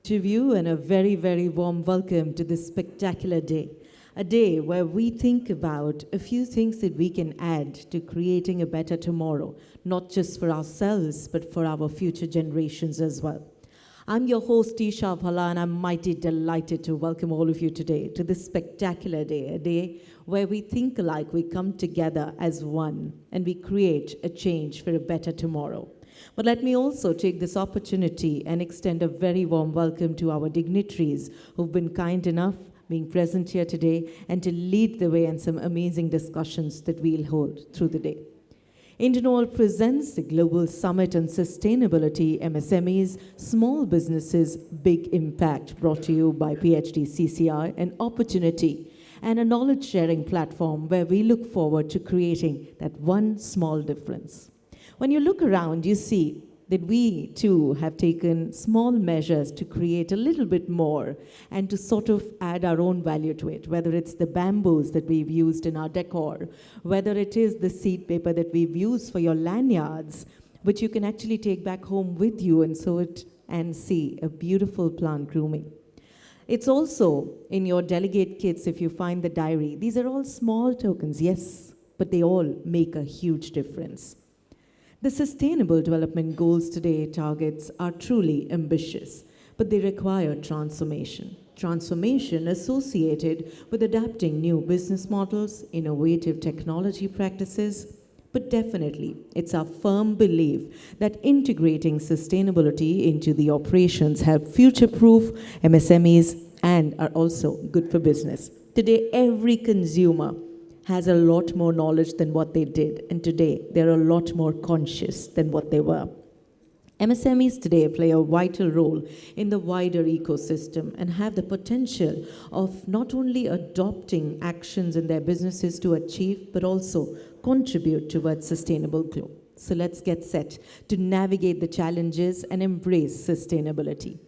To you and a very, very warm welcome to this spectacular day. A day where we think about a few things that we can add to creating a better tomorrow, not just for ourselves, but for our future generations as well. I'm your host, Tisha Bhala, and I'm mighty delighted to welcome all of you today to this spectacular day, a day where we think alike, we come together as one, and we create a change for a better tomorrow. But let me also take this opportunity and extend a very warm welcome to our dignitaries who've been kind enough being present here today and to lead the way in some amazing discussions that we'll hold through the day. Indian Oil presents the Global Summit on Sustainability, MSMEs, Small Businesses, Big Impact, brought to you by PHDCCI, an opportunity and a knowledge-sharing platform where we look forward to creating that one small difference. When you look around, you see that we too have taken small measures to create a little bit more and to sort of add our own value to it, whether it's the bamboos that we've used in our decor, whether it is the seed paper that we've used for your lanyards, which you can actually take back home with you and sew it and see a beautiful plant grooming. It's also in your delegate kits if you find the diary. These are all small tokens, yes, but they all make a huge difference. The Sustainable Development Goals today targets are truly ambitious, but they require transformation. Transformation associated with adapting new business models, innovative technology practices, but definitely it's our firm belief that integrating sustainability into the operations help future-proof MSMEs and are also good for business. Today, every consumer has a lot more knowledge than what they did, and today they're a lot more conscious than what they were. MSMEs today play a vital role in the wider ecosystem and have the potential of not only adopting actions in their businesses to achieve, but also contribute towards sustainable growth. So let's get set to navigate the challenges and embrace sustainability.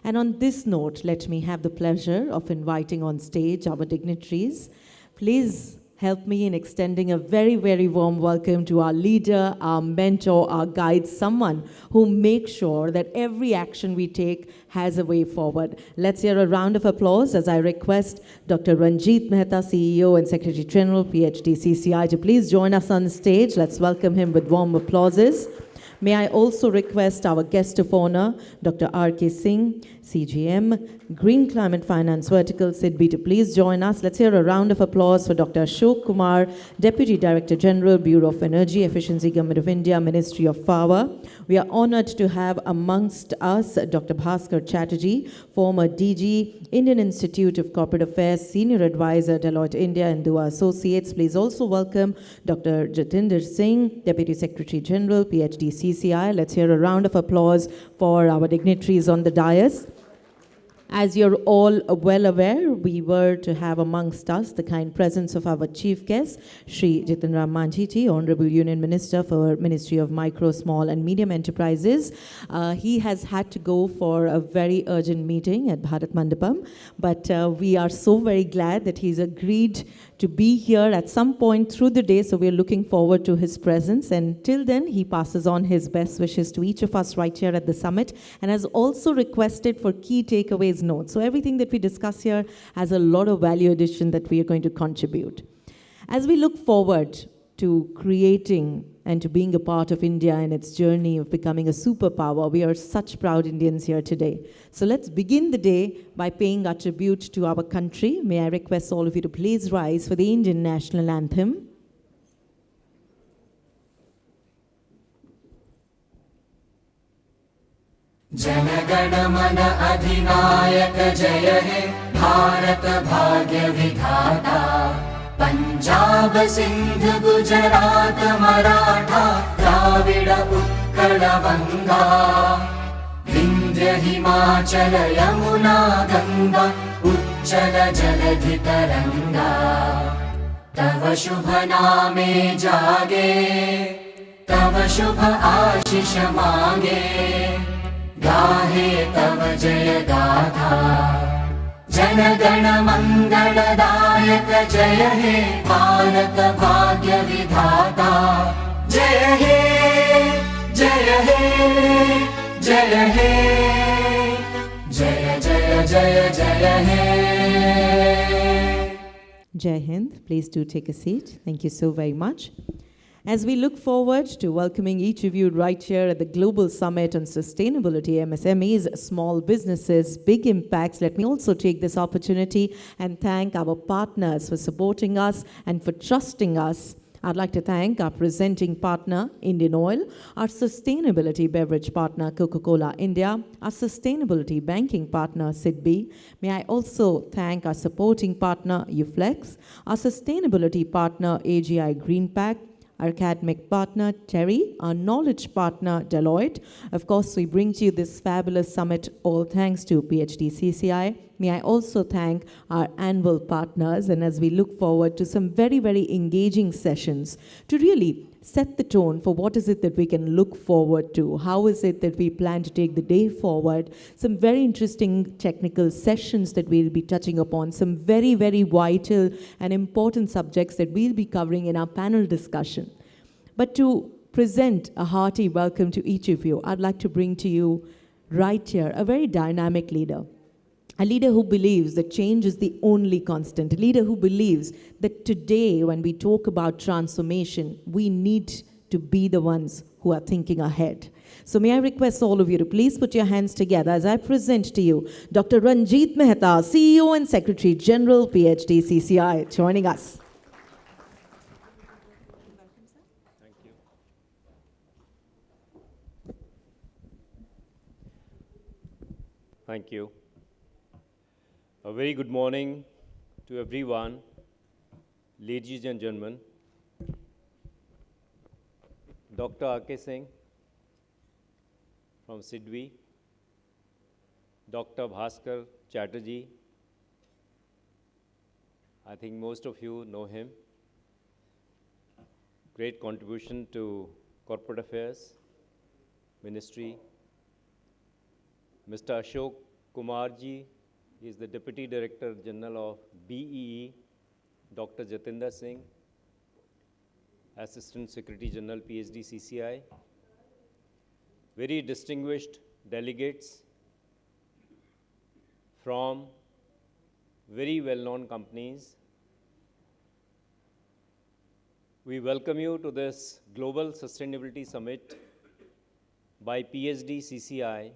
And on this note, let me have the pleasure of inviting on stage our dignitaries. Please help me in extending a very, very warm welcome to our leader, our mentor, our guide, someone who makes sure that every action we take has a way forward. Let's hear a round of applause as I request Dr. Ranjit Mehta, CEO and Secretary General, PHDCCI, to please join us on stage. Let's welcome him with warm applauses. May I also request our guest of honor, Dr. R.K. Singh, CGM, Green Climate Finance Vertical, SIDBI, to please join us. Let's hear a round of applause for Dr. Ashok Kumar, Deputy Director General, Bureau of Energy Efficiency, Government of India, Ministry of Power. We are honored to have amongst us Dr. Bhaskar Chatterjee, former DG, Indian Institute of Corporate Affairs, Senior Advisor, Deloitte India and Dua Associates. Please also welcome Dr. Jatinder Singh, Deputy Secretary General, PHDCCI. Let's hear a round of applause for our dignitaries on the dais. As you're all well aware, we were to have amongst us the kind presence of our chief guest, Shri Jitin Ram Manjhi, Honorable Union Minister for Ministry of Micro, Small and Medium Enterprises. He has had to go for a very urgent meeting at Bharat Mandapam, but we are so very glad that he's agreed to be here at some point through the day, so we're looking forward to his presence. And till then, he passes on his best wishes to each of us right here at the summit and has also requested for key takeaways notes. So everything that we discuss here has a lot of value addition that we are going to contribute. As we look forward to creating and to being a part of India in its journey of becoming a superpower, we are such proud Indians here today. So let's begin the day by paying our tribute to our country. May I request all of you to please rise for the Indian National Anthem. जनगण मन अधिनायक जय हे भारत भाग्य विधाता पंजाब सिंध गुजरात मराठा द्राविड़ उत्कल बंगा विंध्य हिमाचल यमुना गंगा उच्चल जलधि तरंगा तव शुभ नामे जागे तव शुभ आशीष मांगे गाहे तव जय गाथा जनगण मंगलदायक जय हे भारत भाग्य विधाता जय हे जय हे जय हे जय जय हे। Jai Hind, please do take a seat. Thank you so very much. As we look forward to welcoming each of you right here at the Global Summit on Sustainability, MSMEs, Small Businesses, Big Impacts, let me also take this opportunity and thank our partners for supporting us and for trusting us. I'd like to thank our presenting partner, Indian Oil, our sustainability beverage partner, Coca-Cola India, our sustainability banking partner, SIDBI. May I also thank our supporting partner, Uflex, our sustainability partner, AGI Greenpack, our academic partner, Terry, our knowledge partner, Deloitte. Of course, we bring to you this fabulous summit, all thanks to PHDCCI. May I also thank our annual partners, and as we look forward to some very, very engaging sessions to really set the tone for what is it that we can look forward to, how is it that we plan to take the day forward, some very interesting technical sessions that we'll be touching upon, some very, very vital and important subjects that we'll be covering in our panel discussion. But to present a hearty welcome to each of you, I'd like to bring to you right here a very dynamic leader. A leader who believes that change is the only constant. A leader who believes that today, when we talk about transformation, we need to be the ones who are thinking ahead. So may I request all of you to please put your hands together as I present to you Dr. Ranjit Mehta, CEO and Secretary General, PHDCCI, joining us. Thank you. Thank you. A very good morning to everyone, ladies and gentlemen. Dr. R.K. Singh from SIDBI, Dr. Bhaskar Chatterjee, I think most of you know him. Great contribution to corporate affairs, ministry. Mr. Ashok Kumarji, he is the Deputy Director General of BEE, Dr. Jatinder Singh, Assistant Secretary General, PHDCCI. Very distinguished delegates from very well-known companies. We welcome you to this Global Sustainability Summit by PHDCCI.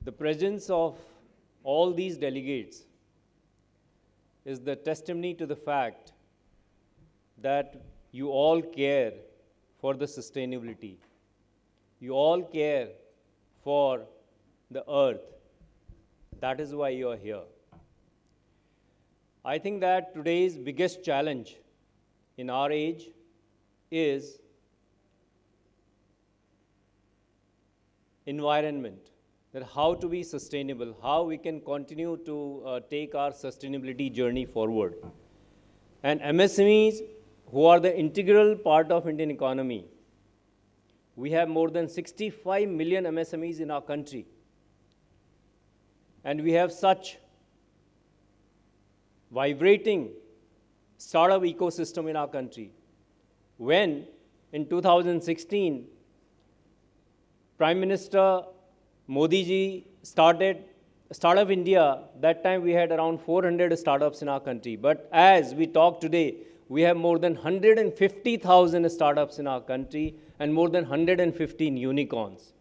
The presence of all these delegates is the testimony to the fact that you all care for the sustainability. You all care for the earth. That is why you are here. I think that today's biggest challenge in our age is environment. That how to be sustainable, how we can continue to take our sustainability journey forward. And MSMEs, who are the integral part of Indian economy, we have more than 65 million MSMEs in our country. And we have such vibrating startup ecosystem in our country. When in 2016, Prime Minister Modi ji started Startup India, that time we had around 400 startups in our country. But as we talk today, we have more than 150,000 startups in our country and more than 115 unicorns.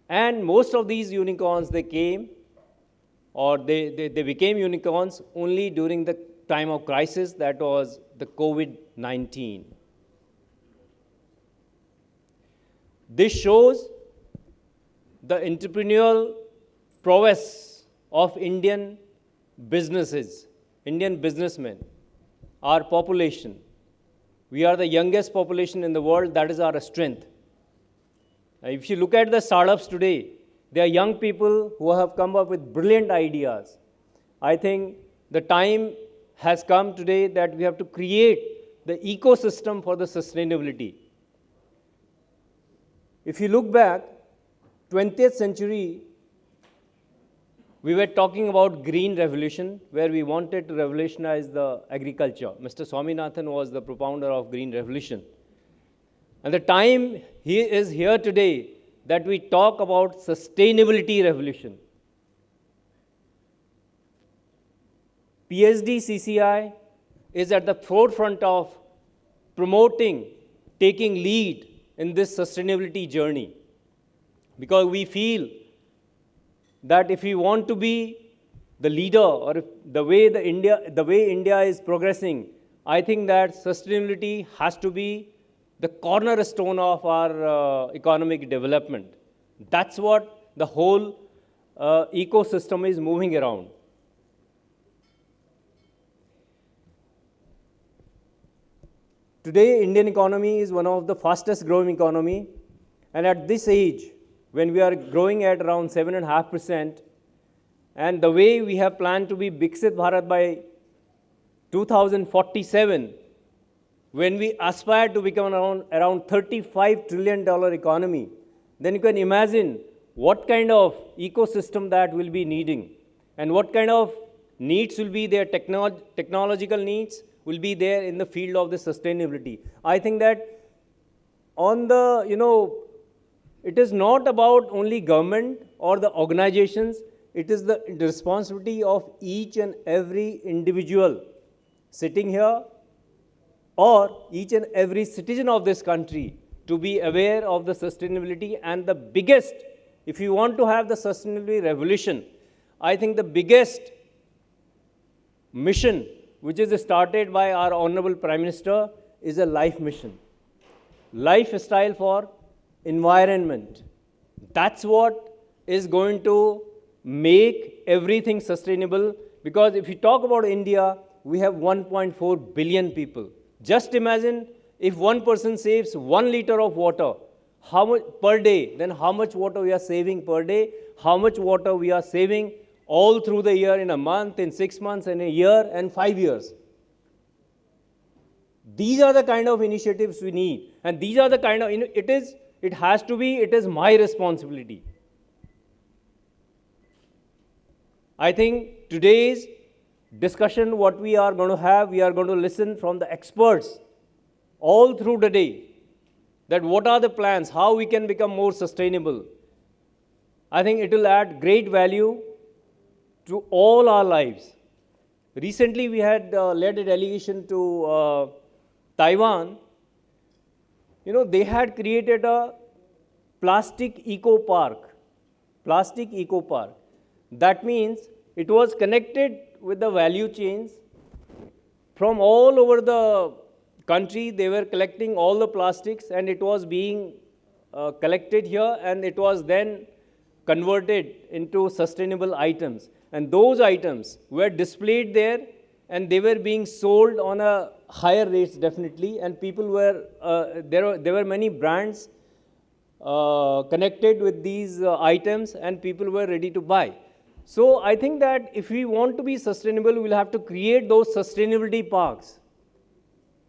And most of these unicorns, they came or they became unicorns only during the time of crisis, that was the COVID-19. This shows the entrepreneurial prowess of Indian businesses, Indian businessmen, our population. We are the youngest population in the world, that is our strength. If you look at the startups today, they are young people who have come up with brilliant ideas. I think the time has come today that we have to create the ecosystem for the sustainability. If you look back, 20th century, we were talking about green revolution, where we wanted to revolutionize the agriculture. Mr. Swaminathan was the propounder of green revolution. And the time he is here today, that we talk about sustainability revolution. PHDCCI is at the forefront of promoting, taking lead in this sustainability journey, because we feel that if we want to be the leader, or if the way India is progressing, I think that sustainability has to be the cornerstone of our economic development. That's what the whole ecosystem is moving around. Today, Indian economy is one of the fastest growing economy, and at this age, when we are growing at around 7.5%, and the way we have planned to be Viksit Bharat by 2047, when we aspire to become around $35 trillion economy, then you can imagine what kind of ecosystem that will be needing, and what kind of needs will be there, technological needs will be there in the field of the sustainability. I think that on the, it is not about only government or the organizations, it is the responsibility of each and every individual sitting here, or each and every citizen of this country, to be aware of the sustainability. And the biggest, if you want to have the sustainability revolution, I think the biggest mission which is started by our Honorable Prime Minister is a life mission. Lifestyle for environment. That's what is going to make everything sustainable, because if you talk about India, we have 1.4 billion people. Just imagine if one person saves 1 liter of water, how much per day, then how much water we are saving per day, how much water we are saving all through the year, in a month, in 6 months, in a year, and 5 years. These are the kind of initiatives we need, and these are the kind of, it is my responsibility. I think today's discussion, what we are going to have, we are going to listen from the experts all through the day, that what are the plans, how we can become more sustainable. I think it will add great value to all our lives. Recently, we had led a delegation to Taiwan. They had created a plastic eco park. That means it was connected with the value chains from all over the country. They were collecting all the plastics, and it was being collected here, and it was then converted into sustainable items. And those items were displayed there, and they were being sold on a higher rates, definitely. And people were, there were many brands connected with these items, and people were ready to buy. So I think that if we want to be sustainable, we will have to create those sustainability parks.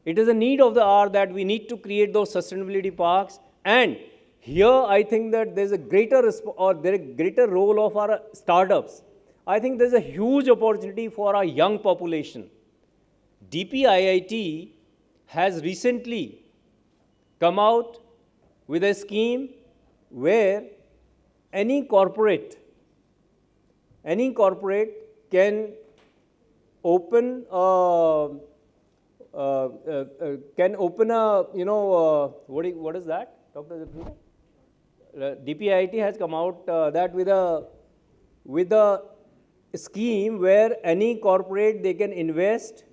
It is a need of the hour that we need to create those sustainability parks. And here I think that there's a greater role of our startups. I think there's a huge opportunity for our young population. DPIIT has recently come out with a scheme where any corporate can open a, what is that, Dr. Zipna? DPIIT has come out that with a scheme where any corporate, they can invest.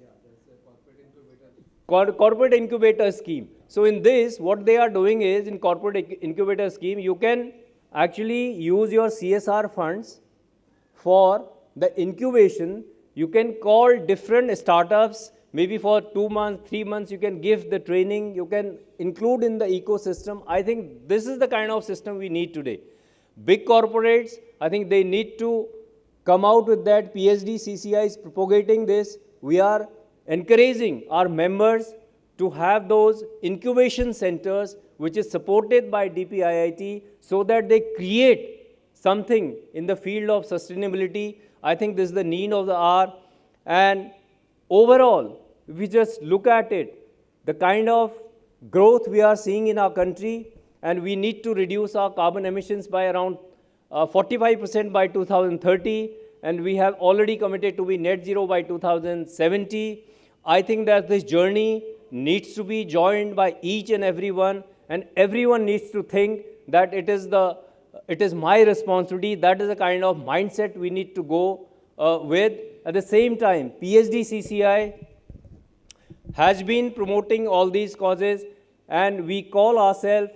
Corporate incubator scheme. So in this, what they are doing is, in corporate incubator scheme, you can actually use your CSR funds for the incubation. You can call different startups, maybe for 2 months, 3 months, you can give the training, you can include in the ecosystem. I think this is the kind of system we need today. Big corporates, I think they need to come out with that. PHDCCI is propagating this. We are encouraging our members to have those incubation centers, which is supported by DPIIT, so that they create something in the field of sustainability. I think this is the need of the hour. And overall, if we just look at it, the kind of growth we are seeing in our country, and we need to reduce our carbon emissions by around 45% by 2030, and we have already committed to be net zero by 2070. I think that this journey needs to be joined by each and everyone, and everyone needs to think that it is my responsibility. That is the kind of mindset we need to go with. At the same time, PHDCCI has been promoting all these causes, and we call ourselves,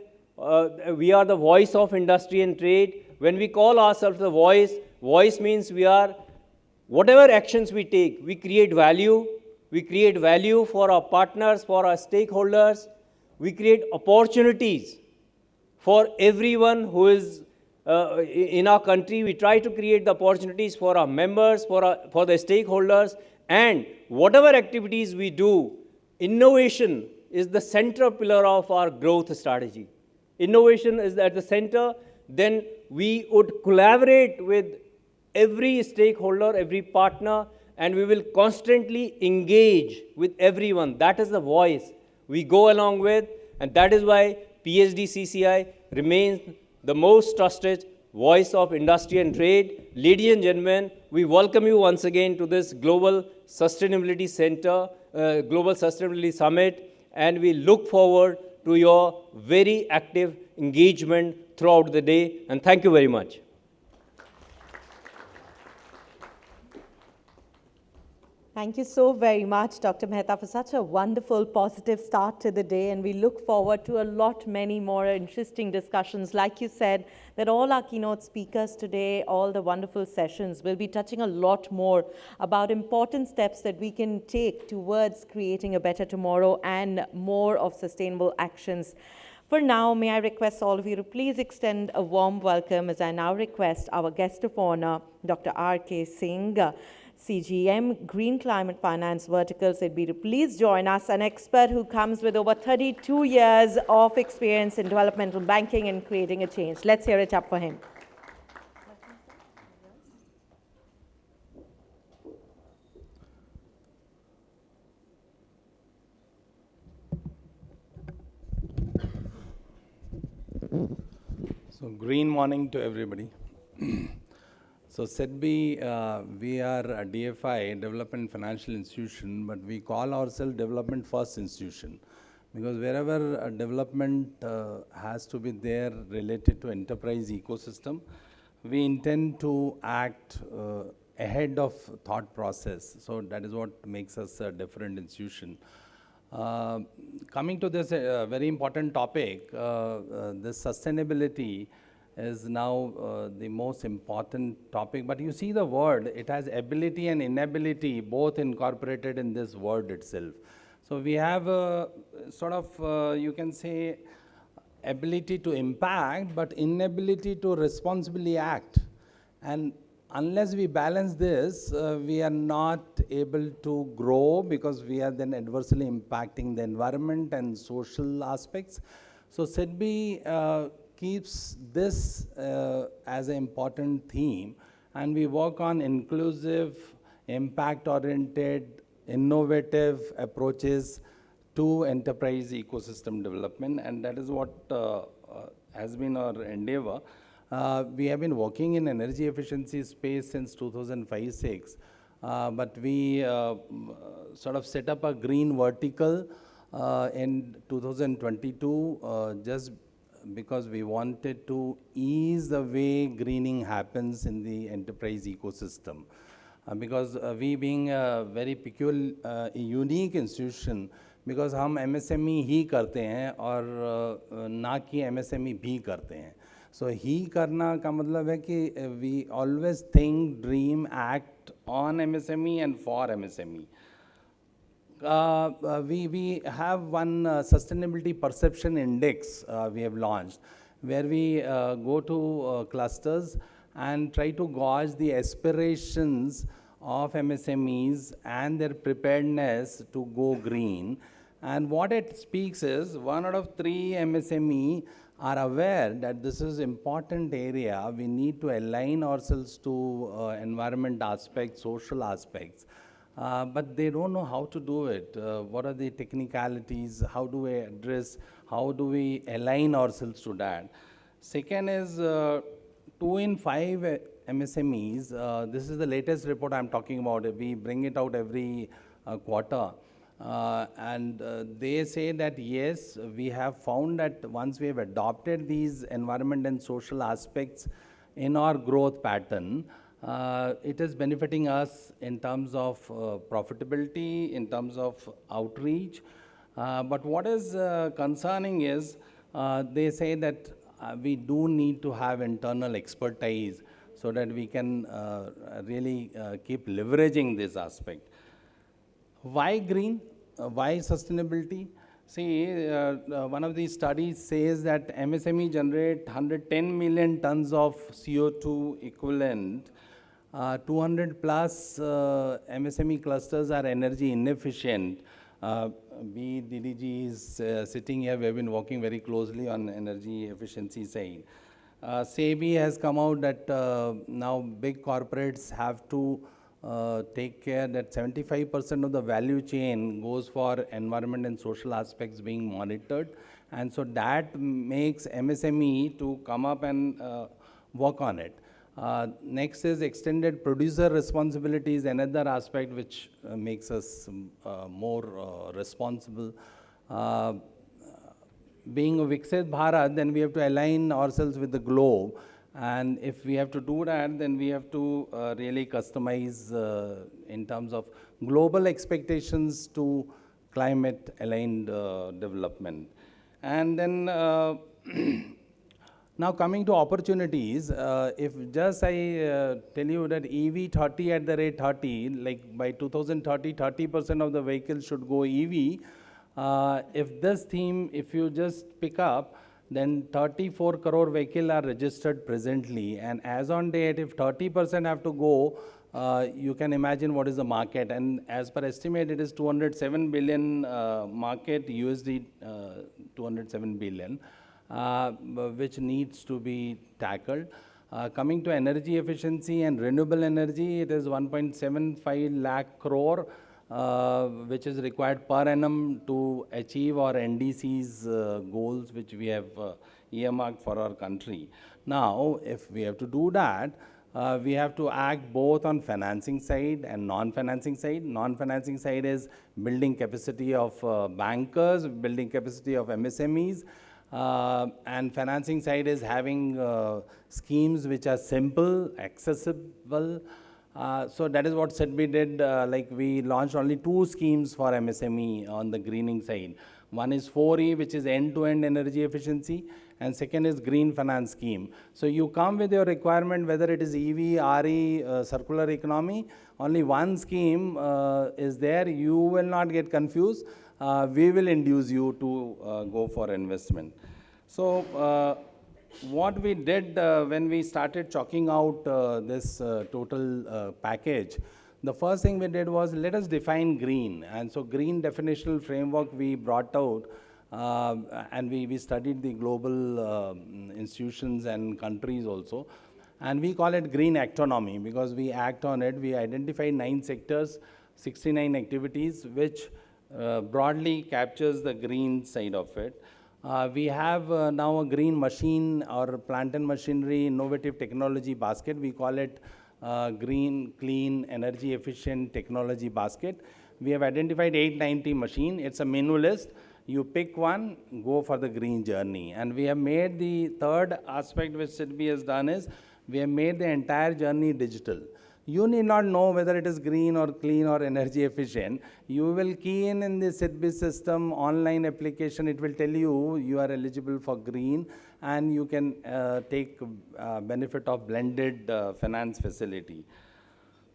we are the voice of industry and trade. When we call ourselves the voice means we are, whatever actions we take, we create value. We create value for our partners, for our stakeholders. We create opportunities for everyone who is in our country. We try to create the opportunities for our members, for the stakeholders, and whatever activities we do, innovation is the central pillar of our growth strategy. Innovation is at the center. Then we would collaborate with every stakeholder, every partner, and we will constantly engage with everyone. That is the voice we go along with, and that is why PHDCCI remains the most trusted voice of industry and trade. Ladies and gentlemen, we welcome you once again to this Global Sustainability Center, Global Sustainability Summit, and we look forward to your very active engagement throughout the day, and thank you very much. Thank you so very much, Dr. Mehta, for such a wonderful, positive start to the day. And we look forward to a lot many more interesting discussions. Like you said, that all our keynote speakers today, all the wonderful sessions, will be touching a lot more about important steps that we can take towards creating a better tomorrow and more of sustainable actions. For now, may I request all of you to please extend a warm welcome as I now request our guest of honor, Dr. R.K. Singh, CGM, Green Climate Finance Vertical, said be to please join us, an expert who comes with over 32 years of experience in developmental banking and creating a change. Let's hear it up for him. So, green morning to everybody. So, SEDBI, we are a DFI, Development Financial Institution, but we call ourselves Development First Institution, because wherever a development has to be there related to enterprise ecosystem, we intend to act ahead of thought process. So, that is what makes us a different institution. Coming to this very important topic, this sustainability is now the most important topic. But you see the word, it has ability and inability both incorporated in this word itself. So we have a sort of, you can say, ability to impact, but inability to responsibly act. And unless we balance this, we are not able to grow, because we are then adversely impacting the environment and social aspects. So SEDBI keeps this as an important theme, and we work on inclusive, impact-oriented, innovative approaches to enterprise ecosystem development, and that is what has been our endeavor. We have been working in energy efficiency space since 2005-06, but we sort of set up a green vertical in 2022 just because we wanted to ease the way greening happens in the enterprise ecosystem. Because we being a very peculiar, unique institution, because हम MSME ही करते हैं और ना कि MSME भी करते हैं. So ही करना का मतलब है कि we always think, dream, act on MSME and for MSME. We have one sustainability perception index we have launched, where we go to clusters and try to gauge the aspirations of MSMEs and their preparedness to go green. And what it speaks is 1 out of 3 MSME are aware that this is important area. We need to align ourselves to environment aspects, social aspects. but they don't know how to do it. What are the technicalities? How do we address? How do we align ourselves to that? Second is 2 in 5 MSMEs. This is the latest report I'm talking about. We bring it out every quarter. And they say that yes, we have found that once we have adopted these environment and social aspects in our growth pattern, it is benefiting us in terms of profitability, in terms of outreach. But what is concerning is they say that we do need to have internal expertise so that we can really keep leveraging this aspect. Why green? Why sustainability? See, one of these studies says that MSME generate 110 million tons of CO2 equivalent. 200 plus MSME clusters are energy inefficient. DDG is sitting here. We have been working very closely on energy efficiency side. SEBI has come out that now big corporates have to take care that 75% of the value chain goes for environment and social aspects being monitored. And so that makes MSME to come up and work on it. Next is extended producer responsibility is another aspect which makes us more responsible. Being a Viksit Bharat, then we have to align ourselves with the globe. And if we have to do that, then we have to really customize in terms of global expectations to climate aligned development. And then now coming to opportunities, if just I tell you that EV 30 at the rate 30, like by 2030, 30% of the vehicles should go EV. If this theme, if you just pick up, then 34 crore vehicles are registered presently. And as on date, if 30% have to go, you can imagine what is the market. And as per estimate, it is 207 billion market, USD 207 billion. Which needs to be tackled. Coming to energy efficiency and renewable energy, it is 1.75 lakh crore, which is required per annum to achieve our NDC's goals, which we have earmarked for our country. Now, if we have to do that, we have to act both on financing side and non-financing side. Non-financing side is building capacity of bankers, building capacity of MSMEs, and financing side is having schemes which are simple, accessible. So that is what SEDBI did. Like we launched only 2 schemes for MSME on the greening side. One is 4E, which is end-to-end energy efficiency, and second is green finance scheme. So you come with your requirement, whether it is EV, RE, circular economy, only one scheme is there. You will not get confused. We will induce you to go for investment. So what we did when we started chalking out this total package, the first thing we did was let us define green. And so green definitional framework we brought out, and we studied the global institutions and countries also. And we call it green actonomy because we act on it. We identified 9 sectors, 69 activities, which broadly captures the green side of it. We have now a green machine or plant and machinery innovative technology basket. We call it green, clean, energy efficient technology basket. We have identified 890 machine. It's a menu list. You pick one, go for the green journey. And we have made the third aspect which SEDBI has done is we have made the entire journey digital. You need not know whether it is green or clean or energy efficient. You will key in the SEDBI system online application. It will tell you you are eligible for green and you can take benefit of blended finance facility.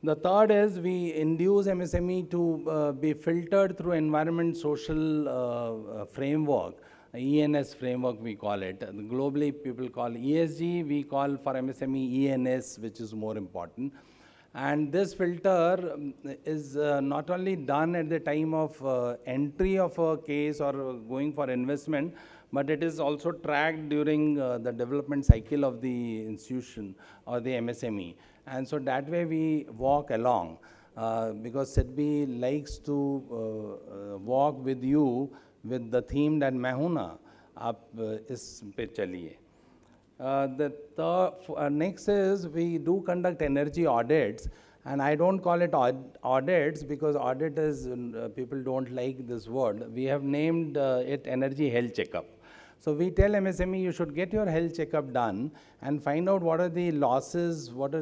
The third is we induce MSME to be filtered through environment social framework. ENS framework we call it. Globally people call ESG, we call for MSME ENS, which is more important. And this filter is not only done at the time of entry of a case or going for investment, but it is also tracked during the development cycle of the institution or the MSME. And so that way we walk along. because SEDBI likes to walk with you with the theme that मैं हूँ ना, आप इस पे चलिए. Next is we do conduct energy audits, and I don't call it audits because audit is, people don't like this word. We have named it energy health checkup. So we tell MSME you should get your health checkup done and find out what are the losses, what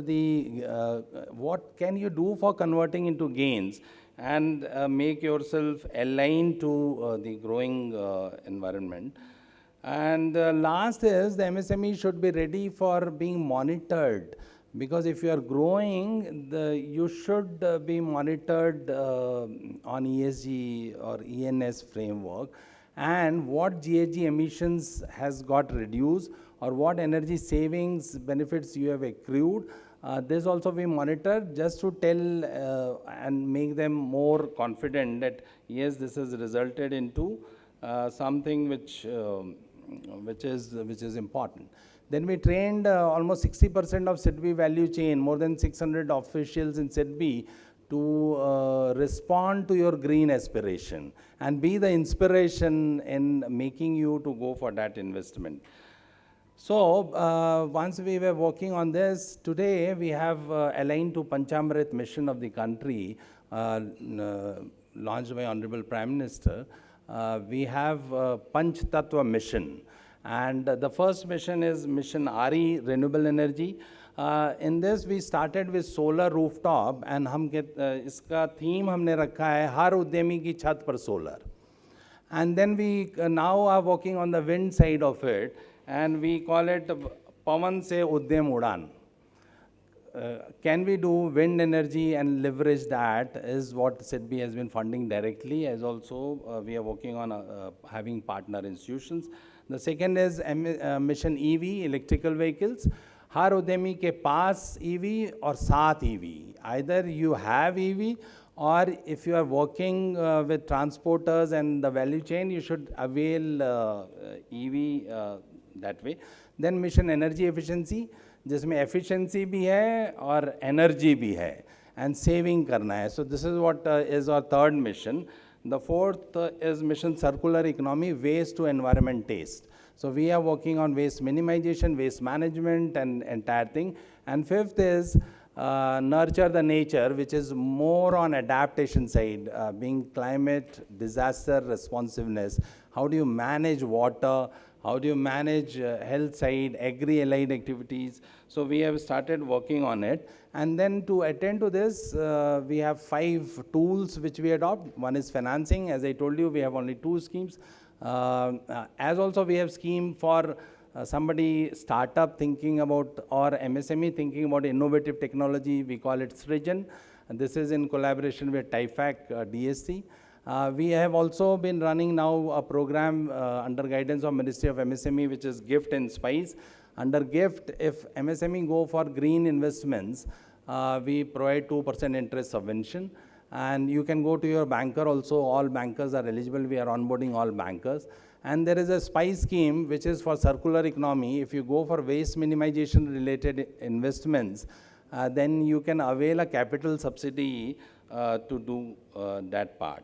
can you do for converting into gains, and make yourself aligned to the growing environment. And last is the MSME should be ready for being monitored, because if you are growing, you should be monitored on ESG or ENS framework, and what GHG emissions has got reduced or what energy savings benefits you have accrued. This also we monitor just to tell and make them more confident that yes, this has resulted into something which is important. Then we trained almost 60% of SEDBI value chain, more than 600 officials in SEDBI, to respond to your green aspiration and be the inspiration in making you to go for that investment. So once we were working on this, today we have aligned to Panchamrit mission of the country, launched by Honorable Prime Minister. We have Panch Tattva mission, and the first mission is Mission RE, renewable energy. In this we started with solar rooftop, and इसका theme हमने रखा है हर उद्यमी की छत पर solar. And then we now are working on the wind side of it, and we call it Pavan se Udyam Udan. Can we do wind energy and leverage that is what SEDBI has been funding directly, as also we are working on having partner institutions. The second is Mission EV, electrical vehicles. हर उद्यमी के पास EV और साथ EV. Either you have EV, or if you are working with transporters and the value chain, you should avail EV that way. Then Mission Energy Efficiency, जिसमें efficiency भी है और energy भी है, and saving करना है. So this is what is our third mission. The fourth is Mission Circular Economy, waste to environment taste. So we are working on waste minimization, waste management, and entire thing. And fifth is nurture the nature, which is more on adaptation side, being climate, disaster responsiveness. How do you manage water? How do you manage health side, agri-allied activities? So we have started working on it. And then to attend to this, we have 5 tools which we adopt. One is financing. As I told you, we have only 2 schemes. As also we have scheme for somebody startup thinking about, or MSME thinking about innovative technology. We call it Srijan. And this is in collaboration with TIFAC DSC. We have also been running now a program under guidance of Ministry of MSME, which is GIFT and SPICE. Under GIFT, if MSME go for green investments, we provide 2% interest subvention. And you can go to your banker also. All bankers are eligible. We are onboarding all bankers. And there is a SPICE scheme, which is for circular economy. If you go for waste minimization related investments, then you can avail a capital subsidy to do that part.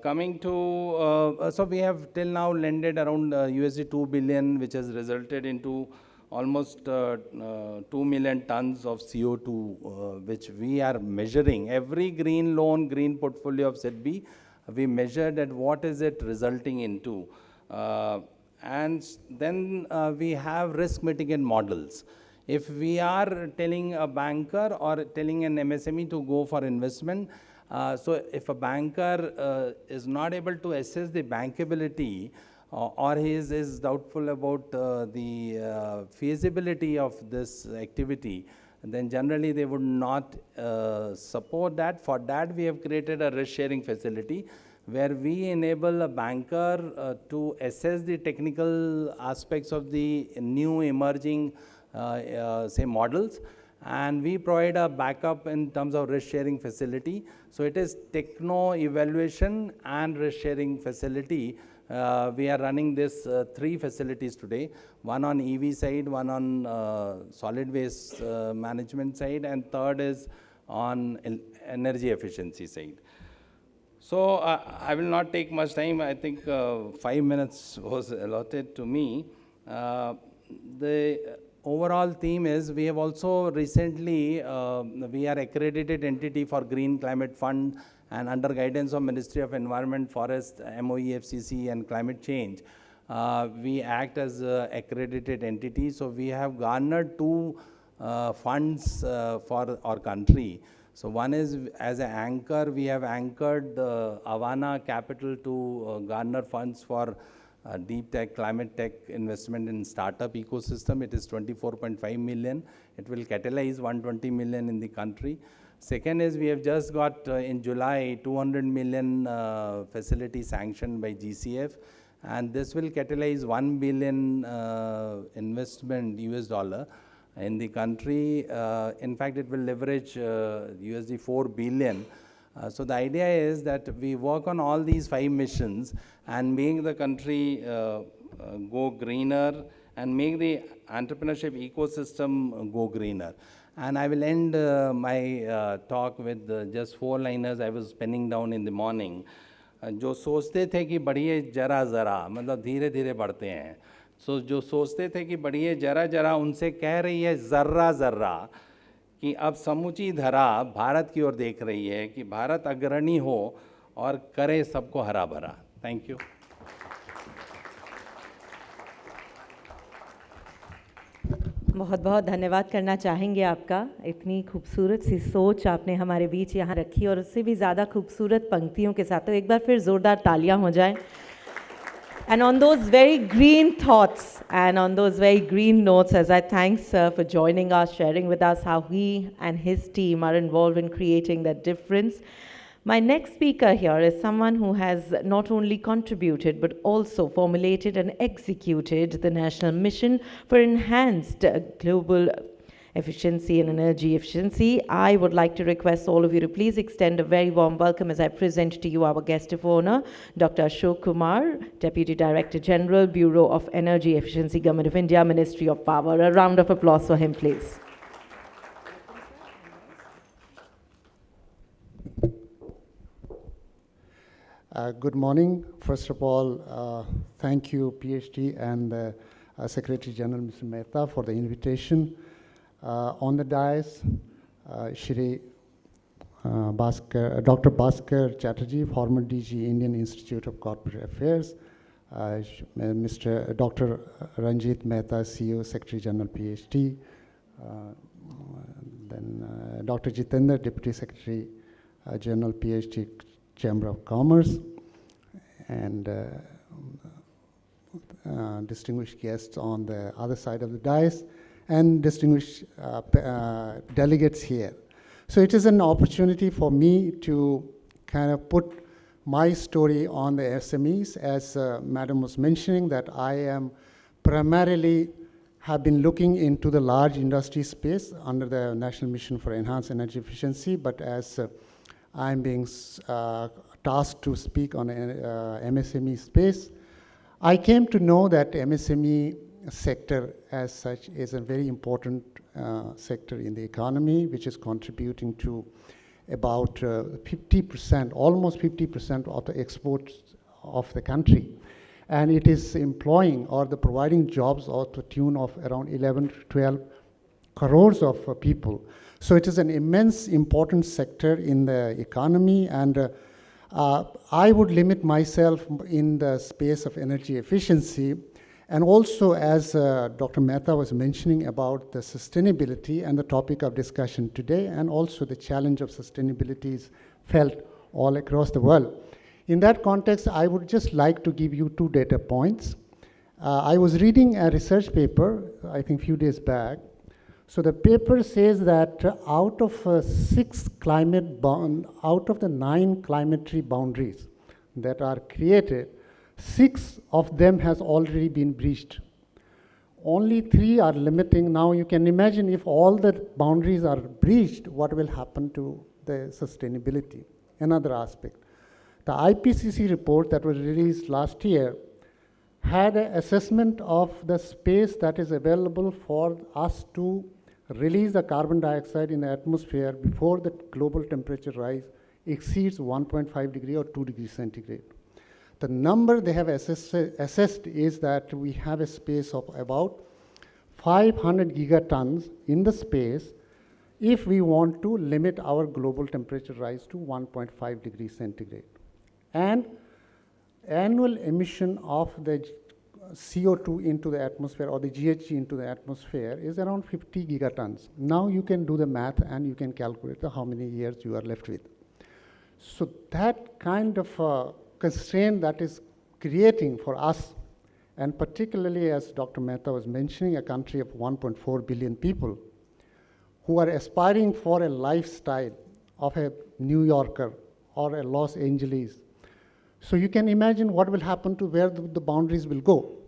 Coming to, so we have till now lended around $2 billion, which has resulted into almost 2 million tons of CO2, which we are measuring. Every green loan, green portfolio of SEDBI, we measured at what is it resulting into. And then we have risk mitigant models. If we are telling a banker or telling an MSME to go for investment, so if a banker is not able to assess the bankability, or he is doubtful about the feasibility of this activity, then generally they would not support that. For that, we have created a risk sharing facility where we enable a banker to assess the technical aspects of the new emerging say models, and we provide a backup in terms of risk sharing facility. So it is techno evaluation and risk sharing facility. We are running this 3 facilities today, one on EV side, one on solid waste management side, and third is on energy efficiency side. So I will not take much time. I think 5 minutes was allotted to me. The overall theme is we have also recently, we are accredited entity for Green Climate Fund, and under guidance of Ministry of Environment, Forest, MOE, FCC and Climate Change, we act as accredited entity. So we have garnered 2 funds for our country. So one is as an anchor, we have anchored Avana Capital to garner funds for deep tech, climate tech investment in startup ecosystem. It is 24.5 million. It will catalyze 120 million in the country. Second is we have just got in July 200 million facility sanctioned by GCF, and this will catalyze 1 billion investment US dollar in the country. In fact, it will leverage USD 4 billion. So the idea is that we work on all these 5 missions and make the country go greener and make the entrepreneurship ecosystem go greener. And I will end my talk with just 4 liners I was penning down in the morning. जो सोचते थे कि बढ़िए जरा ज़रा, मतलब धीरे धीरे बढ़ते हैं. सो जो सोचते थे कि बढ़िए जरा जरा, उनसे कह रही है ज़र्रा ज़र्रा कि अब समूची धरा भारत की ओर देख रही है कि भारत अग्रणी हो और करे सबको हरा भरा. Thank you. बहुत बहुत धन्यवाद करना चाहेंगे आपका. इतनी खूबसूरत सी सोच आपने हमारे बीच यहाँ रखी, और उससे भी ज़्यादा खूबसूरत पंक्तियों के साथ. तो एक बार फिर ज़ोरदार तालियां हो जाएं. And on those very green thoughts and on those very green notes, as I thank Sir for joining us, sharing with us how he and his team are involved in creating that difference. My next speaker here is someone who has not only contributed but also formulated and executed the national mission for enhanced global efficiency and energy efficiency. I would like to request all of you to please extend a very warm welcome as I present to you our guest of honor, Dr. Ashok Kumar, Deputy Director General, Bureau of Energy Efficiency, Government of India, Ministry of Power. A round of applause for him, please. Good morning. First of all, thank you, PhD and Secretary General Mr. Mehta, for the invitation. On the dais, Shri Dr. Bhaskar Chatterjee, former DG, Indian Institute of Corporate Affairs, Mr. Dr. Ranjit Mehta, CEO, Secretary General, PhD, then Dr. Jitendra, Deputy Secretary General, PhD, Chamber of Commerce, and distinguished guests on the other side of the dais, and distinguished delegates here. So it is an opportunity for me to kind of put my story on the SMEs, as Madam was mentioning, that I am primarily have been looking into the large industry space under the National Mission for Enhanced Energy Efficiency, but as I'm being tasked to speak on MSME space, I came to know that MSME sector as such is a very important sector in the economy, which is contributing to about 50%, almost 50% of the exports of the country. And it is employing or the providing jobs of the tune of around 11 to 12 crores of people. So it is an immense important sector in the economy, and I would limit myself in the space of energy efficiency. And also, as Dr. Mehta was mentioning about the sustainability and the topic of discussion today, and also the challenge of sustainability is felt all across the world. In that context, I would just like to give you 2 data points. I was reading a research paper, I think a few days back. So the paper says that out of out of the 9 climate boundaries that are created, 6 of them has already been breached. Only 3 are limiting. Now you can imagine if all the boundaries are breached, what will happen to the sustainability? Another aspect. The IPCC report that was released last year had an assessment of the space that is available for us to release the carbon dioxide in the atmosphere before the global temperature rise exceeds 1.5 degree or 2 degrees centigrade. The number they have assessed is that we have a space of about 500 gigatons in the space if we want to limit our global temperature rise to 1.5 degrees centigrade. And annual emission of the CO2 into the atmosphere, or the GHG into the atmosphere, is around 50 gigatons. Now you can do the math and you can calculate how many years you are left with. So that kind of constraint that is creating for us, and particularly as Dr. Mehta was mentioning, a country of 1.4 billion people who are aspiring for a lifestyle of a New Yorker or a Los Angeles. So you can imagine what will happen to where the boundaries will go.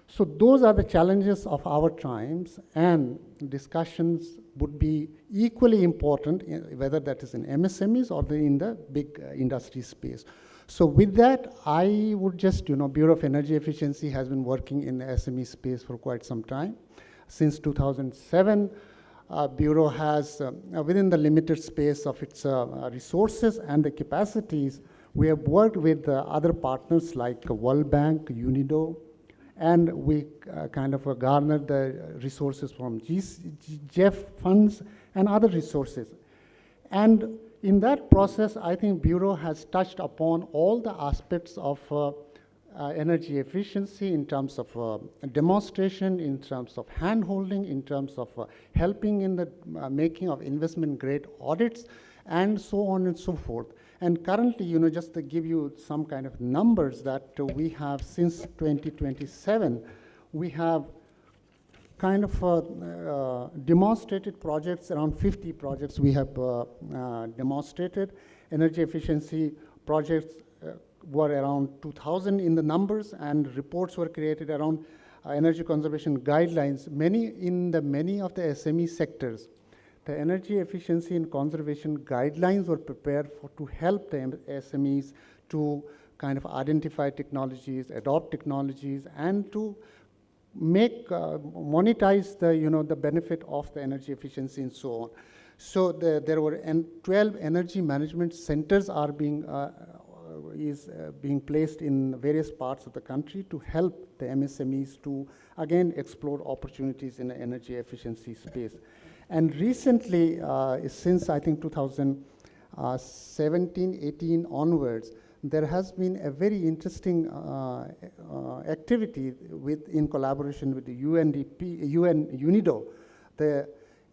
So those are the challenges of our times, and discussions would be equally important, whether that is in MSMEs or in the big industry space. So with that, I would just, Bureau of Energy Efficiency has been working in the SME space for quite some time. Since 2007, Bureau has, within the limited space of its resources and the capacities, we have worked with other partners like World Bank, UNIDO, and we kind of garnered the resources from GEF funds and other resources. And in that process, I think Bureau has touched upon all the aspects of energy efficiency in terms of demonstration, in terms of hand-holding, in terms of helping in the making of investment-grade audits, and so on and so forth. And currently, just to give you some kind of numbers that we have since 2027, we have kind of demonstrated projects, around 50 projects we have demonstrated. Energy efficiency projects were around 2,000 in the numbers, and reports were created around energy conservation guidelines, many of the SME sectors. The energy efficiency and conservation guidelines were prepared to help the SMEs to kind of identify technologies, adopt technologies, and to make, monetize the benefit of the energy efficiency and so on. So there were 12 energy management centers are being placed in various parts of the country to help the MSMEs to, again, explore opportunities in the energy efficiency space. And recently, since I think 2017, 18 onwards, there has been a very interesting activity in collaboration with the UNIDO.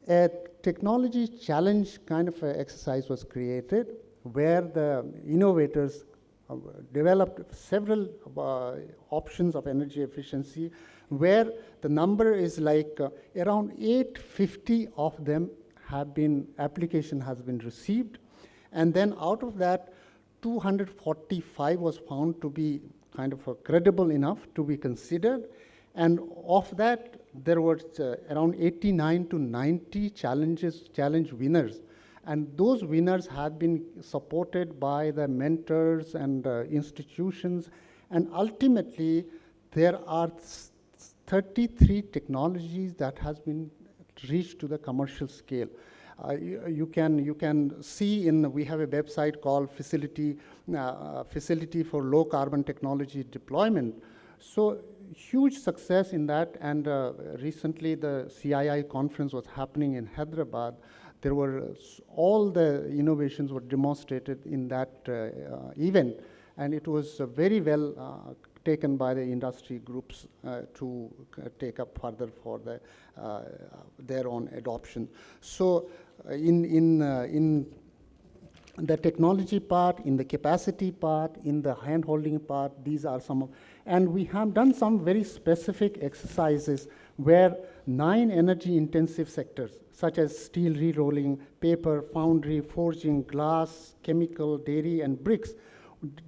A technology challenge kind of exercise was created where the innovators developed several options of energy efficiency, where the number is like around 850 of them application has been received. And then out of that, 245 was found to be kind of credible enough to be considered. And of that, there were around 89 to 90 challenge winners. And those winners had been supported by the mentors and institutions. And ultimately, there are 33 technologies that has been reached to the commercial scale. You can see we have a website called Facility for Low Carbon Technology Deployment. So huge success in that, and recently the CII conference was happening in Hyderabad. There were all the innovations were demonstrated in that event, and it was very well taken by the industry groups to take up further for their own adoption. So in the technology part, in the capacity part, in the hand-holding part, these are some of, and we have done some very specific exercises where 9 energy-intensive sectors, such as steel re-rolling, paper, foundry, forging, glass, chemical, dairy, and bricks,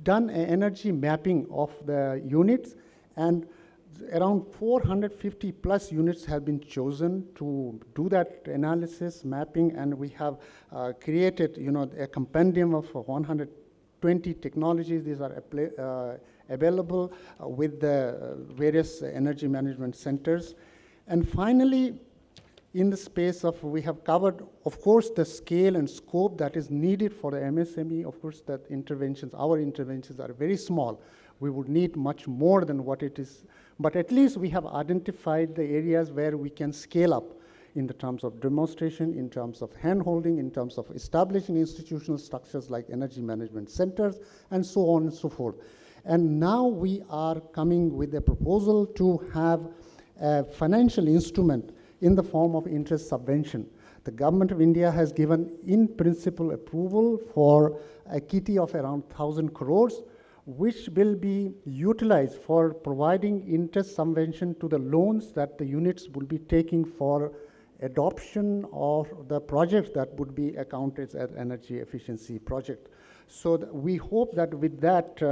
done an energy mapping of the units, and around 450 plus units have been chosen to do that analysis, mapping, and we have created, a compendium of 120 technologies. These are available with the various energy management centers. And finally, in the space of, we have covered, of course, the scale and scope that is needed for the MSME. Of course, that interventions, our interventions are very small. We would need much more than what it is. But at least we have identified the areas where we can scale up in the terms of demonstration, in terms of hand-holding, in terms of establishing institutional structures like energy management centers, and so on and so forth. And now we are coming with a proposal to have a financial instrument in the form of interest subvention. The government of India has given in principle approval for a kitty of around 1,000 crores, which will be utilized for providing interest subvention to the loans that the units will be taking for adoption of the projects that would be accounted as energy efficiency project. So we hope that with that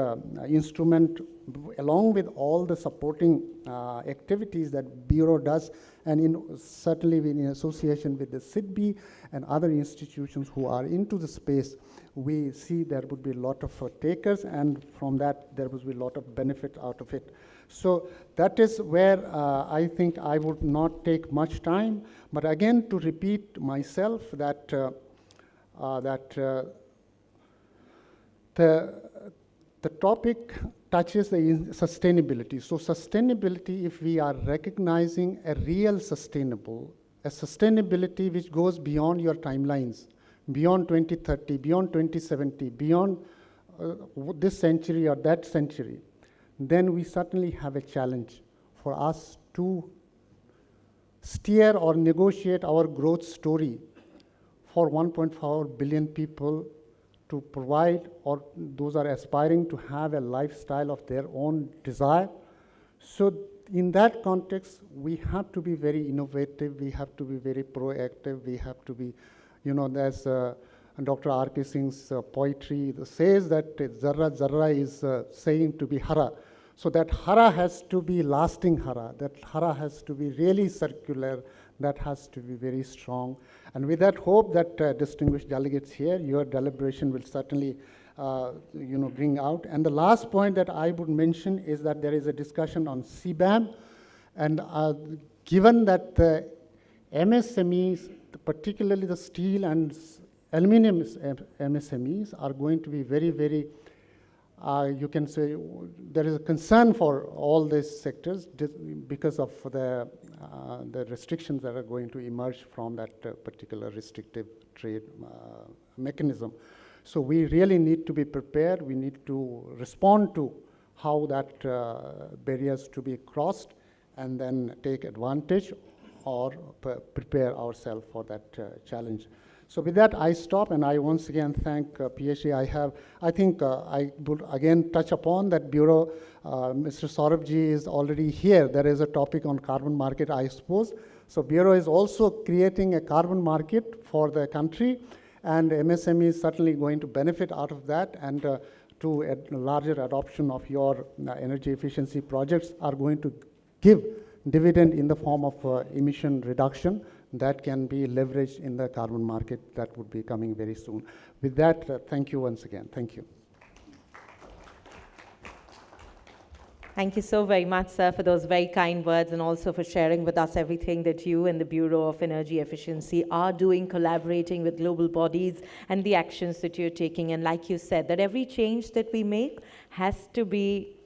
instrument, along with all the supporting activities that Bureau does, and certainly in association with the SIDBI and other institutions who are into the space, we see there would be a lot of takers, and from that there would be a lot of benefit out of it. So that is where I think I would not take much time, but again to repeat myself that the topic touches the sustainability. So sustainability, if we are recognizing a real sustainability which goes beyond your timelines, beyond 2030, beyond 2070, beyond this century or that century, then we certainly have a challenge for us to steer or negotiate our growth story for 1.4 billion people to provide, or those are aspiring to have a lifestyle of their own desire. So in that context, we have to be very innovative, we have to be very proactive, we have to be, there's Dr. R.K. Singh's poetry says that Zarra Zarra is saying to be Hara. So that Hara has to be lasting Hara, that Hara has to be really circular, that has to be very strong. And with that hope that distinguished delegates here, your deliberation will certainly bring out. And the last point that I would mention is that there is a discussion on CBAM, and given that the MSMEs, particularly the steel and aluminum MSMEs, are going to be very, very, you can say, there is a concern for all these sectors because of the restrictions that are going to emerge from that particular restrictive trade mechanism. So we really need to be prepared. We need to respond to how that barriers to be crossed, and then take advantage or prepare ourselves for that challenge. So with that, I stop, and I once again thank PHD. I think I would again touch upon that Bureau. Mr. Saurabhji is already here. There is a topic on carbon market, I suppose. So Bureau is also creating a carbon market for the country, and MSME is certainly going to benefit out of that, and to a larger adoption of your energy efficiency projects are going to give dividend in the form of emission reduction that can be leveraged in the carbon market that would be coming very soon. With that, thank you once again. Thank you. Thank you so very much, sir, for those very kind words, and also for sharing with us everything that you and the Bureau of Energy Efficiency are doing, collaborating with global bodies, and the actions that you're taking. And like you said, that every change that we make has to be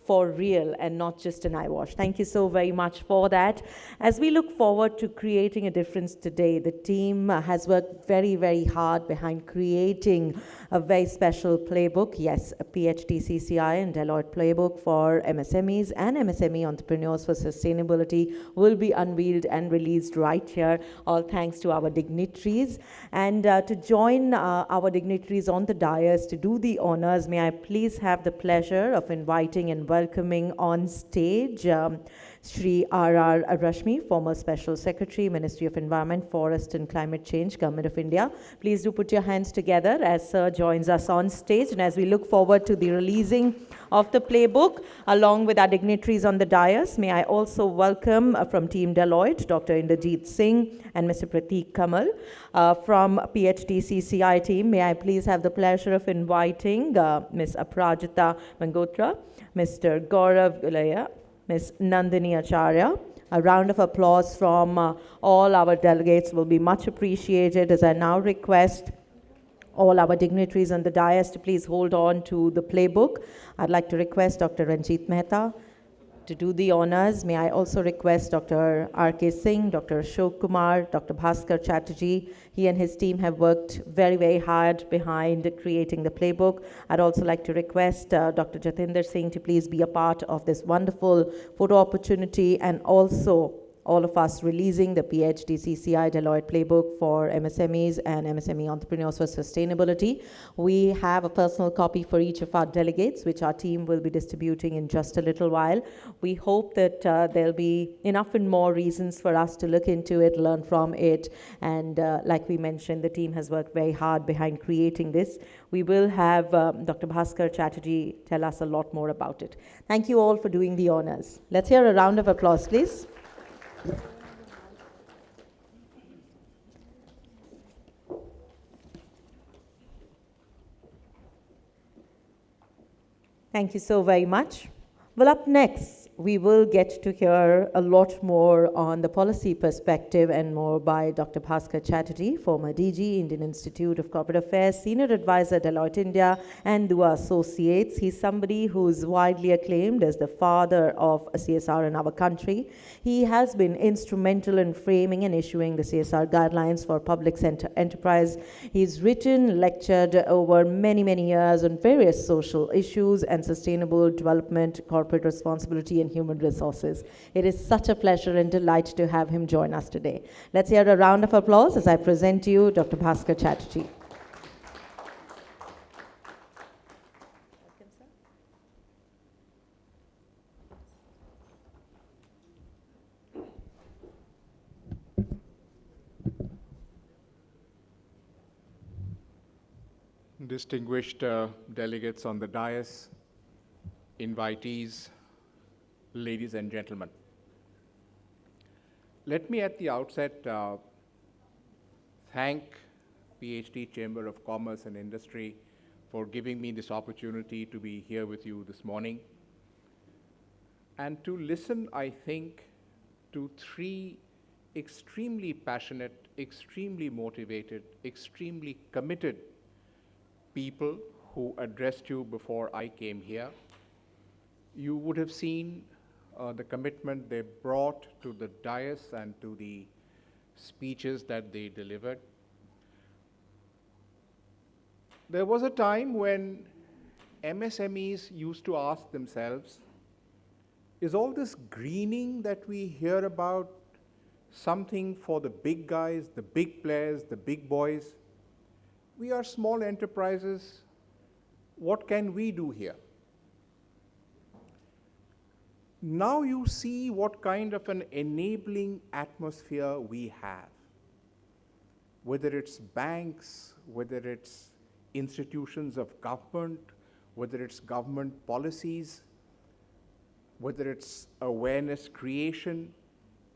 for real and not just an eyewash. Thank you so very much for that. As we look forward to creating a difference today, the team has worked very, very hard behind creating a very special playbook. Yes, a PHDCCI and Deloitte playbook for MSMEs and MSME entrepreneurs for sustainability will be unveiled and released right here, all thanks to our dignitaries. And to join our dignitaries on the dais to do the honors, may I please have the pleasure of inviting and welcoming on stage Shri R.R. Rashmi, former Special Secretary, Ministry of Environment, Forest and Climate Change, Government of India. Please do put your hands together as Sir joins us on stage, and as we look forward to the releasing of the playbook along with our dignitaries on the dais, may I also welcome from Team Deloitte, Dr. Inderjeet Singh and Mr. Prateek Kamal. From PHDCCI team, may I please have the pleasure of inviting Ms. Aprajita Mangotra, Mr. Gaurav Gulaya, Ms. Nandini Acharya, A round of applause from all our delegates will be much appreciated, as I now request all our dignitaries on the dais to please hold on to the playbook. I'd like to request Dr. Ranjit Mehta to do the honors. May I also request Dr. R.K. Singh, Dr. Ashok Kumar, Dr. Bhaskar Chatterjee. He and his team have worked very, very hard behind creating the playbook. I'd also like to request Dr. Jatinder Singh to please be a part of this wonderful photo opportunity, and also all of us releasing the PHDCCI Deloitte Playbook for MSMEs and MSME entrepreneurs for sustainability. We have a personal copy for each of our delegates, which our team will be distributing in just a little while. We hope that there'll be enough and more reasons for us to look into it, learn from it, and like we mentioned, the team has worked very hard behind creating this. We will have Dr. Bhaskar Chatterjee tell us a lot more about it. Thank you all for doing the honors. Let's hear a round of applause, please. Thank you so very much. Well, up next, we will get to hear a lot more on the policy perspective and more by Dr. Bhaskar Chatterjee, former DG, Indian Institute of Corporate Affairs, Senior Advisor, Deloitte India, and Dua Associates. He's somebody who's widely acclaimed as the father of CSR in our country. He has been instrumental in framing and issuing the CSR guidelines for public sector enterprise. He's written, lectured over many, many years on various social issues and sustainable development, corporate responsibility, and human resources. It is such a pleasure and delight to have him join us today. Let's hear a round of applause as I present to you Dr. Bhaskar Chatterjee. Distinguished delegates on the dais, invitees, ladies and gentlemen. Let me at the outset thank PhD Chamber of Commerce and Industry for giving me this opportunity to be here with you this morning and to listen, I think, to three extremely passionate, extremely motivated, extremely committed people who addressed you before I came here. You would have seen the commitment they brought to the dais and to the speeches that they delivered. There was a time when MSMEs used to ask themselves, is all this greening that we hear about something for the big guys, the big players, the big boys? We are small enterprises. What can we do here? Now you see what kind of an enabling atmosphere we have. Whether it's banks, whether it's institutions of government, whether it's government policies, whether it's awareness creation,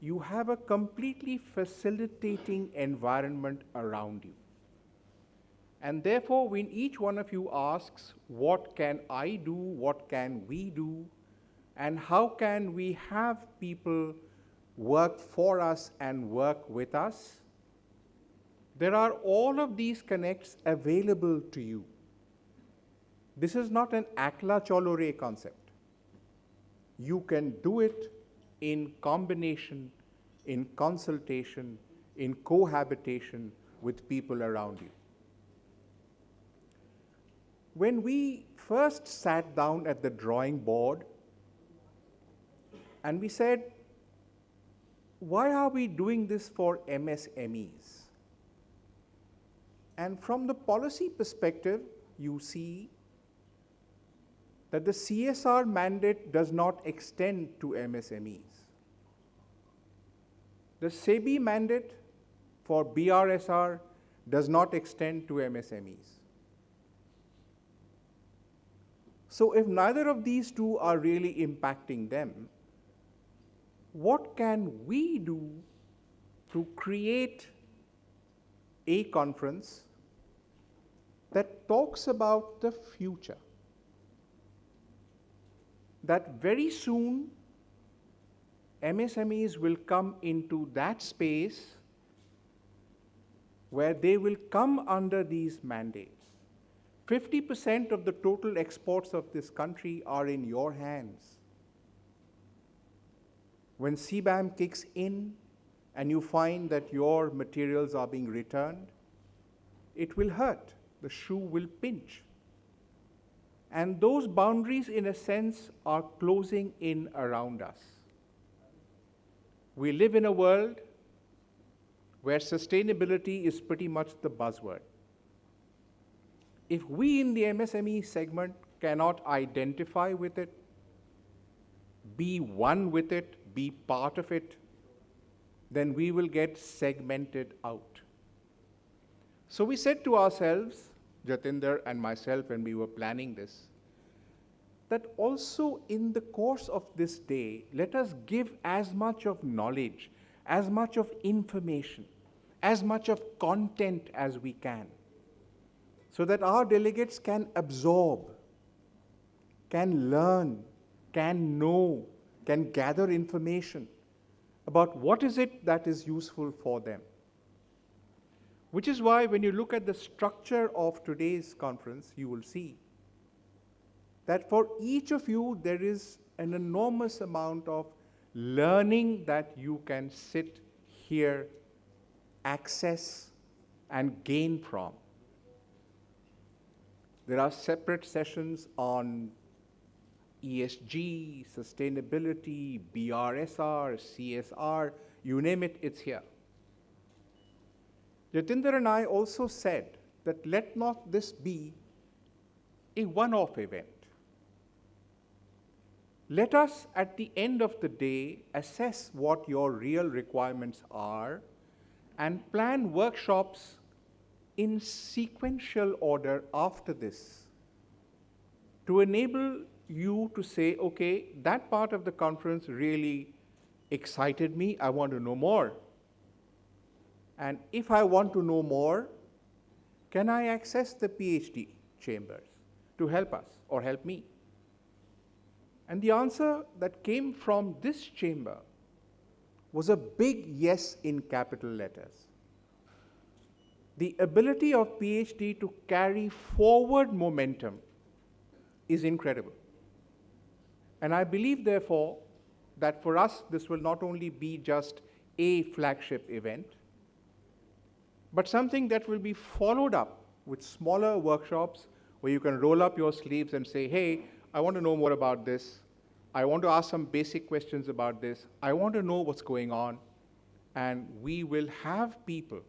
you have a completely facilitating environment around you. And therefore, when each one of you asks, what can I do, what can we do, and how can we have people work for us and work with us, there are all of these connects available to you. This is not an akla cholo re concept. You can do it in combination, in consultation, in cohabitation with people around you. When we first sat down at the drawing board and we said, why are we doing this for MSMEs? And from the policy perspective, you see that the CSR mandate does not extend to MSMEs. The SEBI mandate for BRSR does not extend to MSMEs. So if neither of these two are really impacting them, what can we do to create a conference that talks about the future? That very soon MSMEs will come into that space where they will come under these mandates. 50% of the total exports of this country are in your hands. When CBAM kicks in and you find that your materials are being returned, it will hurt. The shoe will pinch. And those boundaries, in a sense, are closing in around us. We live in a world where sustainability is pretty much the buzzword. If we in the MSME segment cannot identify with it, be one with it, be part of it, then we will get segmented out. So we said to ourselves, Jatinder and myself, when we were planning this, that also in the course of this day, let us give as much of knowledge, as much of information, as much of content as we can, so that our delegates can absorb, can learn, can know, can gather information about what is it that is useful for them. Which is why when you look at the structure of today's conference, you will see that for each of you, there is an enormous amount of learning that you can sit here, access, and gain from. There are separate sessions on ESG, sustainability, BRSR, CSR, you name it, it's here. Jatinder and I also said that let not this be a one-off event. Let us, at the end of the day, assess what your real requirements are and plan workshops in sequential order after this to enable you to say, okay, that part of the conference really excited me, I want to know more. And if I want to know more, can I access the PhD chambers to help us or help me? And the answer that came from this chamber was a big yes in capital letters. The ability of PhD to carry forward momentum is incredible. And I believe, therefore, that for us, this will not only be just a flagship event, but something that will be followed up with smaller workshops where you can roll up your sleeves and say, hey, I want to know more about this. I want to ask some basic questions about this. I want to know what's going on. And we will have people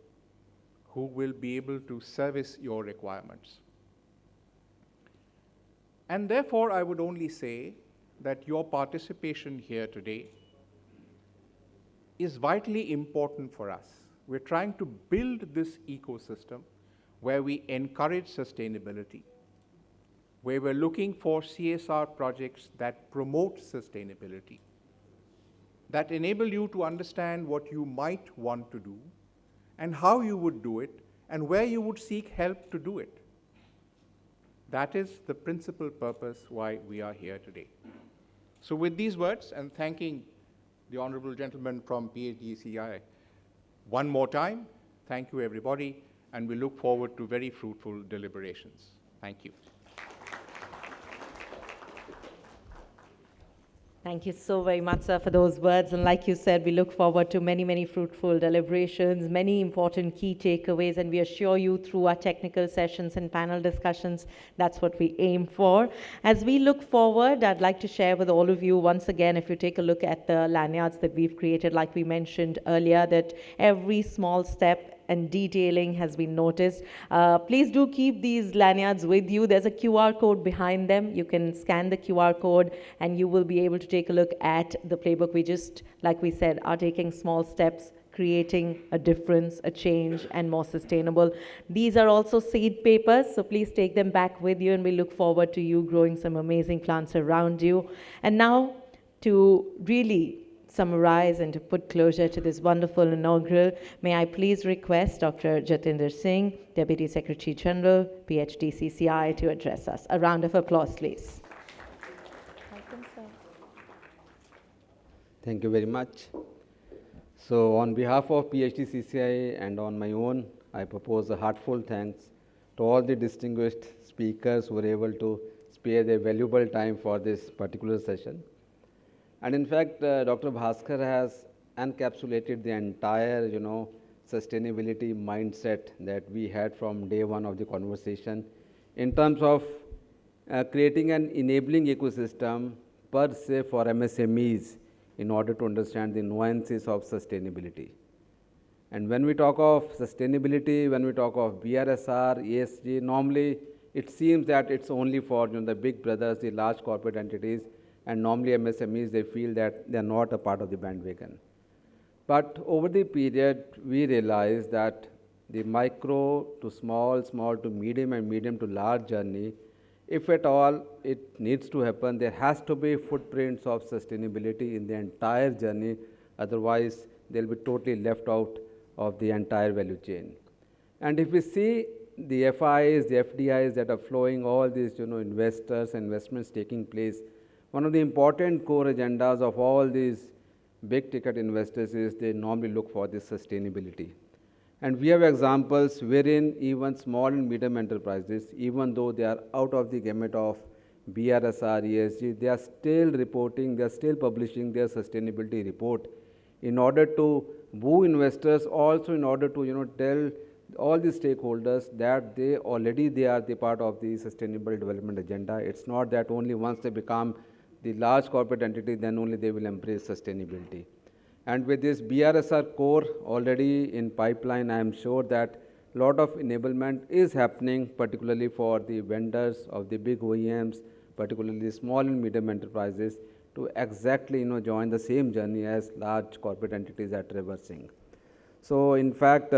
who will be able to service your requirements. And therefore, I would only say that your participation here today is vitally important for us. We're trying to build this ecosystem where we encourage sustainability, where we're looking for CSR projects that promote sustainability, that enable you to understand what you might want to do and how you would do it and where you would seek help to do it. That is the principal purpose why we are here today. So with these words, and thanking the honorable gentleman from PHDCCI one more time, thank you everybody, and we look forward to very fruitful deliberations. Thank you. Thank you so very much, sir, for those words. And like you said, we look forward to many, many fruitful deliberations, many important key takeaways, and we assure you through our technical sessions and panel discussions, that's what we aim for. As we look forward, I'd like to share with all of you, once again, if you take a look at the lanyards that we've created, like we mentioned earlier, that every small step and detailing has been noticed. Please do keep these lanyards with you. There's a QR code behind them. You can scan the QR code and you will be able to take a look at the playbook. We just, like we said, are taking small steps, creating a difference, a change, and more sustainable. These are also seed papers, so please take them back with you, and we look forward to you growing some amazing plants around you. And now, to really summarize and to put closure to this wonderful inaugural, may I please request Dr. Jatinder Singh, Deputy Secretary General, PHDCCI, to address us. A round of applause, please. Thank you very much. So on behalf of PHDCCI and on my own, I propose a heartfelt thanks to all the distinguished speakers who were able to spare their valuable time for this particular session. And in fact, Dr. Bhaskar has encapsulated the entire, sustainability mindset that we had from day one of the conversation in terms of creating an enabling ecosystem per se for MSMEs in order to understand the nuances of sustainability. And when we talk of sustainability, when we talk of BRSR, ESG, normally it seems that it's only for the big brothers, the large corporate entities, and normally MSMEs, they feel that they're not a part of the bandwagon. But over the period, we realized that the micro to small, small to medium, and medium to large journey, if at all it needs to happen, there has to be footprints of sustainability in the entire journey. Otherwise, they'll be totally left out of the entire value chain. And if we see the FIs, the FDIs that are flowing, all these investors, investments taking place, one of the important core agendas of all these big ticket investors is they normally look for this sustainability. And we have examples wherein even small and medium enterprises, even though they are out of the gamut of BRSR, ESG, they are still reporting, they are still publishing their sustainability report in order to woo investors, also in order to tell all the stakeholders that they are the part of the sustainable development agenda. It's not that only once they become the large corporate entity, then only they will embrace sustainability. And with this BRSR core already in pipeline, I am sure that a lot of enablement is happening, particularly for the vendors of the big OEMs, particularly small and medium enterprises, to exactly join the same journey as large corporate entities are traversing. So in fact,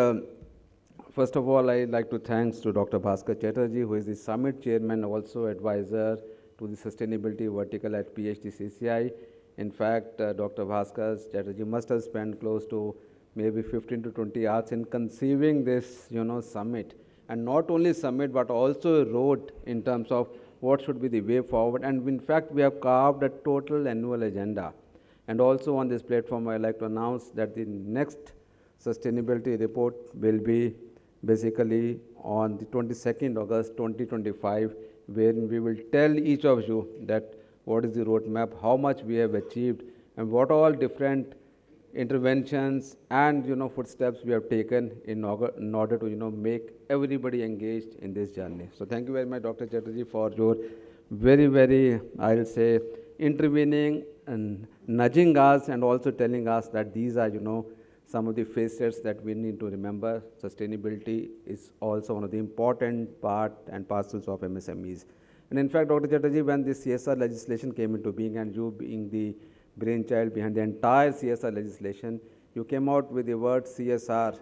first of all, I'd like to thanks to Dr. Bhaskar Chatterjee, who is the summit chairman, also advisor to the sustainability vertical at PHDCCI. In fact, Dr. Bhaskar Chatterjee must have spent close to maybe 15 to 20 hours in conceiving this, summit. And not only summit, but also a road in terms of what should be the way forward. And in fact, we have carved a total annual agenda. And also on this platform, I'd like to announce that the next sustainability report will be basically on the 22nd August 2025, wherein we will tell each of you that what is the roadmap, how much we have achieved, and what all different interventions and footsteps we have taken in order to make everybody engaged in this journey. So thank you very much, Dr. Chatterjee, for your very, very, I'll say, intervening and nudging us and also telling us that these are some of the facets that we need to remember. Sustainability is also one of the important part and parcels of MSMEs. And in fact, Dr. Chatterjee, when this CSR legislation came into being, and you being the brainchild behind the entire CSR legislation, you came out with the word CSR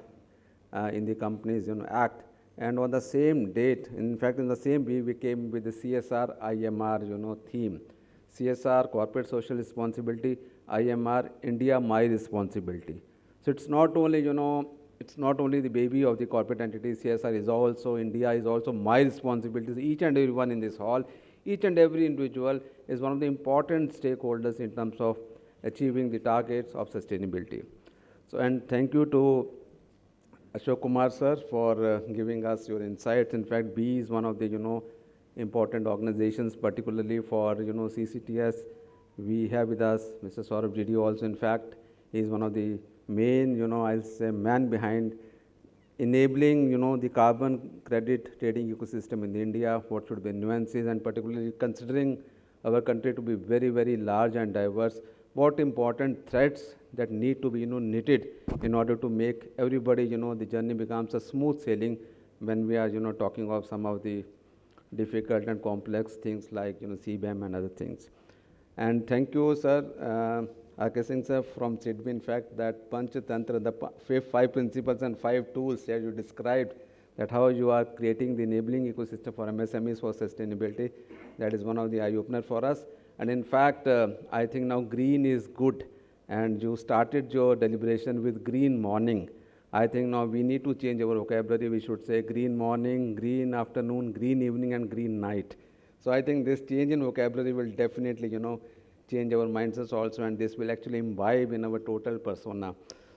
in the Companies Act. And on the same date, in fact, in the same week, we came with the CSR IMR theme. CSR, Corporate Social Responsibility, IMR, India, My Responsibility. So it's not only, it's not only the baby of the corporate entities. CSR is also, India is also my responsibility. Each and everyone in this hall, each and every individual is one of the important stakeholders in terms of achieving the targets of sustainability. So, and thank you to Ashok Kumar sir for giving us your insights. In fact, B is one of the, important organizations, particularly for, CCTS. We have with us Mr. Saurabh GD also. In fact, he is one of the main, I'll say, man behind enabling, the carbon credit trading ecosystem in India, what should be nuances, and particularly considering our country to be very, very large and diverse, what important threads that need to be, knitted in order to make everybody, the journey becomes a smooth sailing when we are, talking of some of the difficult and complex things like, CBAM and other things. And thank you, sir. R.K. Singh sir from SIDBI, in fact, that Panchatantra, the 5 principles and 5 tools that you described, that how you are creating the enabling ecosystem for MSMEs for sustainability, that is one of the eye-opener for us. And in fact, I think now green is good, and you started your deliberation with green morning. I think now we need to change our vocabulary. We should say green morning, green afternoon, green evening, and green night. So I think this change in vocabulary will definitely, change our mindsets also, and this will actually imbibe in our total persona.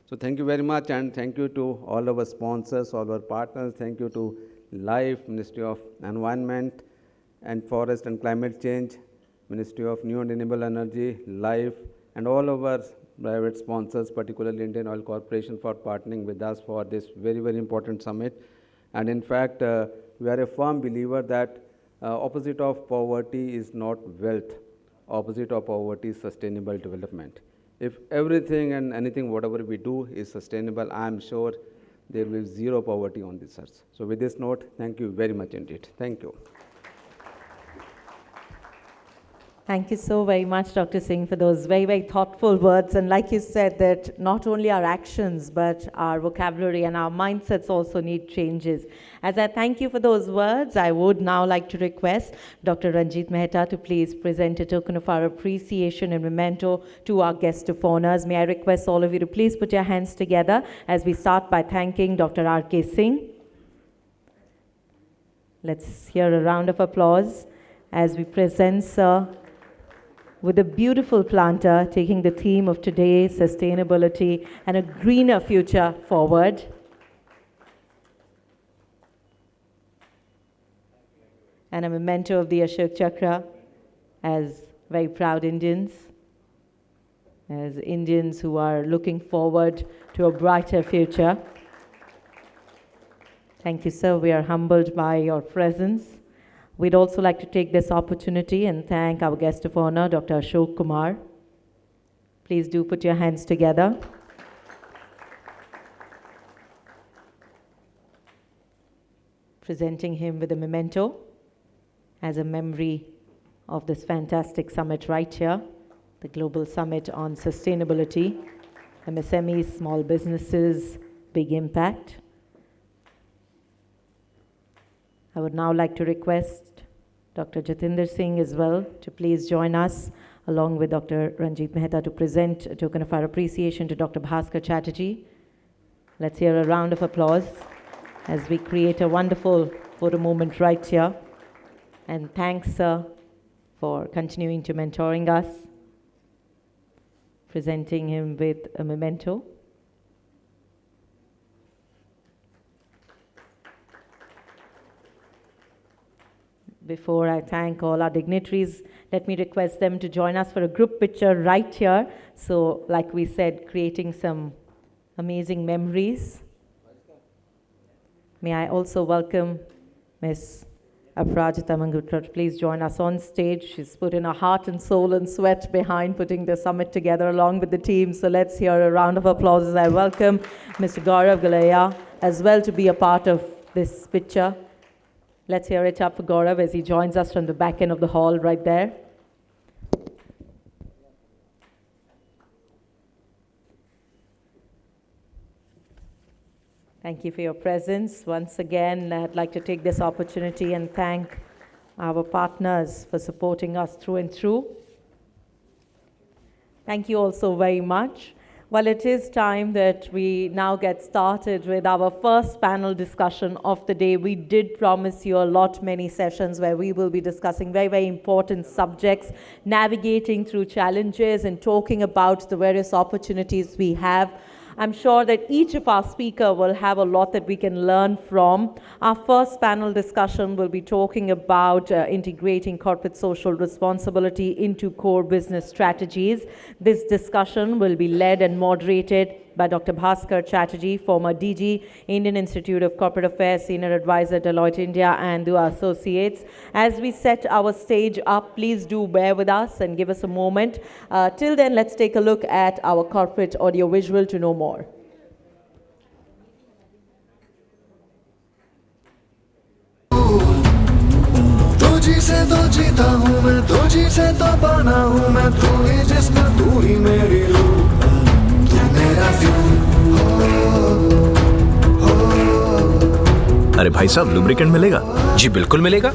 So thank you very much, and thank you to all our sponsors, all our partners. Thank you to LIFE, Ministry of Environment and Forest and Climate Change, Ministry of New and Renewable Energy, LIFE, and all our private sponsors, particularly Indian Oil Corporation, for partnering with us for this very, very important summit. And in fact, we are a firm believer that opposite of poverty is not wealth. Opposite of poverty is sustainable development. If everything and anything, whatever we do is sustainable, I am sure there will be zero poverty on this earth. So with this note, thank you very much indeed. Thank you. Thank you so very much, Dr. Singh, for those very, very thoughtful words. And like you said, that not only our actions, but our vocabulary and our mindsets also need changes. As I thank you for those words, I would now like to request Dr. Ranjit Mehta to please present a token of our appreciation and memento to our guest of honors. May I request all of you to please put your hands together as we start by thanking Dr. R.K. Singh. Let's hear a round of applause as we present Sir with a beautiful planter taking the theme of today, sustainability and a greener future forward. And a memento of the Ashok Chakra as very proud Indians, as Indians who are looking forward to a brighter future. Thank you, sir. We are humbled by your presence. We'd also like to take this opportunity and thank our guest of honor, Dr. Ashok Kumar. Please do put your hands together. Presenting him with a memento as a memory of this fantastic summit right here, the Global Summit on Sustainability, MSMEs, small businesses, big impact. I would now like to request Dr. Jatinder Singh as well to please join us along with Dr. Ranjit Mehta to present a token of our appreciation to Dr. Bhaskar Chatterjee. Let's hear a round of applause as we create a wonderful photo moment right here. And thanks, sir, for continuing to mentoring us, presenting him with a memento. Before I thank all our dignitaries, let me request them to join us for a group picture right here. So, like we said, creating some amazing memories. May I also welcome Ms. Aprajita Mangutra to please join us on stage. She's put in her heart and soul and sweat behind putting the summit together along with the team. So let's hear a round of applause as I welcome Mr. Gaurav Galaya as well to be a part of this picture. Let's hear it up for Gaurav as he joins us from the back end of the hall right there. Thank you for your presence. Once again, I'd like to take this opportunity and thank our partners for supporting us through and through. Thank you also very much. Well, it is time that we now get started with our first panel discussion of the day. We did promise you many sessions where we will be discussing very, very important subjects, navigating through challenges and talking about the various opportunities we have. I'm sure that each of our speakers will have a lot that we can learn from. Our first panel discussion will be talking about integrating corporate social responsibility into core business strategies. This discussion will be led and moderated by Dr. Bhaskar Chatterjee, former DG, Indian Institute of Corporate Affairs, Senior Advisor, Deloitte India, and Dua Associates. As we set our stage up, please do bear with us and give us a moment. Till then, let's take a look at our corporate audiovisual to know more. तुझी से तो जीता हूँ मैं, तुझी से तो बना हूँ मैं, तू ही जिस्म, तू ही मेरी रूह, तू मेरा फ्यूल हो। अरे भाई साहब, लुब्रिकेंट मिलेगा? जी बिल्कुल मिलेगा।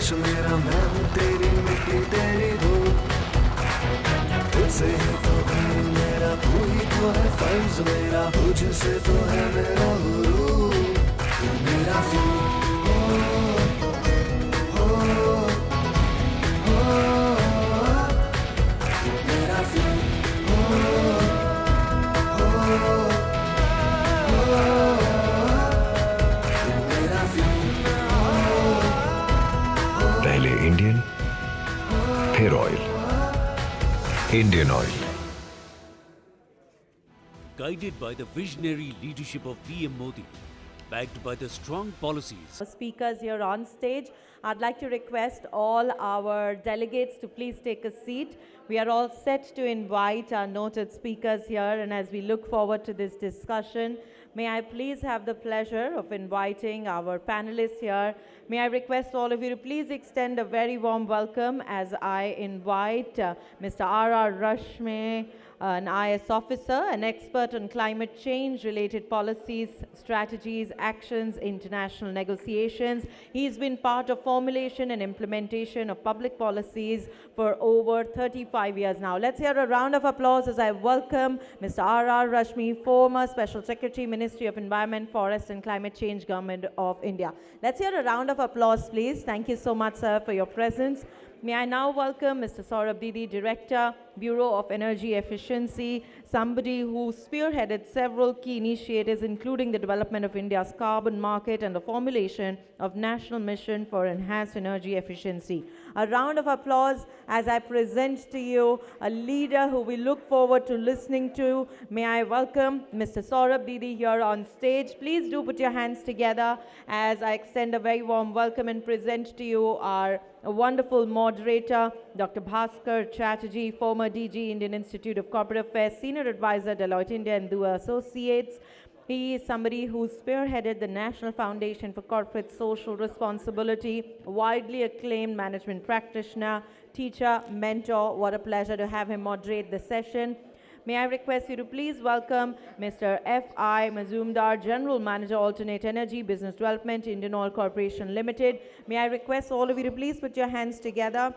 देश मेरा, मैं हूँ तेरी मिट्टी तेरी धूप, तुझसे ही तो घर मेरा, तू ही तो है फर्ज मेरा, तुझसे तो है मेरा गुरूर, तू मेरा फूल, मेरा फूल, मेरा फूल। पहले इंडियन, फिर oil. Indian oil. Guided by the visionary leadership of PM Modi, backed by the strong policies. Speakers here on stage, I'd like to request all our delegates to please take a seat. We are all set to invite our noted speakers here, and as we look forward to this discussion, may I please have the pleasure of inviting our panelists here. May I request all of you to please extend a very warm welcome as I invite Mr. R.R. Rashmi, an IS officer, an expert on climate change-related policies, strategies, actions, international negotiations. He's been part of formulation and implementation of public policies for over 35 years now. Let's hear a round of applause as I welcome Mr. R.R. Rashmi, former Special Secretary, Ministry of Environment, Forest and Climate Change, Government of India. Let's hear a round of applause, please. Thank you so much, sir, for your presence. May I now welcome Mr. Saurabh Didi, Director, Bureau of Energy Efficiency, somebody who spearheaded several key initiatives, including the development of India's carbon market and the formulation of National Mission for Enhanced Energy Efficiency. A round of applause as I present to you a leader who we look forward to listening to. May I welcome Mr. Saurabh Didi here on stage. Please do put your hands together as I extend a very warm welcome and present to you our wonderful moderator, Dr. Bhaskar Chatterjee, former DG, Indian Institute of Corporate Affairs, Senior Advisor, Deloitte India and Dua Associates. He is somebody who spearheaded the National Foundation for Corporate Social Responsibility, widely acclaimed management practitioner, teacher, mentor. What a pleasure to have him moderate the session. May I request you to please welcome Mr. F.I. Mazumdar, General Manager, Alternate Energy Business Development, Indian Oil Corporation Limited. May I request all of you to please put your hands together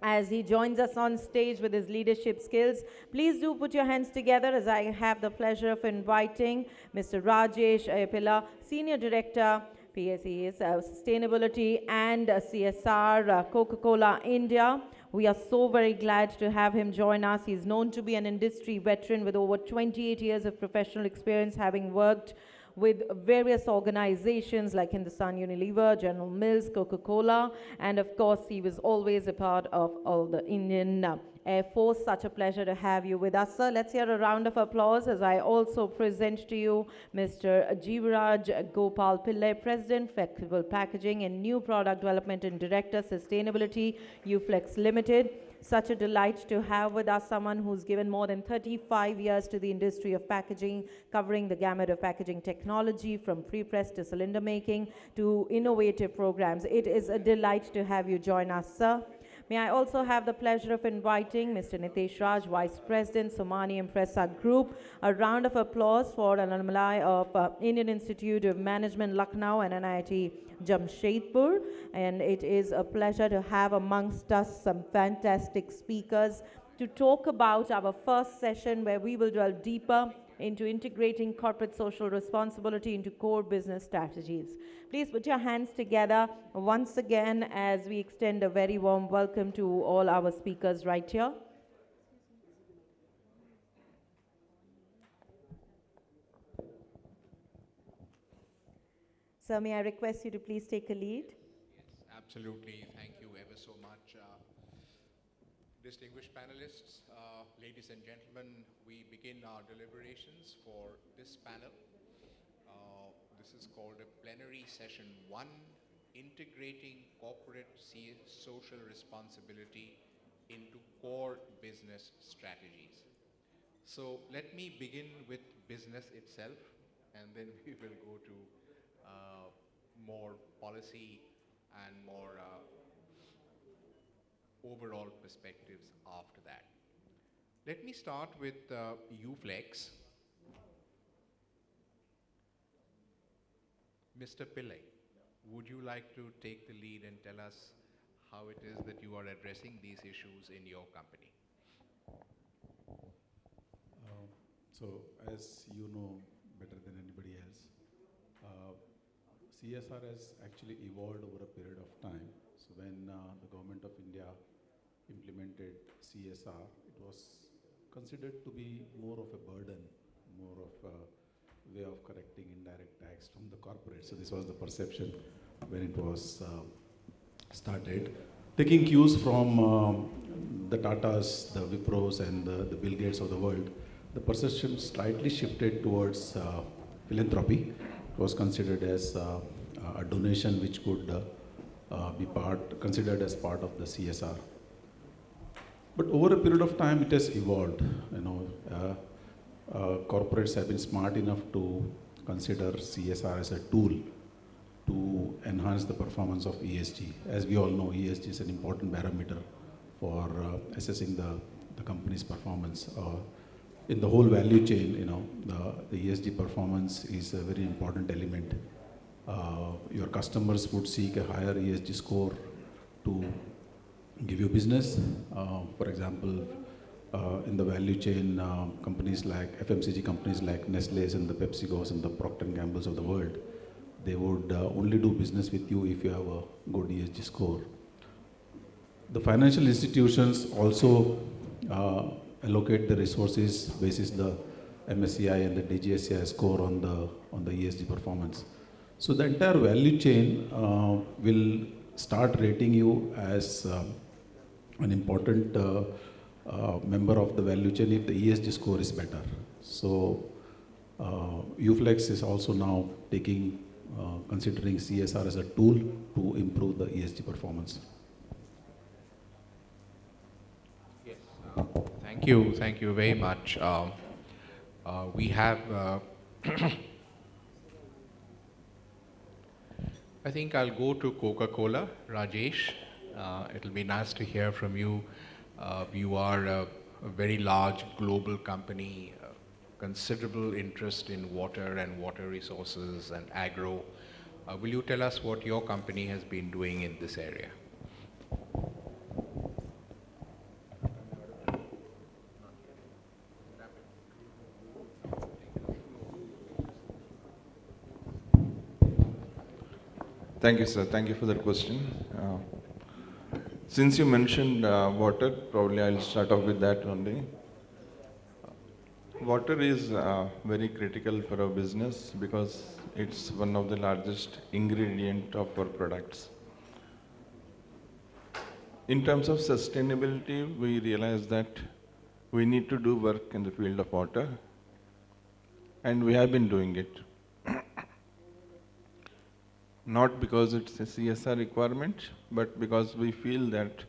as he joins us on stage with his leadership skills. Please do put your hands together as I have the pleasure of inviting Mr. Rajesh Ayapilla, Senior Director, PSE's Sustainability and CSR, Coca-Cola India. We are so very glad to have him join us. He's known to be an industry veteran with over 28 years of professional experience, having worked with various organizations like Hindustan Unilever, General Mills, Coca-Cola, and of course, he was always a part of all the Indian Air Force. Such a pleasure to have you with us, sir. Let's hear a round of applause as I also present to you Mr. Jeevaraj Gopal Pillai, President, Flexible Packaging and New Product Development and Director, Sustainability, UFlex Limited. Such a delight to have with us someone who's given more than 35 years to the industry of packaging, covering the gamut of packaging technology from pre-press to cylinder making to innovative programs. It is a delight to have you join us, sir. May I also have the pleasure of inviting Mr. Nitesh Raj, Vice President, Somani Impresa Group. A round of applause for an alumni of Indian Institute of Management, Lucknow and NIT Jamshedpur. And it is a pleasure to have amongst us some fantastic speakers to talk about our first session where we will delve deeper into integrating corporate social responsibility into core business strategies. Please put your hands together once again as we extend a very warm welcome to all our speakers right here. Sir, may I request you to please take a lead? Yes, absolutely. Thank you ever so much. Distinguished panelists, ladies and gentlemen, we begin our deliberations for this panel. This is called a plenary session 1, integrating corporate social responsibility into core business strategies. So let me begin with business itself, and then we will go to more policy and more overall perspectives after that. Let me start with UFlex. Mr. Pillai, would you like to take the lead and tell us how it is that you are addressing these issues in your company? So, as you know better than anybody else, CSR has actually evolved over a period of time. So, when the government of India implemented CSR, it was considered to be more of a burden, more of a way of correcting indirect tax from the corporate. So, this was the perception when it was started. Taking cues from the Tatas, the Wipros, and the Bill Gates of the world, the perception slightly shifted towards philanthropy. It was considered as a donation which could be considered as part of the CSR. But over a period of time, it has evolved. Corporates have been smart enough to consider CSR as a tool to enhance the performance of ESG. As we all know, ESG is an important parameter for assessing the company's performance. In the whole value chain, the ESG performance is a very important element. Your customers would seek a higher ESG score to give you business. For example, in the value chain, companies like FMCG companies like Nestle's and the PepsiCo's and the Procter & Gamble's of the world, they would only do business with you if you have a good ESG score. The financial institutions also allocate the resources basis the MSCI and the DGSCI score on the ESG performance. So the entire value chain will start rating you as an important member of the value chain if the ESG score is better. So UFlex is also now considering CSR as a tool to improve the ESG performance. Yes. Thank you very much. We have, I think I'll go to Coca-Cola, Rajesh. It'll be nice to hear from you. You are a very large global company, considerable interest in water and water resources and agro. Will you tell us what your company has been doing in this area? Thank you, sir. Thank you for that question. Since you mentioned water, probably I'll start off with that only. Water is very critical for our business because it's one of the largest ingredient of our products. In terms of sustainability, we realize that we need to do work in the field of water, and we have been doing it. Not because it's a CSR requirement, but because we feel that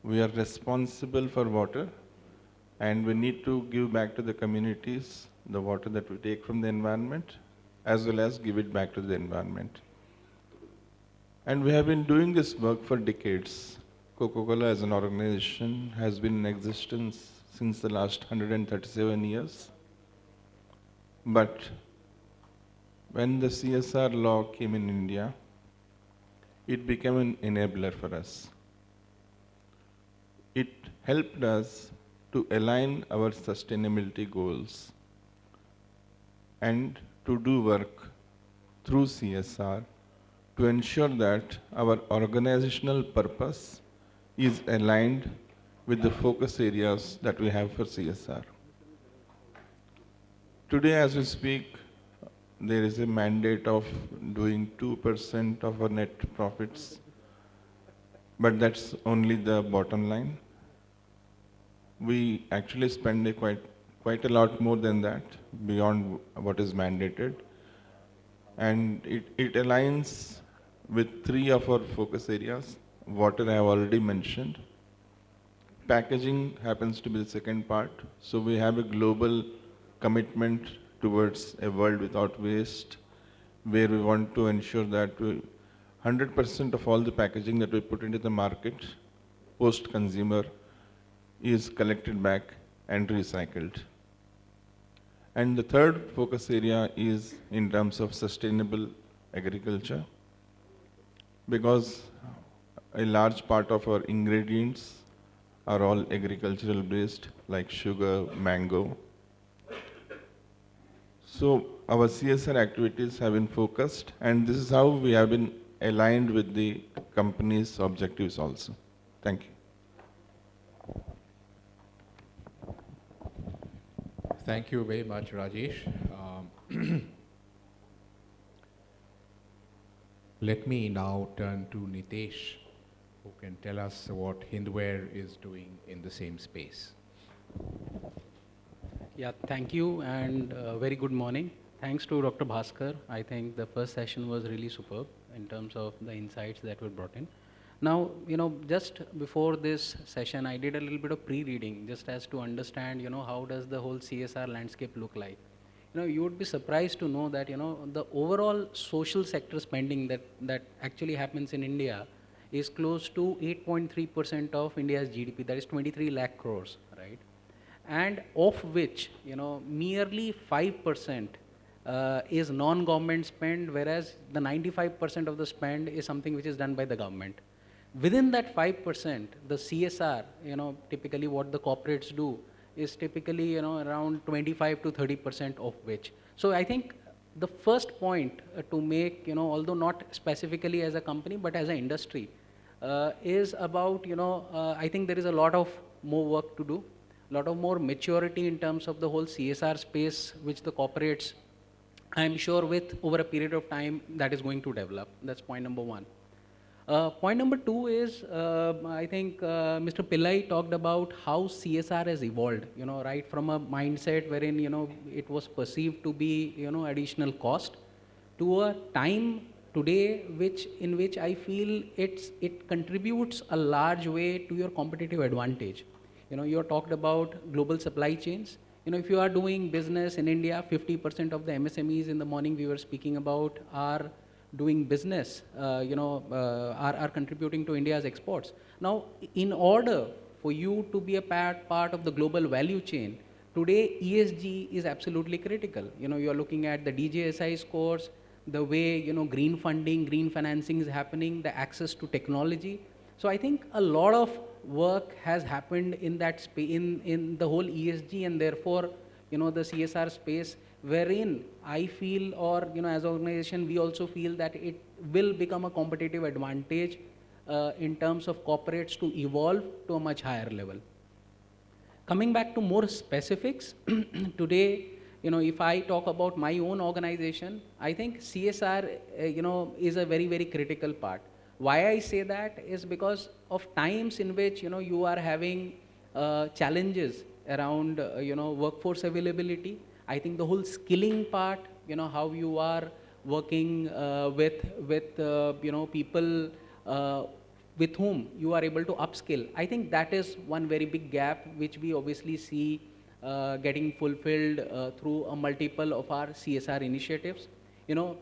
we are responsible for water and we need to give back to the communities the water that we take from the environment, as well as give it back to the environment. And we have been doing this work for decades. Coca-Cola as an organization has been in existence since the last 137 years. But when the CSR law came in India, it became an enabler for us. It helped us to align our sustainability goals and to do work through CSR to ensure that our organizational purpose is aligned with the focus areas that we have for CSR. Today, as we speak, there is a mandate of doing 2% of our net profits, but that's only the bottom line. We actually spend quite a lot more than that, beyond what is mandated. And it aligns with 3 of our focus areas. Water I have already mentioned. Packaging happens to be the second part. So we have a global commitment towards a world without waste, where we want to ensure that 100% of all the packaging that we put into the market, post-consumer, is collected back and recycled. And the third focus area is in terms of sustainable agriculture. because a large part of our ingredients are all agricultural based, like sugar, mango. So our CSR activities have been focused, and this is how we have been aligned with the company's objectives also. Thank you. Thank you very much, Rajesh. Let me now turn to Nitesh, who can tell us what Hindware is doing in the same space. Yeah, thank you and very good morning. Thanks to Dr. Bhaskar. I think the first session was really superb in terms of the insights that were brought in. Now, just before this session, I did a little bit of pre-reading just as to understand, how does the whole CSR landscape look like. You would be surprised to know that, the overall social sector spending that actually happens in India is close to 8.3% of India's GDP, that is 23 lakh crores, right? And of which, merely 5% is non-government spend, whereas the 95% of the spend is something which is done by the government. Within that 5%, the CSR, typically what the corporates do is typically, around 25 to 30% of which. So I think the first point to make, although not specifically as a company, but as an industry, is about, I think there is a lot of more work to do, a lot of more maturity in terms of the whole CSR space, which the corporates, I'm sure with over a period of time, that is going to develop. That's point number one. Point number two is, I think Mr. Pillai talked about how CSR has evolved, right from a mindset wherein, it was perceived to be, additional cost, to a time today in which I feel it contributes a large way to your competitive advantage. You talked about global supply chains. If you are doing business in India, 50% of the MSMEs in the morning we were speaking about are doing business, are contributing to India's exports. Now, in order for you to be a part of the global value chain, today ESG is absolutely critical. You're looking at the DJSI scores, the way, green funding, green financing is happening, the access to technology. So I think a lot of work has happened in that in the whole ESG, and therefore, the CSR space, wherein I feel, or as an organization, we also feel that it will become a competitive advantage in terms of corporates to evolve to a much higher level. Coming back to more specifics, today, if I talk about my own organization, I think CSR, is a very, very critical part. Why I say that is because of times in which, you are having challenges around, workforce availability. I think the whole skilling part, how you are working with people with whom you are able to upskill. I think that is one very big gap which we obviously see getting fulfilled through a multiple of our CSR initiatives.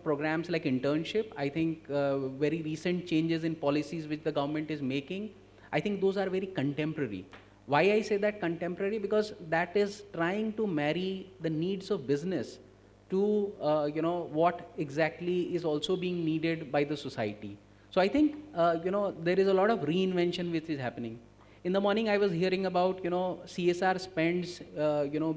Programs like internship, I think very recent changes in policies which the government is making, I think those are very contemporary. Why I say that contemporary? Because that is trying to marry the needs of business to what exactly is also being needed by the society. So I think there is a lot of reinvention which is happening. In the morning I was hearing about CSR spends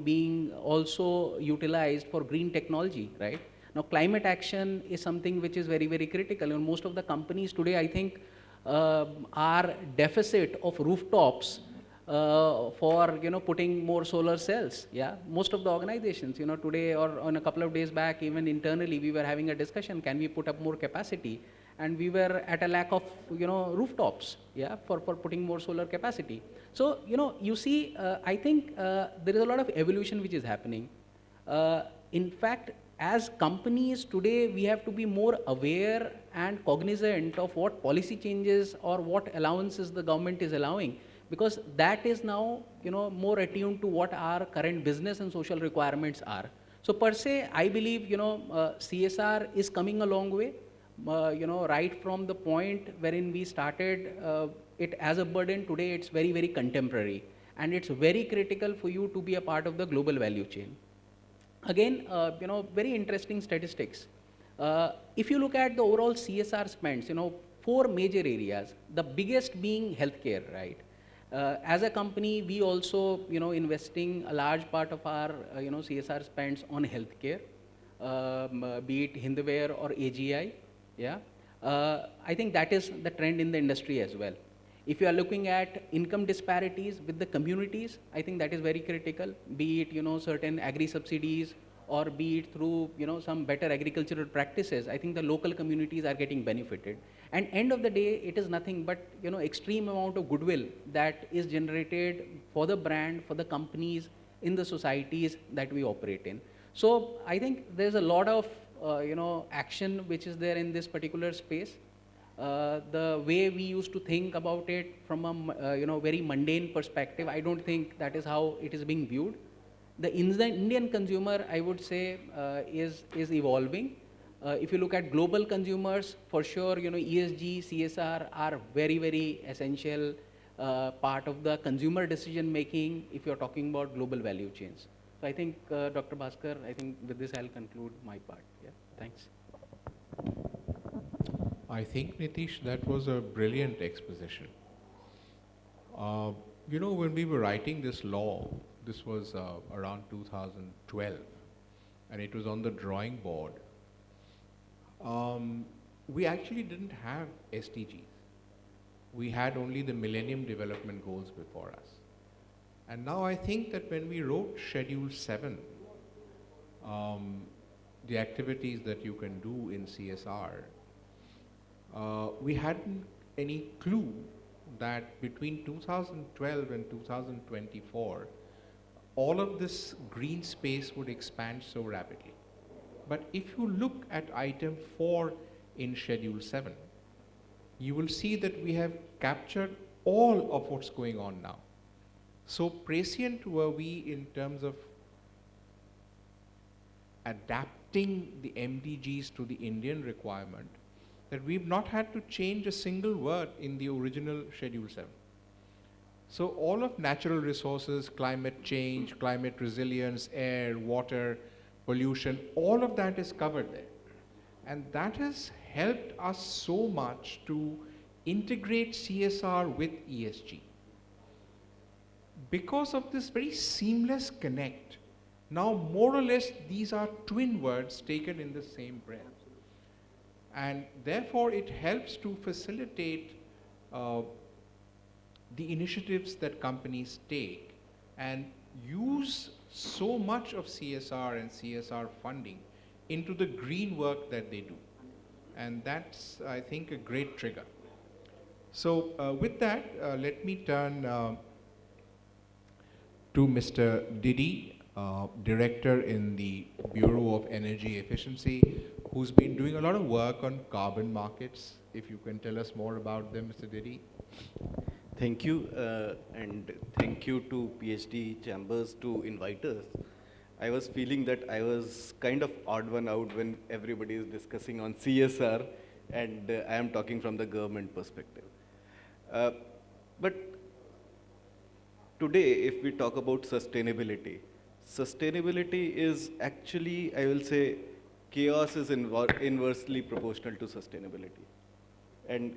being also utilized for green technology, right? Now climate action is something which is very, very critical. And most of the companies today, I think, are deficit of rooftops for putting more solar cells. Yeah, most of the organizations, today or on a couple of days back, even internally we were having a discussion, can we put up more capacity? And we were at a lack of rooftops, yeah, for putting more solar capacity. So you see, I think there is a lot of evolution which is happening. In fact, as companies today, we have to be more aware and cognizant of what policy changes or what allowances the government is allowing, because that is now more attuned to what our current business and social requirements are. So per se, I believe CSR is coming a long way. Right from the point wherein we started it as a burden, today it's very, very contemporary, and it's very critical for you to be a part of the global value chain. Again, very interesting statistics. If you look at the overall CSR spends, four major areas, the biggest being healthcare, right? As a company, we also, investing a large part of our, CSR spends on healthcare, be it Hindware or AGI, yeah. I think that is the trend in the industry as well. If you are looking at income disparities with the communities, I think that is very critical, be it, certain agri-subsidies or be it through, some better agricultural practices. I think the local communities are getting benefited. And end of the day, it is nothing but, extreme amount of goodwill that is generated for the brand, for the companies, in the societies that we operate in. So I think there's a lot of, action which is there in this particular space. The way we used to think about it from a very mundane perspective, I don't think that is how it is being viewed. The Indian consumer, I would say, is evolving. If you look at global consumers, for sure, ESG, CSR are very, very essential part of the consumer decision making if you're talking about global value chains. So I think, Dr. Bhaskar, I think with this I'll conclude my part. Yeah, thanks. I think, Nitish, that was a brilliant exposition. When we were writing this law, this was around 2012, and it was on the drawing board. We actually didn't have SDGs. We had only the Millennium Development Goals before us. And now I think that when we wrote Schedule 7, the activities that you can do in CSR, we hadn't any clue that between 2012 and 2024, all of this green space would expand so rapidly. But if you look at item 4 in Schedule 7, you will see that we have captured all of what's going on now. So prescient were we in terms of adapting the MDGs to the Indian requirement, that we've not had to change a single word in the original Schedule 7. So all of natural resources, climate change, climate resilience, air, water, pollution, all of that is covered there. And that has helped us so much to integrate CSR with ESG. Because of this very seamless connect, now more or less these are twin words taken in the same breath. And therefore it helps to facilitate the initiatives that companies take and use so much of CSR and CSR funding into the green work that they do. And that's, I think, a great trigger. So with that, let me turn to Mr. Didi, Director in the Bureau of Energy Efficiency, who's been doing a lot of work on carbon markets. If you can tell us more about them, Mr. Didi. Thank you, and thank you to PhD Chambers to invite us. I was feeling that I was kind of odd one out when everybody is discussing on CSR, and I am talking from the government perspective. But today, if we talk about sustainability, sustainability is actually, I will say, chaos is inversely proportional to sustainability. And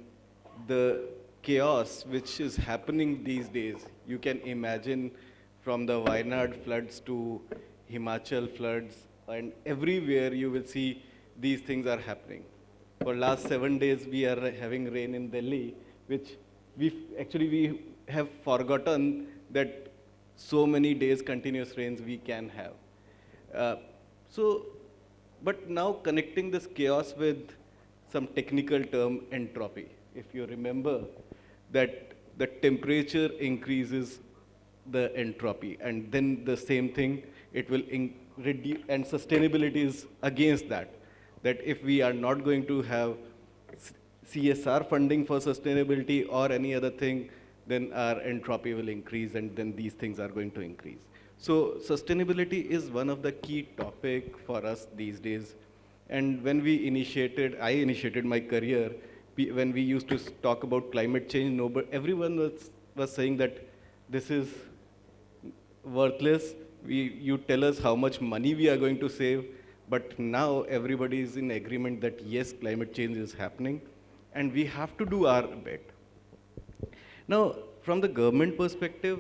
the chaos which is happening these days, you can imagine from the Wayanad floods to Himachal floods, and everywhere you will see these things are happening. For last 7 days, we are having rain in Delhi, which we have forgotten that so many days continuous rains we can have. But now connecting this chaos with some technical term, entropy. If you remember that the temperature increases the entropy, and then the same thing, it will reduce, and sustainability is against that. That if we are not going to have CSR funding for sustainability or any other thing, then our entropy will increase, and then these things are going to increase. So sustainability is one of the key topic for us these days. And when I initiated my career, when we used to talk about climate change, everyone was saying that this is worthless. You tell us how much money we are going to save, but now everybody is in agreement that yes, climate change is happening. and we have to do our bit. Now, from the government perspective,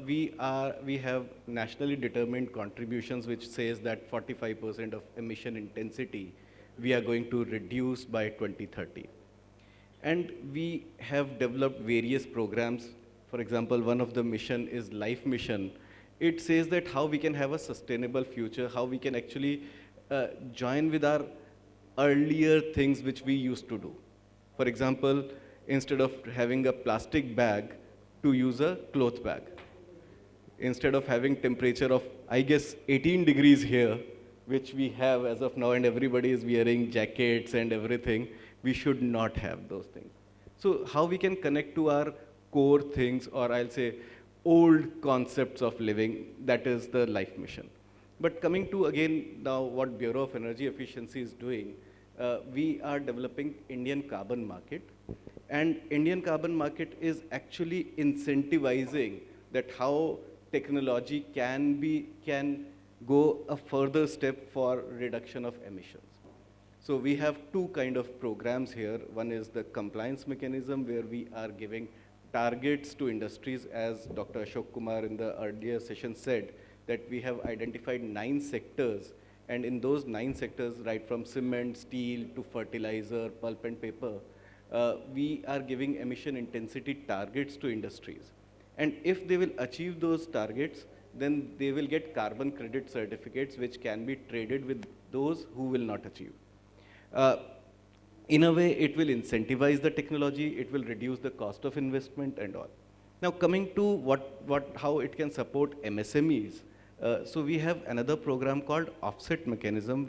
we have nationally determined contributions which says that 45% of emission intensity we are going to reduce by 2030. And we have developed various programs. For example, one of the mission is Life Mission. It says that how we can have a sustainable future, how we can actually join with our earlier things which we used to do. For example, instead of having a plastic bag, to use a cloth bag. Instead of having temperature of, I guess, 18 degrees here, which we have as of now, and everybody is wearing jackets and everything, we should not have those things. So how we can connect to our core things, or I'll say old concepts of living, that is the Life Mission. But coming to, again, now what Bureau of Energy Efficiency is doing, we are developing Indian carbon market. And Indian carbon market is actually incentivizing that how technology can go a further step for reduction of emissions. So we have two kind of programs here. One is the compliance mechanism, where we are giving targets to industries, as Dr. Ashok Kumar in the earlier session said, that we have identified 9 sectors, and in those 9 sectors, right from cement, steel to fertilizer, pulp and paper, we are giving emission intensity targets to industries. And if they will achieve those targets, then they will get carbon credit certificates which can be traded with those who will not achieve. In a way, it will incentivize the technology, it will reduce the cost of investment and all. Now coming to how it can support MSMEs, so we have another program called offset mechanism,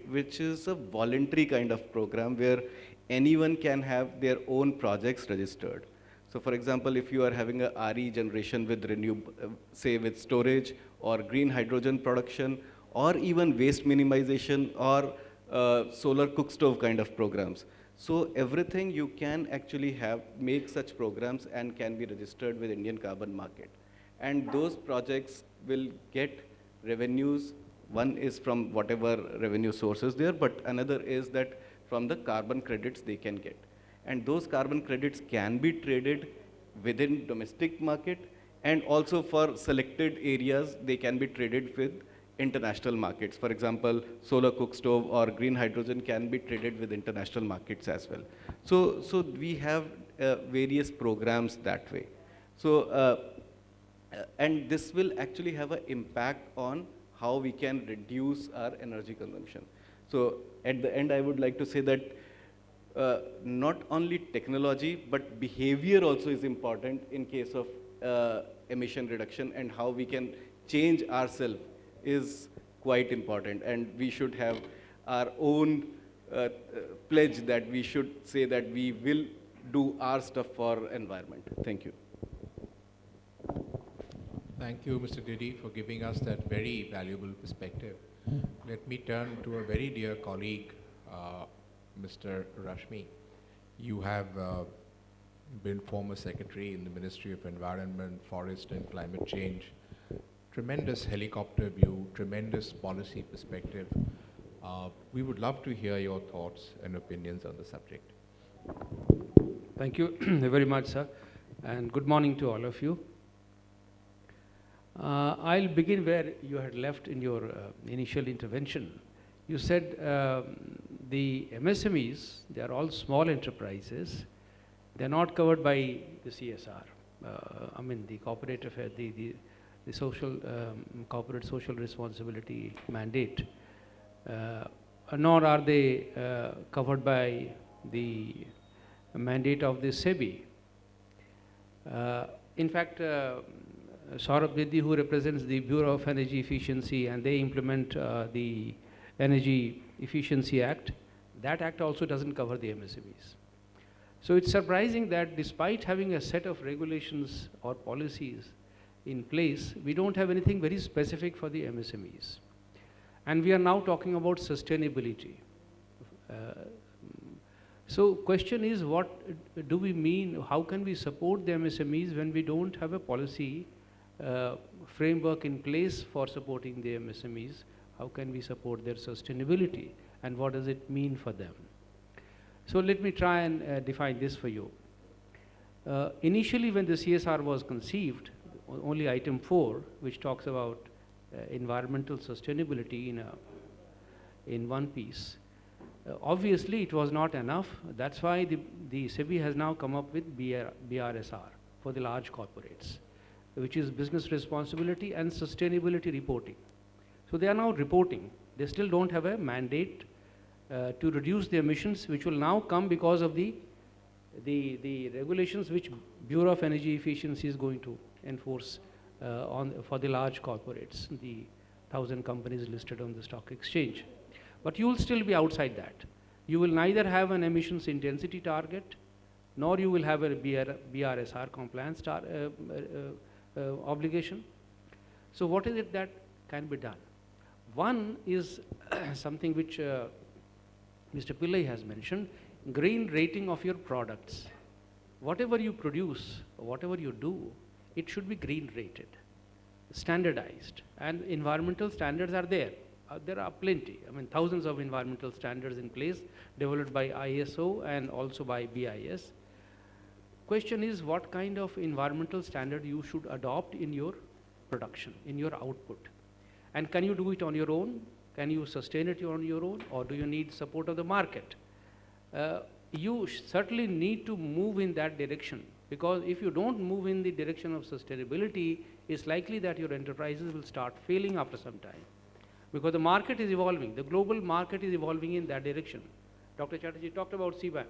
which is a voluntary kind of program where anyone can have their own projects registered. So for example, if you are having a RE generation with say with storage or green hydrogen production, or even waste minimization, or solar cook stove kind of programs. So everything you can actually make such programs and can be registered with Indian carbon market. And those projects will get revenues. One is from whatever revenue sources there, but another is that from the carbon credits they can get. And those carbon credits can be traded within domestic market, and also for selected areas, they can be traded with international markets. For example, solar cook stove or green hydrogen can be traded with international markets as well. So we have various programs that way. So, and this will actually have an impact on how we can reduce our energy consumption. So at the end, I would like to say that not only technology, but behavior also is important in case of emission reduction, and how we can change ourselves is quite important. And we should have our own pledge that we should say that we will do our stuff for environment. Thank you. Thank you, Mr. Didi, for giving us that very valuable perspective. Let me turn to a very dear colleague, Mr. Rashmi. You have been former secretary in the Ministry of Environment, Forest and Climate Change. Tremendous helicopter view, tremendous policy perspective. We would love to hear your thoughts and opinions on the subject. Thank you very much, sir, and good morning to all of you. I'll begin where you had left in your initial intervention. You said the MSMEs, they are all small enterprises. They're not covered by the CSR. I mean, the corporate affair, the social corporate social responsibility mandate, nor are they covered by the mandate of the SEBI. In fact, Saurabh Didi, who represents the Bureau of Energy Efficiency, and they implement the Energy Efficiency Act, that act also doesn't cover the MSMEs. So it's surprising that despite having a set of regulations or policies in place, we don't have anything very specific for the MSMEs. And we are now talking about sustainability. So question is, what do we mean? How can we support the MSMEs when we don't have a policy framework in place for supporting the MSMEs? How can we support their sustainability? And what does it mean for them? So let me try and define this for you. Initially, when the CSR was conceived, only item 4, which talks about environmental sustainability in one piece, obviously it was not enough. That's why the SEBI has now come up with BRSR for the large corporates, which is business responsibility and sustainability reporting. So they are now reporting. They still don't have a mandate to reduce the emissions, which will now come because of the regulations which Bureau of Energy Efficiency is going to enforce for the large corporates, the 1,000 companies listed on the stock exchange. But you will still be outside that. You will neither have an emissions intensity target, nor you will have a BRSR compliance obligation. So what is it that can be done? One is something which Mr. Pillai has mentioned, green rating of your products. Whatever you produce, whatever you do, it should be green rated, standardized, and environmental standards are there. There are plenty. I mean, thousands of environmental standards in place, developed by ISO and also by BIS. Question is, what kind of environmental standard you should adopt in your production, in your output? And can you do it on your own? Can you sustain it on your own? Or do you need support of the market? You certainly need to move in that direction, because if you don't move in the direction of sustainability, it's likely that your enterprises will start failing after some time. Because the market is evolving, the global market is evolving in that direction. Dr. Chatterjee talked about CBAM.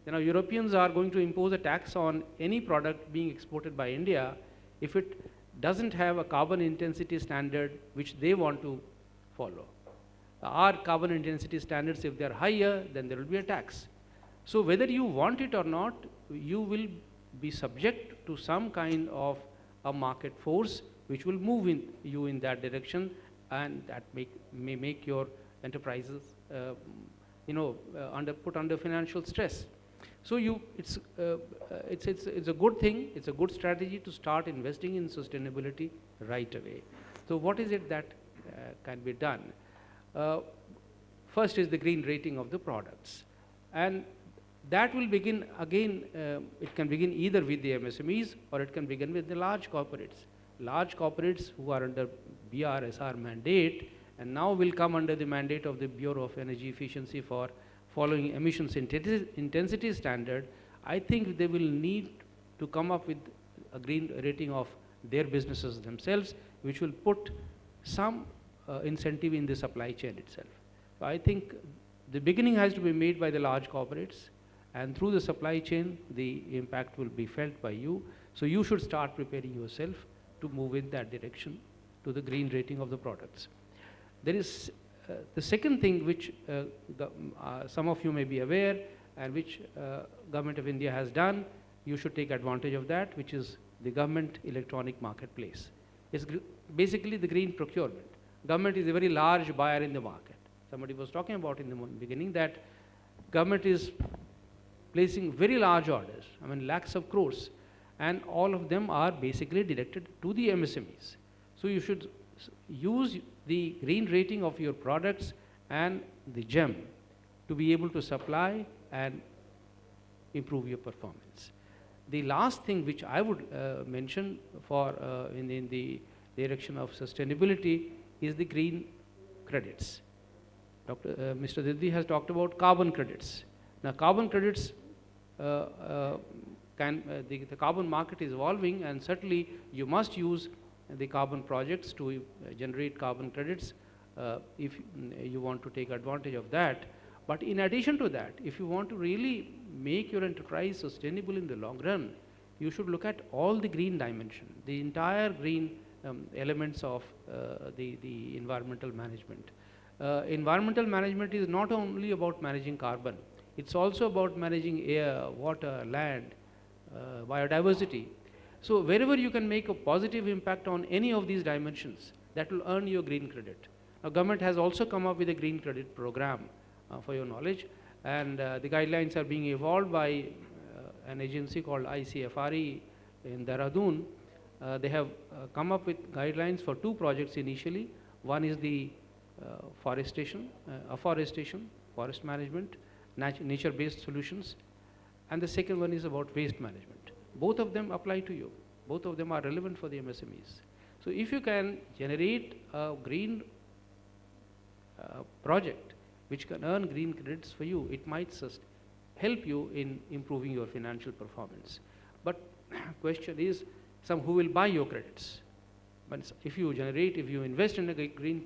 You know, Europeans are going to impose a tax on any product being exported by India if it doesn't have a carbon intensity standard which they want to follow. Our carbon intensity standards, if they are higher, then there will be a tax. So whether you want it or not, you will be subject to some kind of a market force which will move you in that direction, and that may make your enterprises put under financial stress. So it's a good thing, it's a good strategy to start investing in sustainability right away. So what is it that can be done? First is the green rating of the products, and that will begin again. It can begin either with the MSMEs or it can begin with the large corporates. Large corporates who are under BRSR mandate and now will come under the mandate of the Bureau of Energy Efficiency for following emissions intensity standard. I think they will need to come up with a green rating of their businesses themselves, which will put some incentive in the supply chain itself. So I think the beginning has to be made by the large corporates, and through the supply chain, the impact will be felt by you. So you should start preparing yourself to move in that direction to the green rating of the products. There is the second thing which some of you may be aware, and which Government of India has done. You should take advantage of that, which is the government electronic marketplace. It's basically the green procurement. Government is a very large buyer in the market. Somebody was talking about in the beginning that government is placing very large orders, I mean lakhs of crores, and all of them are basically directed to the MSMEs. So you should use the green rating of your products and the GEM to be able to supply and improve your performance. The last thing which I would mention for in the direction of sustainability is the green credits. Mr. Diddi has talked about carbon credits. Now carbon credits, the carbon market is evolving, and certainly you must use the carbon projects to generate carbon credits if you want to take advantage of that. But in addition to that, if you want to really make your enterprise sustainable in the long run, you should look at all the green dimension, the entire green elements of the environmental management. Environmental management is not only about managing carbon, it's also about managing air, water, land, biodiversity. So wherever you can make a positive impact on any of these dimensions, that will earn you a green credit. Now government has also come up with a green credit program for your knowledge, and the guidelines are being evolved by an agency called ICFRE in Dehradun. They have come up with guidelines for 2 projects initially. One is the afforestation, forest management, nature-based solutions. And the second one is about waste management. Both of them apply to you. Both of them are relevant for the MSMEs. So if you can generate a green project which can earn green credits for you, it might help you in improving your financial performance. But question is, who will buy your credits? But if you invest in a green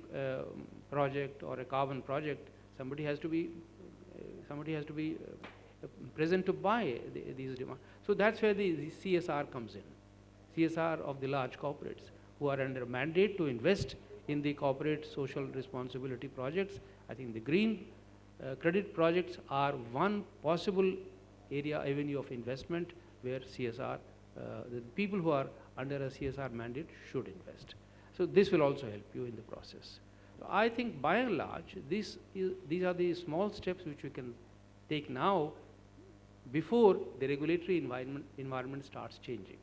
project or a carbon project, somebody has to be present to buy these demands. So that's where the CSR comes in. CSR of the large corporates who are under a mandate to invest in the corporate social responsibility projects. I think the green credit projects are one possible avenue of investment where CSR, the people who are under a CSR mandate should invest. So this will also help you in the process. So I think by and large, these are the small steps which we can take now before the regulatory environment starts changing.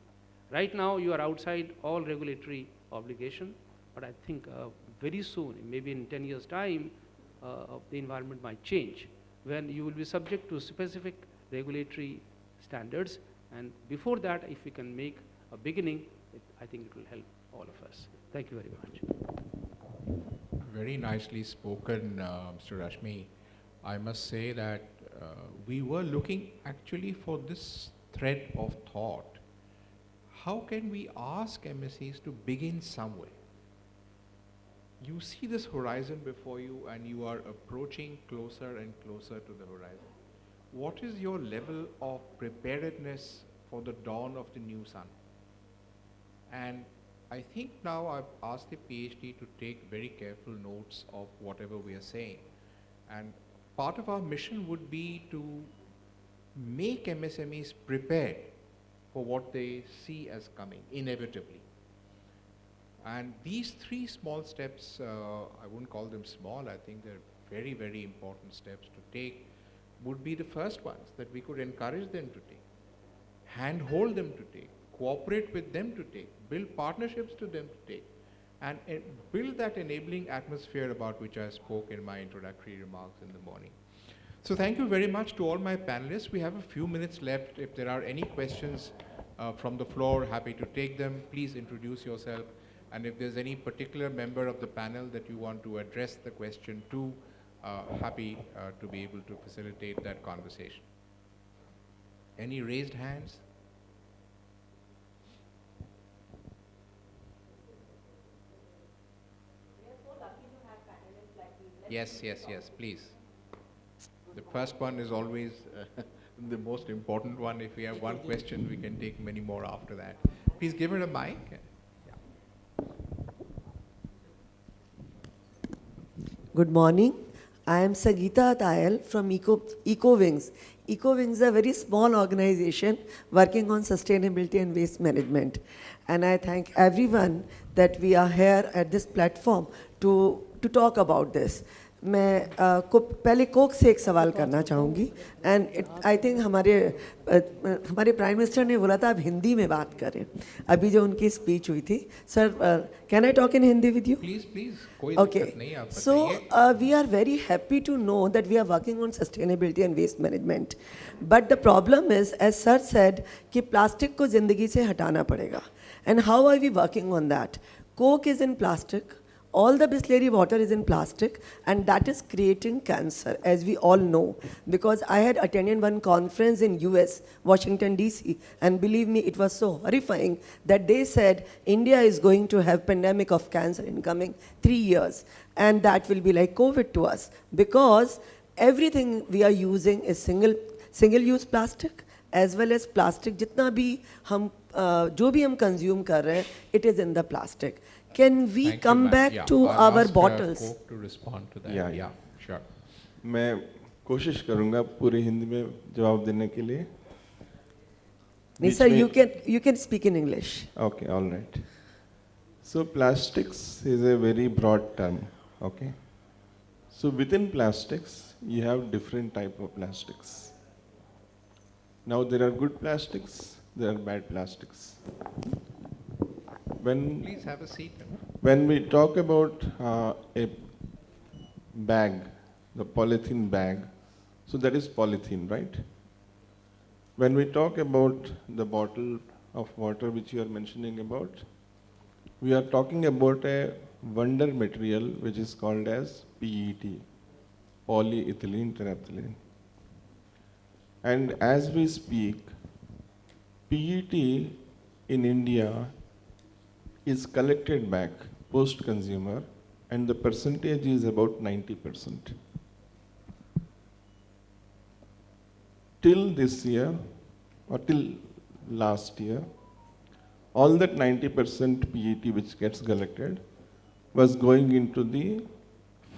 Right now, you are outside all regulatory obligation, but I think very soon, maybe in 10 years' time, the environment might change when you will be subject to specific regulatory standards. And before that, if we can make a beginning, I think it will help all of us. Thank you very much. Very nicely spoken, Mr. Rashmi. I must say that we were looking actually for this thread of thought. How can we ask MSEs to begin somewhere? You see this horizon before you and you are approaching closer and closer to the horizon. What is your level of preparedness for the dawn of the new sun? And I think now I've asked the PhD to take very careful notes of whatever we are saying. And part of our mission would be to make MSMEs prepared for what they see as coming, inevitably. And these three small steps, I wouldn't call them small, I think they're very, very important steps to take, would be the first ones that we could encourage them to take, handhold them to take, cooperate with them to take, build partnerships to them to take, and build that enabling atmosphere about which I spoke in my introductory remarks in the morning. So thank you very much to all my panelists. We have a few minutes left. If there are any questions from the floor, happy to take them. Please introduce yourself. And if there's any particular member of the panel that you want to address the question to, happy to be able to facilitate that conversation. Any raised hands? Yes, please. The first one is always the most important one. If we have one question, we can take many more after that. Please give her a mic. Good morning. I am Sagita Tayal from EcoWings. EcoWings is a very small organization working on sustainability and waste management. And I thank everyone that we are here at this platform to talk about this. मैं पहले Coke से एक सवाल करना चाहूँगी and I think हमारे prime minister ने बोला था आप हिंदी में बात करें अभी जो उनकी स्पीच हुई थी sir can I talk in Hindi with you please okay so we are very happy to know that we are working on sustainability and waste management but the problem is as sir said कि plastic को ज़िंदगी से हटाना पड़ेगा and how are we working on that coke is in plastic. All the Bisleri water is in plastic, and that is creating cancer, as we all know. Because I had attended one conference in US, Washington DC, and believe me, it was so horrifying that they said India is going to have pandemic of cancer in coming 3 years, and that will be like COVID to us, because everything we are using is single-use plastic, as well as plastic. जितना भी हम जो भी हम consume कर रहे हैं, it is in the plastic. Can we come back to our bottles? To respond to that. Yeah, sure. मैं कोशिश करूँगा पूरी हिंदी में जवाब देने के लिए. No, sir, you can speak in English. Okay, all right. So plastics is a very broad term. Okay. So within plastics, you have different type of plastics. Now there are good plastics, there are bad plastics. Please have a seat. When we talk about a bag, the polythene bag, So that is polythene, right? When we talk about the bottle of water which you are mentioning about, we are talking about a wonder material which is called as PET, polyethylene terephthalate. And as we speak, PET in India is collected back post-consumer, and the percentage is about 90%. Till this year, or till last year, all that 90% PET which gets collected was going into the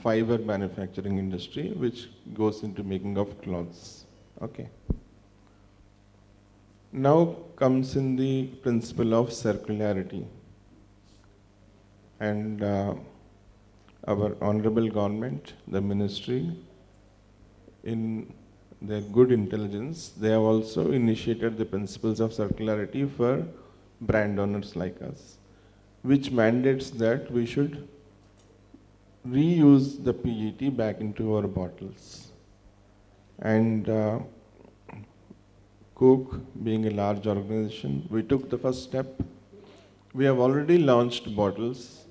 fiber manufacturing industry, which goes into making of clothes. Okay. Now comes in the principle of circularity. And our honorable government, the ministry, in their good intelligence, they have also initiated the principles of circularity for brand owners like us, which mandates that we should reuse the PET back into our bottles. And Coke, being a large organization, we took the first step. We have already launched bottles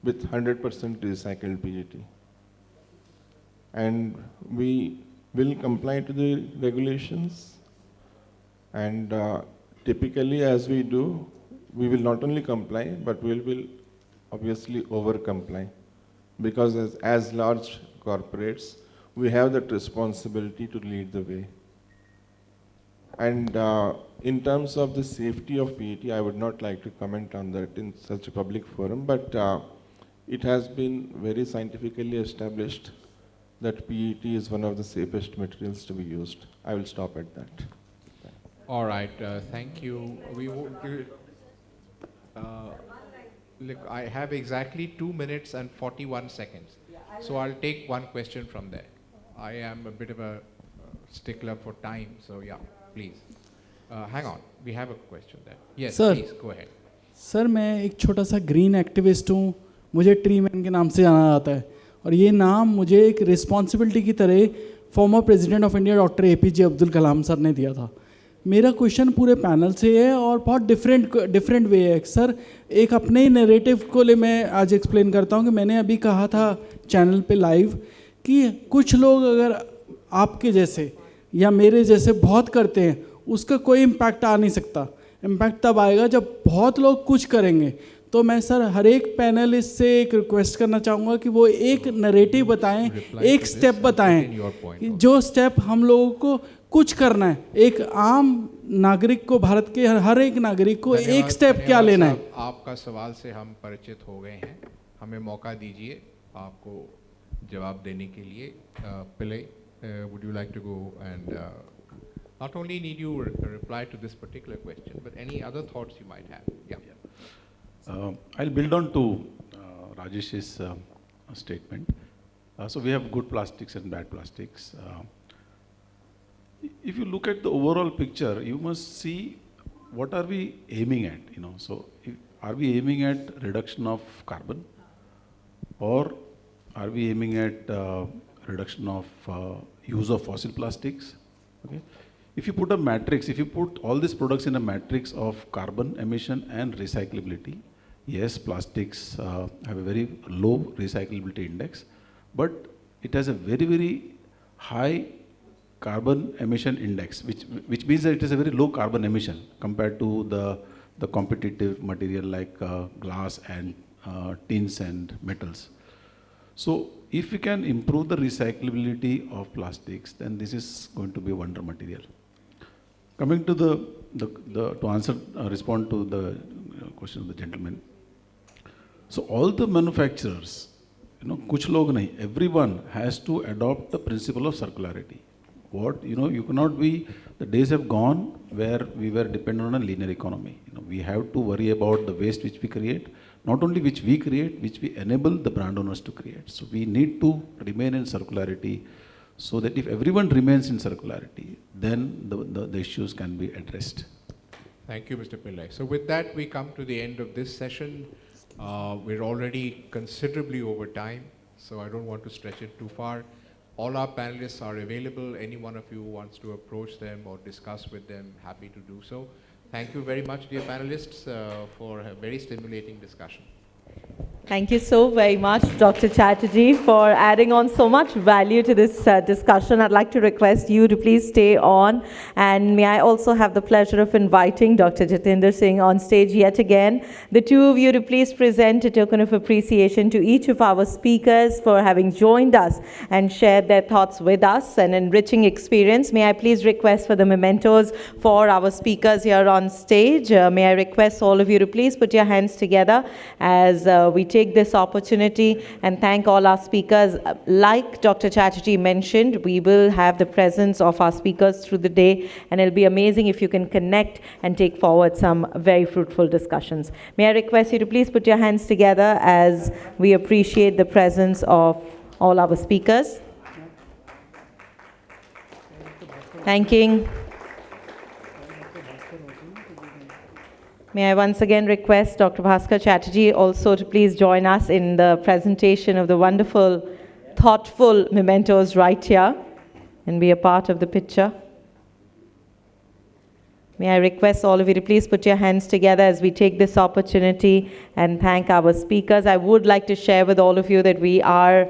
with 100% recycled PET. And we will comply to the regulations. And typically, as we do, we will not only comply, but we will obviously over-comply. Because as large corporates, we have that responsibility to lead the way. And in terms of the safety of PET, I would not like to comment on that in such a public forum, but it has been very scientifically established that PET is one of the safest materials to be used. I will stop at that. All right, thank you. Look, I have exactly 2 minutes and 41 seconds. So I'll take one question from there. I am a bit of a stickler for time, so yeah, please. Hang on, we have a question there. Yes, Sir, please, go ahead. Sir मैं एक छोटा सा green activist हूँ, मुझे tree man के नाम से जाना जाता है और ये नाम मुझे एक रिस्पॉन्सिबिलिटी की तरह former president of India doctor APJ Abdul Kalam sir ने दिया था। मेरा क्वेश्चन पूरे पैनल से है और बहुत डिफरेंट वे है। सर एक अपने ही नैरेटिव को ले मैं आज एक्सप्लेन करता हूँ कि मैंने अभी कहा था चैनल पे लाइव कि कुछ लोग अगर आपके जैसे या मेरे जैसे बहुत करते हैं उसका कोई इम्पैक्ट आ नहीं सकता। इम्पैक्ट तब आएगा जब बहुत लोग कुछ करेंगे। तो मैं सर हर एक पैनलिस्ट से एक रिक्वेस्ट करना चाहूँगा कि वो एक नैरेटिव बताएं, एक स्टेप बताएं, जो स्टेप हम लोगों को कुछ करना है। एक आम नागरिक को, भारत के हर एक नागरिक को एक स्टेप क्या लेना है। आपका सवाल से हम परिचित हो गए हैं, हमें मौका दीजिए आपको जवाब देने के लिए। Pillai, would you like to go and not only need you reply to this particular question, but any other thoughts you might have? Yeah. I'll build on to Rajesh's statement. So we have good plastics and bad plastics. If you look at the overall picture, you must see what are we aiming at. So are we aiming at reduction of carbon, or are we aiming at reduction of use of fossil plastics? Okay. If you put a matrix, if you put all these products in a matrix of carbon emission and recyclability, yes, plastics have a very low recyclability index, but it has a very, very high carbon emission index, which means that it is a very low carbon emission compared to the competitive material like glass and tins and metals. So if we can improve the recyclability of plastics, then this is going to be a wonder material. Coming to respond to the question of the gentleman. So all the manufacturers, kuch log nahi, everyone has to adopt the principle of circularity. You cannot be, the days have gone where we were dependent on a linear economy. We have to worry about the waste which we create, not only which we create, which we enable the brand owners to create. So we need to remain in circularity, so that if everyone remains in circularity, then the issues can be addressed. Thank you, Mr. Pillai. So with that, we come to the end of this session. We're already considerably over time, so I don't want to stretch it too far. All our panelists are available. Any one of you wants to approach them or discuss with them, happy to do so. Thank you very much, dear panelists, for a very stimulating discussion. Thank you so very much, Dr. Chatterjee, for adding on so much value to this discussion. I'd like to request you to please stay on. And may I also have the pleasure of inviting Dr. Jatinder Singh on stage yet again. The two of you to please present a token of appreciation to each of our speakers for having joined us and shared their thoughts with us, an enriching experience. May I please request for the mementos for our speakers here on stage. May I request all of you to please put your hands together as we take this opportunity and thank all our speakers. Like Dr. Chatterjee mentioned, we will have the presence of our speakers through the day, and it'll be amazing if you can connect and take forward some very fruitful discussions. May I request you to please put your hands together as we appreciate the presence of all our speakers. Thanking. May I once again request Dr. Bhaskar Chatterjee also to please join us in the presentation of the wonderful, thoughtful mementos right here and be a part of the picture. May I request all of you to please put your hands together as we take this opportunity and thank our speakers. I would like to share with all of you that we are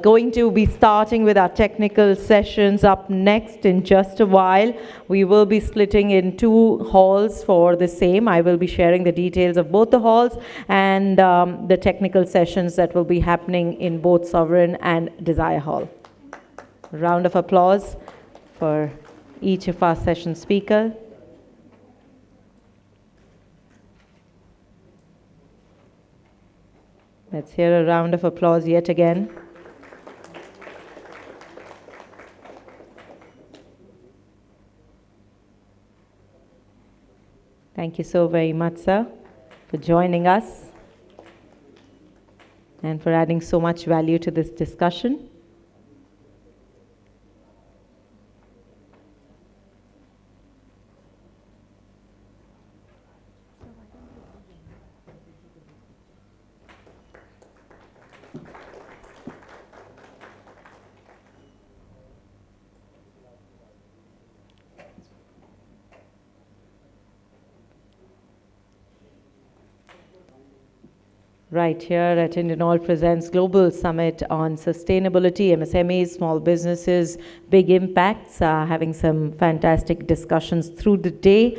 going to be starting with our technical sessions up next in just a while. We will be splitting in two halls for the same. I will be sharing the details of both the halls and the technical sessions that will be happening in both Sovereign and Desire Hall. A round of applause for each of our session speakers. Let's hear a round of applause yet again. Thank you so very much, sir, for joining us and for adding so much value to this discussion. Right here at Indian Oil Presents Global Summit on Sustainability, MSMEs, Small Businesses, Big Impacts, having some fantastic discussions through the day.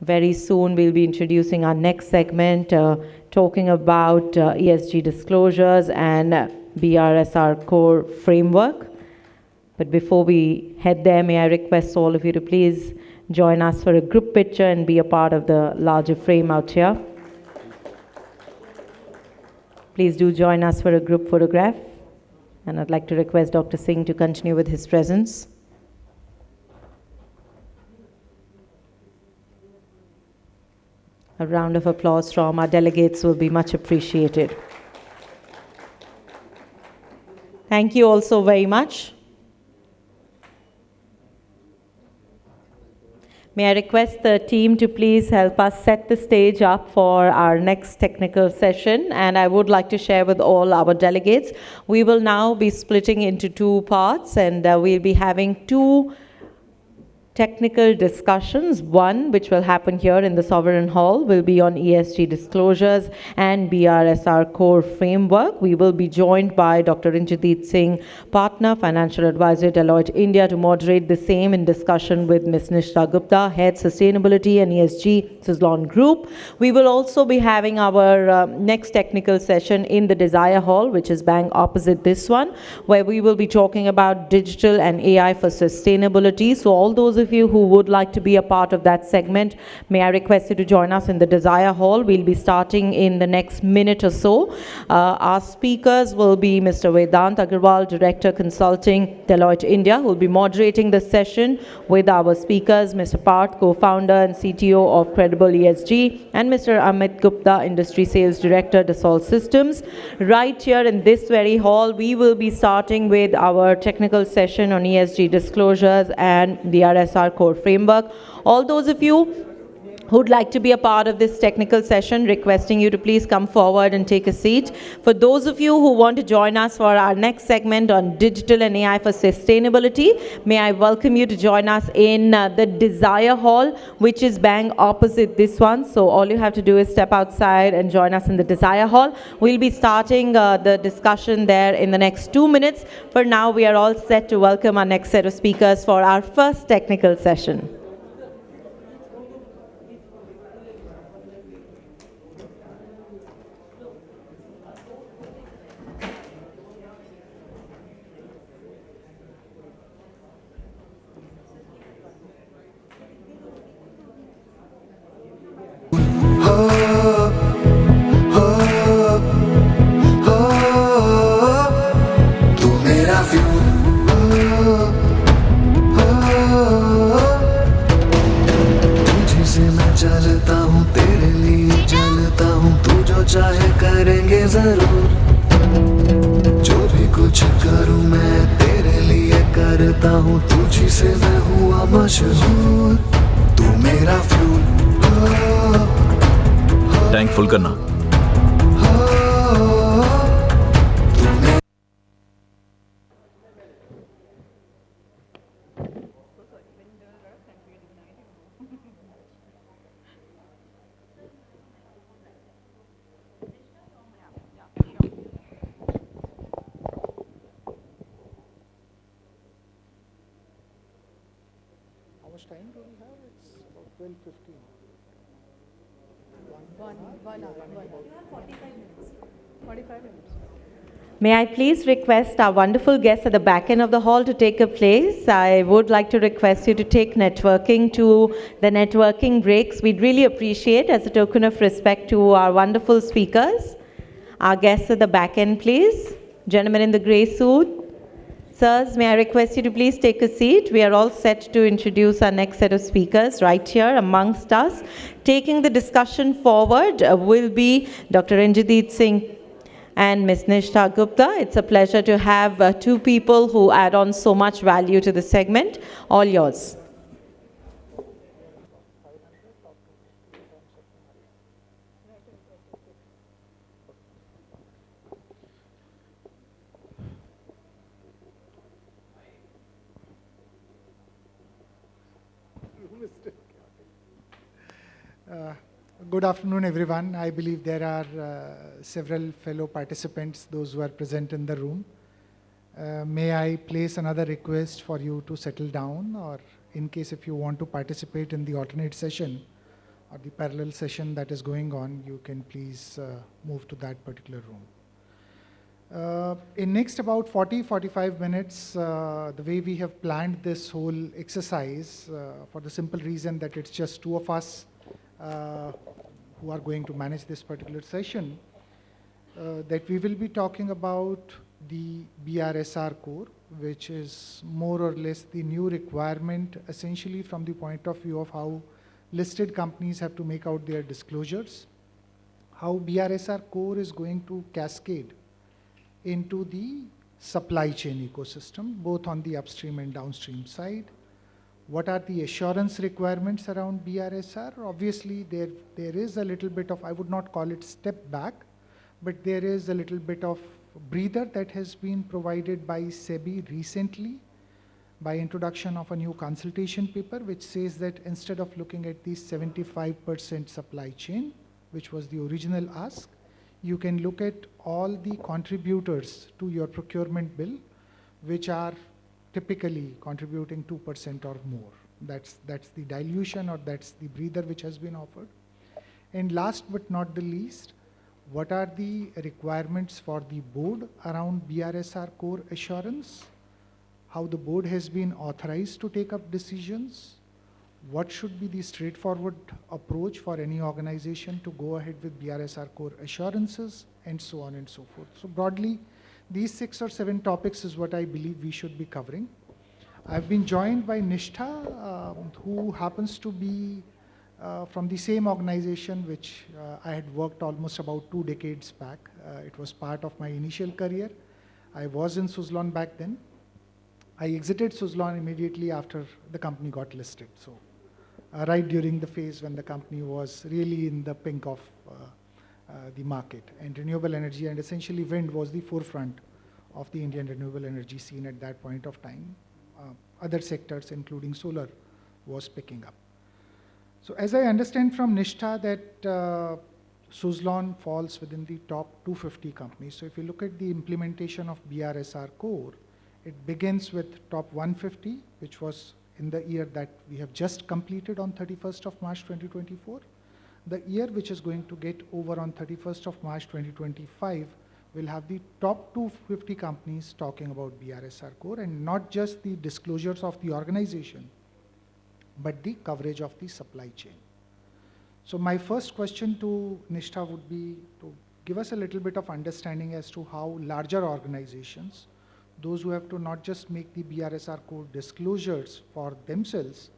Very soon we'll be introducing our next segment, talking about ESG disclosures and BRSR core framework. But before we head there, may I request all of you to please join us for a group picture and be a part of the larger frame out here. Please do join us for a group photograph. And I'd like to request Dr. Singh to continue with his presence. A round of applause from our delegates will be much appreciated. Thank you all so very much. May I request the team to please help us set the stage up for our next technical session. And I would like to share with all our delegates, we will now be splitting into two parts, and we'll be having two technical discussions. One, which will happen here in the Sovereign Hall, will be on ESG disclosures and BRSR core framework. We will be joined by Dr. Ranjit Singh, Partner, Financial Advisor, Deloitte India, to moderate the same in discussion with Ms. Nishta Gupta, Head Sustainability and ESG, Suzlon Group. We will also be having our next technical session in the Desire Hall, which is bang opposite this one, where we will be talking about digital and AI for sustainability. So all those of you who would like to be a part of that segment, may I request you to join us in the Desire Hall. We'll be starting in the next minute or so. Our speakers will be Mr. Vedant Agarwal, Director Consulting, Deloitte India, who will be moderating the session with our speakers, Mr. Parth, co-founder and CTO of Credible ESG, and Mr. Amit Gupta, Industry Sales Director, Dassault Systems. Right here in this very hall, we will be starting with our technical session on ESG disclosures and the RSR core framework. All those of you who'd like to be a part of this technical session, requesting you to please come forward and take a seat. For those of you who want to join us for our next segment on digital and AI for sustainability, may I welcome you to join us in the Desire Hall, which is bang opposite this one. So all you have to do is step outside and join us in the Desire Hall. We'll be starting the discussion there in the next 2 minutes. For now, we are all set to welcome our next set of speakers for our first technical session. चलता हूँ तेरे लिए चलता हूँ तू जो चाहे करेंगे जरूर जो भी कुछ करूँ मैं तेरे लिए करता हूँ तुझी से मैं हुआ मशहूर तू मेरा फ्यूल टैंक फुल करना Time do we have? It's about 12:15. 1 hour. 45 minutes. 45 minutes. May I please request our wonderful guests at the back end of the hall to take a place? I would like to request you to take networking to the networking breaks. We'd really appreciate, as a token of respect to our wonderful speakers. Our guests at the back end, please. Gentlemen in the grey suit. Sirs, may I request you to please take a seat? We are all set to introduce our next set of speakers right here amongst us. Taking the discussion forward will be Dr. Ranjit Singh and Ms. Nishtha Gupta. It's a pleasure to have two people who add on so much value to the segment. All yours. Good afternoon, everyone. I believe there are several fellow participants, those who are present in the room. May I place another request for you to settle down, or in case if you want to participate in the alternate session or the parallel session that is going on, you can please move to that particular room. In next about 40-45 minutes, the way we have planned this whole exercise, for the simple reason that it's just two of us who are going to manage this particular session, that we will be talking about the BRSR core, which is more or less the new requirement essentially from the point of view of how listed companies have to make out their disclosures, how BRSR core is going to cascade into the supply chain ecosystem, both on the upstream and downstream side. What are the assurance requirements around BRSR? Obviously, there is a little bit of, I would not call it step back, but there is a little bit of breather that has been provided by SEBI recently by introduction of a new consultation paper, which says that instead of looking at the 75% supply chain, which was the original ask, you can look at all the contributors to your procurement bill, which are typically contributing 2% or more. That's the dilution, or that's the breather which has been offered. And last but not the least, what are the requirements for the board around BRSR core assurance? How the board has been authorized to take up decisions? What should be the straightforward approach for any organization to go ahead with BRSR core assurances, and so on and so forth. So broadly, these 6 or 7 topics is what I believe we should be covering. I've been joined by Nishtha, who happens to be from the same organization which I had worked almost about 2 decades back. It was part of my initial career. I was in Suzlon back then. I exited Suzlon immediately after the company got listed. So right during the phase when the company was really in the pink of the market. And renewable energy and essentially wind was the forefront of the Indian renewable energy scene at that point of time. Other sectors, including solar, was picking up. So as I understand from Nishtha that Suzlon falls within the top 250 companies. So if you look at the implementation of BRSR core, it begins with top 150, which was in the year that we have just completed on 31st of March 2024. The year which is going to get over on 31st of March 2025 will have the top 250 companies talking about BRSR core, and not just the disclosures of the organization, but the coverage of the supply chain. So my first question to Nishtha would be to give us a little bit of understanding as to how larger organizations, those who have to not just make the BRSR core disclosures for themselves,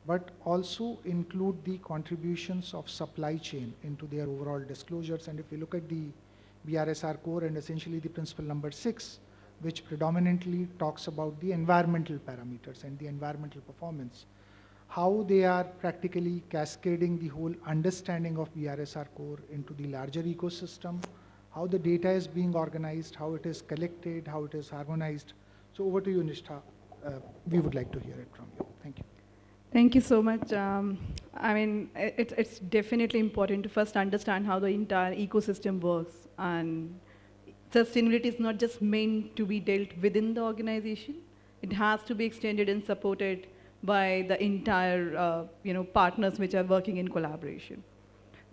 but also include the contributions of supply chain into their overall disclosures. And if we look at the BRSR core and essentially the principle number 6, which predominantly talks about the environmental parameters and the environmental performance, how they are practically cascading the whole understanding of BRSR core into the larger ecosystem, how the data is being organized, how it is collected, how it is harmonized. So over to you, Nishtha. We would like to hear it from you. Thank you. Thank you so much. I mean, it's definitely important to first understand how the entire ecosystem works. And sustainability is not just meant to be dealt within the organization. It has to be extended and supported by the entire partners which are working in collaboration.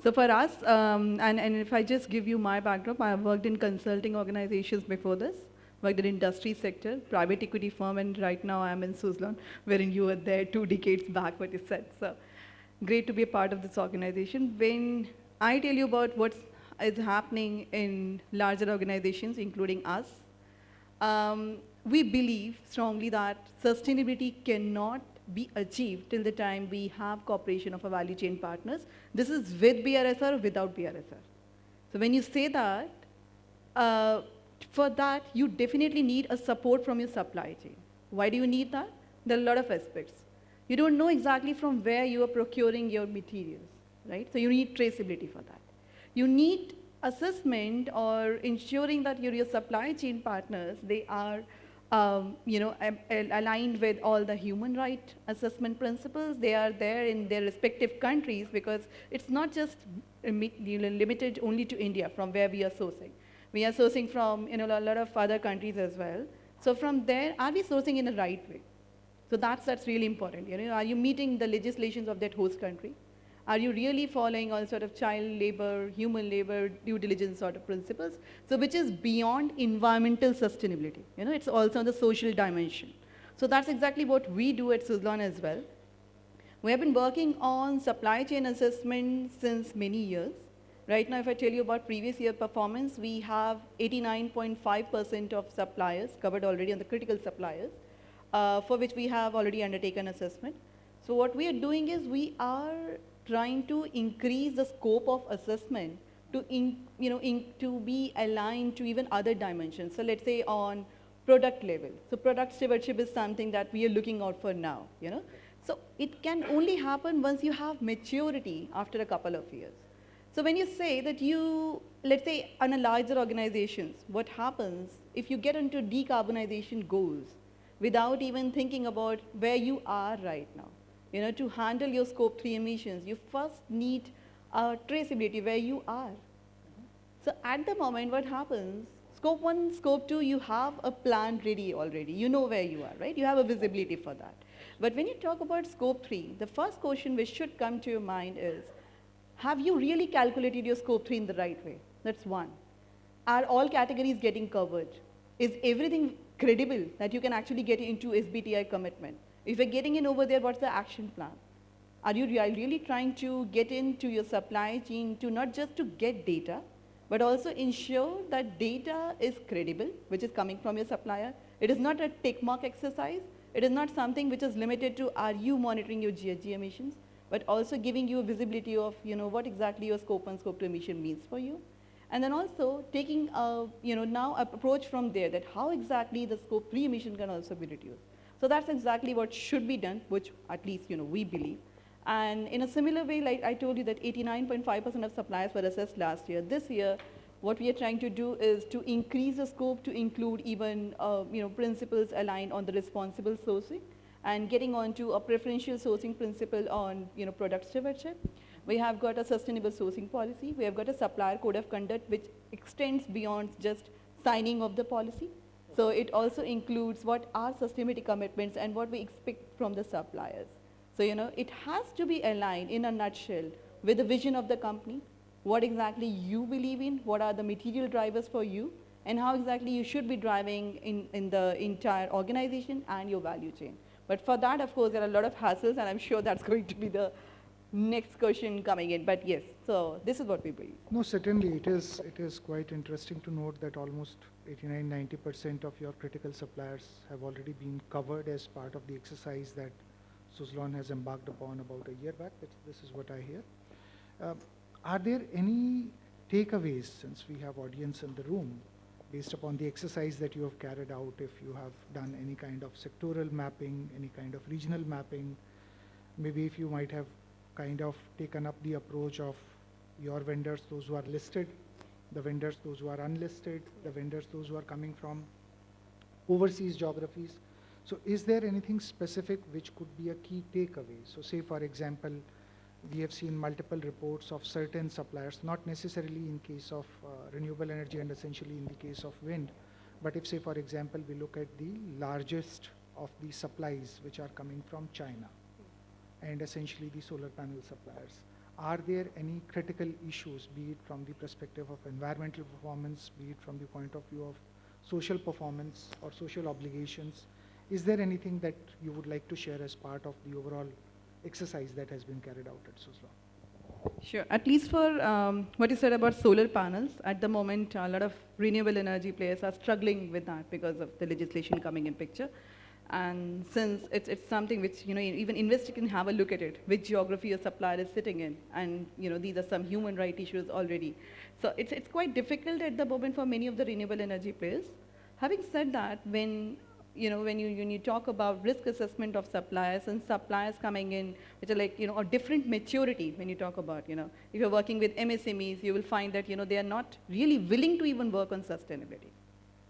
So for us, and if I just give you my backdrop, I have worked in consulting organizations before this, worked in industry sector, private equity firm, and right now I'm in Suzlon, wherein you were there 2 decades back, what you said. So great to be a part of this organization. When I tell you about what is happening in larger organizations, including us, we believe strongly that sustainability cannot be achieved till the time we have cooperation of our value chain partners. This is with BRSR or without BRSR. So when you say that, for that, you definitely need a support from your supply chain. Why do you need that? There are a lot of aspects. You don't know exactly from where you are procuring your materials, right? So you need traceability for that. You need assessment or ensuring that your supply chain partners, they are aligned with all the human right assessment principles. They are there in their respective countries, because it's not just limited only to India from where we are sourcing. We are sourcing from a lot of other countries as well. So from there, are we sourcing in the right way? So that's really important. Are you meeting the legislations of that host country? Are you really following all sort of child labor, human labor, due diligence sort of principles? So which is beyond environmental sustainability. It's also on the social dimension. So that's exactly what we do at Suzlon as well. We have been working on supply chain assessment since many years. Right now, if I tell you about previous year performance, we have 89.5% of suppliers covered already on the critical suppliers, for which we have already undertaken assessment. So what we are doing is we are trying to increase the scope of assessment to be aligned to even other dimensions. So let's say on product level. So product stewardship is something that we are looking out for now. So it can only happen once you have maturity after a couple of years. So when you say that let's say on a larger organizations, what happens if you get into decarbonization goals without even thinking about where you are right now? To handle your scope 3 emissions, you first need traceability where you are. So at the moment, what happens, scope 1, scope 2, you have a plan ready already. You know where you are, right? You have a visibility for that. But when you talk about scope 3, the first question which should come to your mind is, have you really calculated your scope 3 in the right way? That's one. Are all categories getting covered? Is everything credible that you can actually get into SBTi commitment? If you're getting in over there, what's the action plan? Are you really trying to get into your supply chain to not just to get data, but also ensure that data is credible, which is coming from your supplier? It is not a tick mark exercise. It is not something which is limited to are you monitoring your GHG emissions, but also giving you a visibility of what exactly your scope 1, scope 2 emission means for you. And then also taking now approach from there, that how exactly the scope 3 emission can also be reduced. So that's exactly what should be done, which at least we believe. And in a similar way, like I told you that 89.5% of suppliers were assessed last year. This year, what we are trying to do is to increase the scope to include even principles aligned on the responsible sourcing and getting onto a preferential sourcing principle on product stewardship. We have got a sustainable sourcing policy. We have got a supplier code of conduct which extends beyond just signing of the policy. So it also includes what are sustainability commitments and what we expect from the suppliers. So, it has to be aligned in a nutshell with the vision of the company, what exactly you believe in, what are the material drivers for you, and how exactly you should be driving in the entire organization and your value chain. But for that, of course, there are a lot of hassles, and I'm sure that's going to be the next question coming in. But yes, so this is what we believe. No, certainly it is quite interesting to note that almost 89–90% of your critical suppliers have already been covered as part of the exercise that Suzlon has embarked upon about a year back. This is what I hear. Are there any takeaways, since we have audience in the room, based upon the exercise that you have carried out, if you have done any kind of sectoral mapping, any kind of regional mapping, maybe if you might have kind of taken up the approach of your vendors, those who are listed, the vendors, those who are unlisted, the vendors, those who are coming from overseas geographies. So is there anything specific which could be a key takeaway? So say, for example, we have seen multiple reports of certain suppliers, not necessarily in case of renewable energy and essentially in the case of wind, but if, say, for example, we look at the largest of the supplies which are coming from China and essentially the solar panel suppliers, are there any critical issues, be it from the perspective of environmental performance, be it from the point of view of social performance or social obligations? Is there anything that you would like to share as part of the overall exercise that has been carried out at Suzlon? Sure. At least for what you said about solar panels, at the moment, a lot of renewable energy players are struggling with that because of the legislation coming in picture. And since it's something which, even investor can have a look at it, which geography a supplier is sitting in. And, these are some human rights issues already. So it's quite difficult at the moment for many of the renewable energy players. Having said that, when you talk about risk assessment of suppliers and suppliers coming in, which are like, a different maturity when you talk about, if you're working with MSMEs, you will find that, they are not really willing to even work on sustainability,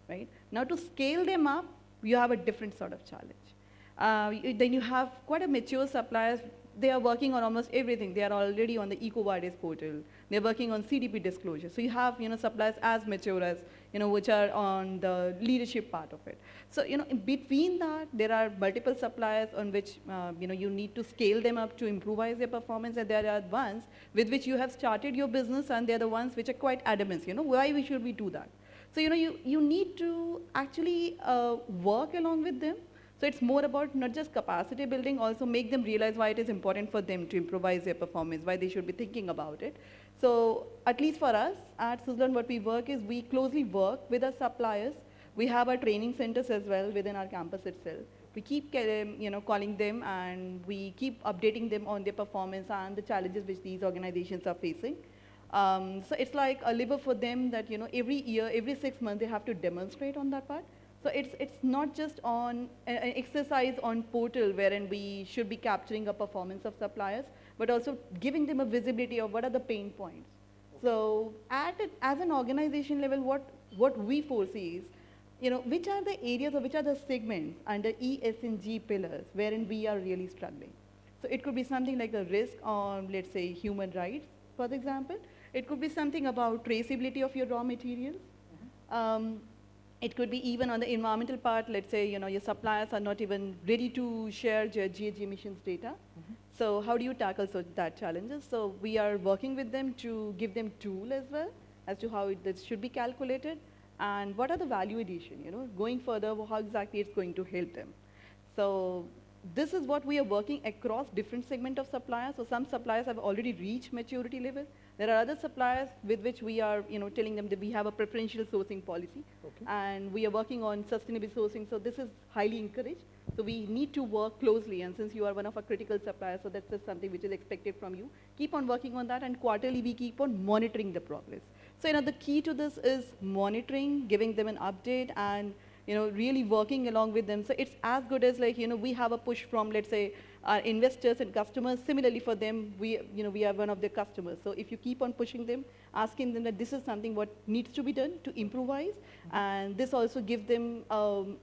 right? Now to scale them up, you have a different sort of challenge. Then you have quite a mature suppliers. They are working on almost everything. They are already on the EcoVadis portal. They're working on CDP disclosure. So you have, suppliers as mature as, which are on the leadership part of it. So, in between that, there are multiple suppliers on which, you need to scale them up to improvise their performance. And there are ones with which you have started your business, and they're the ones which are quite adamant, why should we do that? So, you need to actually work along with them. So it's more about not just capacity building, also make them realize why it is important for them to improvise their performance, why they should be thinking about it. So at least for us at Suzlon, what we work is we closely work with our suppliers. We have our training centers as well within our campus itself. We keep calling them, and we keep updating them on their performance and the challenges which these organizations are facing. So it's like a lever for them that every year, every 6 months, they have to demonstrate on that part. So it's not just on an exercise on portal wherein we should be capturing a performance of suppliers, but also giving them a visibility of what are the pain points. So as an organization level, what we foresee is, which are the areas or which are the segments under E, S, and G pillars wherein we are really struggling. So it could be something like the risk on, let's say, human rights, for example. It could be something about traceability of your raw materials. It could be even on the environmental part, let's say, your suppliers are not even ready to share your GHG emissions data. So how do you tackle that challenges? So we are working with them to give them tool as well as to how this should be calculated and what are the value addition, going further, how exactly it's going to help them. So this is what we are working across different segment of suppliers. So some suppliers have already reached maturity level. There are other suppliers with which we are, telling them that we have a preferential sourcing policy, and we are working on sustainable sourcing. So this is highly encouraged. So we need to work closely, and since you are one of our critical suppliers, so that's just something which is expected from you. Keep on working on that, and quarterly we keep on monitoring the progress. So the key to this is monitoring, giving them an update, and really working along with them. So it's as good as like, we have a push from, let's say, our investors and customers. Similarly for them, we are one of their customers. So if you keep on pushing them, asking them that this is something what needs to be done to improvise, and this also gives them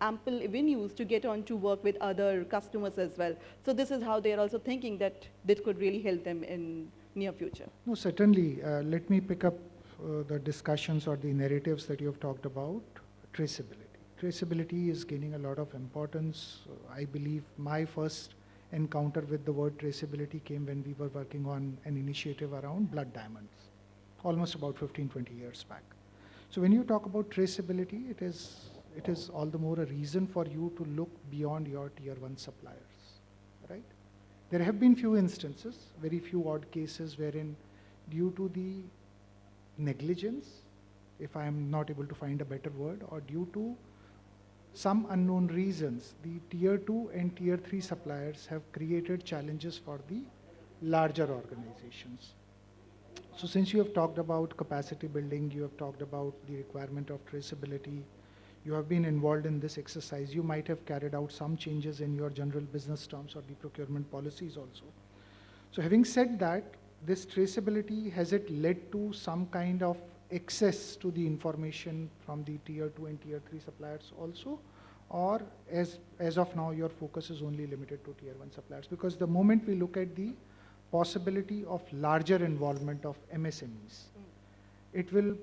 ample avenues to get on to work with other customers as well. So this is how they are also thinking that this could really help them in near future. No, certainly. Let me pick up the discussions or the narratives that you have talked about. Traceability. Traceability is gaining a lot of importance. I believe my first encounter with the word traceability came when we were working on an initiative around blood diamonds, almost about 15, 20 years back. So when you talk about traceability, it is all the more a reason for you to look beyond your tier 1 suppliers, right? There have been few instances, very few odd cases wherein due to the negligence, if I am not able to find a better word, or due to some unknown reasons, the tier 2 and tier 3 suppliers have created challenges for the larger organizations. So since you have talked about capacity building, you have talked about the requirement of traceability, you have been involved in this exercise, you might have carried out some changes in your general business terms or the procurement policies also. So having said that, this traceability, has it led to some kind of access to the information from the tier 2 and tier 3 suppliers also, or as of now your focus is only limited to tier 1 suppliers? Because the moment we look at the possibility of larger involvement of MSMEs, it will,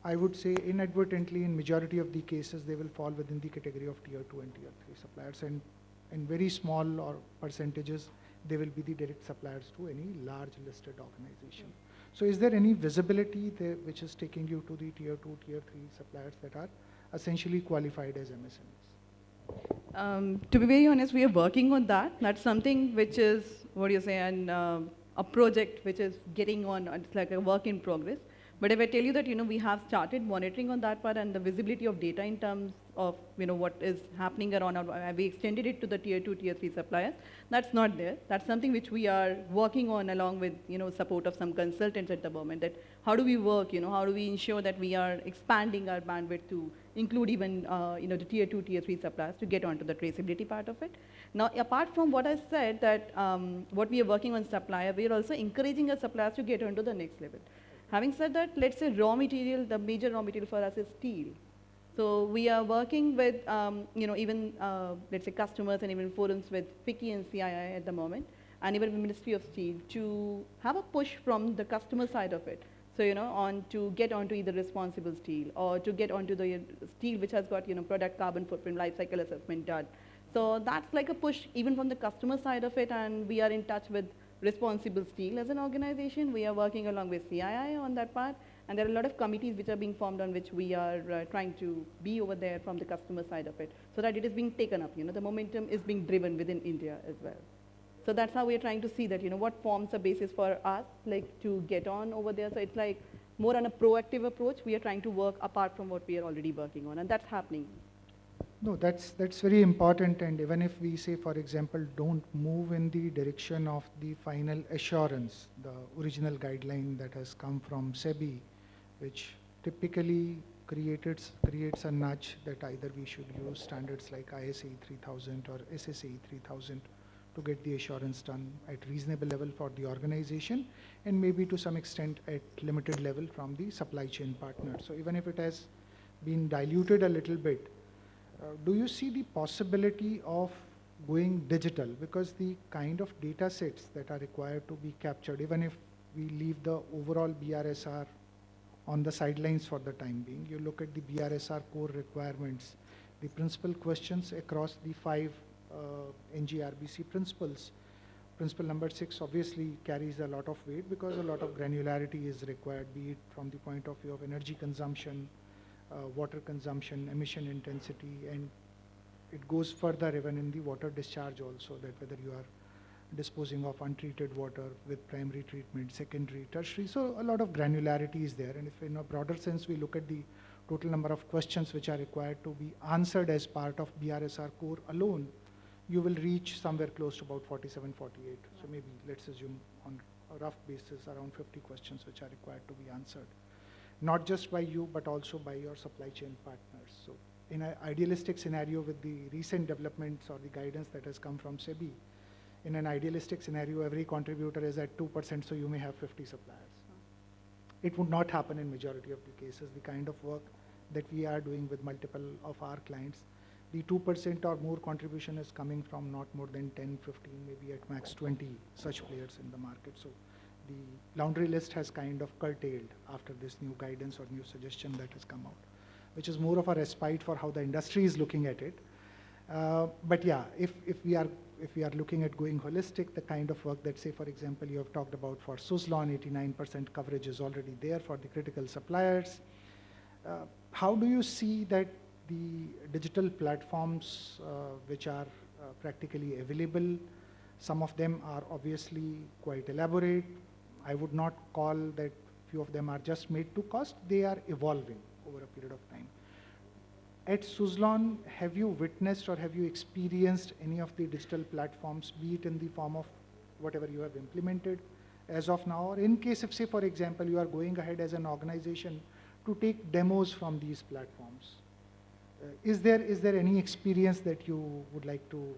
I would say inadvertently, in majority of the cases, they will fall within the category of tier 2 and tier 3 suppliers, and in very small or percentages, they will be the direct suppliers to any large listed organization. So is there any visibility there which is taking you to the tier 2, tier 3 suppliers that are essentially qualified as MSMEs? To be very honest, we are working on that. That's something which is, a project which is getting on, it's like a work in progress. But if I tell you that, we have started monitoring on that part and the visibility of data in terms of, what is happening around, we extended it to the tier 2, tier 3 suppliers. That's not there. That's something which we are working on along with, support of some consultants at the moment, that how do we work, how do we ensure that we are expanding our bandwidth to include even, the tier 2, tier 3 suppliers to get onto the traceability part of it. Now, apart from what I said, that what we are working on supplier, we are also encouraging our suppliers to get onto the next level. Having said that, let's say raw material, the major raw material for us is steel. So we are working with, even, let's say customers and even forums with FICCI and CII at the moment, and even the Ministry of Steel, to have a push from the customer side of it. So, on to get onto either responsible steel or to get onto the steel which has got, product carbon footprint, life cycle assessment done. So that's like a push even from the customer side of it, and we are in touch with Responsible Steel as an organization. We are working along with CII on that part, and there are a lot of committees which are being formed on which we are trying to be over there from the customer side of it, so that it is being taken up, the momentum is being driven within India as well. So that's how we are trying to see that, what forms a basis for us, like to get on over there. So it's like more on a proactive approach. We are trying to work apart from what we are already working on, and that's happening. No, that's very important, and even if we say, for example, don't move in the direction of the final assurance, the original guideline that has come from SEBI, which typically creates a nudge that either we should use standards like ISAE 3000 or SSAE 3000 to get the assurance done at reasonable level for the organization, and maybe to some extent at limited level from the supply chain partner. So even if it has been diluted a little bit, do you see the possibility of going digital? Because the kind of data sets that are required to be captured, even if we leave the overall BRSR on the sidelines for the time being, you look at the BRSR core requirements, the principal questions across the 5 NGRBC principles. Principle number 6 obviously carries a lot of weight because a lot of granularity is required, be it from the point of view of energy consumption, water consumption, emission intensity, and it goes further even in the water discharge also, that whether you are disposing of untreated water with primary treatment, secondary, tertiary. So a lot of granularity is there, and if in a broader sense we look at the total number of questions which are required to be answered as part of BRSR core alone, you will reach somewhere close to about 47, 48. So maybe let's assume on a rough basis around 50 questions which are required to be answered, not just by you but also by your supply chain partners. So in an idealistic scenario with the recent developments or the guidance that has come from SEBI, in an idealistic scenario, every contributor is at 2%, so you may have 50 suppliers. It would not happen in majority of the cases. The kind of work that we are doing with multiple of our clients, the 2% or more contribution is coming from not more than 10, 15, maybe at max 20 such players in the market. So the laundry list has kind of curtailed after this new guidance or new suggestion that has come out, which is more of a respite for how the industry is looking at it. But yeah, if we are looking at going holistic, the kind of work that, say, for example, you have talked about for Suzlon, 89% coverage is already there for the critical suppliers. How do you see that the digital platforms which are practically available, some of them are obviously quite elaborate. I would not call that few of them are just made to cost. They are evolving over a period of time. At Suzlon, have you witnessed or have you experienced any of the digital platforms, be it in the form of whatever you have implemented as of now, or in case if, say, for example, you are going ahead as an organization to take demos from these platforms? Is there any experience that you would like to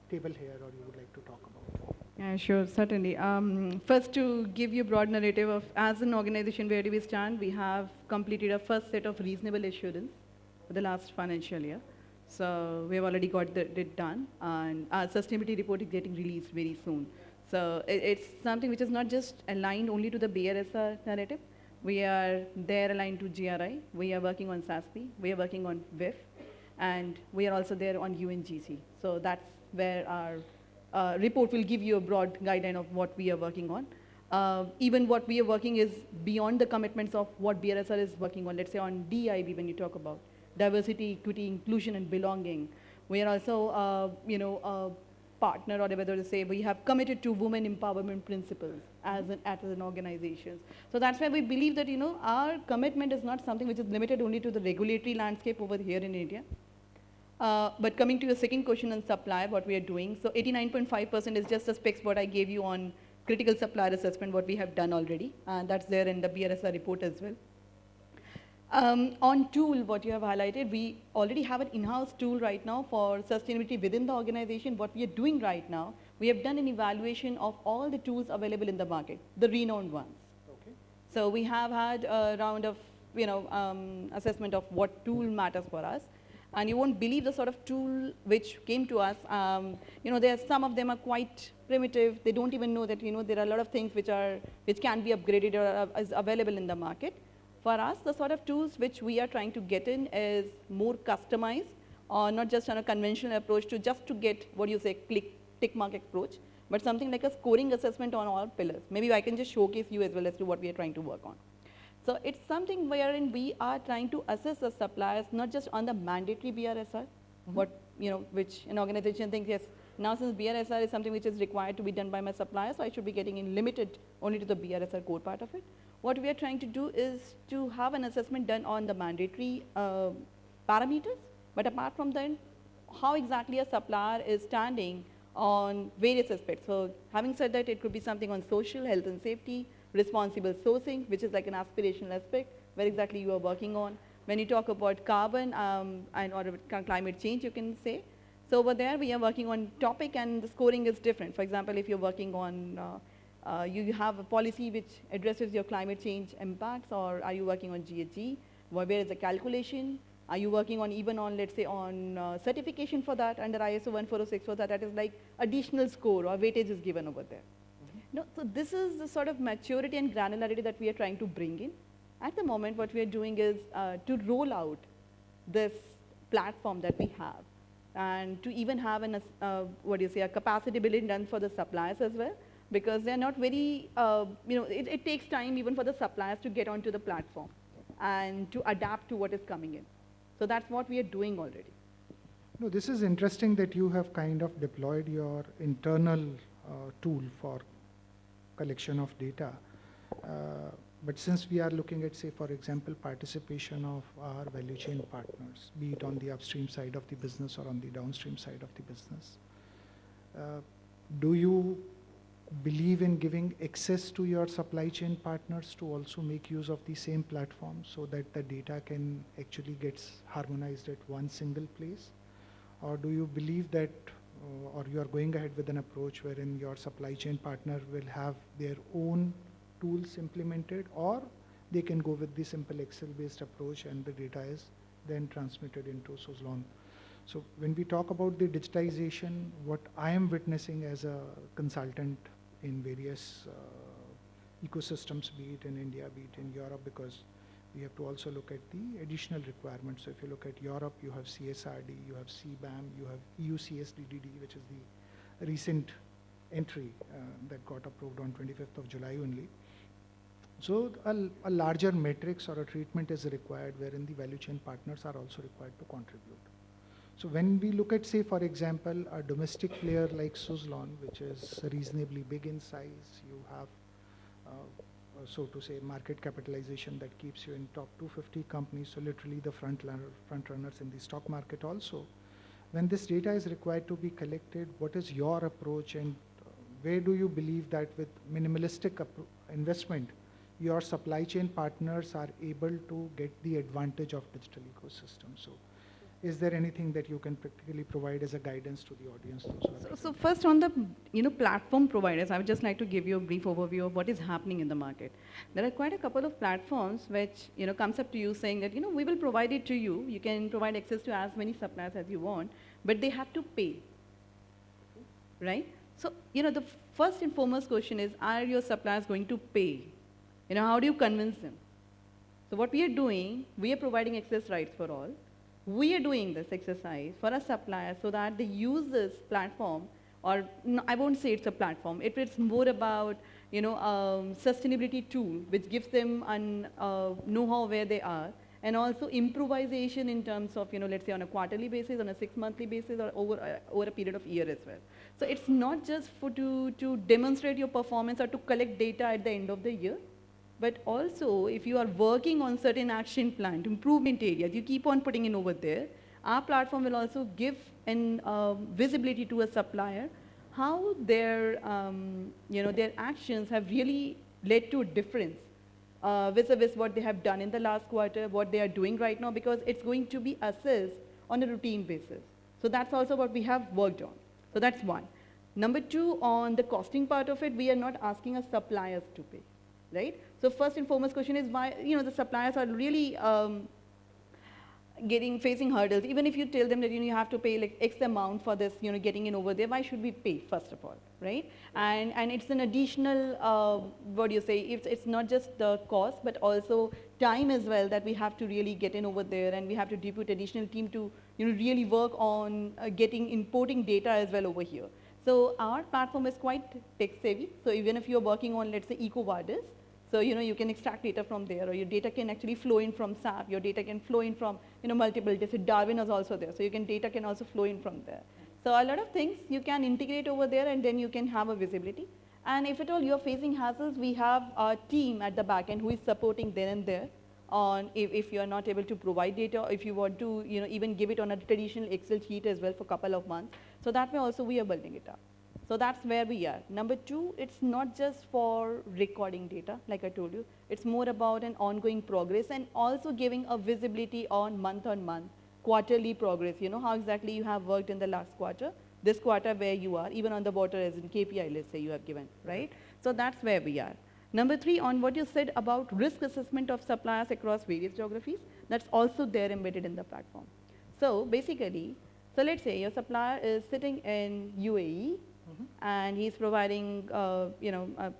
table here or you would like to talk about? Yeah, sure, certainly. First, to give you a broad narrative of, as an organization, where do we stand? We have completed our first set of reasonable assurance for the last financial year. So we have already got it done, and our sustainability report is getting released very soon. So it's something which is not just aligned only to the BRSR narrative. We are there aligned to GRI. We are working on SASP. We are working on WIF. And we are also there on UNGC. So that's where our report will give you a broad guideline of what we are working on. Even what we are working is beyond the commitments of what BRSR is working on. Let's say on DIB, when you talk about diversity, equity, inclusion, and belonging. We are also, a partner, or whether to say, we have committed to women empowerment principles as an organization. So that's why we believe that, our commitment is not something which is limited only to the regulatory landscape over here in India. But coming to your second question on supply, what we are doing, so 89.5% is just the specs what I gave you on critical supplier assessment, what we have done already, and that's there in the BRSR report as well. On tool, what you have highlighted, we already have an in-house tool right now for sustainability within the organization. What we are doing right now, we have done an evaluation of all the tools available in the market, the renowned ones. Okay. So we have had a round of, assessment of what tool matters for us. And you won't believe the sort of tool which came to us. Some of them are quite primitive. They don't even know that, there are a lot of things which can be upgraded or is available in the market. For us, the sort of tools which we are trying to get in is more customized, or not just on a conventional approach to get, tick mark approach, but something like a scoring assessment on all pillars. Maybe I can just showcase you as well as to what we are trying to work on. So it's something wherein we are trying to assess the suppliers, not just on the mandatory BRSR, which an organization thinks, yes, now since BRSR is something which is required to be done by my supplier, so I should be getting in limited only to the BRSR core part of it. What we are trying to do is to have an assessment done on the mandatory parameters, but apart from that, how exactly a supplier is standing on various aspects. So having said that, it could be something on social, health and safety, responsible sourcing, which is like an aspirational aspect, where exactly you are working on. When you talk about carbon or climate change, you can say. So over there, we are working on topic, and the scoring is different. For example, if you're working on, you have a policy which addresses your climate change impacts, or are you working on GHG? Where is the calculation? Are you working on even on, let's say, on certification for that under ISO 1406 for that? That is like additional score or weightage is given over there. No, so this is the sort of maturity and granularity that we are trying to bring in. At the moment, what we are doing is to roll out this platform that we have, and to even have a capacity building done for the suppliers as well, because they're not very, it takes time even for the suppliers to get onto the platform and to adapt to what is coming in. So that's what we are doing already. No, this is interesting that you have kind of deployed your internal tool for collection of data. But since we are looking at, say, for example, participation of our value chain partners, be it on the upstream side of the business or on the downstream side of the business, do you believe in giving access to your supply chain partners to also make use of the same platform so that the data can actually get harmonized at one single place? Or do you believe that, or you are going ahead with an approach wherein your supply chain partner will have their own tools implemented, or they can go with the simple Excel-based approach and the data is then transmitted into Suzlon? So when we talk about the digitization, what I am witnessing as a consultant in various ecosystems, be it in India, be it in Europe, because we have to also look at the additional requirements. So if you look at Europe, you have CSRD, you have CBAM, you have EU CSDDD, which is the recent entry that got approved on 25th of July only. So a larger matrix or a treatment is required wherein the value chain partners are also required to contribute. So when we look at, say, for example, a domestic player like Suzlon, which is reasonably big in size, you have, so to say, market capitalization that keeps you in top 250 companies, so literally the front runners in the stock market also. When this data is required to be collected, what is your approach, and where do you believe that with minimalistic investment, your supply chain partners are able to get the advantage of digital ecosystem? So is there anything that you can practically provide as a guidance to the audience? So first on the platform providers, I would just like to give you a brief overview of what is happening in the market. There are quite a couple of platforms which comes up to you saying that we will provide it to you. You can provide access to as many suppliers as you want, but they have to pay, right? So the first and foremost question is, are your suppliers going to pay? How do you convince them? So what we are doing, we are providing access rights for all. We are doing this exercise for our suppliers so that they use this platform, or no, I won't say it's a platform. It's more about sustainability tool which gives them know-how where they are, and also improvisation in terms of let's say on a quarterly basis, on a 6-monthly basis, or over a period of year as well. So it's not just to demonstrate your performance or to collect data at the end of the year. But also, if you are working on certain action plan, improvement areas, you keep on putting in over there, our platform will also give an visibility to a supplier how their actions have really led to a difference vis-a-vis what they have done in the last quarter, what they are doing right now, because it's going to be assessed on a routine basis. So that's also what we have worked on. So that's one. Number two, on the costing part of it, we are not asking our suppliers to pay. Right? So first and foremost question is why, the suppliers are really facing hurdles. Even if you tell them that, you have to pay like X amount for this, getting in over there, why should we pay, first of all, right? And it's an additional, it's not just the cost, but also time as well that we have to really get in over there, and we have to depute additional team to, really work on importing data as well over here. So our platform is quite tech savvy. So even if you're working on, let's say, EcoVadis, so you can extract data from there, or your data can actually flow in from SAP, your data can flow in from multiple data. Darwin is also there, so data can also flow in from there. So a lot of things you can integrate over there, and then you can have a visibility. And if at all you're facing hassles, we have a team at the back end who is supporting there and there on if you're not able to provide data, or if you want to even give it on a traditional Excel sheet as well for a couple of months. So that way also we are building it up. So that's where we are. Number two, it's not just for recording data, like I told you. It's more about an ongoing progress, and also giving a visibility on month, quarterly progress. How exactly you have worked in the last quarter, this quarter where you are, even on the water as in KPI, let's say you have given, right? So that's where we are. Number three, on what you said about risk assessment of suppliers across various geographies, that's also there embedded in the platform. So basically, so let's say your supplier is sitting in UAE, and he's providing a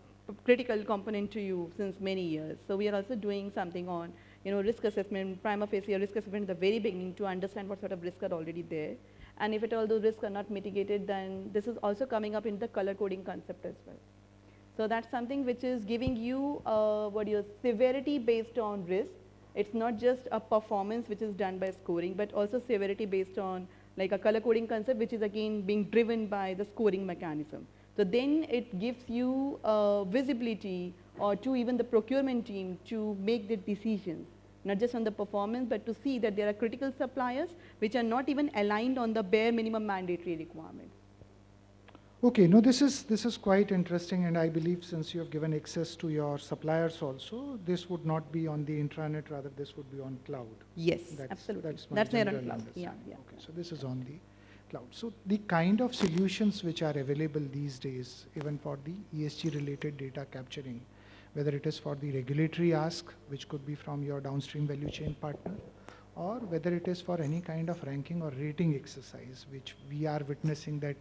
critical component to you since many years. So we are also doing something on risk assessment, prima facie risk assessment at the very beginning to understand what sort of risks are already there. And if at all those risks are not mitigated, then this is also coming up in the color coding concept as well. So that's something which is giving you severity based on risk. It's not just a performance which is done by scoring, but also severity based on like a color coding concept, which is again being driven by the scoring mechanism. So then it gives you visibility, or to even the procurement team to make the decisions, not just on the performance, but to see that there are critical suppliers which are not even aligned on the bare minimum mandatory requirements. Okay, no, this is quite interesting, and I believe since you have given access to your suppliers also, this would not be on the intranet, rather this would be on cloud. Yes, absolutely. That's my That's there on general cloud. understanding. Yeah. Okay, so this is on the cloud. So the kind of solutions which are available these days, even for the ESG related data capturing, whether it is for the regulatory ask, which could be from your downstream value chain partner, or whether it is for any kind of ranking or rating exercise, which we are witnessing that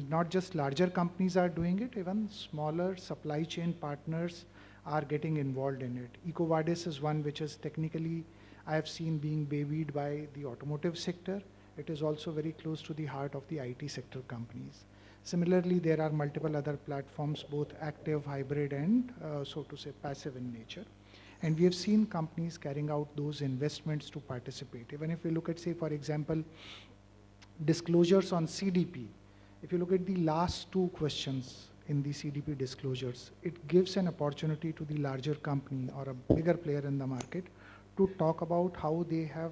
not just larger companies are doing it, even smaller supply chain partners are getting involved in it. EcoVadis is one which is technically, I have seen being babied by the automotive sector. It is also very close to the heart of the IT sector companies. Similarly, there are multiple other platforms, both active, hybrid, and so to say passive in nature. And we have seen companies carrying out those investments to participate. Even if we look at, say, for example, disclosures on CDP, if you look at the last two questions in the CDP disclosures, it gives an opportunity to the larger company or a bigger player in the market to talk about how they have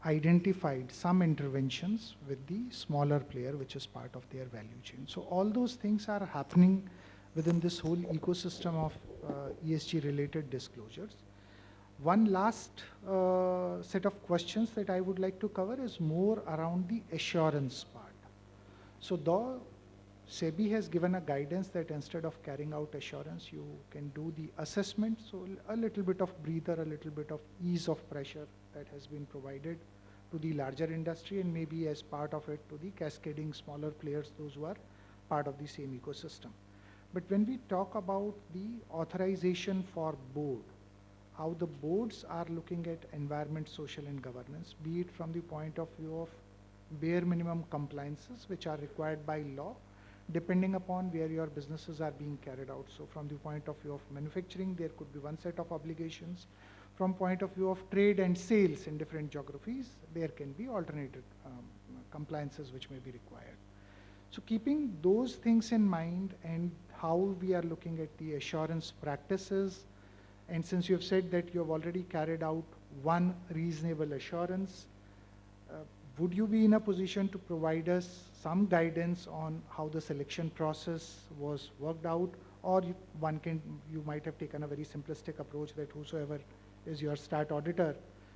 identified some interventions with the smaller player, which is part of their value chain. So all those things are happening within this whole ecosystem of ESG related disclosures. One last set of questions that I would like to cover is more around the assurance part. So though SEBI has given a guidance that instead of carrying out assurance, you can do the assessment. So a little bit of breather, a little bit of ease of pressure that has been provided to the larger industry, and maybe as part of it to the cascading smaller players, those who are part of the same ecosystem. But when we talk about the authorization for board, how the boards are looking at environment, social and governance, be it from the point of view of bare minimum compliances which are required by law, depending upon where your businesses are being carried out. So from the point of view of manufacturing, there could be one set of obligations. From point of view of trade and sales in different geographies, there can be alternative compliances which may be required. So keeping those things in mind and how we are looking at the assurance practices, and since you have said that you have already carried out one reasonable assurance, would you be in a position to provide us some guidance on how the selection process was worked out? Or you might have taken a very simplistic approach that whosoever is your stat auditor,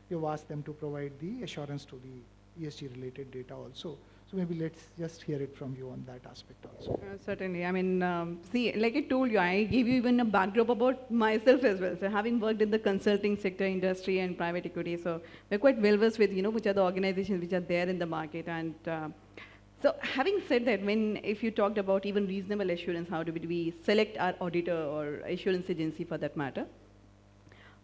you've asked them to provide the assurance to the ESG related data also. So maybe let's just hear it from you on that aspect also. Certainly. I mean, see, like I told you, I gave you even a backdrop about myself as well. So having worked in the consulting sector, industry and private equity, so we're quite well versed with, which are the organizations which are there in the market. And so having said that, if you talked about even reasonable assurance, how do we select our auditor or assurance agency for that matter?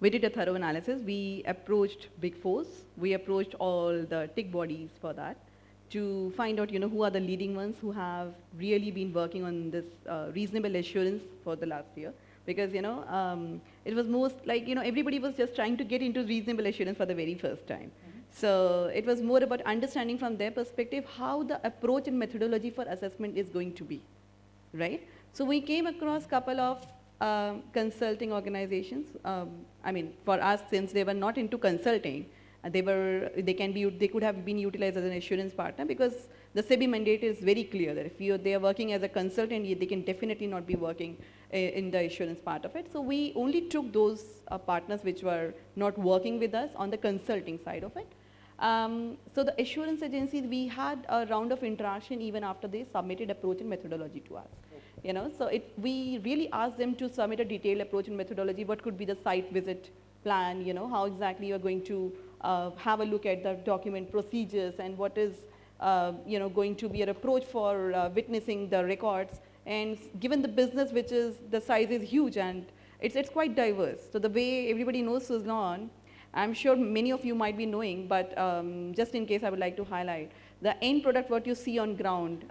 We did a thorough analysis. We approached Big Fours. We approached all the TIC bodies for that, to find out, who are the leading ones who have really been working on this reasonable assurance for the last year. Because, it was most like, everybody was just trying to get into reasonable assurance for the very first time. So it was more about understanding from their perspective how the approach and methodology for assessment is going to be, right? So we came across a couple of consulting organizations. I mean, for us, since they were not into consulting, they could have been utilized as an assurance partner, because the SEBI mandate is very clear that if they are working as a consultant, they can definitely not be working in the assurance part of it. So we only took those partners which were not working with us on the consulting side of it. So the assurance agencies, we had a round of interaction even after they submitted approach and methodology to us. So we really asked them to submit a detailed approach and methodology. What could be the site visit plan? How exactly you are going to have a look at the document procedures, and what is going to be an approach for witnessing the records. And given the business, which is the size is huge and it's quite diverse. So the way everybody knows Suzlon, I'm sure many of you might be knowing, but just in case I would like to highlight, the end product what you see on ground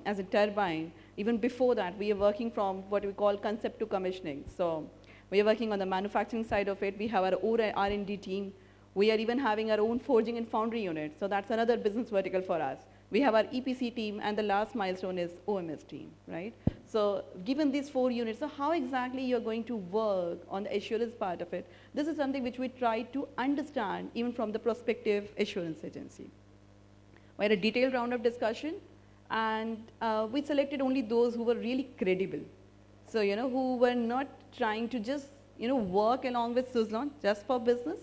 as a turbine, even before that we are working from what we call concept to commissioning. So we are working on the manufacturing side of it. We have our own R&D team. We are even having our own forging and foundry unit. So that's another business vertical for us. We have our EPC team, and the last milestone is OMS team, right? So given these 4 units, so how exactly you're going to work on the assurance part of it? This is something which we try to understand even from the prospective assurance agency. We had a detailed round of discussion. And we selected only those who were really credible. So, who were not trying to just, work along with Suzlon just for business,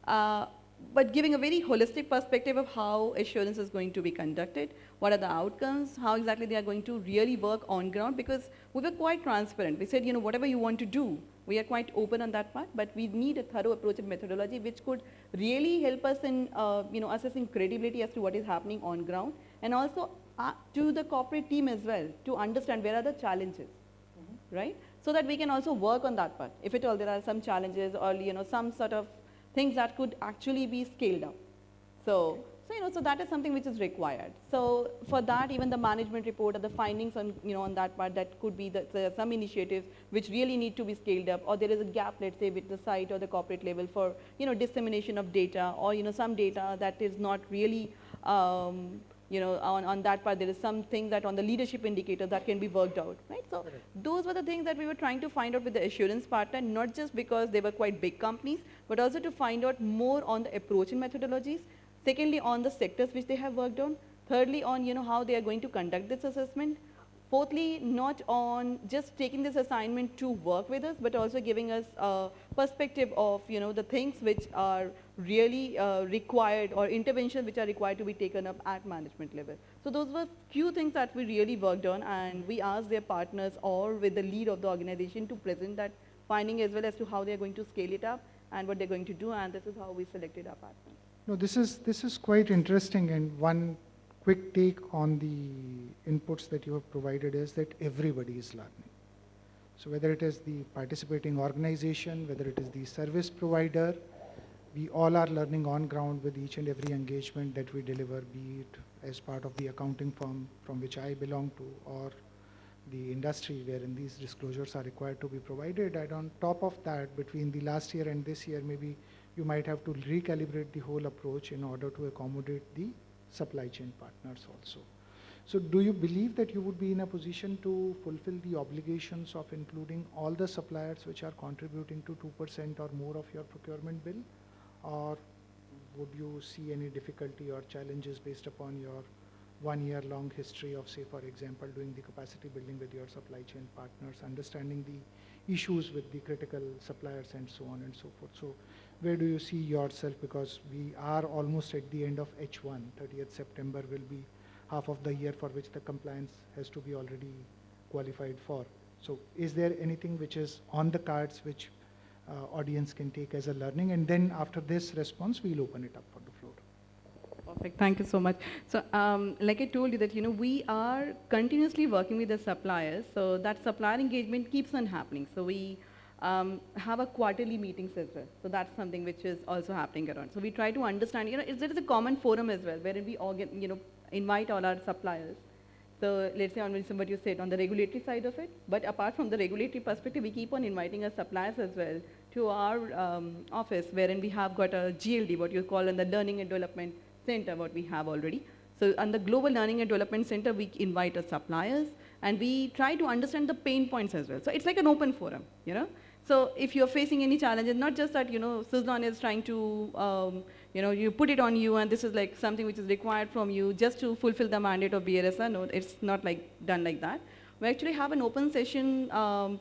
but giving a very holistic perspective of how assurance is going to be conducted, what are the outcomes, how exactly they are going to really work on ground, because we were quite transparent. We said, whatever you want to do, we are quite open on that part, but we need a thorough approach and methodology which could really help us in, assessing credibility as to what is happening on ground, and also to the corporate team as well, to understand where are the challenges, right? So that we can also work on that part. If at all there are some challenges or, some sort of things that could actually be scaled up. So that is something which is required. So for that, even the management report or the findings on, on that part, that could be some initiatives which really need to be scaled up, or there is a gap, let's say, with the site or the corporate level for, dissemination of data, or, some data that is not really, on that part, there is something that on the leadership indicator that can be worked out, right? So those were the things that we were trying to find out with the assurance partner, not just because they were quite big companies, but also to find out more on the approach and methodologies. Secondly, on the sectors which they have worked on. Thirdly, on, how they are going to conduct this assessment. Fourthly, not on just taking this assignment to work with us, but also giving us a perspective of, the things which are really required, or interventions which are required to be taken up at management level. So those were few things that we really worked on, and we asked their partners or with the lead of the organization to present that finding as well as to how they are going to scale it up and what they're going to do, and this is how we selected our partners. No, this is quite interesting, and one quick take on the inputs that you have provided is that everybody is learning. So whether it is the participating organization, whether it is the service provider, we all are learning on ground with each and every engagement that we deliver, be it as part of the accounting firm from which I belong to, or the industry wherein these disclosures are required to be provided. And on top of that, between the last year and this year, maybe you might have to recalibrate the whole approach in order to accommodate the supply chain partners also. So do you believe that you would be in a position to fulfill the obligations of including all the suppliers which are contributing to 2% or more of your procurement bill? Or would you see any difficulty or challenges based upon your 1 year long history of, say, for example, doing the capacity building with your supply chain partners, understanding the issues with the critical suppliers and so on and so forth? So where do you see yourself, because we are almost at the end of H1, 30th September will be half of the year for which the compliance has to be already qualified for. So is there anything which is on the cards which audience can take as a learning? And then after this response, we'll open it up for the floor. Perfect, thank you so much. So like I told you that, we are continuously working with the suppliers, so that supplier engagement keeps on happening. So we have a quarterly meetings as well. So that's something which is also happening around. So we try to understand, there is a common forum as well, wherein we all get, invite all our suppliers. So let's say on what you said on the regulatory side of it, but apart from the regulatory perspective, we keep on inviting our suppliers as well to our office, wherein we have got a GLD, what you call in the Learning and Development Center, what we have already. So on the Global Learning and Development Center, we invite our suppliers and we try to understand the pain points as well. So it's like an open forum, So if you're facing any challenges, not just that, Suzlon is trying to, you put it on you and this is like something which is required from you just to fulfill the mandate of BRSR. No, it's not like done like that. We actually have an open session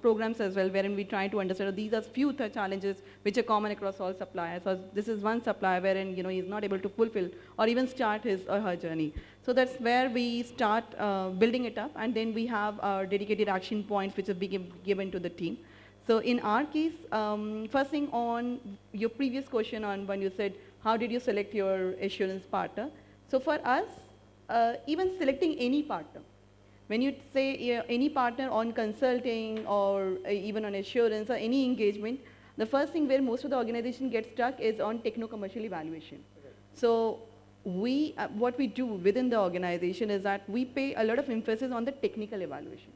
programs as well, wherein we try to understand these are few challenges which are common across all suppliers. So this is one supplier wherein, he's not able to fulfill or even start his or her journey. So that's where we start building it up, and then we have our dedicated action points which are being given to the team. So in our case, first thing on your previous question on when you said, how did you select your assurance partner? So for us, even selecting any partner, when you say any partner on consulting or even on assurance or any engagement, the first thing where most of the organization gets stuck is on techno-commercial evaluation. So what we do within the organization is that we pay a lot of emphasis on the technical evaluation.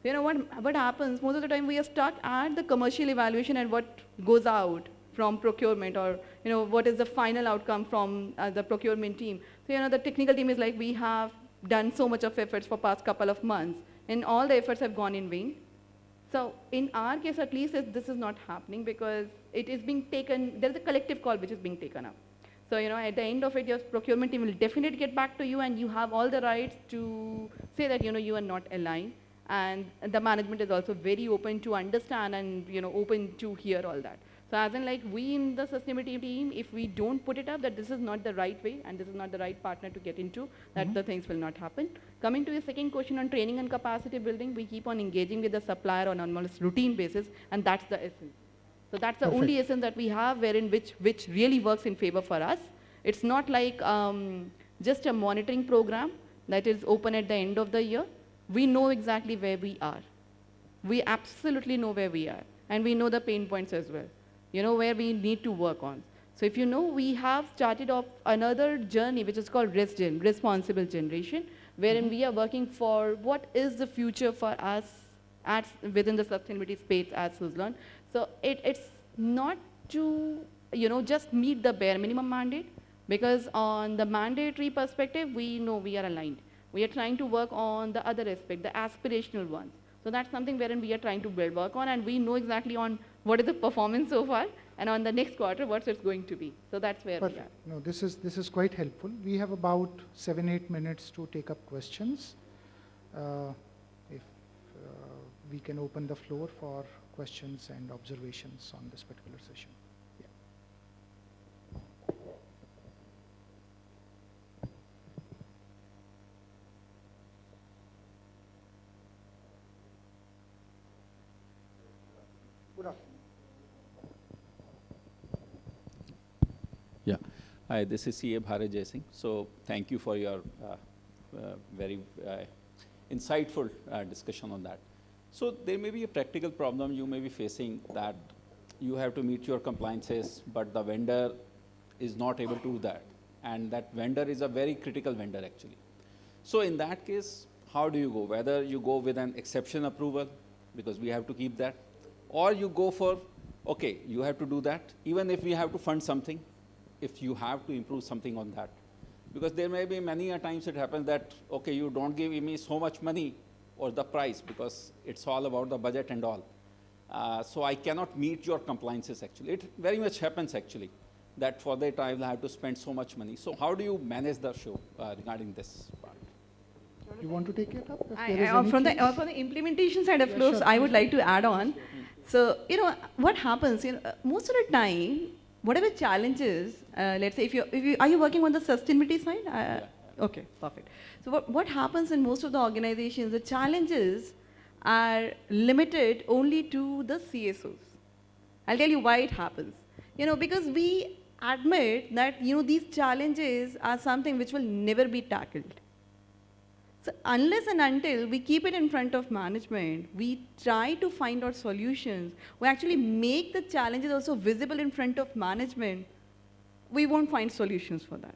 So what happens, most of the time we are stuck at the commercial evaluation and what goes out from procurement, or what is the final outcome from the procurement team. So the technical team is like, we have done so much of efforts for past couple of months and all the efforts have gone in vain. So in our case at least, this is not happening because it is being taken, there is a collective call which is being taken up. So, at the end of it, your procurement team will definitely get back to you, and you have all the rights to say that, you are not aligned. And the management is also very open to understand and, open to hear all that. So as in, like, we in the sustainability team, if we don't put it up that this is not the right way and this is not the right partner to get into, that the things will not happen. Coming to your second question on training and capacity building, we keep on engaging with the supplier on almost routine basis, and that's the essence. So that's the only essence that we have wherein which really works in favor for us. It's not like just a monitoring program that is open at the end of the year. We know exactly where we are. We absolutely know where we are. And we know the pain points as well. Where we need to work on. So if we have started off another journey which is called ResGen, Responsible Generation, wherein we are working for what is the future for us within the sustainability space as Suzlon. So it's not to, just meet the bare minimum mandate, because on the mandatory perspective, we know we are aligned. We are trying to work on the other aspect, the aspirational ones. So that's something wherein we are trying to work on, and we know exactly on what is the performance so far, and on the next quarter, what it's going to be. So that's where we are. No, this is quite helpful. We have about 7-8 minutes to take up questions. If we can open the floor for questions and observations on this particular session. Yeah. Hi, this is CA Bharat Jaising. So thank you for your very insightful discussion on that. So there may be a practical problem you may be facing, that you have to meet your compliances, but the vendor is not able to do that. And that vendor is a very critical vendor actually. So in that case, how do you go? Whether you go with an exception approval, because we have to keep that, or you go for, okay, you have to do that, even if we have to fund something, if you have to improve something on that. Because there may be many a times it happens that, okay, you don't give me so much money or the price, because it's all about the budget and all. So I cannot meet your compliances actually. It very much happens actually, that for that I will have to spend so much money. So how do you manage the show regarding this part? You want to take it up? From the implementation side of course, I would like to add on. So, what happens, most of the time, whatever challenges, let's say, are you working on the sustainability side? Okay, perfect. So what happens in most of the organizations, the challenges are limited only to the CSOs. I'll tell you why it happens. Because we admit that, these challenges are something which will never be tackled. So unless and until we keep it in front of management, we try to find out solutions, we actually make the challenges also visible in front of management, we won't find solutions for that.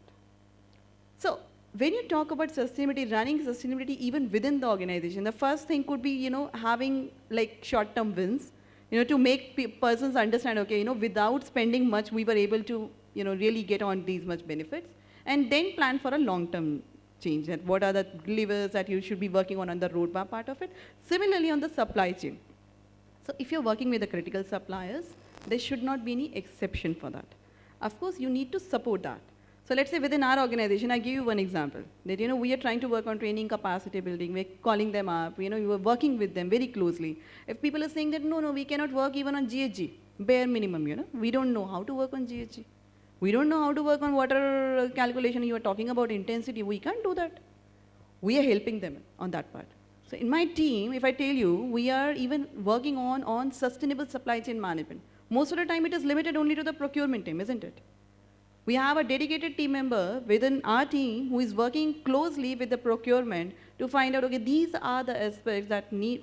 So when you talk about sustainability, running sustainability even within the organization, the first thing could be, having like short-term wins, to make persons understand, okay, without spending much, we were able to, really get on these much benefits, and then plan for a long-term change, and what are the levers that you should be working on the roadmap part of it. Similarly on the supply chain. So if you're working with the critical suppliers, there should not be any exception for that. Of course, you need to support that. So let's say within our organization, I give you one example, that we are trying to work on training, capacity building, we're calling them up, we are working with them very closely. If people are saying that, no, we cannot work even on GHG, bare minimum, we don't know how to work on GHG. We don't know how to work on water calculation. You are talking about intensity. We can't do that. We are helping them on that part. So in my team, if I tell you, we are even working on sustainable supply chain management. Most of the time, it is limited only to the procurement team, isn't it? We have a dedicated team member within our team who is working closely with the procurement to find out, okay, these are the aspects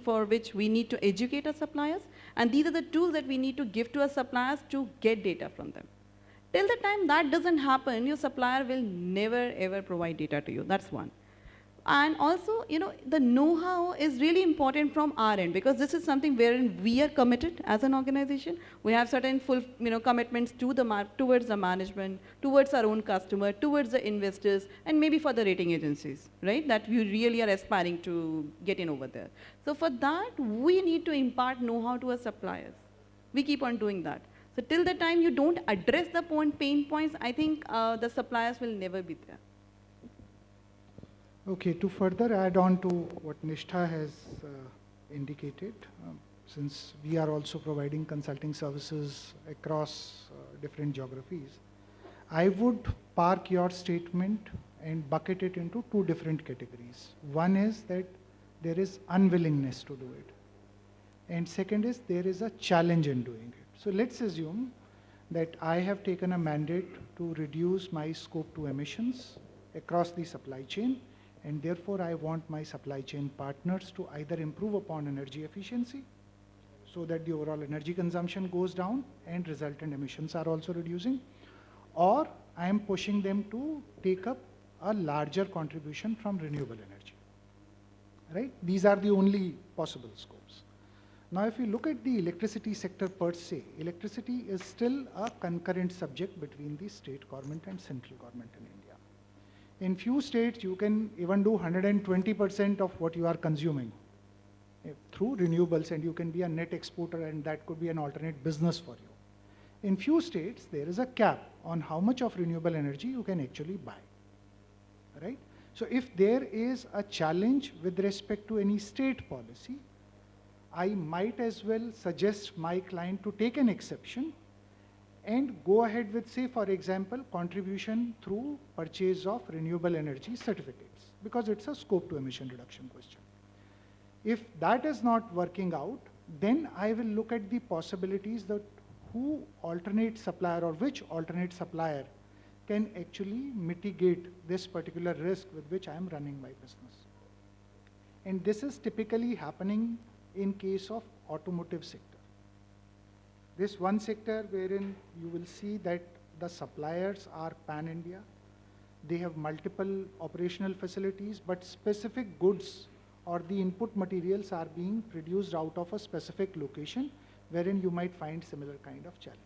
for which we need to educate our suppliers, and these are the tools that we need to give to our suppliers to get data from them. Till the time that doesn't happen, your supplier will never ever provide data to you. That's one. And also, the know-how is really important from our end, because this is something wherein we are committed as an organization. We have certain full, commitments to towards the management, towards our own customer, towards the investors, and maybe for the rating agencies, right? That we really are aspiring to get in over there. So for that, we need to impart know-how to our suppliers. We keep on doing that. So So till the time you don't address the pain points, I think the suppliers will never be there. Okay, to further add on to what Nishtha has indicated, since we are also providing consulting services across different geographies, I would park your statement and bucket it into two different categories. One is that there is unwillingness to do it. And second is there is a challenge in doing it. So let's assume that I have taken a mandate to reduce my scope 2 emissions across the supply chain, and therefore I want my supply chain partners to either improve upon energy efficiency so that the overall energy consumption goes down and resultant emissions are also reducing, or I am pushing them to take up a larger contribution from renewable energy. Right? These are the only possible scopes. Now, if you look at the electricity sector per se, electricity is still a concurrent subject between the state government and central government in India. In few states, you can even do 120% of what you are consuming through renewables, and you can be a net exporter, and that could be an alternate business for you. In few states, there is a cap on how much of renewable energy you can actually buy. Right? So if there is a challenge with respect to any state policy, I might as well suggest my client to take an exception and go ahead with, say, for example, contribution through purchase of renewable energy certificates, because it's a scope 2 emission reduction question. If that is not working out, then I will look at the possibilities that who alternate supplier or which alternate supplier can actually mitigate this particular risk with which I am running my business. And this is typically happening in case of automotive sector. This one sector wherein you will see that the suppliers are pan-India. They have multiple operational facilities, but specific goods or the input materials are being produced out of a specific location wherein you might find similar kind of challenges.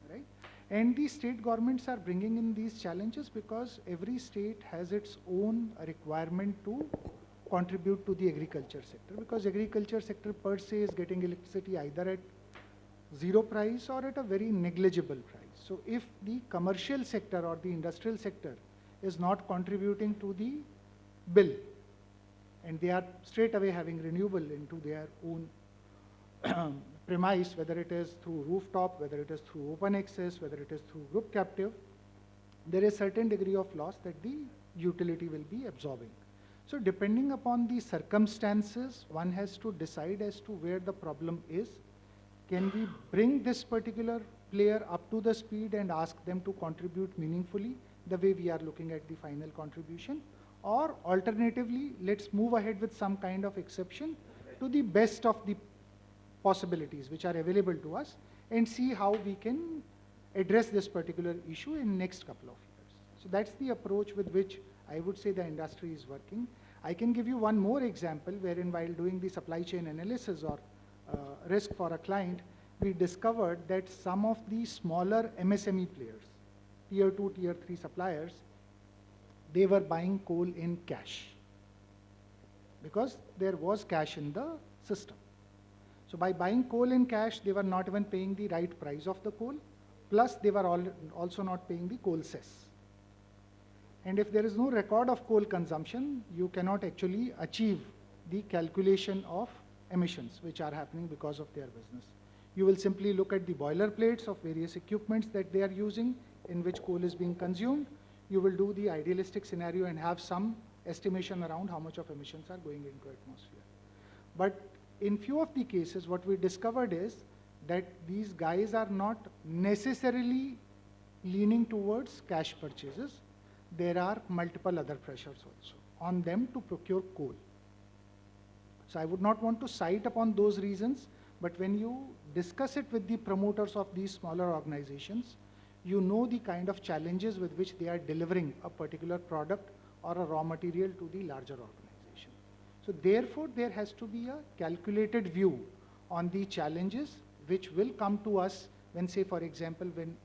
Right? And the state governments are bringing in these challenges because every state has its own requirement to contribute to the agriculture sector, because agriculture sector per se is getting electricity either at zero price or at a very negligible price. So if the commercial sector or the industrial sector is not contributing to the bill, and they are straight away having renewable into their own premise, whether it is through rooftop, whether it is through open access, whether it is through group captive, there is certain degree of loss that the utility will be absorbing. So depending upon the circumstances, one has to decide as to where the problem is. Can we bring this particular player up to the speed and ask them to contribute meaningfully the way we are looking at the final contribution? Or alternatively, let's move ahead with some kind of exception to the best of the possibilities which are available to us and see how we can address this particular issue in next couple of years. So that's the approach with which I would say the industry is working. I can give you one more example wherein while doing the supply chain analysis or risk for a client, we discovered that some of the smaller MSME players, tier 2, tier 3 suppliers, they were buying coal in cash because there was cash in the system. So by buying coal in cash, they were not even paying the right price of the coal, plus they were also not paying the coal cess. And if there is no record of coal consumption, you cannot actually achieve the calculation of emissions which are happening because of their business. You will simply look at the boilerplates of various equipments that they are using in which coal is being consumed. You will do the idealistic scenario and have some estimation around how much of emissions are going into atmosphere. But in few of the cases, what we discovered is that these guys are not necessarily leaning towards cash purchases. There are multiple other pressures also on them to procure coal. So I would not want to cite upon those reasons, but when you discuss it with the promoters of these smaller organizations, you know the kind of challenges with which they are delivering a particular product or a raw material to the larger organization. So therefore, there has to be a calculated view on the challenges which will come to us when, say, for example, when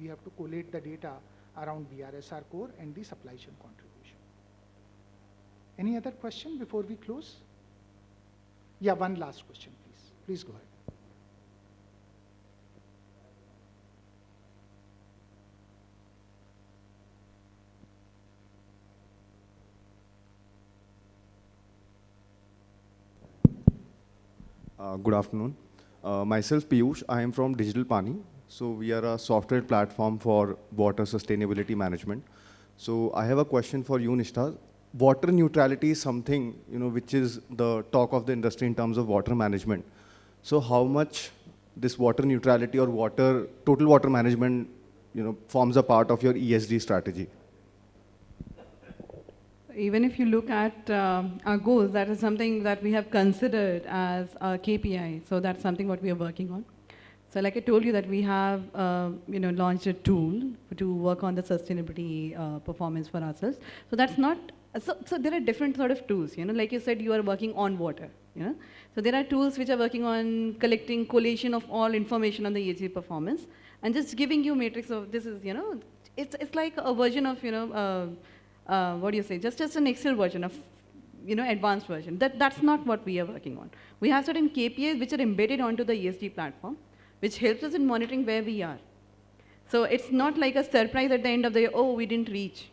we have to collate the data around BRSR core and the supply chain contribution. Any other question before we close? Yeah, one last question, please. Please go ahead. Good afternoon. Myself Piyush, I am from Digital Pani. So we are a software platform for water sustainability management. So I have a question for you, Nishtha. Water neutrality is something, which is the talk of the industry in terms of water management. So how much this water neutrality or total water management, forms a part of your ESG strategy? Even if you look at our goals, that is something that we have considered as a KPI. So that's something what we are working on. So like I told you that we have launched a tool to work on the sustainability performance for ourselves. So that's not, so there are different sort of tools, like you said, you are working on water. So there are tools which are working on collecting collation of all information on the ESG performance and just giving you matrix of this is, it's like a version of, what do you say, just an Excel version of, advanced version. That's not what we are working on. We have certain KPIs which are embedded onto the ESG platform, which helps us in monitoring where we are. So it's not like a surprise at the end of the year, oh, we didn't reach,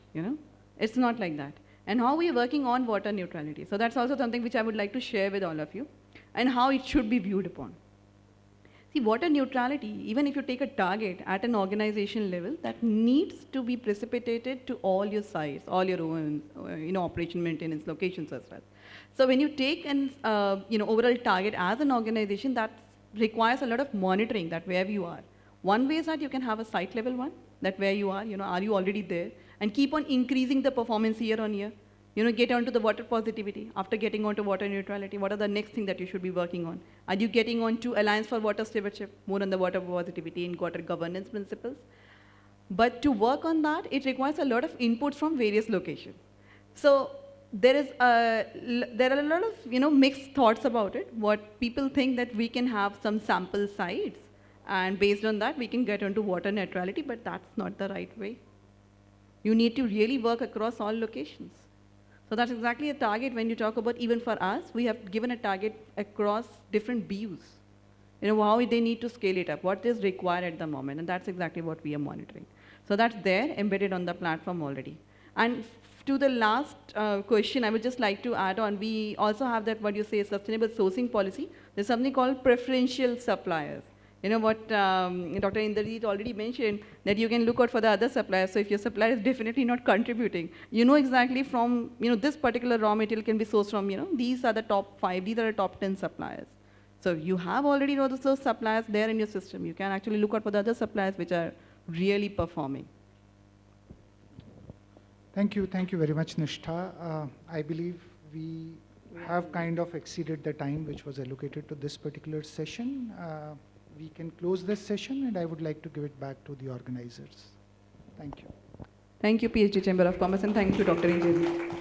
It's not like that. And how we are working on water neutrality. So that's also something which I would like to share with all of you, and how it should be viewed upon. See, water neutrality, even if you take a target at an organization level, that needs to be precipitated to all your sites, all your own, operation maintenance locations as well. So when you take an, overall target as an organization, that requires a lot of monitoring that where you are. One way is that you can have a site level one, that where you are you already there, and keep on increasing the performance year on year. Get onto the water positivity. After getting onto water neutrality, what are the next thing that you should be working on? Are you getting on to Alliance for Water Stewardship, more on the water positivity and water governance principles? But to work on that, it requires a lot of inputs from various locations. So there are a lot of mixed thoughts about it. What people think that we can have some sample sites, and based on that we can get onto water neutrality, but that's not the right way. You need to really work across all locations. So that's exactly a target when you talk about, even for us, we have given a target across different BUs. How they need to scale it up, what is required at the moment, and that's exactly what we are monitoring. So that's there, embedded on the platform already. And to the last question, I would just like to add on, we also have that, what you say, sustainable sourcing policy. There's something called preferential suppliers. What Dr. Indrajit already mentioned, that you can look out for the other suppliers. So if your supplier is definitely not contributing, exactly from, this particular raw material can be sourced from, these are the top 5, these are the top 10 suppliers. So you have already those suppliers there in your system. You can actually look out for the other suppliers which are really performing. Thank you very much, Nishtha. I believe we have kind of exceeded the time which was allocated to this particular session. We can close this session, and I would like to give it back to the organizers. Thank you. Thank you, PhD Chamber of Commerce, and thank you, Dr. Indrajit.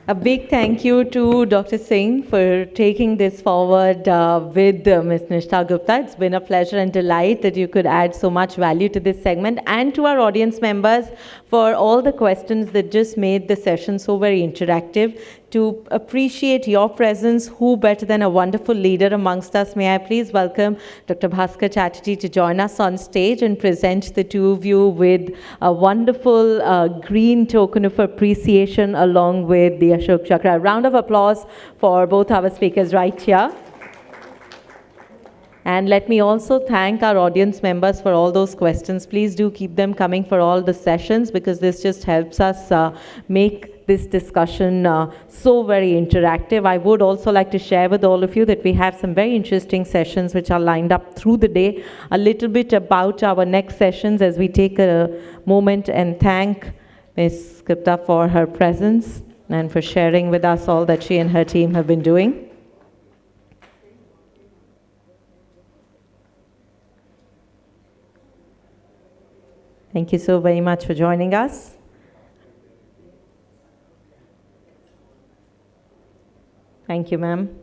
A big thank you to Dr. Singh for taking this forward with Ms. Nishtha Gupta. It's been a pleasure and delight that you could add so much value to this segment, and to our audience members for all the questions that just made the session so very interactive. To appreciate your presence, who better than a wonderful leader amongst us? May I please welcome Dr. Bhaskar Chatterjee to join us on stage and present the two of you with a wonderful green token of appreciation along with the Ashok Chakra. A round of applause for both our speakers right here. And let me also thank our audience members for all those questions. Please do keep them coming for all the sessions, because this just helps us make this discussion so very interactive. I would also like to share with all of you that we have some very interesting sessions which are lined up through the day. A little bit about our next sessions as we take a moment and thank Ms. Gupta for her presence and for sharing with us all that she and her team have been doing. Thank you so very much for joining us. Thank you, ma'am.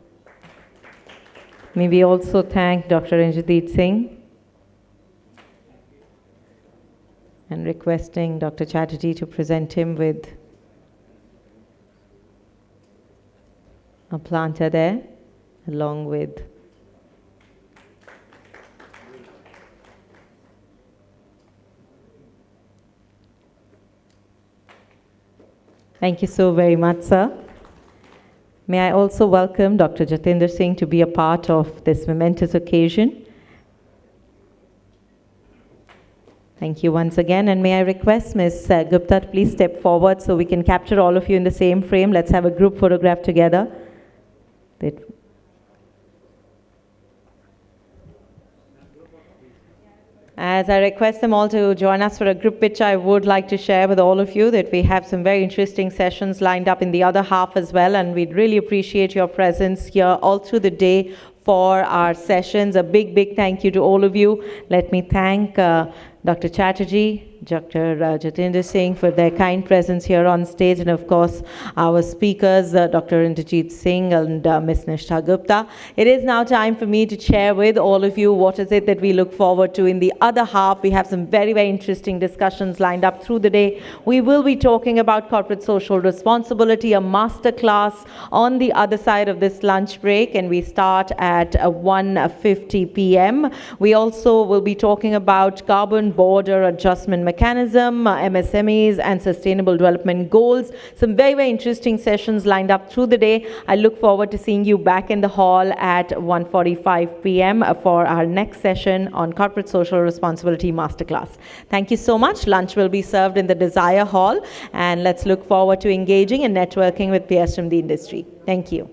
May we also thank Dr. Indrajit Singh and requesting Dr. Chatterjee to present him with a planter there, along with Thank you so very much, sir. May I also welcome Dr. Jatinder Singh to be a part of this momentous occasion. Thank you once again, and may I request Ms. Gupta to please step forward so we can capture all of you in the same frame. Let's have a group photograph together. As I request them all to join us for a group picture, I would like to share with all of you that we have some very interesting sessions lined up in the other half as well, and we'd really appreciate your presence here all through the day for our sessions. A big, big thank you to all of you. Let me thank Dr. Chatterjee, Dr. Jatinder Singh for their kind presence here on stage, and of course our speakers, Dr. Indrajit Singh and Ms. Nishtha Gupta. It is now time for me to share with all of you what is it that we look forward to in the other half. We have some very, very interesting discussions lined up through the day. We will be talking about corporate social responsibility, a master class on the other side of this lunch break, and we start at 1:50 p.m. We also will be talking about carbon border adjustment mechanism, MSMEs and sustainable development goals. Some very, very interesting sessions lined up through the day. I look forward to seeing you back in the hall at 1:45 p.m. for our next session on corporate social responsibility masterclass. Thank you so much. Lunch will be served in the Desire Hall, and let's look forward to engaging and networking with peers from the industry. Thank you.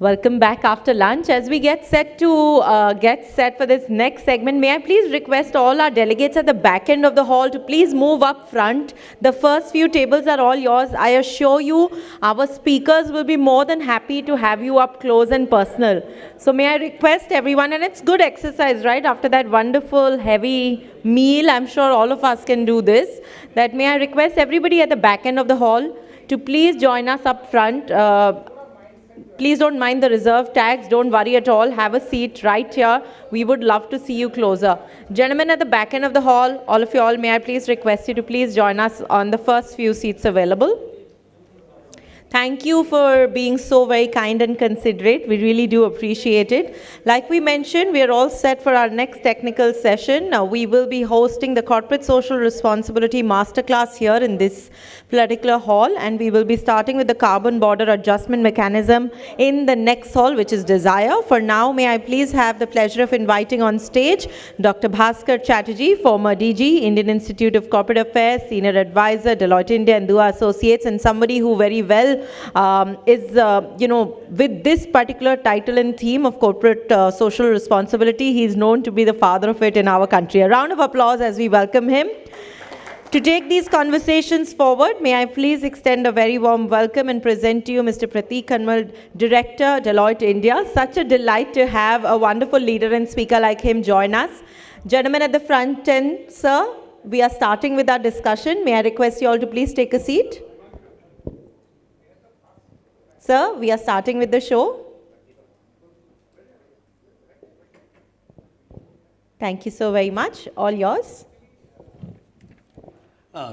Welcome back after lunch. As we get set for this next segment, may I please request all our delegates at the back end of the hall to please move up front. The first few tables are all yours. I assure you, our speakers will be more than happy to have you up close and personal. So may I request everyone, and it's good exercise, right? After that wonderful, heavy meal, I'm sure all of us can do this. That may I request everybody at the back end of the hall to please join us up front. Please don't mind the reserve tags. Don't worry at all. Have a seat right here. We would love to see you closer. Gentlemen at the back end of the hall, all of you all, may I please request you to please join us on the first few seats available. Thank you for being so very kind and considerate. We really do appreciate it. Like we mentioned, we are all set for our next technical session. Now, we will be hosting the Corporate Social Responsibility Masterclass here in this particular hall, and we will be starting with the Carbon Border Adjustment Mechanism in the next hall, which is Desire. For now, may I please have the pleasure of inviting on stage Dr. Bhaskar Chatterjee, former DG, Indian Institute of Corporate Affairs, Senior Advisor, Deloitte India and Dua Associates, and somebody who very well is, with this particular title and theme of corporate social responsibility, he is known to be the father of it in our country. A round of applause as we welcome him. To take these conversations forward, may I please extend a very warm welcome and present to you Mr. Prateek Kanwal, Director, Deloitte India. Such a delight to have a wonderful leader and speaker like him join us. Gentlemen at the front end, sir, we are starting with our discussion. May I request you all to please take a seat? Sir, we are starting with the show. Thank you so very much. All yours.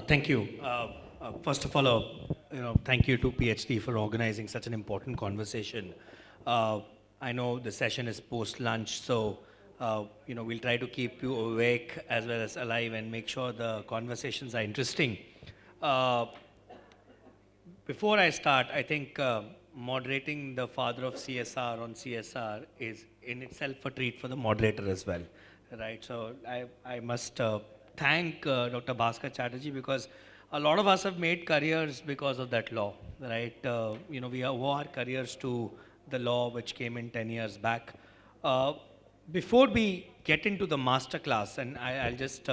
Thank you. First of all, thank you to PhD for organizing such an important conversation. I know the session is post-lunch, so we'll try to keep you awake as well as alive and make sure the conversations are interesting. Before I start, I think moderating the father of CSR on CSR is in itself a treat for the moderator as well, right? So I must thank Dr. Bhaskar Chatterjee, because a lot of us have made careers because of that law, right? We owe our careers to the law which came in 10 years back. Before we get into the master class, and I'll just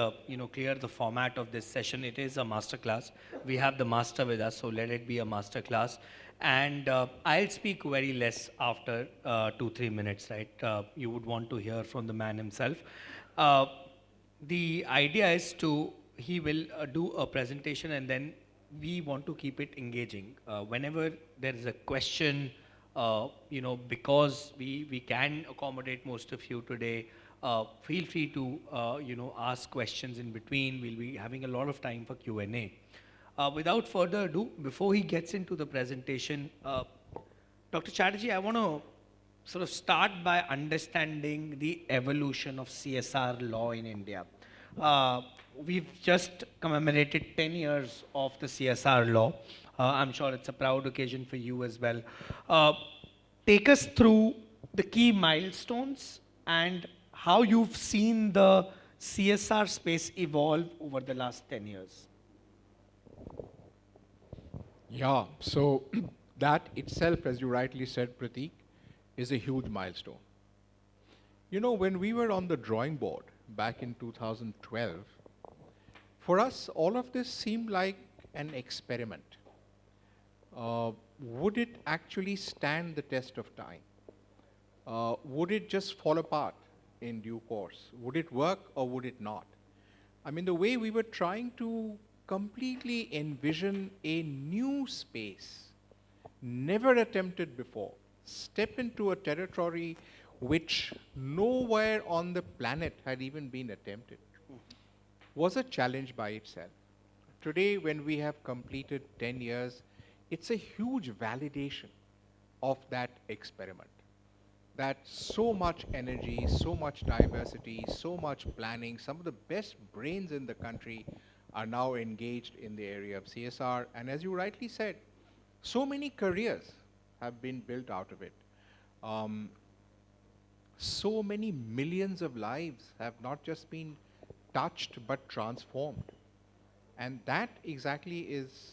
clear the format of this session. It is a master class. We have the master with us, so let it be a master class. And I'll speak very less after 2-3 minutes, right? You would want to hear from the man himself. The idea is he will do a presentation, and then we want to keep it engaging. Whenever there is a question, because we can accommodate most of you today, feel free to, ask questions in between. We'll be having a lot of time for Q&A. Without further ado, before he gets into the presentation, Dr. Chatterjee, I want to sort of start by understanding the evolution of CSR law in India. we've just commemorated 10 years of the CSR law. I'm sure it's a proud occasion for you as well. Take us through the key milestones and how you've seen the CSR space evolve over the last 10 years. Yeah, so that itself, as you rightly said, Prateek, is a huge milestone. You know, when we were on the drawing board back in 2012, for us, all of this seemed like an experiment. Would it actually stand the test of time? Would it just fall apart in due course? Would it work or would it not? I mean, the way we were trying to completely envision a new space, never attempted before, step into a territory which nowhere on the planet had even been attempted, was a challenge by itself. Today, when we have completed 10 years, it's a huge validation of that experiment. That so much energy, so much diversity, so much planning, some of the best brains in the country are now engaged in the area of CSR. And as you rightly said, so many careers have been built out of it. So many millions of lives have not just been touched but transformed. And that exactly is,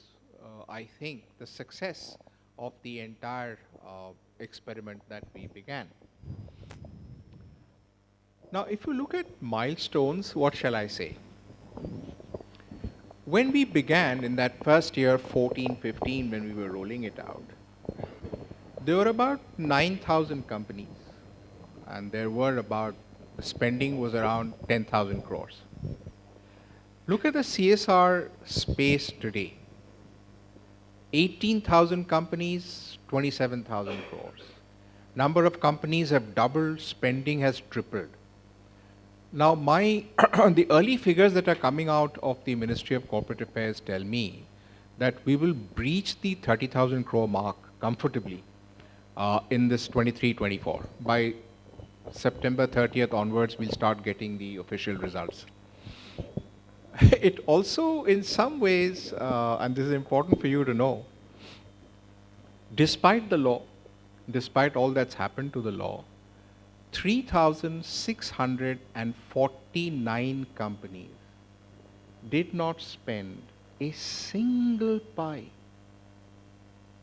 I think, the success of the entire experiment that we began. Now, if you look at milestones, what shall I say? When we began in that first year, 14, 15, when we were rolling it out, there were about 9,000 companies, and there were about, the spending was around 10,000 crores. Look at the CSR space today. 18,000 companies, 27,000 crores. Number of companies have doubled, spending has tripled. Now, the early figures that are coming out of the Ministry of Corporate Affairs tell me that we will breach the 30,000 crore mark comfortably in this 23-24. By September 30th onwards, we'll start getting the official results. It also, in some ways, and this is important for you to know, despite the law, despite all that's happened to the law, 3,649 companies did not spend a single pi,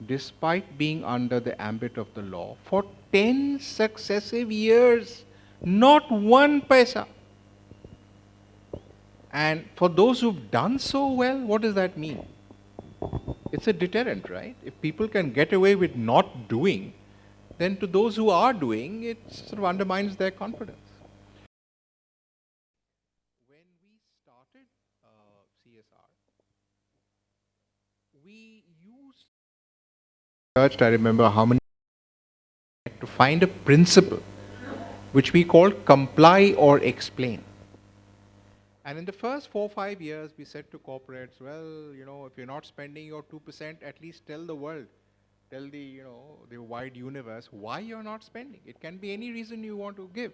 despite being under the ambit of the law, for 10 successive years, not one paisa. And for those who've done so well, what does that mean? It's a deterrent, right? If people can get away with not doing, then to those who are doing, it sort of undermines their confidence. When we started CSR, we used searched, I remember how many, to find a principle which we called comply or explain. And in the first 4 or 5 years, we said to corporates, well, you know, if you're not spending your 2%, at least tell the world, tell the, you know, the wide universe why you're not spending. It can be any reason you want to give,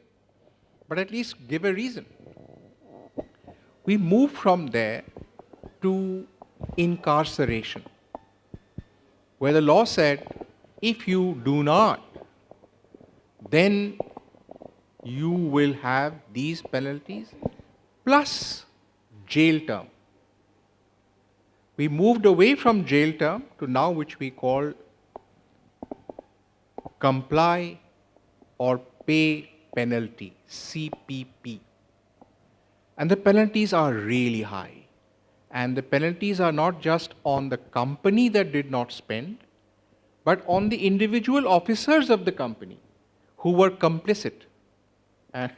but at least give a reason. We moved from there to incarceration, where the law said, if you do not, then you will have these penalties plus jail term. We moved away from jail term to now which we call comply or pay penalty, CPP. And the penalties are really high. And the penalties are not just on the company that did not spend, but on the individual officers of the company who were complicit. And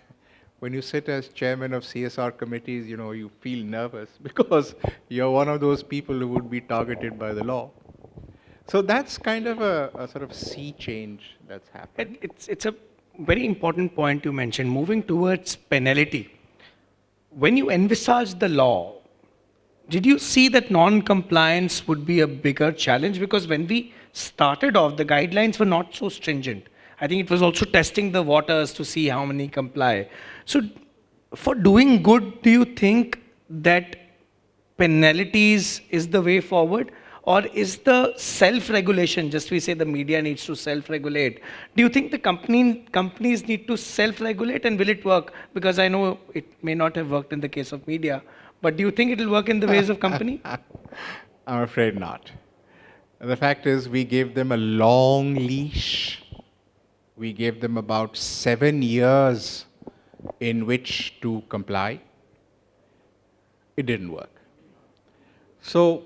when you sit as chairman of CSR committees, you know, you feel nervous because you're one of those people who would be targeted by the law. So that's kind of a sort of sea change that's happened. It's a very important point you mentioned, moving towards penalty. When you envisaged the law, did you see that non-compliance would be a bigger challenge? Because when we started off, the guidelines were not so stringent. I think it was also testing the waters to see how many comply. So for doing good, do you think that penalties is the way forward? Or is the self-regulation, just we say the media needs to self-regulate, do you think the companies need to self-regulate, and will it work? Because I know it may not have worked in the case of media, but do you think it will work in the ways of company? I'm afraid not. The fact is, we gave them a long leash. We gave them about 7 years in which to comply. It didn't work. So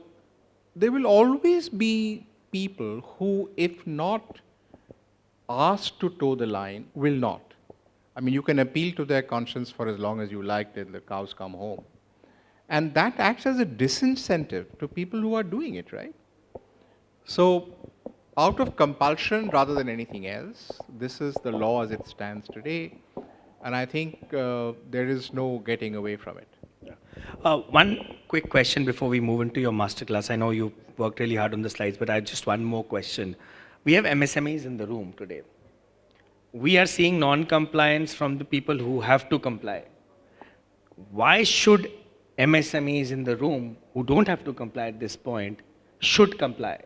there will always be people who, if not asked to toe the line, will not. I mean, you can appeal to their conscience for as long as you like till the cows come home. And that acts as a disincentive to people who are doing it, right? So, out of compulsion rather than anything else, this is the law as it stands today. And I think there is no getting away from it. One quick question before we move into your masterclass. I know you worked really hard on the slides, but I have just one more question. We have MSMEs in the room today. We are seeing non-compliance from the people who have to comply. Why should MSMEs in the room who don't have to comply at this point should comply?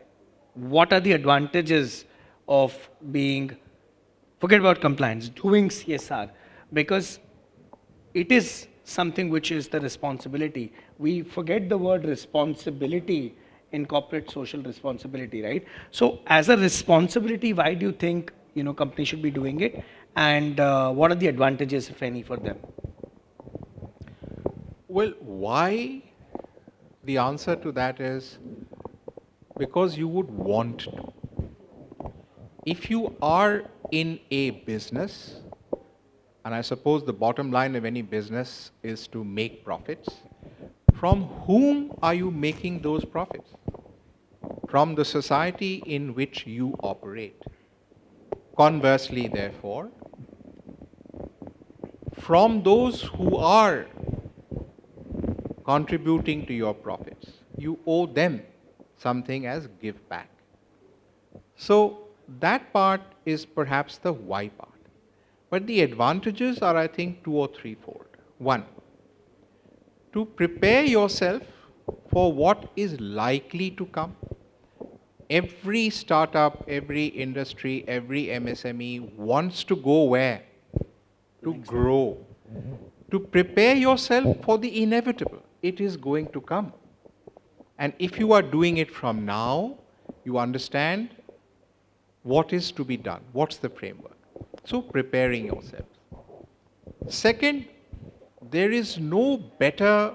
What are the advantages of being, forget about compliance, doing CSR? Because it is something which is the responsibility. We forget the word responsibility in corporate social responsibility, right? So as a responsibility, why do you think companies should be doing it? And what are the advantages, if any, for them? Well, why? The answer to that is because you would want to. If you are in a business, and I suppose the bottom line of any business is to make profits, from whom are you making those profits? From the society in which you operate. Conversely, therefore, from those who are contributing to your profits, you owe them something as give back. So that part is perhaps the why part. But the advantages are, I think, 2 or 3-fold. One, to prepare yourself for what is likely to come. Every startup, every industry, every MSME wants to go where? To grow. To prepare yourself for the inevitable. It is going to come. And if you are doing it from now, you understand what is to be done, what's the framework. So preparing yourself. Second, there is no better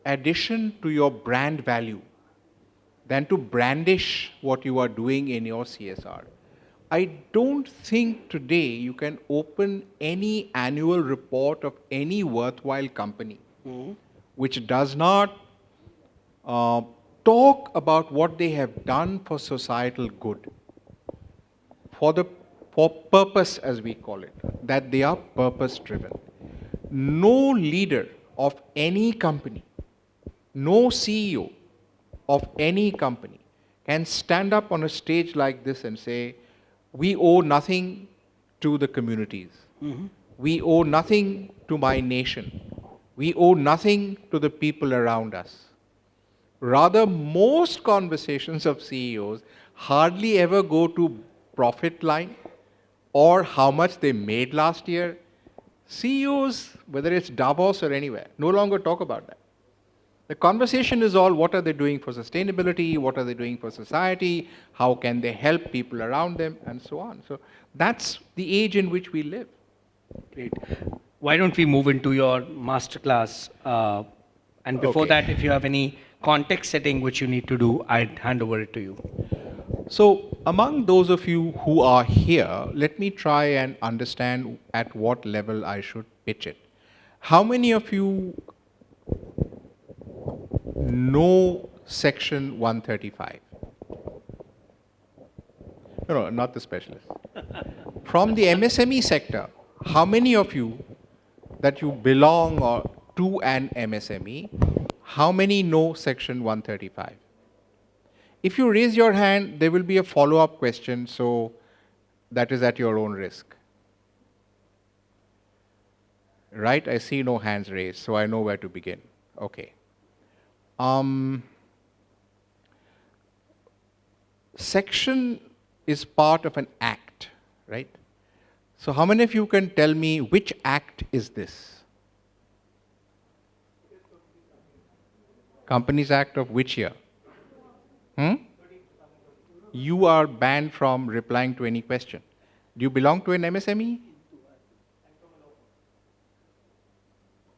addition to your brand value than to brandish what you are doing in your CSR. I don't think today you can open any annual report of any worthwhile company which does not talk about what they have done for societal good, for purpose, as we call it, that they are purpose-driven. No leader of any company, no CEO of any company can stand up on a stage like this and say, we owe nothing to the communities. We owe nothing to my nation. We owe nothing to the people around us. Rather, most conversations of CEOs hardly ever go to profit line or how much they made last year. CEOs, whether it's Davos or anywhere, no longer talk about that. The conversation is all what are they doing for sustainability, what are they doing for society, how can they help people around them, and so on. So that's the age in which we live. Great. Why don't we move into your masterclass? And before that, if you have any context setting which you need to do, I'd hand over it to you. So among those of you who are here, let me try and understand at what level I should pitch it. How many of you know Section 135? No, not the specialist. From the MSME sector, how many of you that you belong to an MSME, how many know Section 135? If you raise your hand, there will be a follow-up question, so that is at your own risk. Right? I see no hands raised, so I know where to begin. Okay. Section is part of an act, right? So how many of you can tell me which act is this? Companies Act of which year? You are banned from replying to any question. Do you belong to an MSME?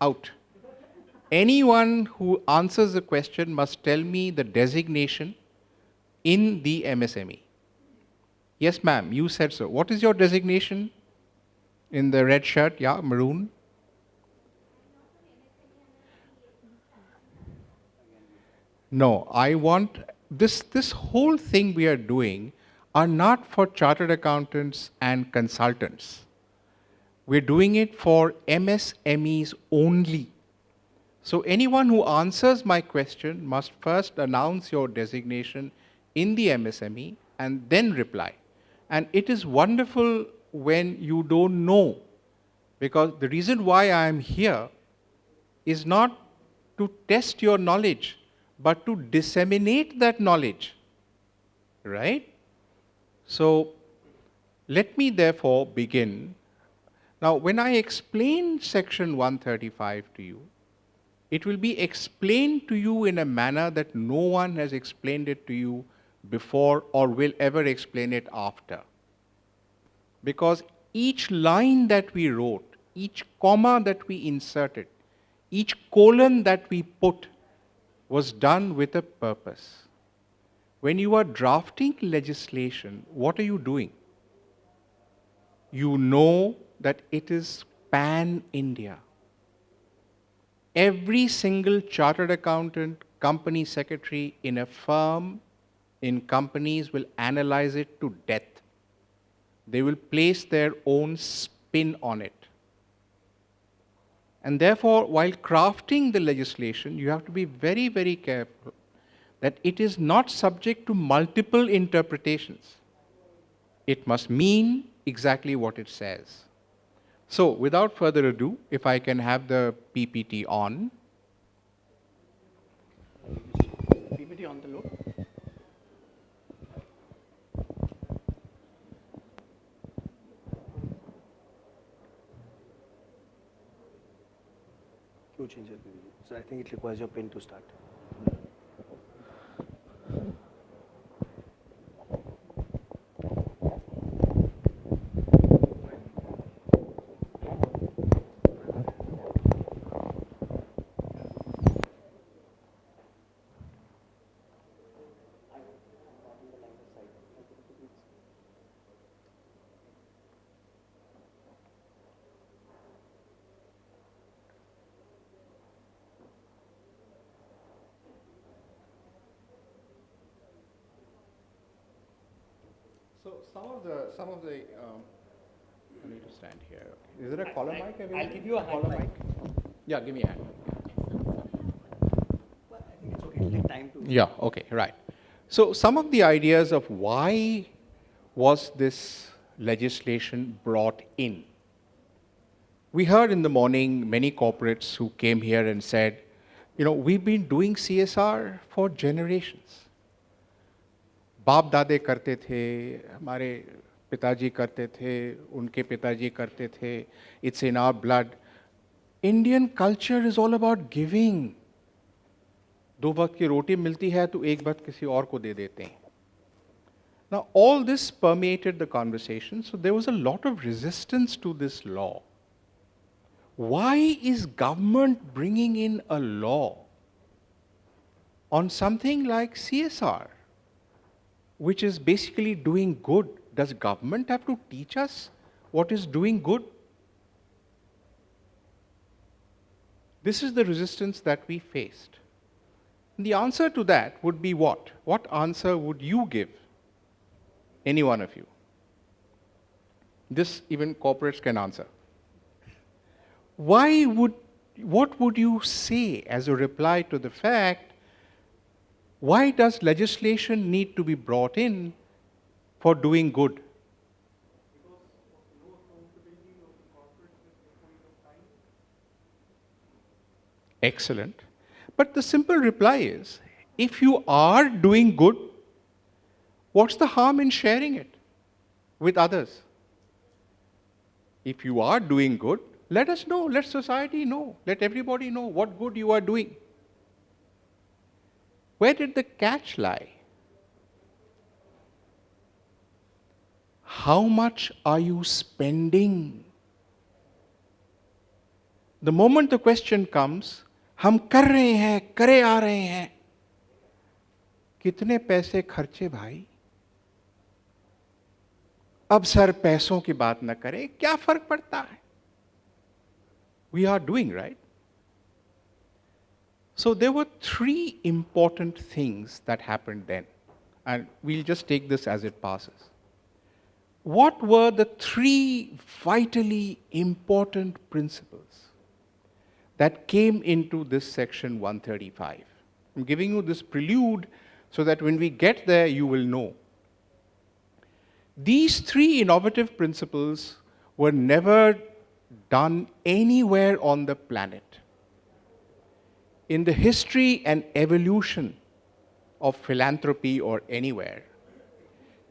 Out. Anyone who answers the question must tell me the designation in the MSME. Yes, ma'am, you said so. What is your designation in the red shirt? Yeah, maroon. No, I want this whole thing we are doing are not for chartered accountants and consultants. We're doing it for MSMEs only. So anyone who answers my question must first announce your designation in the MSME and then reply. And it is wonderful when you don't know, because the reason why I am here is not to test your knowledge, but to disseminate that knowledge, right? So let me therefore begin. Now, when I explain section 135 to you, it will be explained to you in a manner that no one has explained it to you before or will ever explain it after. Because each line that we wrote, each comma that we inserted, each colon that we put was done with a purpose. When you are drafting legislation, what are you doing? You know that it is pan-India. Every single chartered accountant, company secretary in a firm, in companies will analyze it to death. They will place their own spin on it. And therefore, while crafting the legislation, you have to be very, very careful that it is not subject to multiple interpretations. It must mean exactly what it says. So, without further ado, if I can have the PPT on. PPT on the load. So I think it requires your pen to start. So some of the I need to stand here. Is there a collar mic available? I'll give you a collar mic. Yeah, give me a hand. I think it's okay. Take time to. Yeah, okay, right. So some of the ideas of why was this legislation brought in. We heard in the morning many corporates who came here and said, you know, we've been doing CSR for generations. बाप दादे करते थे, हमारे पिताजी करते थे, उनके पिताजी करते थे. It's in our blood. Indian culture is all about giving. 2 वक्त की रोटी मिलती है तो 1 वक्त किसी और को दे देते हैं. Now all this permeated the conversation, so there was a lot of resistance to this law. Why is government bringing in a law on something like CSR, which is basically doing good? Does government have to teach us what is doing good? This is the resistance that we faced. And the answer to that would be what? What answer would you give? Any one of you? This even corporates can answer. What would you say as a reply to the fact, why does legislation need to be brought in for doing good? Excellent. But the simple reply is, if you are doing good, what's the harm in sharing it with others? If you are doing good, let us know, let society know, let everybody know what good you are doing. Where did the catch lie? How much are you spending? The moment the question comes, हम कर रहे हैं, करे आ रहे हैं, कितने पैसे खर्चे भाई? अब सर पैसों की बात न करें, क्या फर्क पड़ता है? We are doing, right? So there were three important things that happened then, and we'll just take this as it passes. What were the three vitally important principles that came into this section 135? I'm giving you this prelude so that when we get there, you will know. These three innovative principles were never done anywhere on the planet. In the history and evolution of philanthropy or anywhere,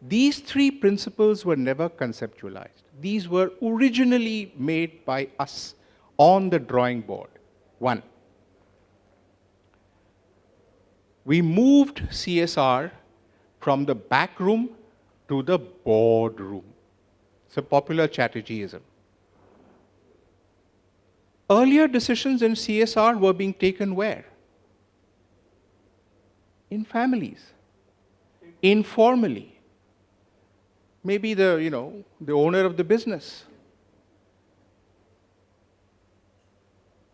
these three principles were never conceptualized. These were originally made by us on the drawing board. One, we moved CSR from the back room to the boardroom. It's a popular Chatterjeeism. Earlier decisions in CSR were being taken where? In families, informally. Maybe the owner of the business.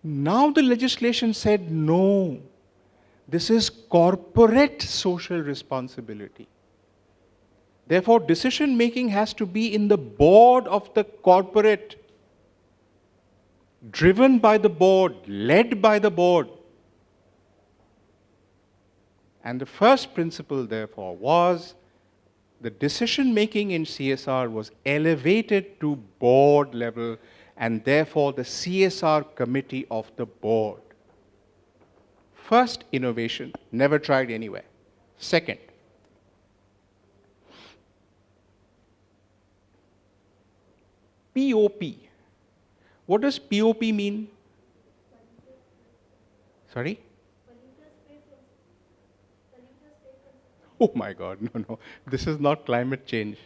Now the legislation said, no, this is corporate social responsibility. Therefore, decision making has to be in the board of the corporate, driven by the board, led by the board. And the first principle, therefore, was the decision making in CSR was elevated to board level, and therefore the CSR committee of the board. First innovation, never tried anywhere. Second, POP. What does POP mean? Sorry? Oh my God, no. This is not climate change.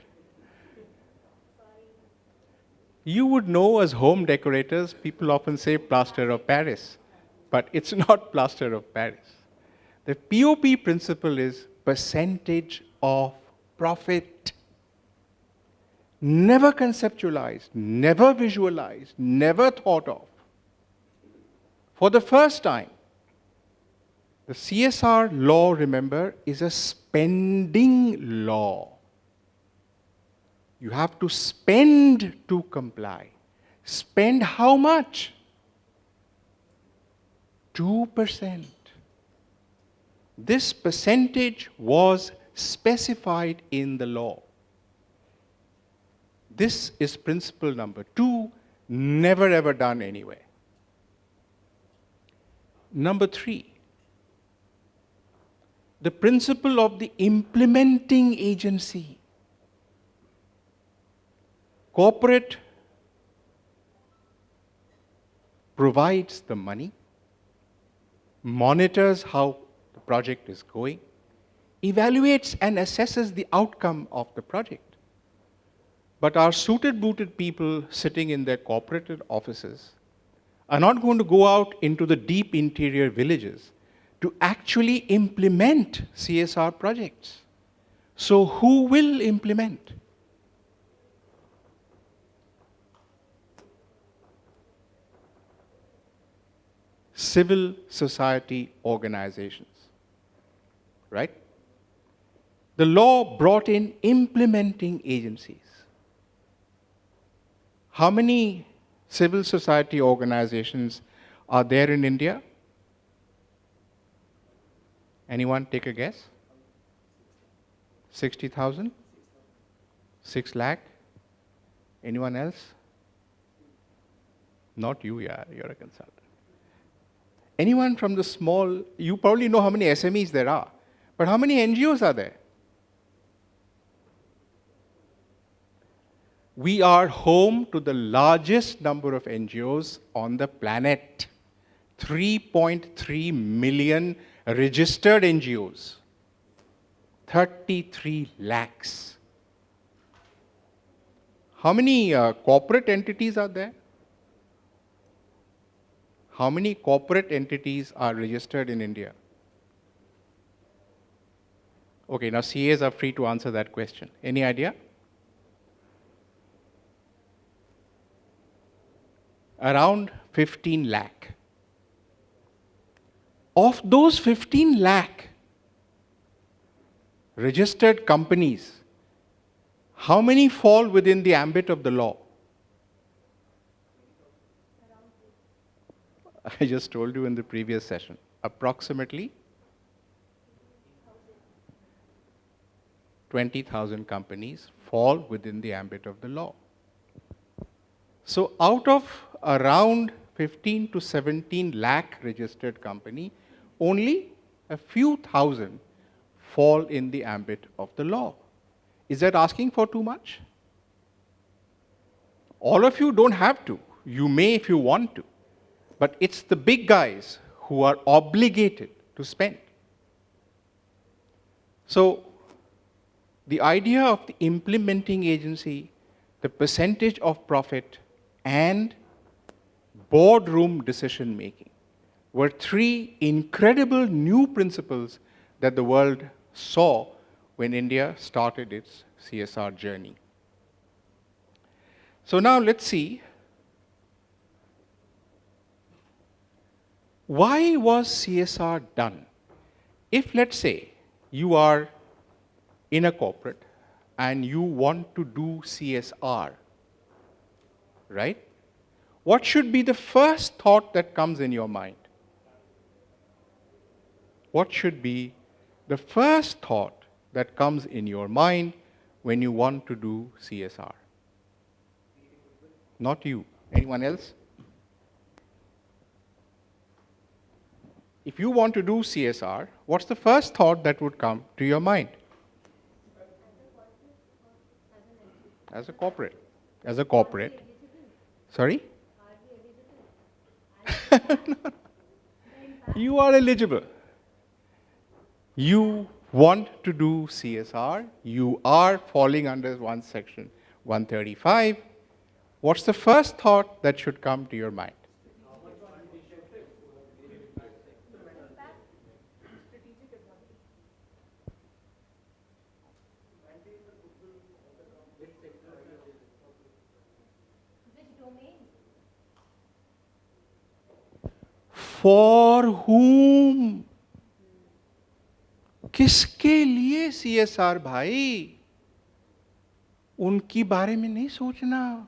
You would know as home decorators, people often say plaster of Paris, but it's not plaster of Paris. The POP principle is percentage of profit. Never conceptualized, never visualized, never thought of. For the first time, the CSR law, remember, is a spending law. You have to spend to comply. Spend how much? 2%. This percentage was specified in the law. This is principle number 2, never ever done anywhere. Number 3, the principle of the implementing agency. Corporate provides the money, monitors how the project is going, evaluates and assesses the outcome of the project. But our suited booted people sitting in their corporate offices are not going to go out into the deep interior villages to actually implement CSR projects. So who will implement? Civil society organizations, right? The law brought in implementing agencies. How many civil society organizations are there in India? Anyone take a guess? 60,000? 6 lakh? Anyone else? Not you, yeah, you're a consultant. Anyone from the small, you probably know how many SMEs there are, but how many NGOs are there? We are home to the largest number of NGOs on the planet. 3.3 million registered NGOs. 33 lakhs. How many corporate entities are there? How many corporate entities are registered in India? Okay, now CAs are free to answer that question. Any idea? Around 15 lakh. Of those 15 lakh registered companies, how many fall within the ambit of the law? I just told you in the previous session, approximately 20,000 companies fall within the ambit of the law. So out of around 15 to 17 lakh registered company, only a few thousand fall in the ambit of the law. Is that asking for too much? All of you don't have to. You may if you want to. But it's the big guys who are obligated to spend. So the idea of the implementing agency, the percentage of profit, and boardroom decision making were three incredible new principles that the world saw when India started its CSR journey. So now let's see, why was CSR done? If, let's say, you are in a corporate and you want to do CSR, right? What should be the first thought that comes in your mind? What should be the first thought that comes in your mind when you want to do CSR? Not you. Anyone else? If you want to do CSR, what's the first thought that would come to your mind? As a corporate. As a corporate. Sorry? You are eligible. You want to do CSR. You are falling under one section 135. What's the first thought that should come to your mind? For whom? किसके लिए CSR भाई? उनकी बारे में नहीं सोचना,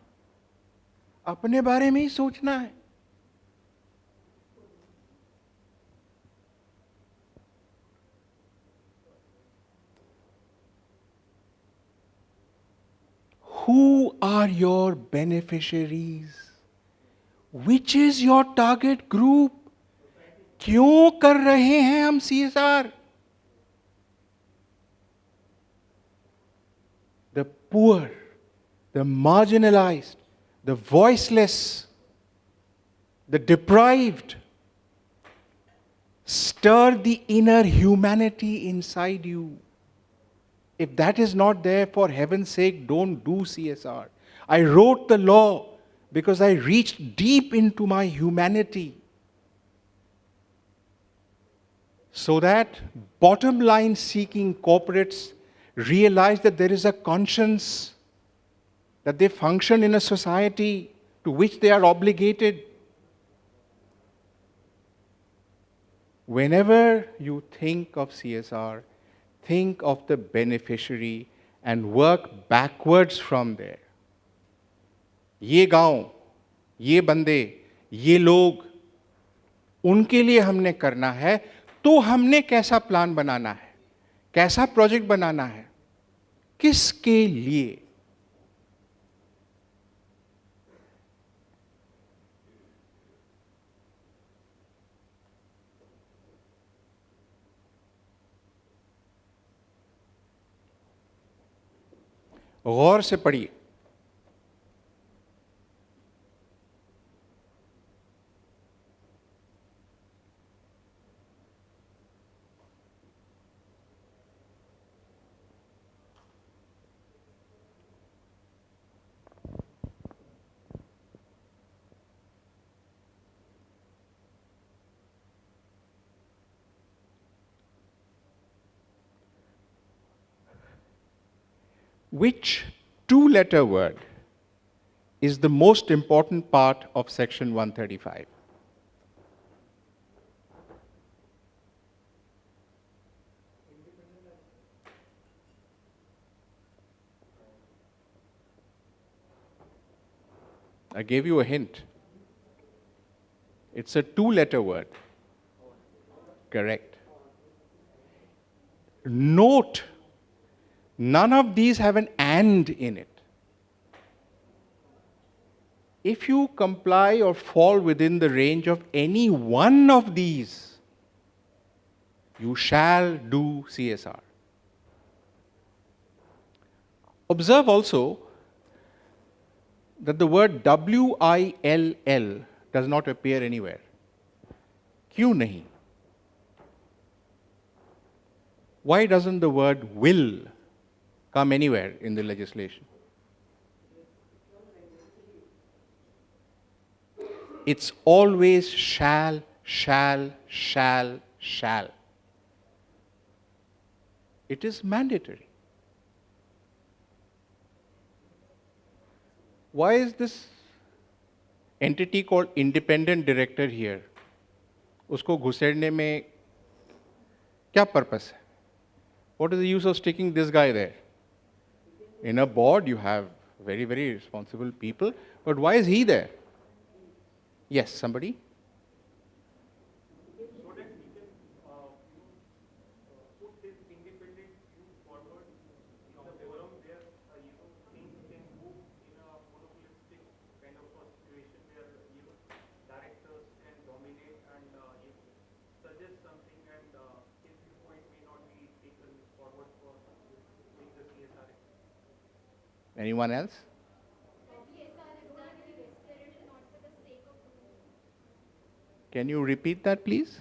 अपने बारे में ही सोचना है. Who are your beneficiaries? Which is your target group? क्यों कर रहे हैं हम CSR? The poor, the marginalized, the voiceless, the deprived. Stir the inner humanity inside you. If that is not there, for heaven's sake, don't do CSR. I wrote the law because I reached deep into my humanity. So that bottom line seeking corporates realize that there is a conscience, that they function in a society to which they are obligated. Whenever you think of CSR, think of the beneficiary and work backwards from there. ये गांव, ये बंदे, ये लोग, उनके लिए हमने करना है, तो हमने कैसा प्लान बनाना है, कैसा प्रोजेक्ट बनाना है, किसके लिए? गौर से पढ़िए। Which two-letter word is the most important part of section 135? I gave you a hint. It's a two-letter word. Correct. Note, none of these have an and in it. If you comply or fall within the range of any one of these, you shall do CSR. Observe also that the word WILL does not appear anywhere. Kyun nahi? Why doesn't the word will come anywhere in the legislation? It's always shall, shall, shall, shall. It is mandatory. Why is this entity called independent director here? उसको घुसेड़ने में क्या purpose है? What is the use of sticking this guy there? In a board, you have very, very responsible people, but why is he there? Yes, somebody? Anyone else? Can you repeat that, please?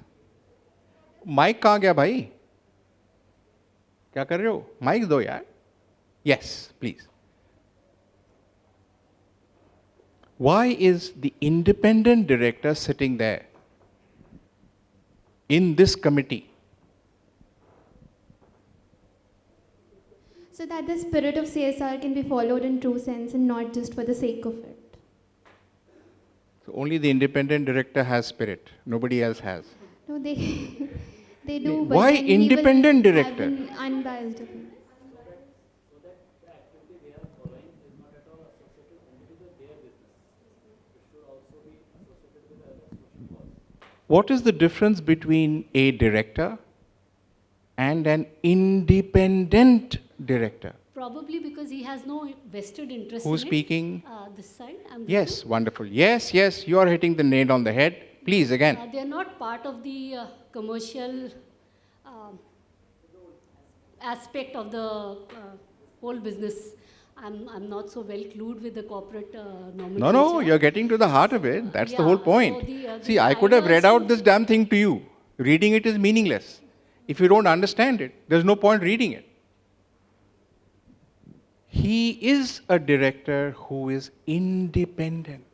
Mic कहाँ गया भाई? क्या कर रहे हो? Mic दो यार. Yes, please. Why is the independent director sitting there in this committee? So that the spirit of CSR can be followed in true sense and not just for the sake of it. So only the independent director has spirit. Nobody else has. No, they they do. But Why then he will independent have director? an unbiased opinion. What is the difference between a director and an independent director? Probably because he has no vested interest Who's in speaking? it. This side. Yes, wonderful. Yes, yes, you are hitting the nail on the head. Please, again. They are not part of the commercial aspect of the whole business. I'm not so well clued with the corporate nomenclature. No, you're getting to the heart of it. That's the whole point. So See, I could have read out this damn thing to you. Reading it is meaningless. If you don't understand it, there's no point reading it. He is a director who is independent,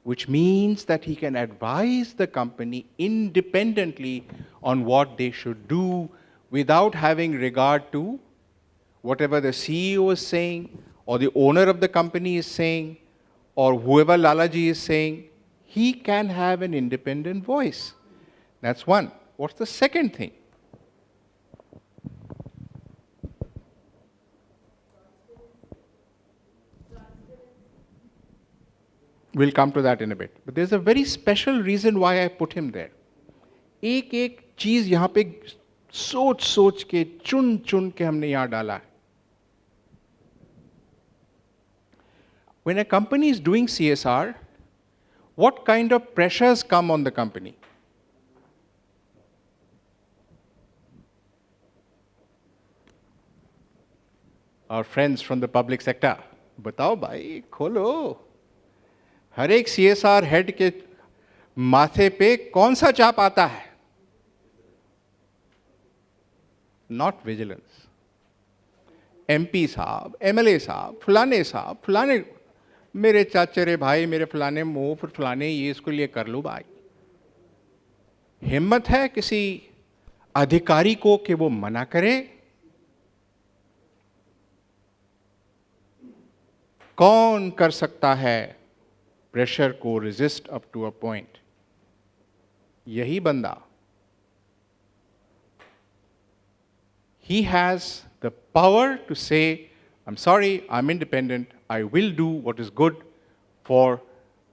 which means that he can advise the company independently on what they should do without having regard to whatever the CEO is saying, or the owner of the company is saying, or whoever Lalaji is saying. He can have an independent voice. That's one. What's the second thing? We'll come to that in a bit. But there's a very special reason why I put him there. एक एक चीज यहाँ पे सोच सोच के चुन चुन के हमने यहाँ डाला है. When a company is doing CSR, what kind of pressures come on the company? our friends from the public sector, बताओ भाई खोलो, हर एक CSR हेड के माथे पे कौन सा चाप आता है? Not vigilance. MP साहब, MLA साहब, फलाने, मेरे चाचरे भाई, मेरे फलाने मुंह फिर फलाने, ये इसको लिए कर लो भाई। हिम्मत है किसी अधिकारी को कि वो मना करे? कौन कर सकता है प्रेशर को resist up to a point? यही बंदा। He has the power to say, I'm sorry, I'm independent, I will do what is good for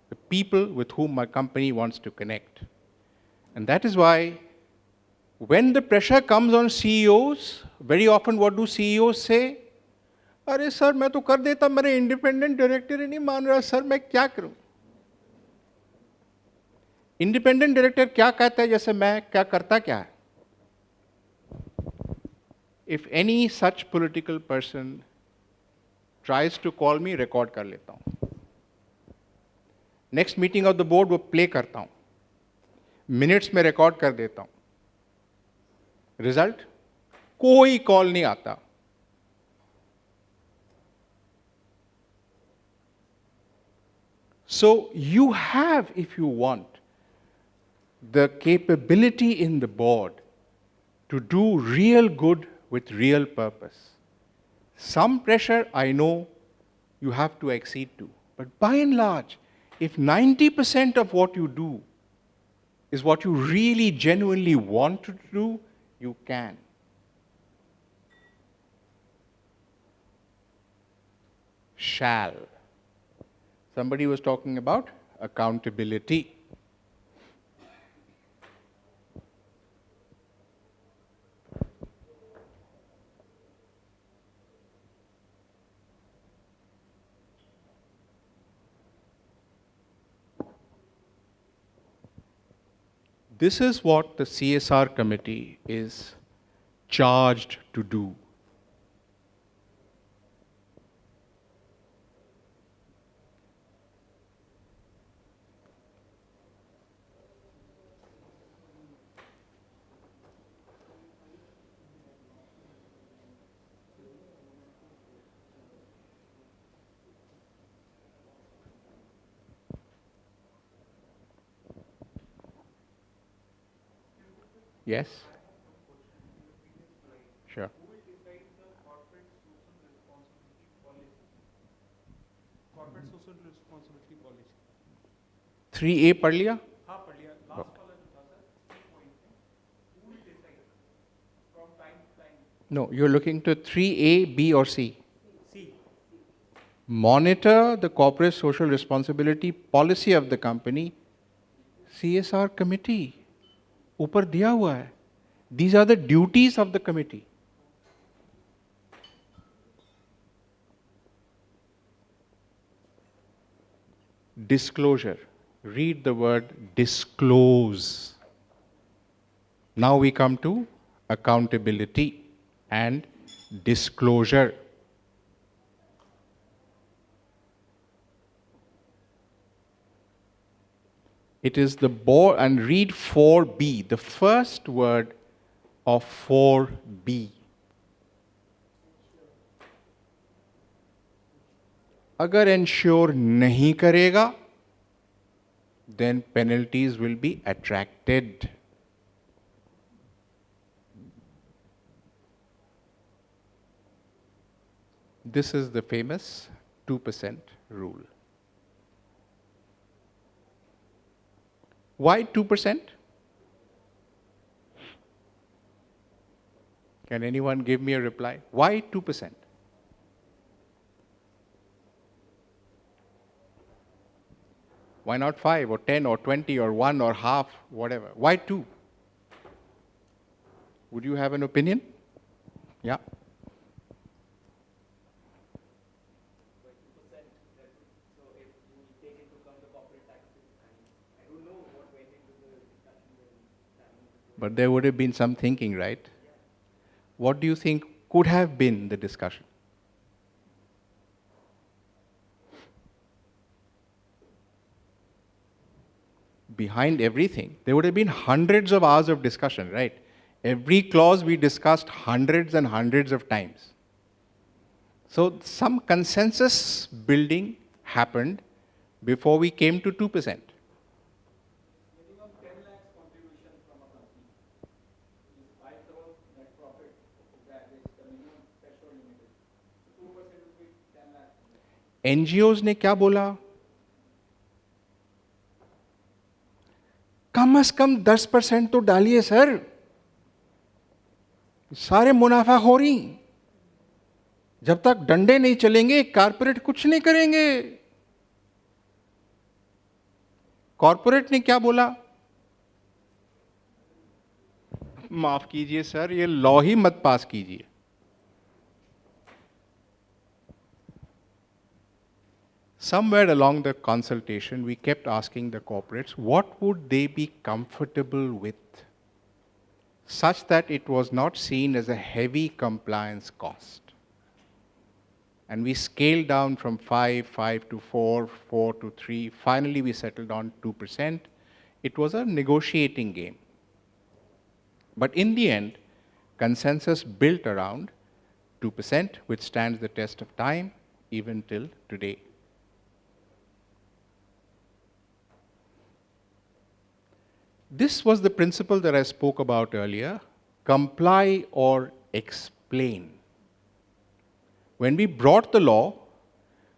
the people with whom my company wants to connect. And that is why when the pressure comes on CEOs, very often what do CEOs say? अरे sir मैं तो कर देता, मेरे independent director ही नहीं मान रहा, sir मैं क्या करूं? इंडिपेंडेंट डायरेक्टर क्या कहता है जैसे मैं क्या करता क्या है? If any such political person tries to call me, record कर लेता हूं. Next meeting of the board वो play करता हूं. Minutes में record कर देता हूं. Result? कोई call नहीं आता. So you have, if you want, the capability in the board to do real good with real purpose. Some pressure, I know, you have to accede to. But by and large, if 90% of what you do is what you really genuinely want to do, you can. Shall. Somebody was talking about accountability. This is what the CSR committee is charged to do. Yes? Sure. 3A पढ़ लिया? हाँ पढ़ लिया. Last वाला जो था sir, 3 points है. Who will decide from time to time? No, you're looking to 3A, B or C? C. Monitor the corporate social responsibility policy of the company. CSR committee. ऊपर दिया हुआ है. These are the duties of the committee. Disclosure. Read the word disclose. Now we come to accountability and disclosure. It is the board, and read 4B, the first word of 4B. अगर ensure नहीं करेगा, then penalties will be attracted. This is the famous 2% rule. Why 2%? Can anyone give me a reply? Why 2%? Why not 5 or 10 or 20 or 1 or half, whatever? Why 2? Would you have an opinion? Yeah. But there would have been some thinking, right? What do you think could have been the discussion? behind everything, there would have been hundreds of hours of discussion, right? Every clause we discussed hundreds and hundreds of times. So some consensus building happened before we came to 2%. NGOs ने क्या बोला? कम से कम 10% तो डालिए sir, सारे मुनाफाखोरी। जब तक डंडे नहीं चलेंगे कारपोरेट कुछ नहीं करेंगे। कॉर्पोरेट ने क्या बोला? माफ कीजिए सर, ये लॉ ही मत पास कीजिए। Somewhere along the consultation, we kept asking the corporates, what would they be comfortable with, such that it was not seen as a heavy compliance cost. And we scaled down from 5 to 4, 4 to 3. Finally, we settled on 2%. It was a negotiating game. But in the end, consensus built around 2%, which stands the test of time even till today. This was the principle that I spoke about earlier, comply or explain. When we brought the law,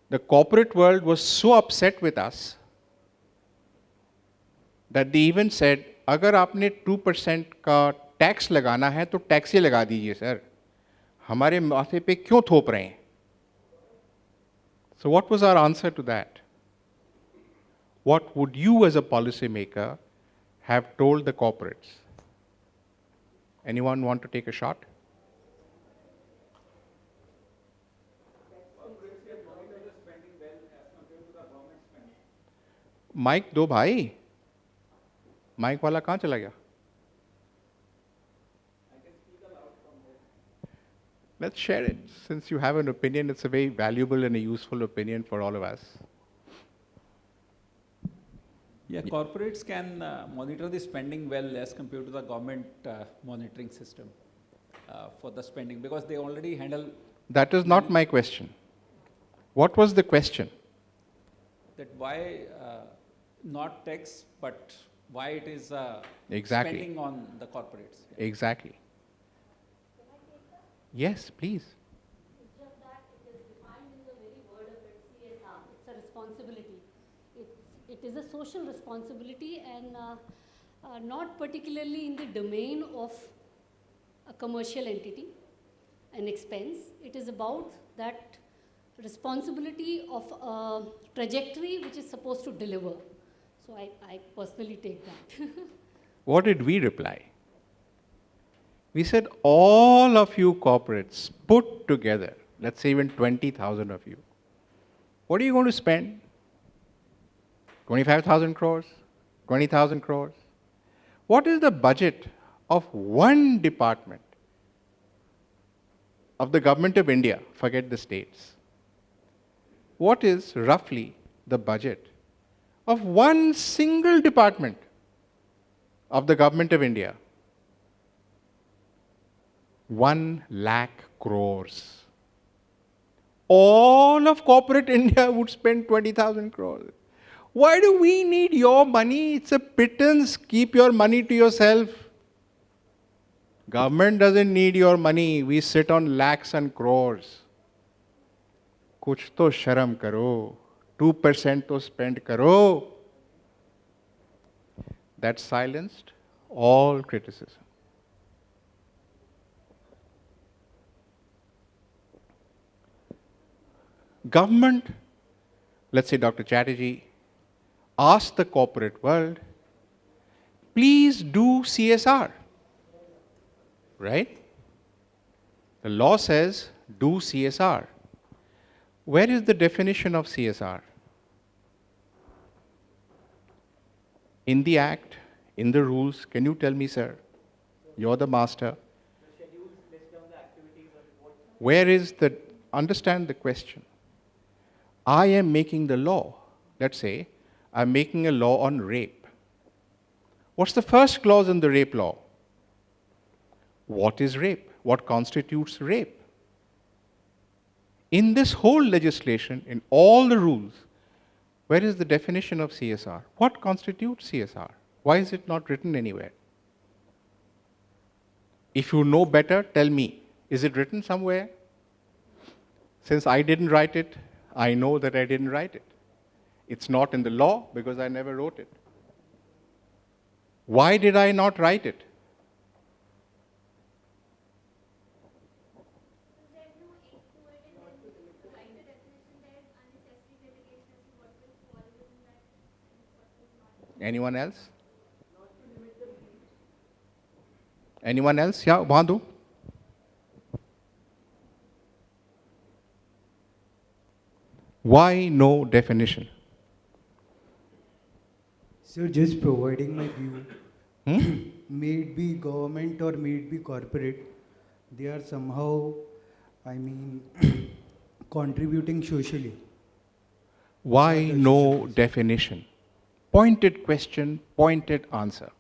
the corporate world was so upset with us that they even said, अगर आपने 2% का tax लगाना है तो tax ही लगा दीजिए sir, हमारे माथे पे क्यों थोप रहे हैं? So what was our answer to that? What would you as a policy maker have told the corporates? Anyone want to take a shot? Mic दो भाई, माइक वाला कहाँ चला गया? Let's share it. Since you have an opinion, it's a very valuable and a useful opinion for all of us. Yeah, corporates can monitor the spending well as compared to the government monitoring system for the spending, because they already handle. That is not my question. What was the question? That why not tax, but why it is Exactly. spending on the corporates. Exactly. Yes, please. It's just that it is defined in the very word of it, CSR. It's a responsibility. It is a social responsibility, and not particularly in the domain of a commercial entity, an expense. It is about that responsibility of a trajectory which is supposed to deliver. So I personally take that. What did we reply? We said, all of you corporates put together, let's say even 20,000 of you, what are you going to spend? 25,000 crores? 20,000 crores? What is the budget of one department of the government of India? Forget the states. What is roughly the budget of one single department of the government of India? 1 lakh crores. All of corporate India would spend 20,000 crores. Why do we need your money? It's a pittance. Keep your money to yourself. Government doesn't need your money. We sit on lakhs and crores. Kuch to sharam karo. 2% to spend karo. That silenced all criticism. Government, let's say Dr. Chatterjee, asked the corporate world, please do CSR, right? The law says do CSR. Where is the definition of CSR? In the act, in the rules, can you tell me, sir? You're the master. Where is the, understand the question. I am making the law. Let's say I'm making a law on rape. What's the first clause in the rape law? What is rape? What constitutes rape? In this whole legislation, in all the rules, where is the definition of CSR? What constitutes CSR? Why is it not written anywhere? If you know better, tell me. Is it written somewhere? Since I didn't write it, I know that I didn't write it. It's not in the law because I never wrote it. Why did I not write it? Anyone else? Anyone else? Yeah, Bandhu. Why no definition? So just providing my view, may it be government or may it be corporate, they are somehow, contributing socially. Why no definition? Pointed question, pointed answer.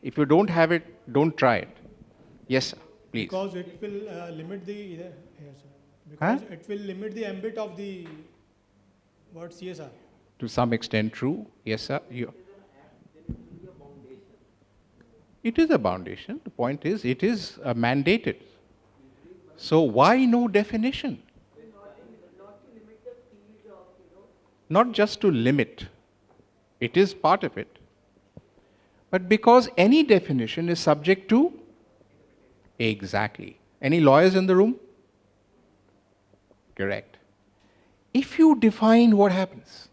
If you don't have it, don't try it. Yes, sir, please. Because it will limit the yes, sir. Because it will limit the ambit of the word CSR. To some extent true. Yes, sir. It is a foundation. The point is, it is mandated. So why no definition? Not just to limit. It is part of it. But because any definition is subject to exactly. Any lawyers in the room? Correct. If you define what happens,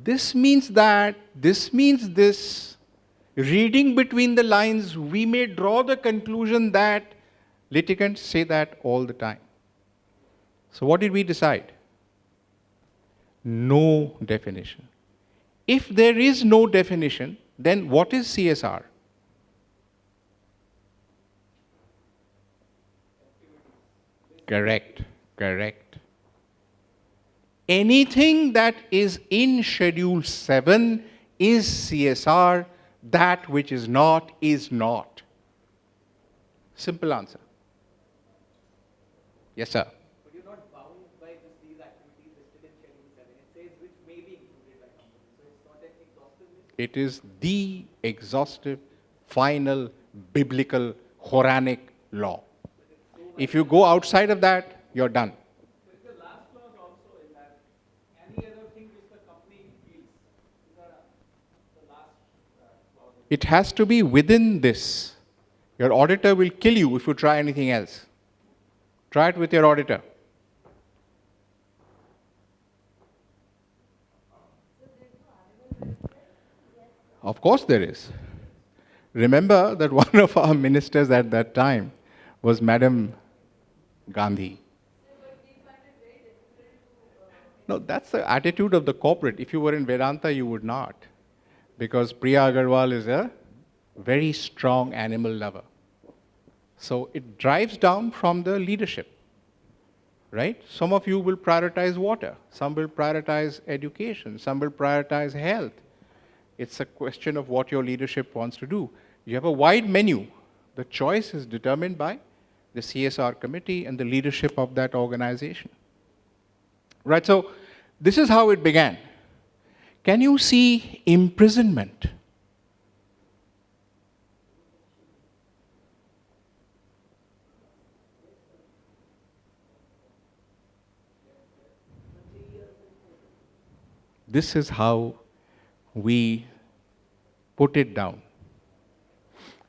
this means that, this means this, reading between the lines, we may draw the conclusion that litigants say that all the time. So what did we decide? No definition. If there is no definition, then what is CSR? Correct, correct. Anything that is in Schedule 7 is CSR, that which is not is not. Simple answer. Yes, sir. But you're not bound by just these activities listed in Schedule 7. It says which may be included by companies. So it's not an exhaustive list. It is the exhaustive, final, biblical, Quranic law. If you go outside of that, you're done. But the last clause also is that any other thing which the company feels. These are the last clause. It has to be within this. Your auditor will kill you if you try anything else. Try it with your auditor. Of course there is. Remember that one of our ministers at that time was Madam Gandhi. No, that's the attitude of the corporate. If you were in Vedanta, you would not. Because Priya Agarwal is a very strong animal lover. So it drives down from the leadership, right? Some of you will prioritize water. Some will prioritize education. Some will prioritize health. It's a question of what your leadership wants to do. You have a wide menu. The choice is determined by the CSR committee and the leadership of that organization. Right, so this is how it began. Can you see imprisonment? This is how we put it down.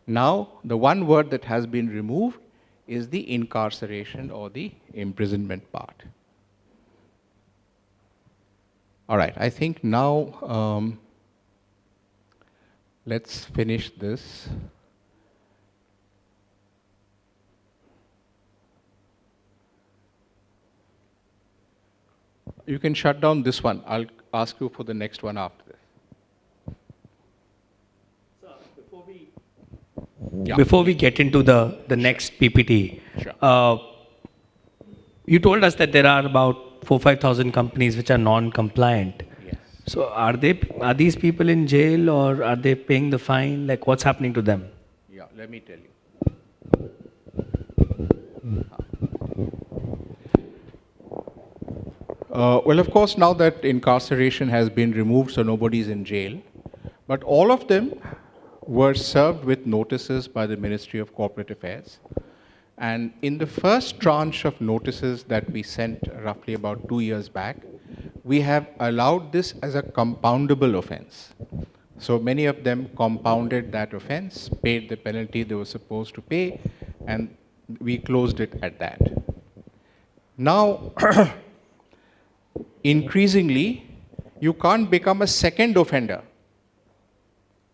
Now, the one word that has been removed is the incarceration or the imprisonment part. All right, I think now let's finish this. You can shut down this one. I'll ask you for the next one after this. Before we get into the next PPT, sure. You told us that there are about 4,000-5,000 companies which are non-compliant. Yes. So are these people in jail, or are they paying the fine? Like, what's happening to them? Yeah, let me tell you. Well, of course, now that incarceration has been removed, so nobody's in jail, but all of them were served with notices by the Ministry of Corporate Affairs. And in the first tranche of notices that we sent roughly about 2 years back, we have allowed this as a compoundable offense. So many of them compounded that offense, paid the penalty they were supposed to pay, and we closed it at that. Now, increasingly, you can't become a second offender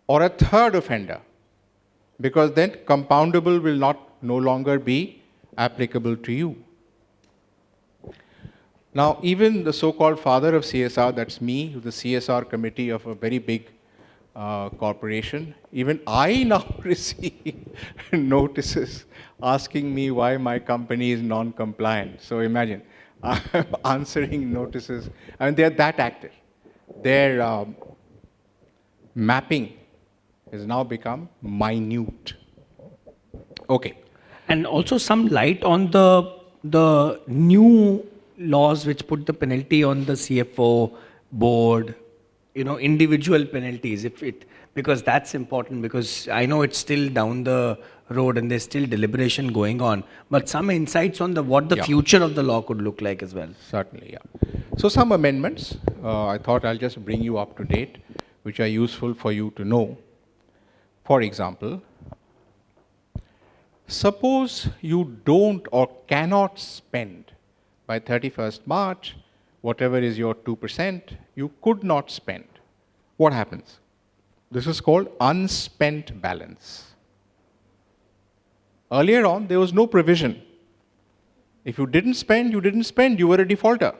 or a third offender, because then compoundable will no longer be applicable to you. Now, even the so-called father of CSR, that's me, the CSR committee of a very big corporation, even I now receive notices asking me why my company is non-compliant. So imagine, I'm answering notices, and they're that active. Their mapping has now become minute. Okay. And also some light on the new laws which put the penalty on the CFO, board, individual penalties, because that's important, because I know it's still down the road and there's still deliberation going on, but some insights on what the future of the law could look like as well. Certainly, yeah. So some amendments, I thought I'll just bring you up to date, which are useful for you to know. For example, suppose you don't or cannot spend by 31st March, whatever is your 2%, you could not spend. What happens? This is called unspent balance. Earlier on, there was no provision. If you didn't spend, you were a defaulter.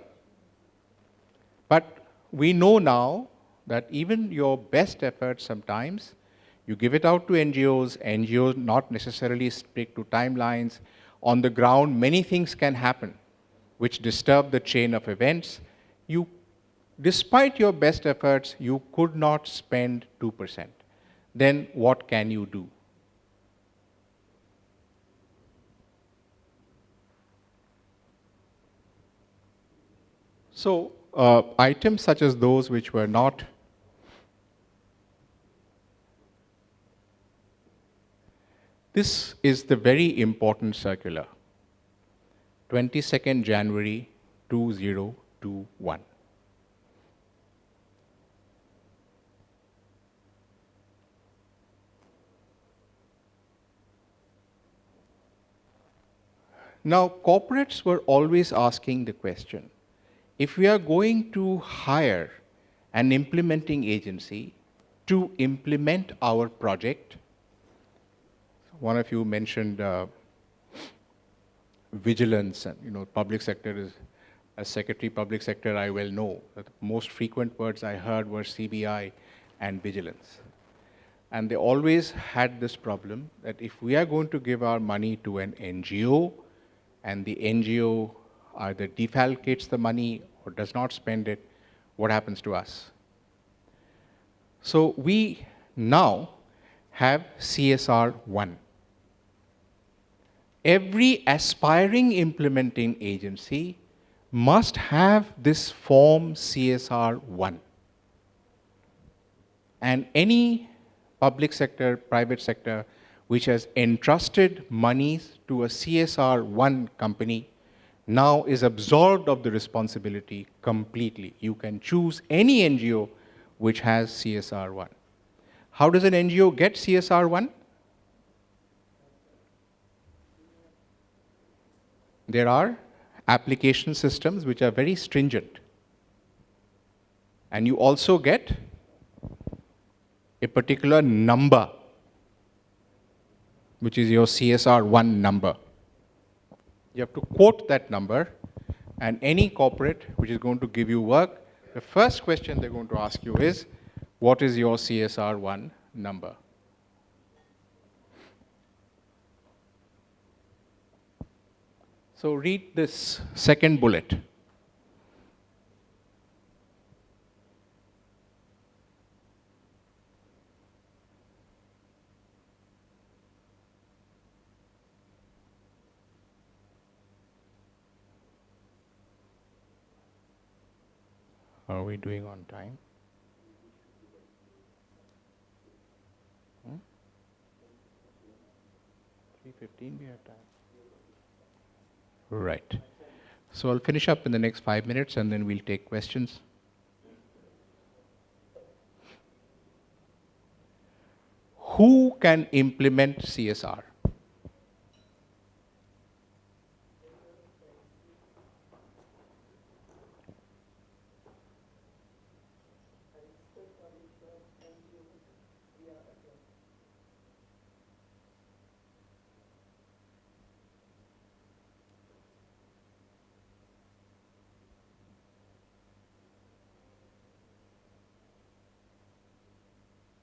But we know now that even your best efforts sometimes, you give it out to NGOs not necessarily stick to timelines. On the ground, many things can happen which disturb the chain of events. Despite your best efforts, you could not spend 2%. Then what can you do? So, items such as those which were not This is the very important circular, 22nd January 2021. Now, corporates were always asking the question, if we are going to hire an implementing agency to implement our project, one of you mentioned vigilance, and public sector is, as Secretary Public Sector, I well know that the most frequent words I heard were CBI and vigilance. And they always had this problem that if we are going to give our money to an NGO, and the NGO either defalcates the money or does not spend it, what happens to us? So we now have CSR 1. Every aspiring implementing agency must have this form CSR 1. And any public sector, private sector, which has entrusted monies to a CSR 1 company, now is absolved of the responsibility completely. You can choose any NGO which has CSR 1. How does an NGO get CSR 1? There are application systems which are very stringent. And you also get a particular number, which is your CSR 1 number. You have to quote that number, and any corporate which is going to give you work, the first question they're going to ask you is, what is your CSR 1 number? So read this second bullet. Are we doing on time? 3:15 we have time. Right. So I'll finish up in the next 5 minutes and then we'll take questions. Who can implement CSR?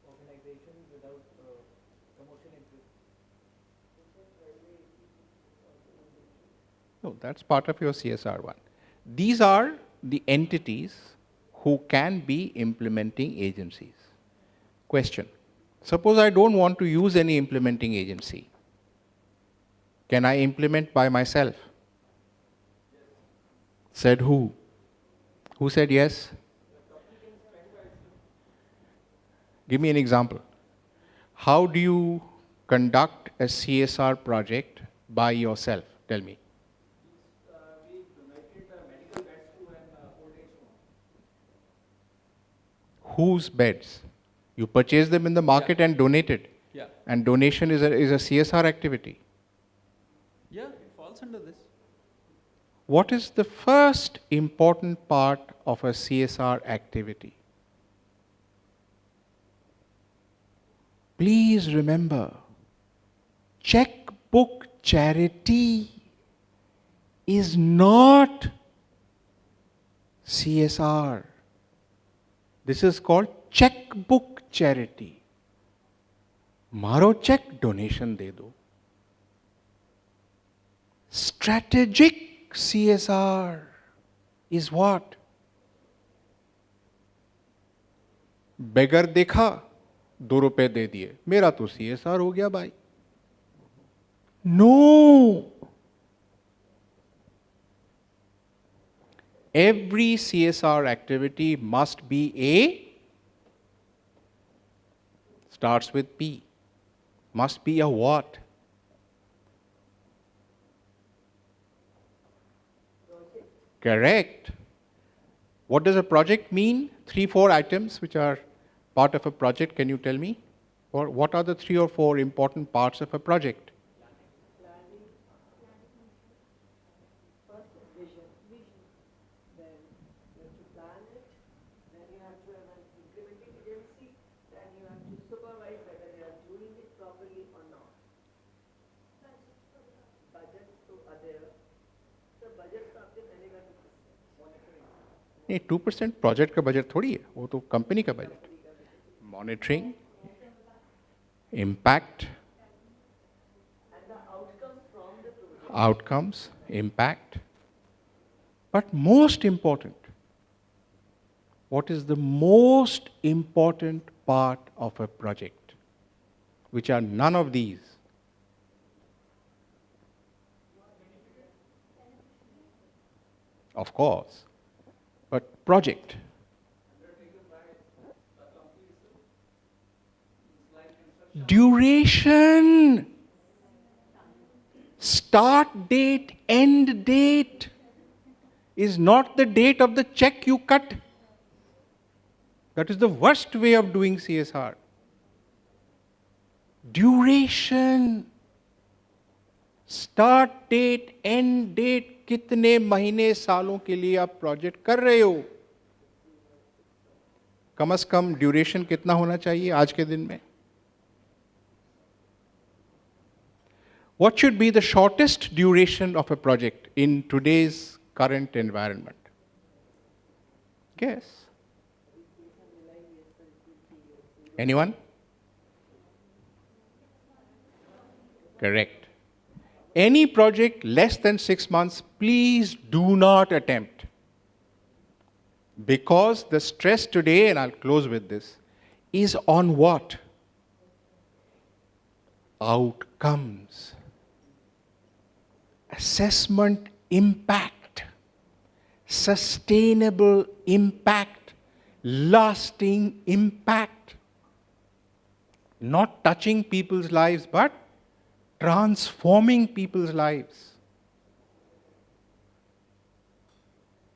Organizations without promotion interest. No, that's part of your CSR one. These are the entities who can be implementing agencies. Question. Suppose I don't want to use any implementing agency. Can I implement by myself? Said who? Who said yes? Give me an example. How do you conduct a CSR project by yourself? Tell me. We donated medical beds to an old age home. Whose beds? You purchase them in the market and donate it. Yeah. And donation is a CSR activity. Yeah, it falls under this. What is the first important part of a CSR activity? Please remember, checkbook charity is not CSR. This is called checkbook charity. मारो check, donation दे दो. Strategic CSR is what? Beggar देखा, 2 रुपए दे दिए, मेरा तो CSR हो गया भाई. No. Every CSR activity must be starts with P. Must be a what? Correct. What does a project mean? 3-4 items which are part of a project. Can you tell me? Or what are the 3 or 4 important parts of a project? First is vision. Then you have to plan it. Then you have to have an implementing agency. Then you have to supervise whether they are doing it properly or not. Budget to other. So budget to आपके पहले का 2%. नहीं 2% project का budget थोड़ी है, वो तो company का budget. Monitoring, impact, And the outcomes from the project. outcomes, impact. But most important, what is the most important part of a project, which are none of these? Of course, but project. Duration, start date, end date is not the date of the check you cut. That is the worst way of doing CSR. Duration, start date, end date, कितने महीने सालों के लिए आप project कर रहे हो? कम से कम ड्यूरेशन कितना होना चाहिए आज के दिन में? What should be the shortest duration of a project in today's current environment? Guess. Anyone? Correct. Any project less than 6 months, please do not attempt. Because the stress today, and I'll close with this, is on what? Outcomes. Assessment impact. sustainable impact, lasting impact. Not touching people's lives, but transforming people's lives.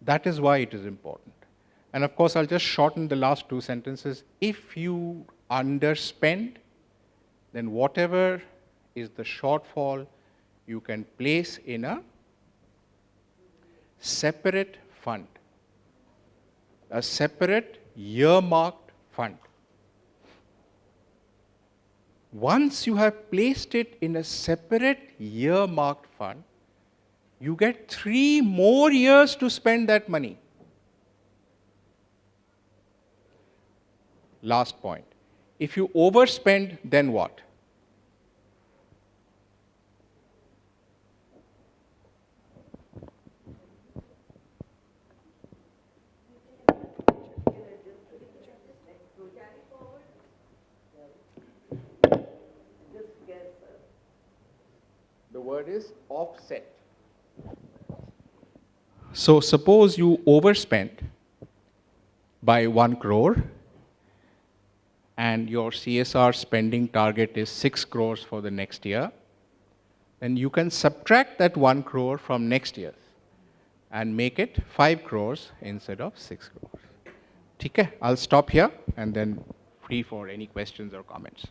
That is why it is important. And of course, I'll just shorten the last two sentences. If you underspend, then whatever is the shortfall, you can place in a separate fund, a separate earmarked fund. Once you have placed it in a separate earmarked fund, you get 3 more years to spend that money. Last point. If you overspend, then what? The word is offset. So suppose you overspent by 1 crore and your CSR spending target is 6 crores for the next year, then you can subtract that 1 crore from next year and make it 5 crores instead of 6 crores. Okay, I'll stop here and then free for any questions or comments.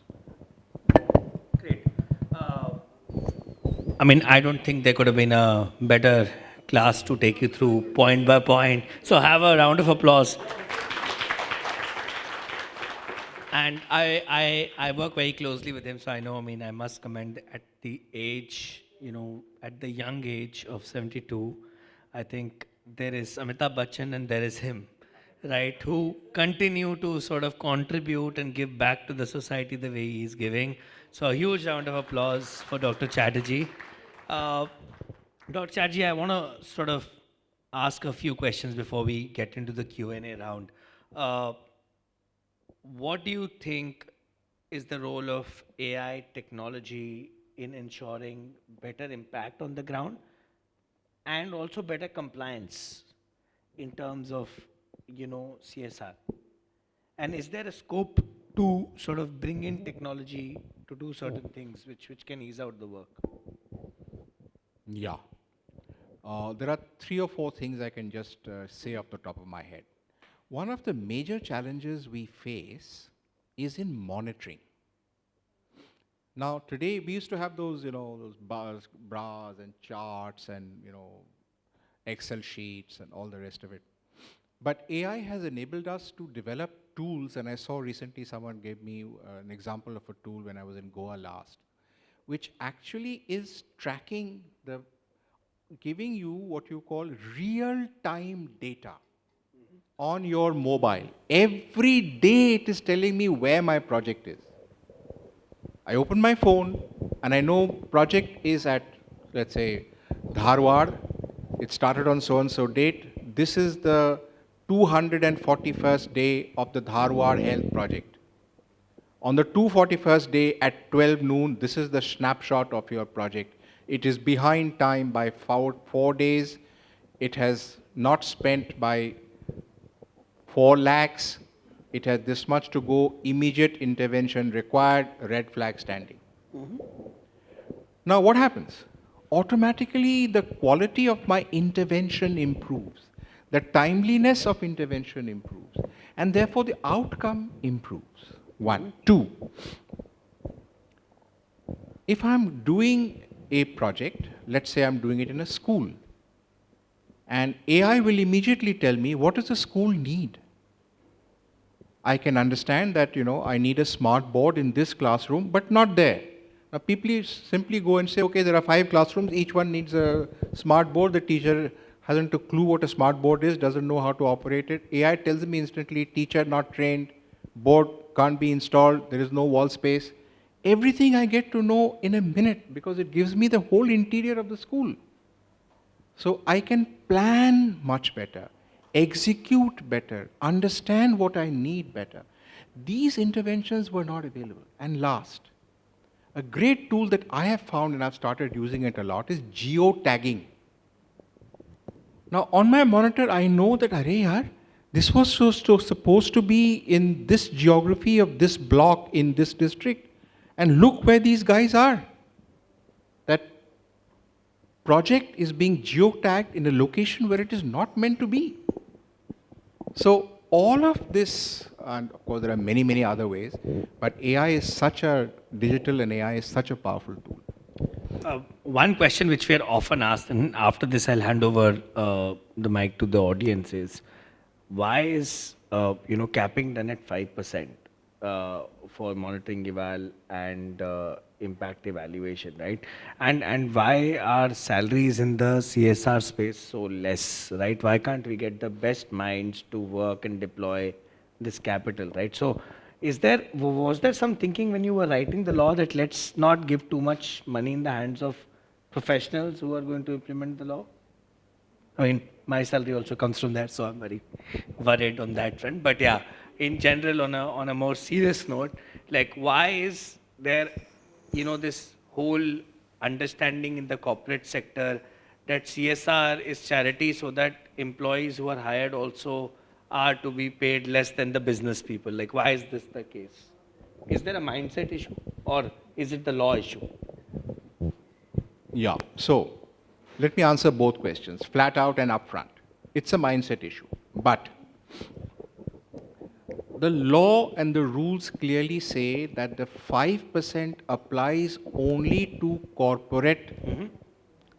I mean, I don't think there could have been a better class to take you through point by point. So have a round of applause. And I work very closely with him, so I know, I mean, I must commend at the age, you know, at the young age of 72, I think there is Amitabh Bachchan and there is him, right, who continue to sort of contribute and give back to the society the way he is giving. So a huge round of applause for Dr. Chatterjee. Dr. Chatterjee, I want to sort of ask a few questions before we get into the Q&A round. What do you think is the role of AI technology in ensuring better impact on the ground and also better compliance in terms of, you know, CSR? And is there a scope to sort of bring in technology to do certain things which can ease out the work? Yeah. There are 3 or 4 things I can just say off the top of my head. One of the major challenges we face is in monitoring. Now, today we used to have those, you know, those bars and charts and, you know, Excel sheets and all the rest of it. But AI has enabled us to develop tools, and I saw recently someone gave me an example of a tool when I was in Goa last, which actually is tracking giving you what you call real-time data on your mobile. Every day it is telling me where my project is. I open my phone and I know project is at, let's say, Dharwad. It started on so-and-so date. This is the 241st day of the Dharwad health project. On the 241st day at 12 noon, this is the snapshot of your project. It is behind time by 4 days. It has not spent by 4 lakhs. It has this much to go. Immediate intervention required, red flag standing. Now what happens? Automatically the quality of my intervention improves. The timeliness of intervention improves. And therefore the outcome improves. 1. 2. If I'm doing a project, let's say I'm doing it in a school, and AI will immediately tell me what does the school need. I can understand that, you know, I need a smart board in this classroom, but not there. Now people simply go and say, okay, there are 5 classrooms, each one needs a smart board. The teacher hasn't a clue what a smart board is, doesn't know how to operate it. AI tells me instantly, teacher not trained, board can't be installed, there is no wall space. Everything I get to know in a minute because it gives me the whole interior of the school. So I can plan much better, execute better, understand what I need better. These interventions were not available. And last, a great tool that I have found and I've started using it a lot is geotagging. Now on my monitor, I know that, arey yaar, this was supposed to be in this geography of this block in this district. And look where these guys are. That project is being geotagged in a location where it is not meant to be. So all of this, and of course there are many, many other ways, but AI is such a, digital and AI is such a powerful tool. One question which we are often asked, and after this I'll hand over the mic to the audience, is why is capping done at 5% for monitoring eval and impact evaluation, right? And why are salaries in the CSR space so less, right? Why can't we get the best minds to work and deploy this capital, right? So was there some thinking when you were writing the law that let's not give too much money in the hands of professionals who are going to implement the law? I mean, my salary also comes from that, so I'm very worried on that front. But yeah, in general, on a more serious note, like why is there, this whole understanding in the corporate sector that CSR is charity, so that employees who are hired also are to be paid less than the business people? Like, why is this the case? Is there a mindset issue, or is it the law issue? Yeah, so let me answer both questions, flat out and upfront. It's a mindset issue, but the law and the rules clearly say that the 5% applies only to corporate,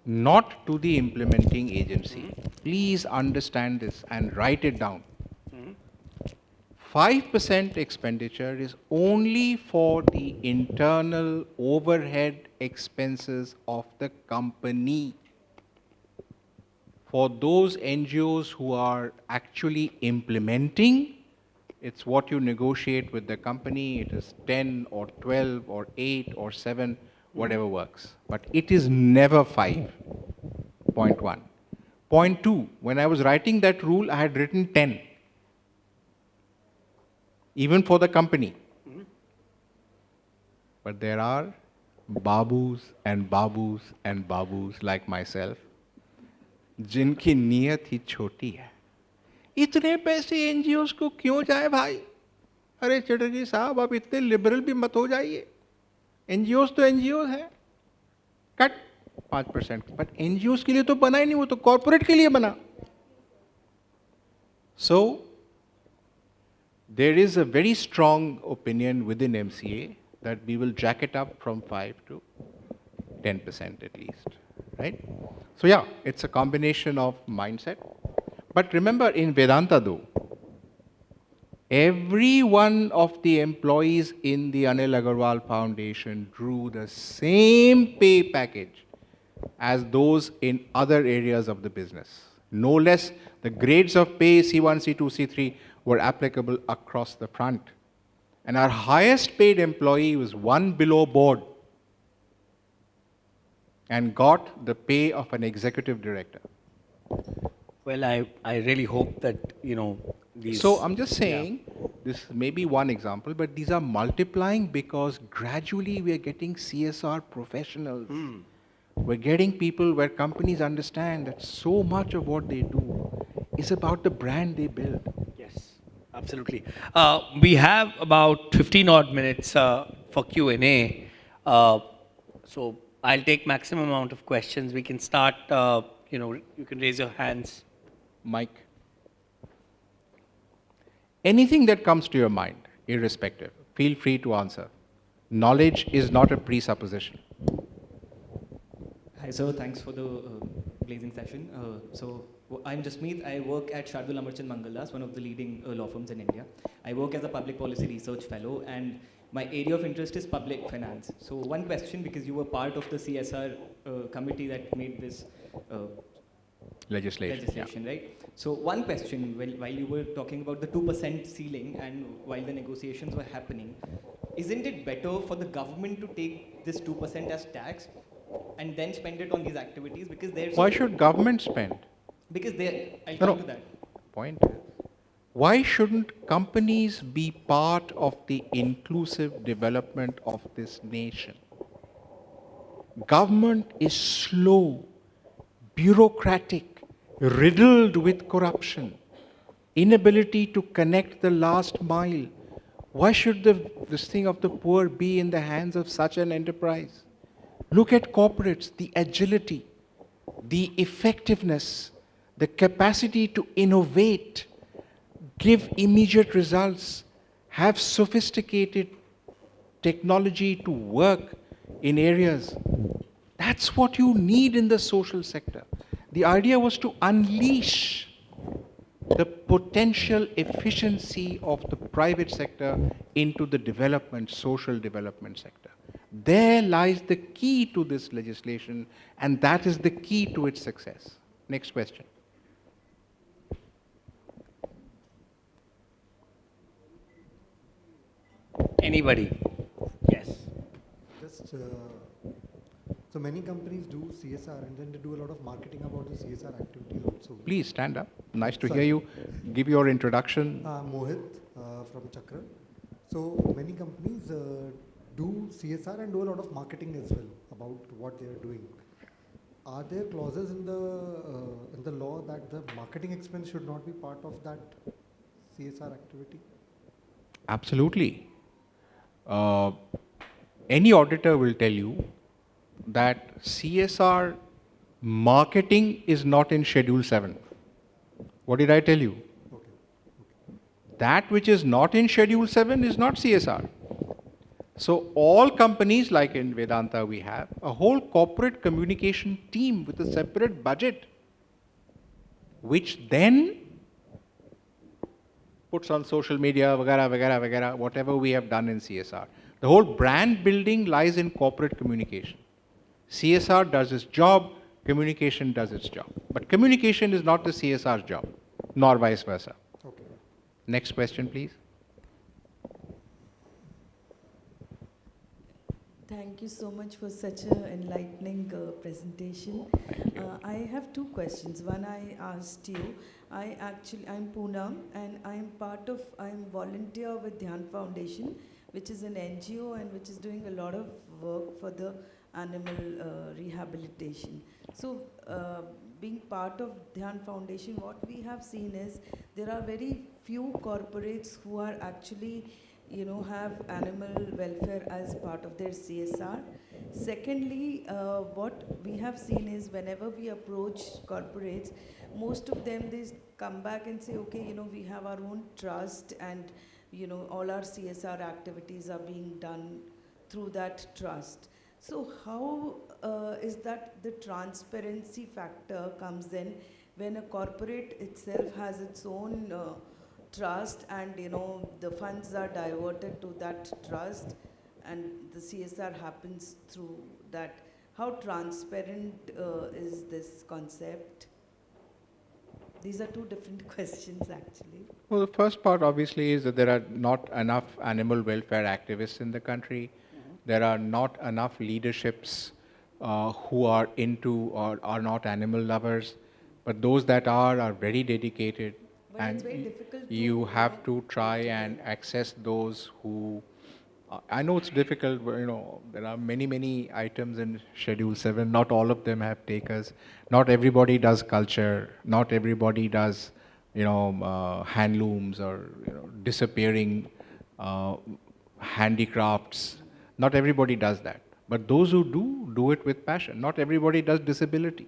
not to the implementing agency. Please understand this and write it down. 5% expenditure is only for the internal overhead expenses of the company. For those NGOs who are actually implementing, it's what you negotiate with the company. It is 10 or 12 or 8 or 7, whatever works. But it is never 5, point 1. Point 2, when I was writing that rule, I had written 10. Even for the company. But there are babus and babus and babus like myself, जिनकी नीयत ही छोटी है. इतने पैसे NGOs को क्यों जाए भाई? अरे चटर्जी साहब, आप इतने लिबरल भी मत हो जाइए. एनजीओस तो एनजीओस हैं. कट 5%. बट एनजीओस के लिए तो बना ही नहीं, वो तो कॉर्पोरेट के लिए बना. So there is a very strong opinion within MCA that we will jack it up from 5 to 10% at least, right? So yeah, it's a combination of mindset. But remember, in Vedanta though, every one of the employees in the Anil Agarwal Foundation drew the same pay package as those in other areas of the business. No less, the grades of pay C1, C2, C3 were applicable across the front. And our highest paid employee was one below board and got the pay of an executive director. Well, I really hope that, these... So I'm just saying, this may be one example, but these are multiplying because gradually we are getting CSR professionals. We're getting people where companies understand that so much of what they do is about the brand they build. Yes, absolutely. We have about 15 odd minutes for Q&A. So I'll take maximum amount of questions. We can start, you can raise your hands. Mike. Anything that comes to your mind, irrespective, feel free to answer. Knowledge is not a presupposition. Hi, sir. Thanks for the blazing session. I'm Jasmeet. I work at Shardul Amarchand Mangalas, one of the leading law firms in India. I work as a public policy research fellow, and my area of interest is public finance. So one question, because you were part of the CSR committee that made this legislation, right? So one question, while you were talking about the 2% ceiling and while the negotiations were happening, isn't it better for the government to take this 2% as tax and then spend it on these activities? Because there's... Why should government spend? Because I'll come to that. Point is, why shouldn't companies be part of the inclusive development of this nation? Government is slow, bureaucratic, riddled with corruption, inability to connect the last mile. Why should this thing of the poor be in the hands of such an enterprise? Look at corporates, the agility, the effectiveness, the capacity to innovate, give immediate results, have sophisticated technology to work in areas. That's what you need in the social sector. The idea was to unleash the potential efficiency of the private sector into the development, social development sector. There lies the key to this legislation, and that is the key to its success. Next question. Anybody? Yes. Just so many companies do CSR and then they do a lot of marketing about the CSR activities also. Please stand up. Nice to hear you. Give your introduction. Mohit from Chakra. So many companies do CSR and do a lot of marketing as well about what they are doing. Are there clauses in the law that the marketing expense should not be part of that CSR activity? Absolutely. Any auditor will tell you that CSR marketing is not in Schedule 7. What did I tell you? Okay. That which is not in Schedule 7 is not CSR. So all companies, like in Vedanta we have, a whole corporate communication team with a separate budget, which then puts on social media, whatever we have done in CSR. The whole brand building lies in corporate communication. CSR does its job, communication does its job. But communication is not the CSR's job, nor vice versa. Okay. Next question, please. Thank you so much for such an enlightening presentation. I have two questions. One I asked you. I'm Poonam and I'm volunteer with Dhyan Foundation, which is an NGO and which is doing a lot of work for the animal rehabilitation. So being part of Dhyan Foundation, what we have seen is there are very few corporates who are actually have animal welfare as part of their CSR. Secondly, what we have seen is whenever we approach corporates, most of them, they come back and say, okay, we have our own trust and, all our CSR activities are being done through that trust. So how is that the transparency factor comes in when a corporate itself has its own trust and the funds are diverted to that trust and the CSR happens through that? How transparent is this concept? These are two different questions actually. Well, the first part obviously is that there are not enough animal welfare activists in the country. There are not enough leaderships who are into or are not animal lovers, but those that are very dedicated. But and it's very difficult you have to try and access those who, I know it's difficult, but there are many items in Schedule 7. Not all of them have takers. Not everybody does culture. Not everybody does, handlooms or disappearing handicrafts. Not everybody does that. But those who do it with passion. Not everybody does disability.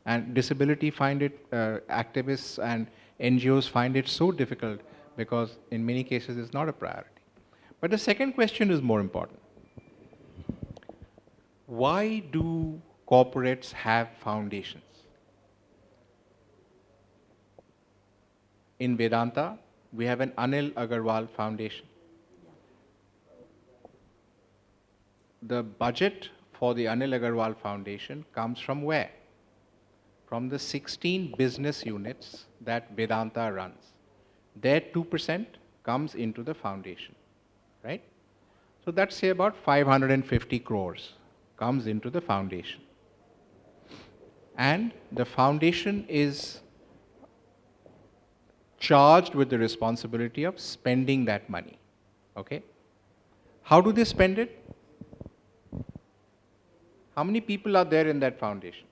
And disability activists and NGOs find it so difficult because in many cases it's not a priority. But the second question is more important. Why do corporates have foundations? In Vedanta, we have an Anil Agarwal Foundation. The budget for the Anil Agarwal Foundation comes from where? From the 16 business units that Vedanta runs. Their 2% comes into the foundation, right? So that's say about 550 crores comes into the foundation. And the foundation is charged with the responsibility of spending that money, okay? How do they spend it? How many people are there in that foundation?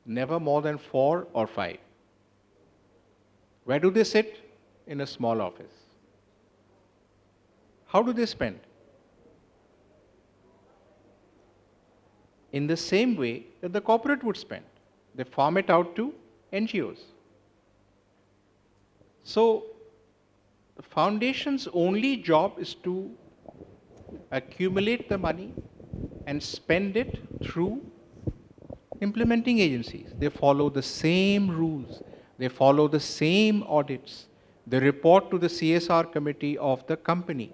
never more than 4 or 5. Where do they sit? In a small office. How do they spend? In the same way that the corporate would spend. They farm it out to NGOs. So, the foundation's only job is to accumulate the money and spend it through implementing agencies. They follow the same rules. They follow the same audits. They report to the CSR committee of the company.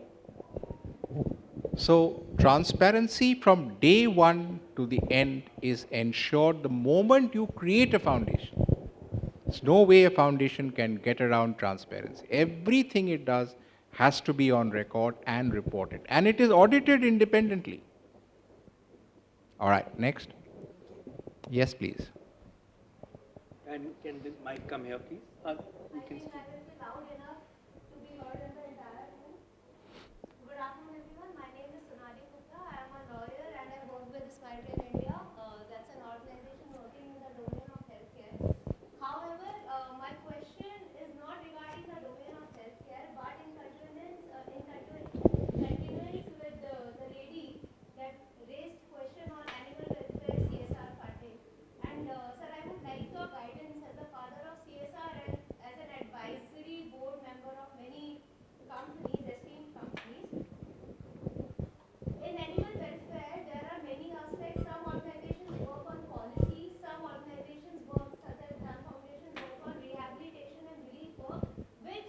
So, transparency from day one to the end is ensured the moment you create a foundation. There's no way a foundation can get around transparency. Everything it does has to be on record and reported. And it is audited independently. All right, next. Yes, please. And can the mic come here, please? We can speak. Good afternoon, everyone. My name is Sonali Gupta. I am a lawyer and I work with Smile in India. That's an organization working in the domain of healthcare. However, my question is not regarding the domain of healthcare, but in continuance with the lady that raised question on animal welfare CSR funding. And sir, I would like your guidance as a father of CSR and as an advisory board member of many companies, esteemed companies. In animal welfare, there are many aspects. Some organizations work on policy, some organizations work, such as Dhan Foundation, work on rehabilitation and relief work, which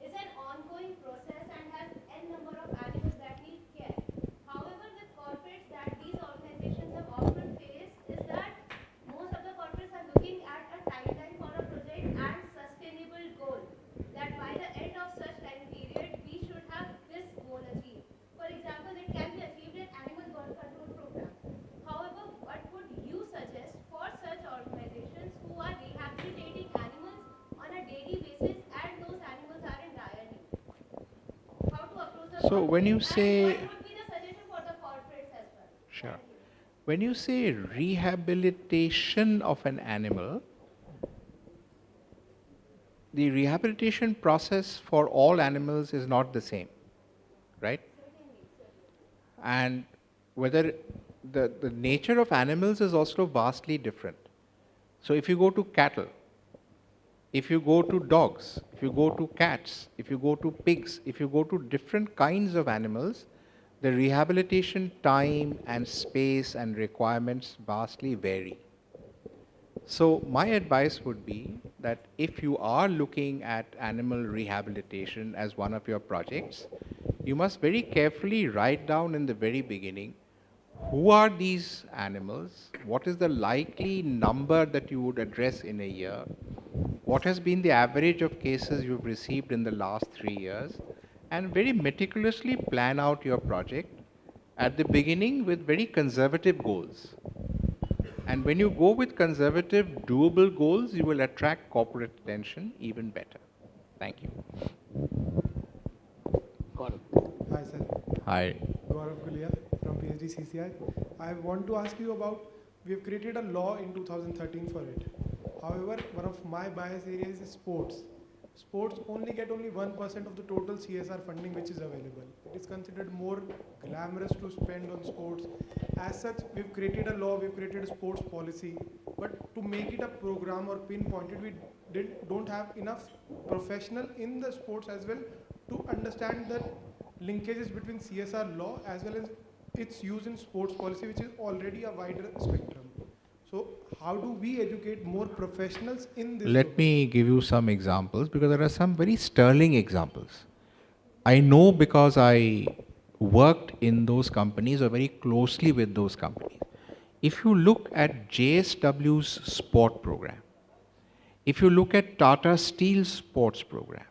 is an ongoing process and has n number of animals that need care. However, with corporates that these organizations have often faced is that most of the corporates are looking at a timeline for a project and sustainable goal. That by the end of such time period, we should have this goal achieved. For example, it can be achieved in animal birth control program. However, what would you suggest for such organizations who are rehabilitating animals on a daily basis and those animals are in dire need? How to approach the So when you say, what would be the suggestion for the corporates as well? sure. When you say rehabilitation of an animal, the rehabilitation process for all animals is not the same, right? And whether the nature of animals is also vastly different. So if you go to cattle, if you go to dogs, if you go to cats, if you go to pigs, if you go to different kinds of animals, the rehabilitation time and space and requirements vastly vary. So my advice would be that if you are looking at animal rehabilitation as one of your projects, you must very carefully write down in the very beginning, who are these animals? What is the likely number that you would address in a year? What has been the average of cases you've received in the last 3 years? And very meticulously plan out your project at the beginning with very conservative goals. And when you go with conservative, doable goals, you will attract corporate attention even better. Thank you. Hi, sir. Hi. Gaurav Gulia from PHDCCI. I want to ask you about, we have created a law in 2013 for it. However, one of my bias areas is sports. Sports only get only 1% of the total CSR funding which is available. It is considered more glamorous to spend on sports. As such, we've created a law, we've created a sports policy, but to make it a program or pinpointed, we don't have enough professional in the sports as well to understand the linkages between CSR law as well as its use in sports policy, which is already a wider spectrum. So how do we educate more professionals in this? Let me give you some examples because there are some very sterling examples. I know because I worked in those companies or very closely with those companies. If you look at JSW's sport program, if you look at Tata Steel's sports program,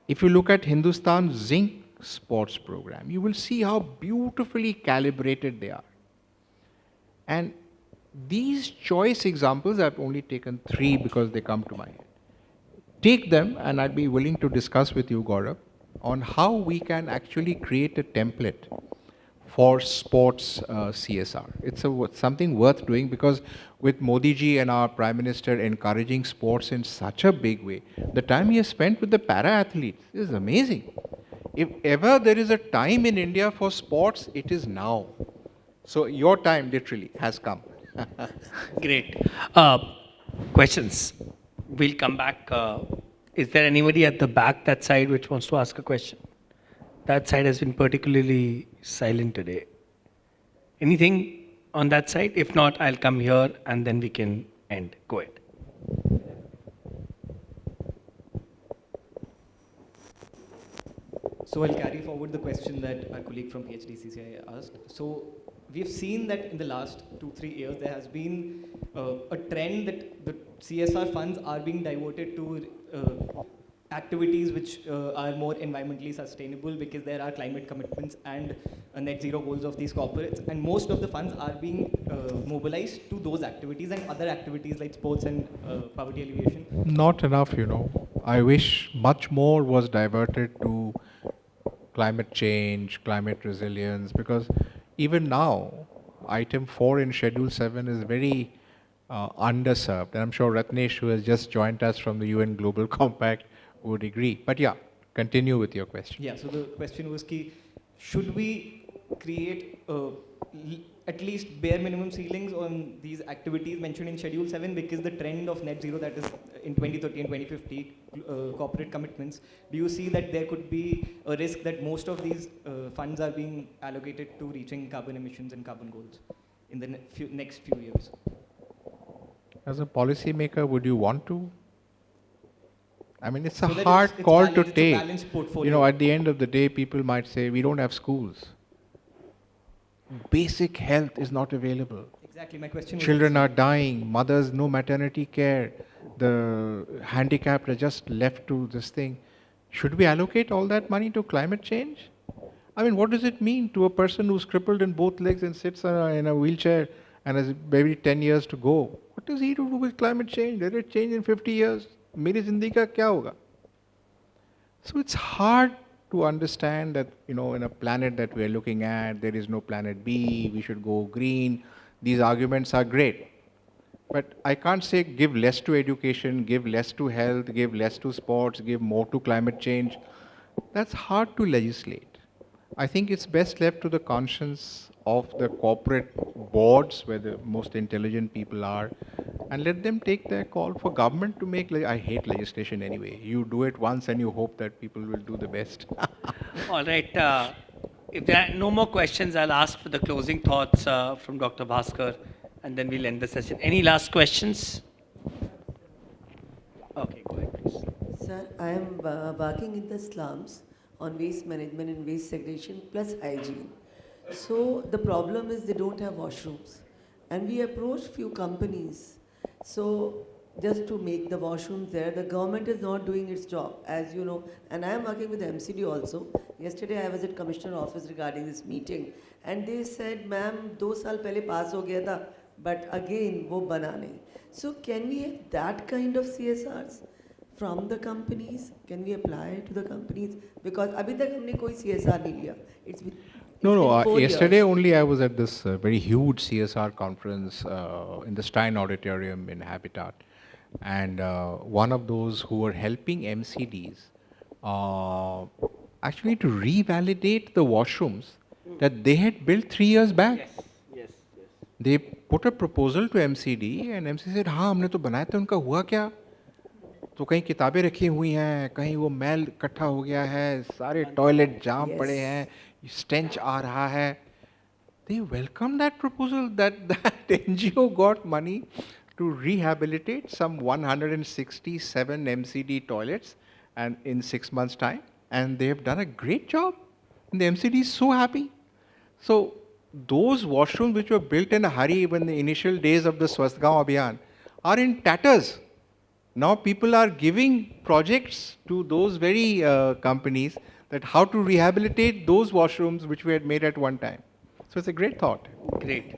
if you look at Hindustan Zinc sports program, you will see how beautifully calibrated they are. And these choice examples, I've only taken 3 because they come to my head. Take them and I'd be willing to discuss with you, Gaurav, on how we can actually create a template for sports CSR. It's something worth doing, because with Modi ji and our Prime Minister encouraging sports in such a big way, the time he has spent with the para-athletes is amazing. If ever there is a time in India for sports, it is now. So your time literally has come. Great. Questions? We'll come back. Is there anybody at the back, that side, which wants to ask a question? That side has been particularly silent today. Anything on that side? If not, I'll come here and then we can end. Go ahead. So I'll carry forward the question that our colleague from PHDCCI asked. So we've seen that in the last 2-3 years, there has been a trend that the CSR funds are being diverted to activities which are more environmentally sustainable, because there are climate commitments and net zero goals of these corporates, and most of the funds are being mobilized to those activities and other activities like sports and poverty alleviation. Not enough, you know. I wish much more was diverted to climate change, climate resilience, because even now, item 4 in Schedule 7 is very underserved. And I'm sure Ratnesh, who has just joined us from the UN Global Compact, would agree. But yeah, continue with your question. Yeah, so the question was, should we create at least bare minimum ceilings on these activities mentioned in Schedule 7, because the trend of net zero, that is in 2030 and 2050 corporate commitments, do you see that there could be a risk that most of these funds are being allocated to reaching carbon emissions and carbon goals in the next few years? As a policymaker, would you want to? I mean, it's a So that hard it's call balanced, to it's a take. balanced portfolio. You know, at the end of the day, people might say, we don't have schools. Basic health is not available. Exactly, my question was Children are dying, mothers, no maternity care, the handicapped are just left to this thing. Should we allocate all that money to climate change? I mean, what does it mean to a person who's crippled in both legs and sits in a wheelchair and has maybe 10 years to go? What does he do with climate change? Let it change in 50 years. Meri zindagi ka kya hoga? So it's hard to understand that, you know, in a planet that we're looking at, there is no planet B, we should go green. These arguments are great. But I can't say give less to education, give less to health, give less to sports, give more to climate change. That's hard to legislate. I think it's best left to the conscience of the corporate boards, where the most intelligent people are, and let them take their call. For government to make, I hate legislation anyway. You do it once and you hope that people will do the best. All right. If there are no more questions, I'll ask for the closing thoughts from Dr. Bhaskar, and then we'll end the session. Any last questions? Okay, go ahead, please. Sir, I am working in the slums on waste management and waste segregation plus hygiene. So the problem is they don't have washrooms. And we approached few companies. So just to make the washrooms there, the government is not doing its job, as you know. And I am working with the MCD also. Yesterday I was at Commissioner office regarding this meeting. And they said, ma'am, 2 saal pehle pass ho gaya tha, but again, wo bana nahi. So can we have that kind of CSRs from the companies? Can we apply it to the companies? Because abhi tak humne koi CSR nahi liya. It's been No, yesterday years. only I was at this very huge CSR conference in the Stein Auditorium in Habitat. And one of those who were helping MCDs actually to revalidate the washrooms that they had built 3 years back. Yes. They put a proposal to MCD and MCD said, हाँ हमने तो बनाया था, उनका हुआ क्या? तो कहीं किताबें रखी हुई हैं, कहीं वो मैल इकट्ठा हो गया है, सारे टॉयलेट जाम पड़े हैं, stench आ रहा है. They welcomed that proposal that NGO got money to rehabilitate some 167 MCD toilets and in 6 months' time, and they have done a great job. And the MCD is so happy. So those washrooms which were built in a hurry when the initial days of the Swasthgaon Abhiyan are in tatters. Now people are giving projects to those very companies that how to rehabilitate those washrooms which we had made at one time. So it's a great thought. Great.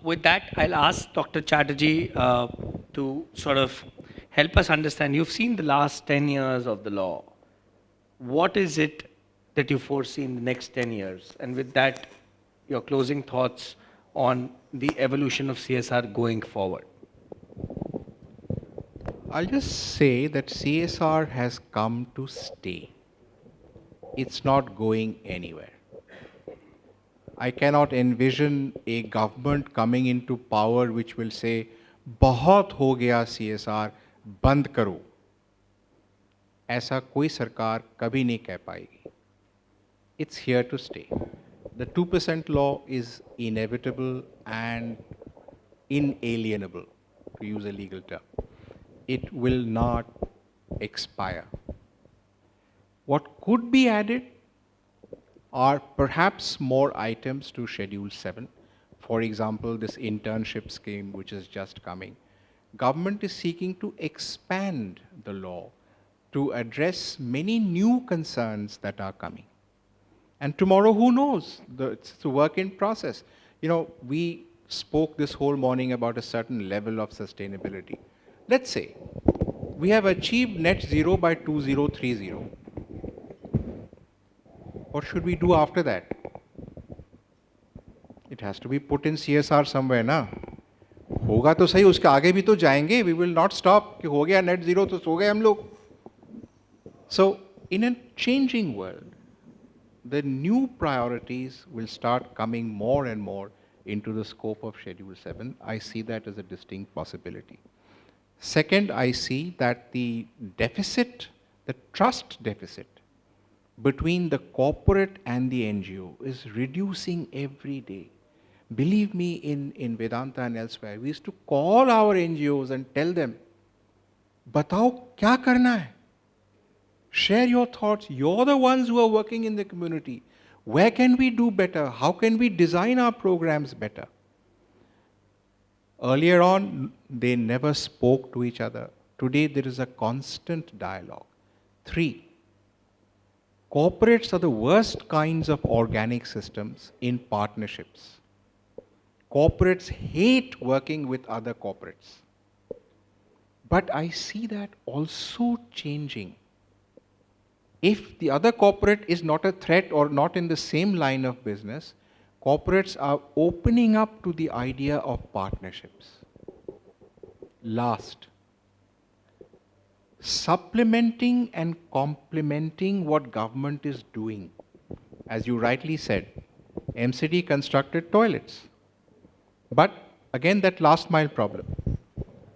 With that, I'll ask Dr. Chatterjee to sort of help us understand. You've seen the last 10 years of the law. What is it that you foresee in the next 10 years? And with that, your closing thoughts on the evolution of CSR going forward. I'll just say that CSR has come to stay. It's not going anywhere. I cannot envision a government coming into power which will say, बहुत हो गया CSR, बंद करो. ऐसा कोई सरकार कभी नहीं कह पाएगी. It's here to stay. The 2% law is inevitable and inalienable, to use a legal term. It will not expire. What could be added are perhaps more items to Schedule 7. For example, this internship scheme which is just coming. Government is seeking to expand the law to address many new concerns that are coming. And tomorrow, who knows? It's a work in process. You know, we spoke this whole morning about a certain level of sustainability. Let's say we have achieved net zero by 2030. What should we do after that? It has to be put in CSR somewhere, na? होगा तो सही, उसके आगे भी तो जाएंगे. We will not stop कि हो गया net zero तो सो गए हम लोग. So, in a changing world, the new priorities will start coming more and more into the scope of Schedule 7. I see that as a distinct possibility. Second, I see that the deficit, the trust deficit between the corporate and the NGO is reducing every day. Believe me, in Vedanta and elsewhere, we used to call our NGOs and tell them, "Batao, kya karna hai? Share your thoughts. You're the ones who are working in the community. Where can we do better? How can we design our programs better?" Earlier on, they never spoke to each other. Today, there is a constant dialogue. 3, corporates are the worst kinds of organic systems in partnerships. Corporates hate working with other corporates. But I see that also changing. If the other corporate is not a threat or not in the same line of business, corporates are opening up to the idea of partnerships. Last, supplementing and complementing what government is doing. As you rightly said, MCD constructed toilets. But again, that last mile problem.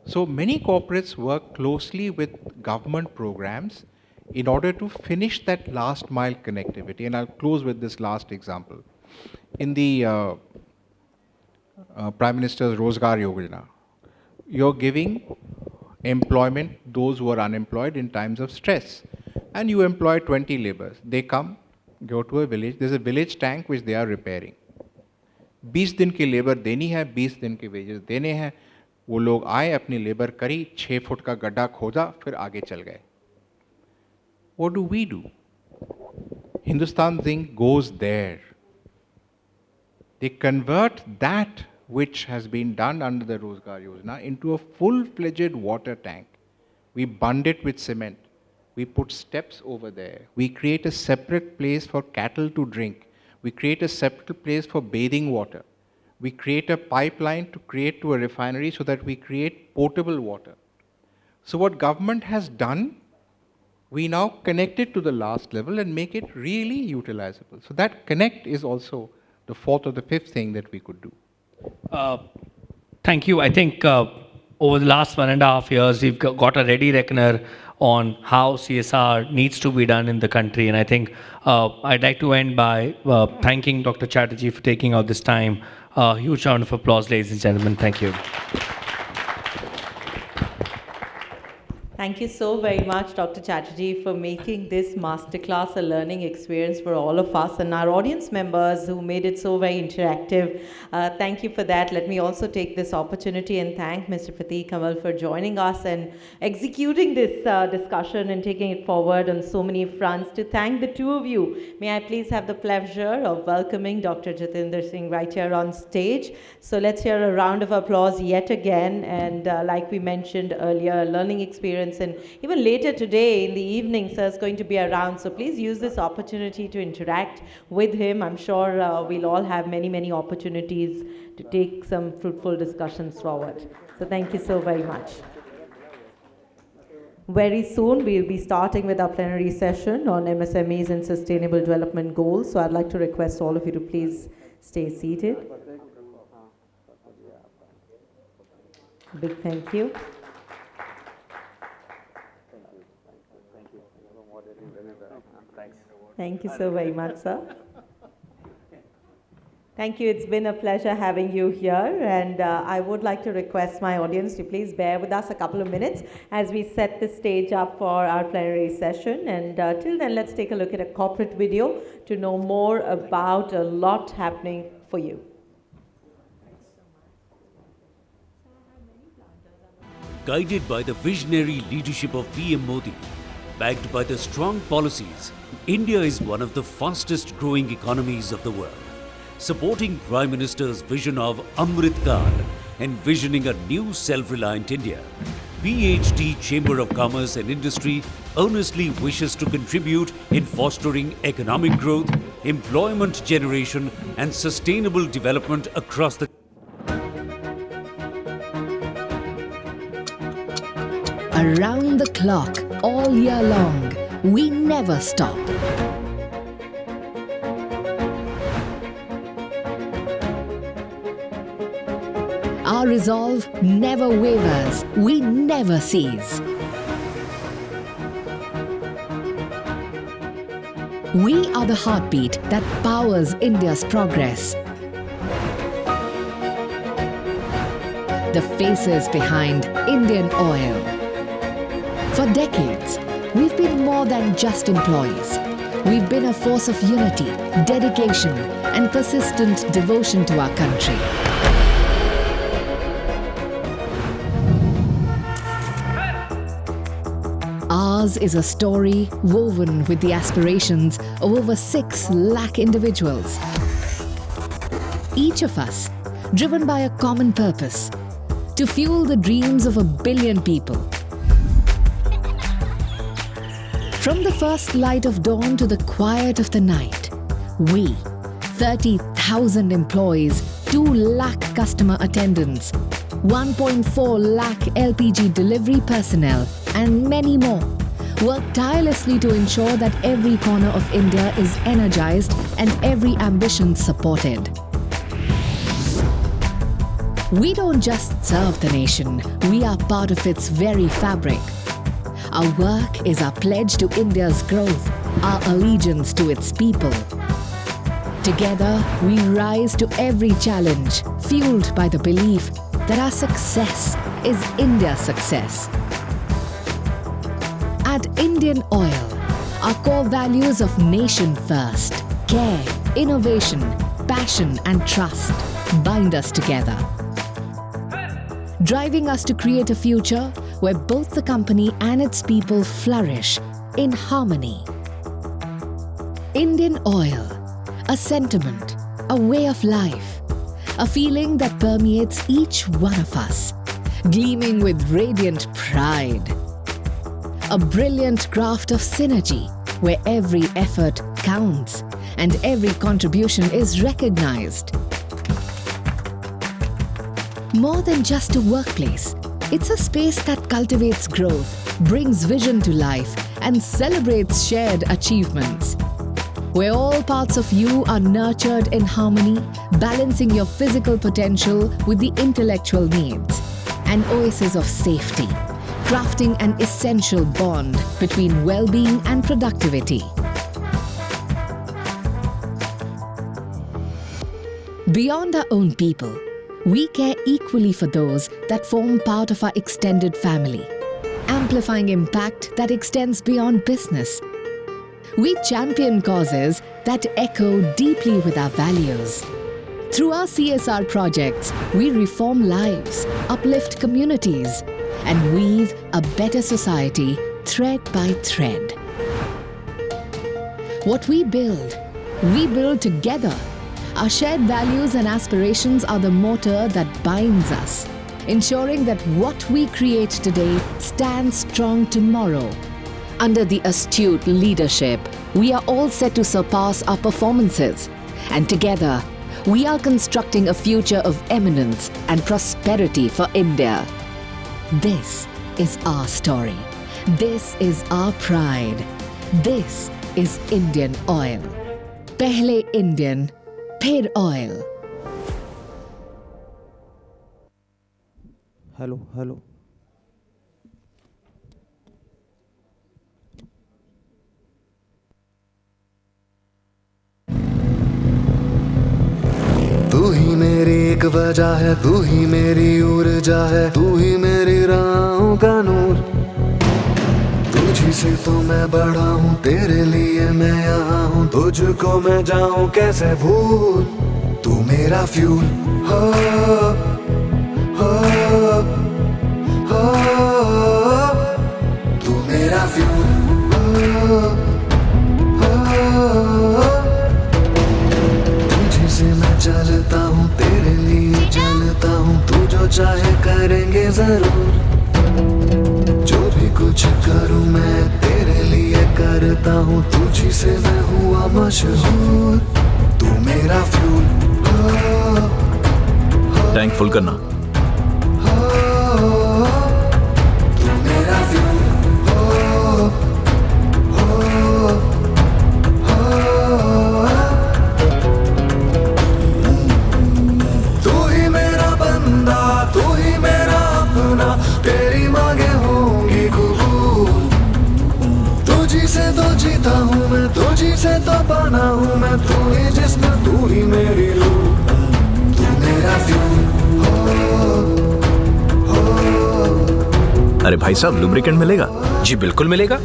So many corporates work closely with government programs in order to finish that last mile connectivity. And I'll close with this last example. In the Prime Minister's Rozgar Yojana, you're giving employment those who are unemployed in times of stress. And you employ 20 laborers. They come, go to a village. There's a village tank which they are repairing. 20 दिन की labour देनी है, 20 दिन के wages देने हैं. वो लोग आए, अपनी लेबर करी, 6 फुट का गड्ढा खोदा, फिर आगे चल गए. What do we do? Hindustan Zinc goes there. They convert that which has been done under the Rozgar Yojana into a full-fledged water tank. We bund it with cement. We put steps over there. We create a separate place for cattle to drink. We create a separate place for bathing water. We create a pipeline to create to a refinery so that we create potable water. So what government has done, we now connect it to the last level and make it really utilizable. So that connect is also the fourth or the fifth thing that we could do. Thank you. I think over the last 1.5 years, we've got a ready reckoner on how CSR needs to be done in the country. And I think I'd like to end by thanking Dr. Chatterjee for taking out this time. Huge round of applause, ladies and gentlemen. Thank you. Thank you so very much, Dr. Chatterjee, for making this masterclass a learning experience for all of us and our audience members who made it so very interactive. Thank you for that. Let me also take this opportunity and thank Mr. Prateek Kamal for joining us and executing this discussion and taking it forward on so many fronts. To thank the two of you, may I please have the pleasure of welcoming Dr. Jatinder Singh right here on stage. So let's hear a round of applause yet again. And like we mentioned earlier, learning experience events. And even later today in the evening, sir is going to be around. So please use this opportunity to interact with him. I'm sure we'll all have many, many opportunities to take some fruitful discussions forward. So thank you so very much. Very soon, we'll be starting with our plenary session on MSMEs and Sustainable Development Goals. So I'd like to request all of you to please stay seated. Big thank you. Thank you so very much, sir. Thank you. It's been a pleasure having you here. And I would like to request my audience to please bear with us a couple of minutes as we set the stage up for our plenary session. And till then, let's take a look at a corporate video to know more about a lot happening for you. Guided by the visionary leadership of PM Modi, backed by the strong policies, India is one of the fastest growing economies of the world. Supporting Prime Minister's vision of Amrit Kal, envisioning a new self-reliant India, PHD Chamber of Commerce and Industry earnestly wishes to contribute in fostering economic growth, employment generation and sustainable development across the Around the clock, all year long, we never stop. Our resolve never wavers, we never cease. We are the heartbeat that powers India's progress. The faces behind Indian Oil. For decades, we've been more than just employees. We've been a force of unity, dedication, and persistent devotion to our country. Ours is a story woven with the aspirations of over 6 lakh individuals. Each of us driven by a common purpose, to fuel the dreams of 1 billion people. From the first light of dawn to the quiet of the night, we, 30,000 employees, 2 lakh customer attendants, 1.4 lakh LPG delivery personnel, and many more, work tirelessly to ensure that every corner of India is energized and every ambition supported. We don't just serve the nation, we are part of its very fabric. Our work is our pledge to India's growth, our allegiance to its people. Together, we rise to every challenge, fueled by the belief that our success is India's success. At Indian Oil, our core values of nation first, care, innovation, passion and trust bind us together, driving us to create a future where both the company and its people flourish in harmony. Indian Oil, a sentiment, a way of life, a feeling that permeates each one of us, gleaming with radiant pride. A brilliant craft of synergy where every effort counts and every contribution is recognized. More than just a workplace, it's a space that cultivates growth, brings vision to life, and celebrates shared achievements. Where all parts of you are nurtured in harmony, balancing your physical potential with the intellectual needs. An oasis of safety, crafting an essential bond between well-being and productivity. Beyond our own people, we care equally for those that form part of our extended family, amplifying impact that extends beyond business. We champion causes that echo deeply with our values. Through our CSR projects, we reform lives, uplift communities, and weave a better society thread by thread. What we build together. Our shared values and aspirations are the motor that binds us, ensuring that what we create today stands strong tomorrow. Under the astute leadership, we are all set to surpass our performances, and together, we are constructing a future of eminence and prosperity for India. This is our story. This is our pride. This is Indian Oil. Pehle Indian, phir oil. Hello. तू ही मेरी एक वजह है, तू ही मेरी ऊर्जा है, तू ही मेरी राहों का नूर। तुझी से तो मैं बड़ा हूँ, तेरे लिए मैं यहाँ हूँ, तुझको मैं जाऊँ कैसे भूल। तू मेरा फ्यूल हो, हो, हो, तू मेरा फ्यूल हो, हो, तुझी से मैं चलता हूँ, तेरे लिए चलता हूँ, तू जो चाहे करेंगे जरूर। जो भी कुछ करूँ मैं तेरे लिए करता हूँ, तुझी से मैं हुआ मशहूर। तू मेरा फ्यूल हो, टैंक फुल करना। तू मेरा फ्यूल हो, हो, हो, तू ही मेरा बंदा, तू ही मेरा अपना, तेरी मांगे होंगी कबूल। तुझी से तो जीता हूँ मैं, तुझी से तो बना हूँ मैं, तू ही जिस्म, तू ही मेरी रूह। तू मेरा फ्यूल हो, हो। अरे भाई साहब, लुब्रिकेंट मिलेगा? जी बिल्कुल मिलेगा।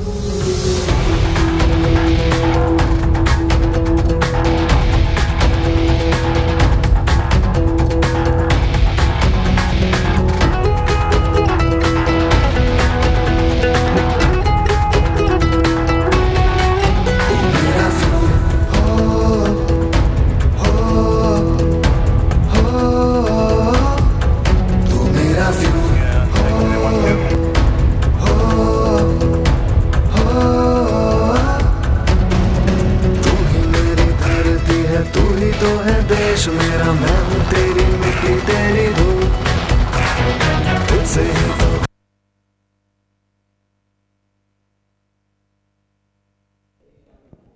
मेरा मैं हूँ तेरी मिट्टी तेरी धूल, तुझसे ही तो।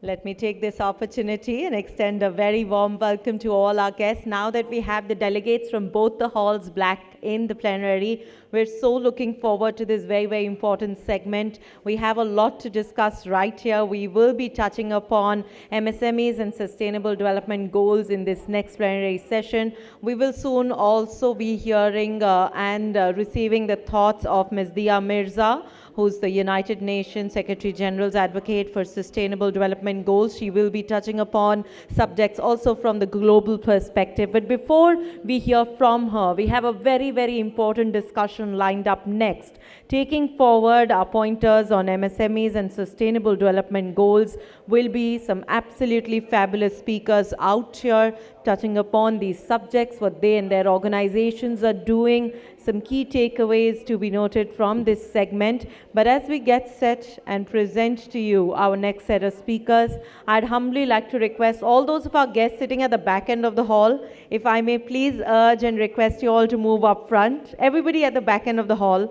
Let me take this opportunity and extend a very warm welcome to all our guests. Now that we have the delegates from both the halls back in the plenary, we're so looking forward to this very, very important segment. We have a lot to discuss right here. We will be touching upon MSMEs and sustainable development goals in this next plenary session. We will soon also be hearing and receiving the thoughts of Ms. Dia Mirza, who's the United Nations Secretary General's Advocate for Sustainable Development Goals. She will be touching upon subjects also from the global perspective. But before we hear from her, we have a very, very important discussion lined up next, taking forward our pointers on MSMEs and Sustainable Development Goals. Will be some absolutely fabulous speakers out here touching upon these subjects, what they and their organizations are doing, some key takeaways to be noted from this segment. But as we get set and present to you our next set of speakers, I'd humbly like to request all those of our guests sitting at the back end of the hall, if I may please urge and request you all to move up front. Everybody at the back end of the hall.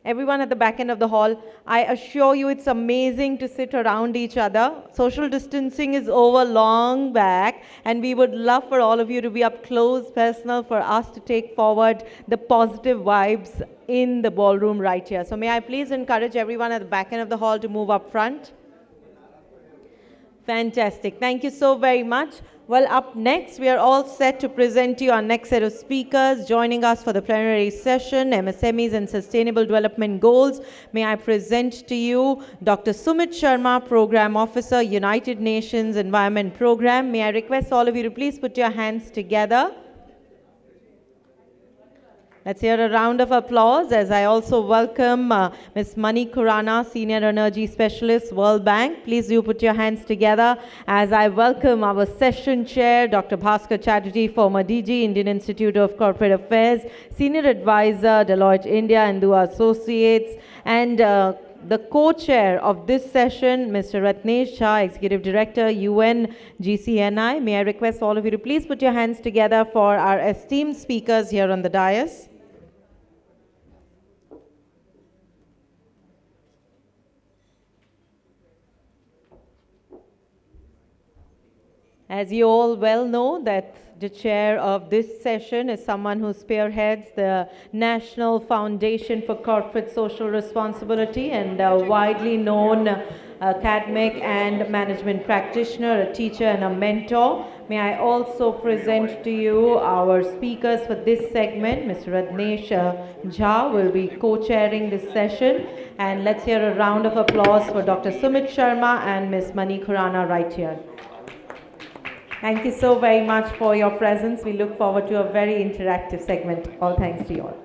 Everyone at the back end of the hall, I assure you it's amazing to sit around each other. Social distancing is over long back, and we would love for all of you to be up close, personal, for us to take forward the positive vibes in the ballroom right here. So may I please encourage everyone at the back end of the hall to move up front. Fantastic. Thank you so very much. Well, up next, we are all set to present to you our next set of speakers. Joining us for the plenary session, MSMEs and Sustainable Development Goals. May I present to you Dr. Sumit Sharma, Program Officer, United Nations Environment Program. May I request all of you to please put your hands together. Let's hear a round of applause as I also welcome Ms. Mani Khurana, Senior Energy Specialist, World Bank. Please do put your hands together as I welcome our session chair, Dr. Bhaskar Chatterjee, former DG, Indian Institute of Corporate Affairs, Senior Advisor, Deloitte India and Dua Associates, and the co-chair of this session, Mr. Ratnesh Shah, Executive Director, UN GCNI. May I request all of you to please put your hands together for our esteemed speakers here on the dais. As you all well know, that the chair of this session is someone who spearheads the National Foundation for Corporate Social Responsibility and a widely known academic and management practitioner, a teacher and a mentor. May I also present to you our speakers for this segment. Mr. Ratnesh Jha will be co-chairing this session. And let's hear a round of applause for Dr. Sumit Sharma and Ms. Mani Khurana right here. Thank you so very much for your presence. We look forward to a very interactive segment. All thanks to you all.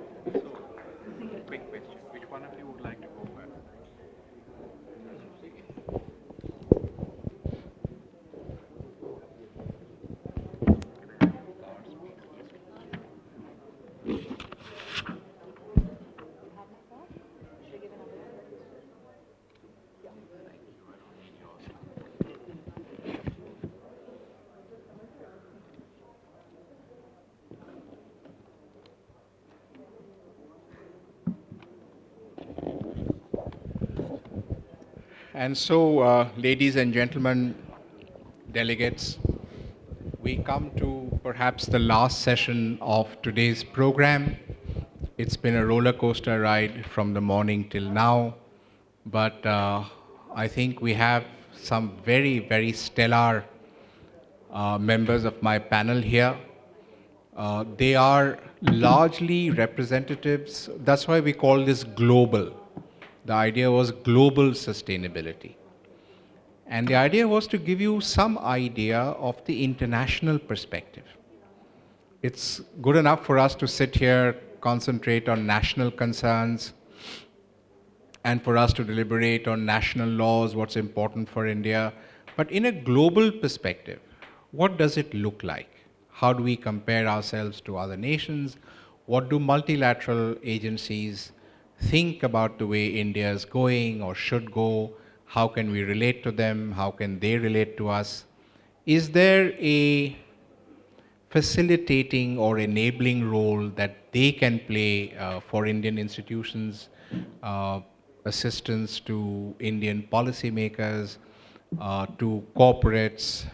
Quick question. Which one of you would like to go first? And so, ladies and gentlemen, delegates, we come to perhaps the last session of today's program. It's been a roller coaster ride from the morning till now, but I think we have some very, very stellar members of my panel here. They are largely representatives. That's why we call this global. The idea was global sustainability. And the idea was to give you some idea of the international perspective. It's good enough for us to sit here, concentrate on national concerns, and for us to deliberate on national laws, what's important for India. But in a global perspective, what does it look like? How do we compare ourselves to other nations? What do multilateral agencies think about the way India is going or should go? How can we relate to them? How can they relate to us? Is there a facilitating or enabling role that they can play for Indian institutions, assistance to Indian policymakers, to corporates,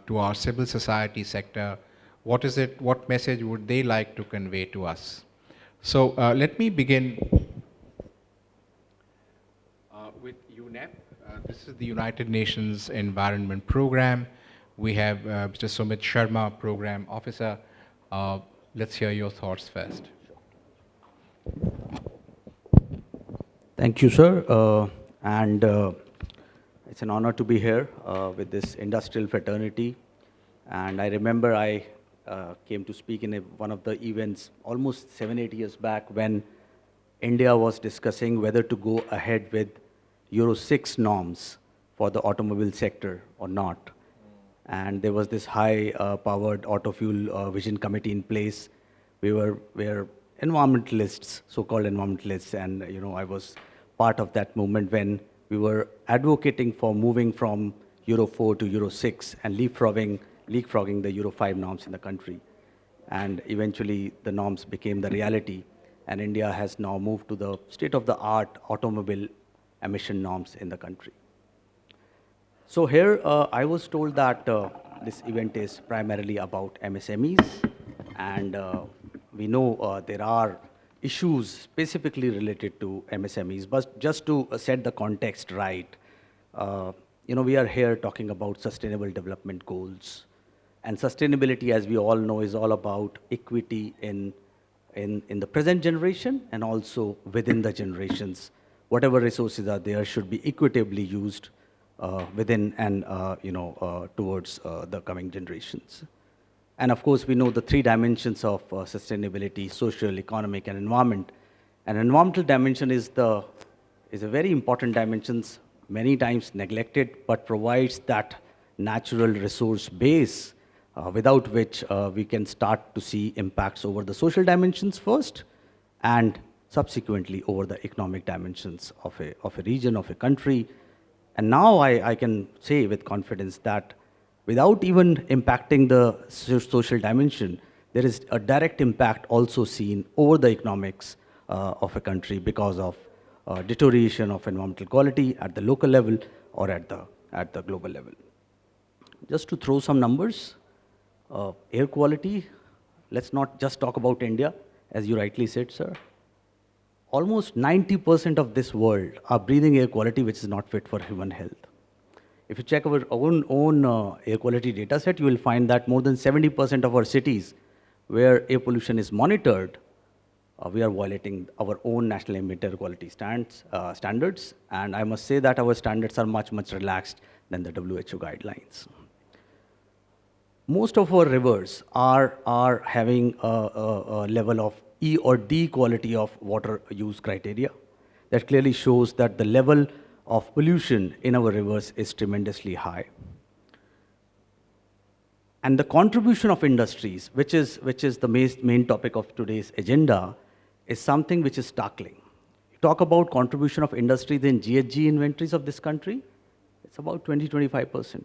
to our civil society sector? What is it? What message would they like to convey to us? So let me begin with UNEP. This is the United Nations Environment Program. We have Mr. Sumit Sharma, Program Officer. Let's hear your thoughts first. Thank you, sir. It's an honor to be here with this industrial fraternity. And I remember I came to speak in one of the events almost 7-8 years back when India was discussing whether to go ahead with Euro 6 norms for the automobile sector or not. And there was this high-powered auto fuel vision committee in place. We were environmentalists, so-called environmentalists, and I was part of that movement when we were advocating for moving from Euro 4 to Euro 6 and leapfrogging the Euro 5 norms in the country. And eventually the norms became the reality, and India has now moved to the state-of-the-art automobile emission norms in the country. So here I was told that this event is primarily about MSMEs, and we know there are issues specifically related to MSMEs, but just to set the context right, we are here talking about sustainable development goals. And sustainability, as we all know, is all about equity in the present generation and also within the generations. Whatever resources are there should be equitably used within and towards the coming generations. And of course, we know the three dimensions of sustainability: social, economic, and environment. And environmental dimension is a very important dimension, many times neglected, but provides that natural resource base without which we can start to see impacts over the social dimensions first, and subsequently over the economic dimensions of a region, of a country. And now I can say with confidence that without even impacting the social dimension, there is a direct impact also seen over the economics of a country because of deterioration of environmental quality at the local level or at the global level. Just to throw some numbers, air quality, let's not just talk about India, as you rightly said, sir. Almost 90% of this world are breathing air quality which is not fit for human health. If you check our own air quality data set, you will find that more than 70% of our cities where air pollution is monitored, we are violating our own national ambient air quality standards. And I must say that our standards are much, much relaxed than the WHO guidelines. Most of our rivers are having a level of E or D quality of water use criteria. That clearly shows that the level of pollution in our rivers is tremendously high. And the contribution of industries, which is the main topic of today's agenda, is something which is startling. You talk about contribution of industries in GHG inventories of this country, it's about 20-25%.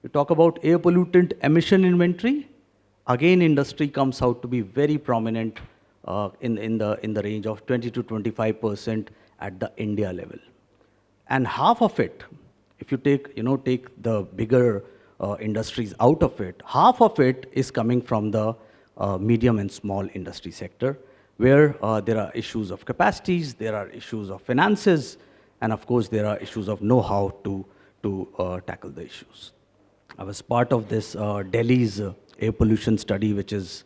You talk about air pollutant emission inventory, again industry comes out to be very prominent in the range of 20-25% at the India level. And half of it, if you take the bigger industries out of it, half of it is coming from the medium and small industry sector, where there are issues of capacities, there are issues of finances, and of course there are issues of know-how to tackle the issues. I was part of this Delhi's air pollution study, which is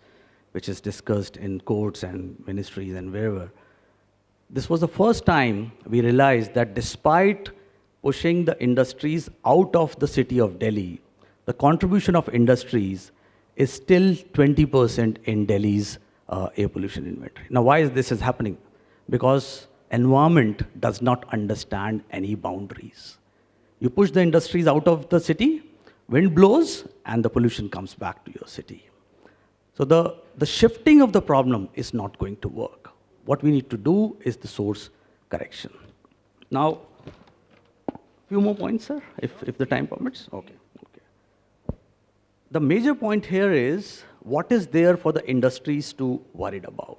discussed in courts and ministries and wherever. This was the first time we realized that despite pushing the industries out of the city of Delhi, the contribution of industries is still 20% in Delhi's air pollution inventory. Now, why is this happening? Because environment does not understand any boundaries. You push the industries out of the city, wind blows, and the pollution comes back to your city. So the shifting of the problem is not going to work. What we need to do is the source correction. Now, a few more points, sir, if the time permits. Okay. The major point here is, what is there for the industries to worry about?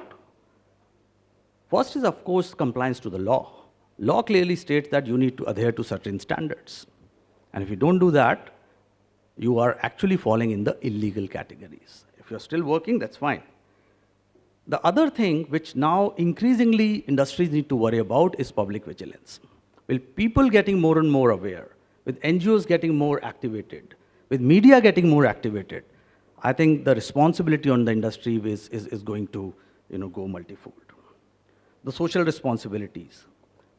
First is, of course, compliance to the law. Law clearly states that you need to adhere to certain standards. And if you don't do that, you are actually falling in the illegal categories. If you're still working, that's fine. The other thing which now increasingly industries need to worry about is public vigilance. With people getting more and more aware, with NGOs getting more activated, with media getting more activated, I think the responsibility on the industry is going to go multifold. The social responsibilities,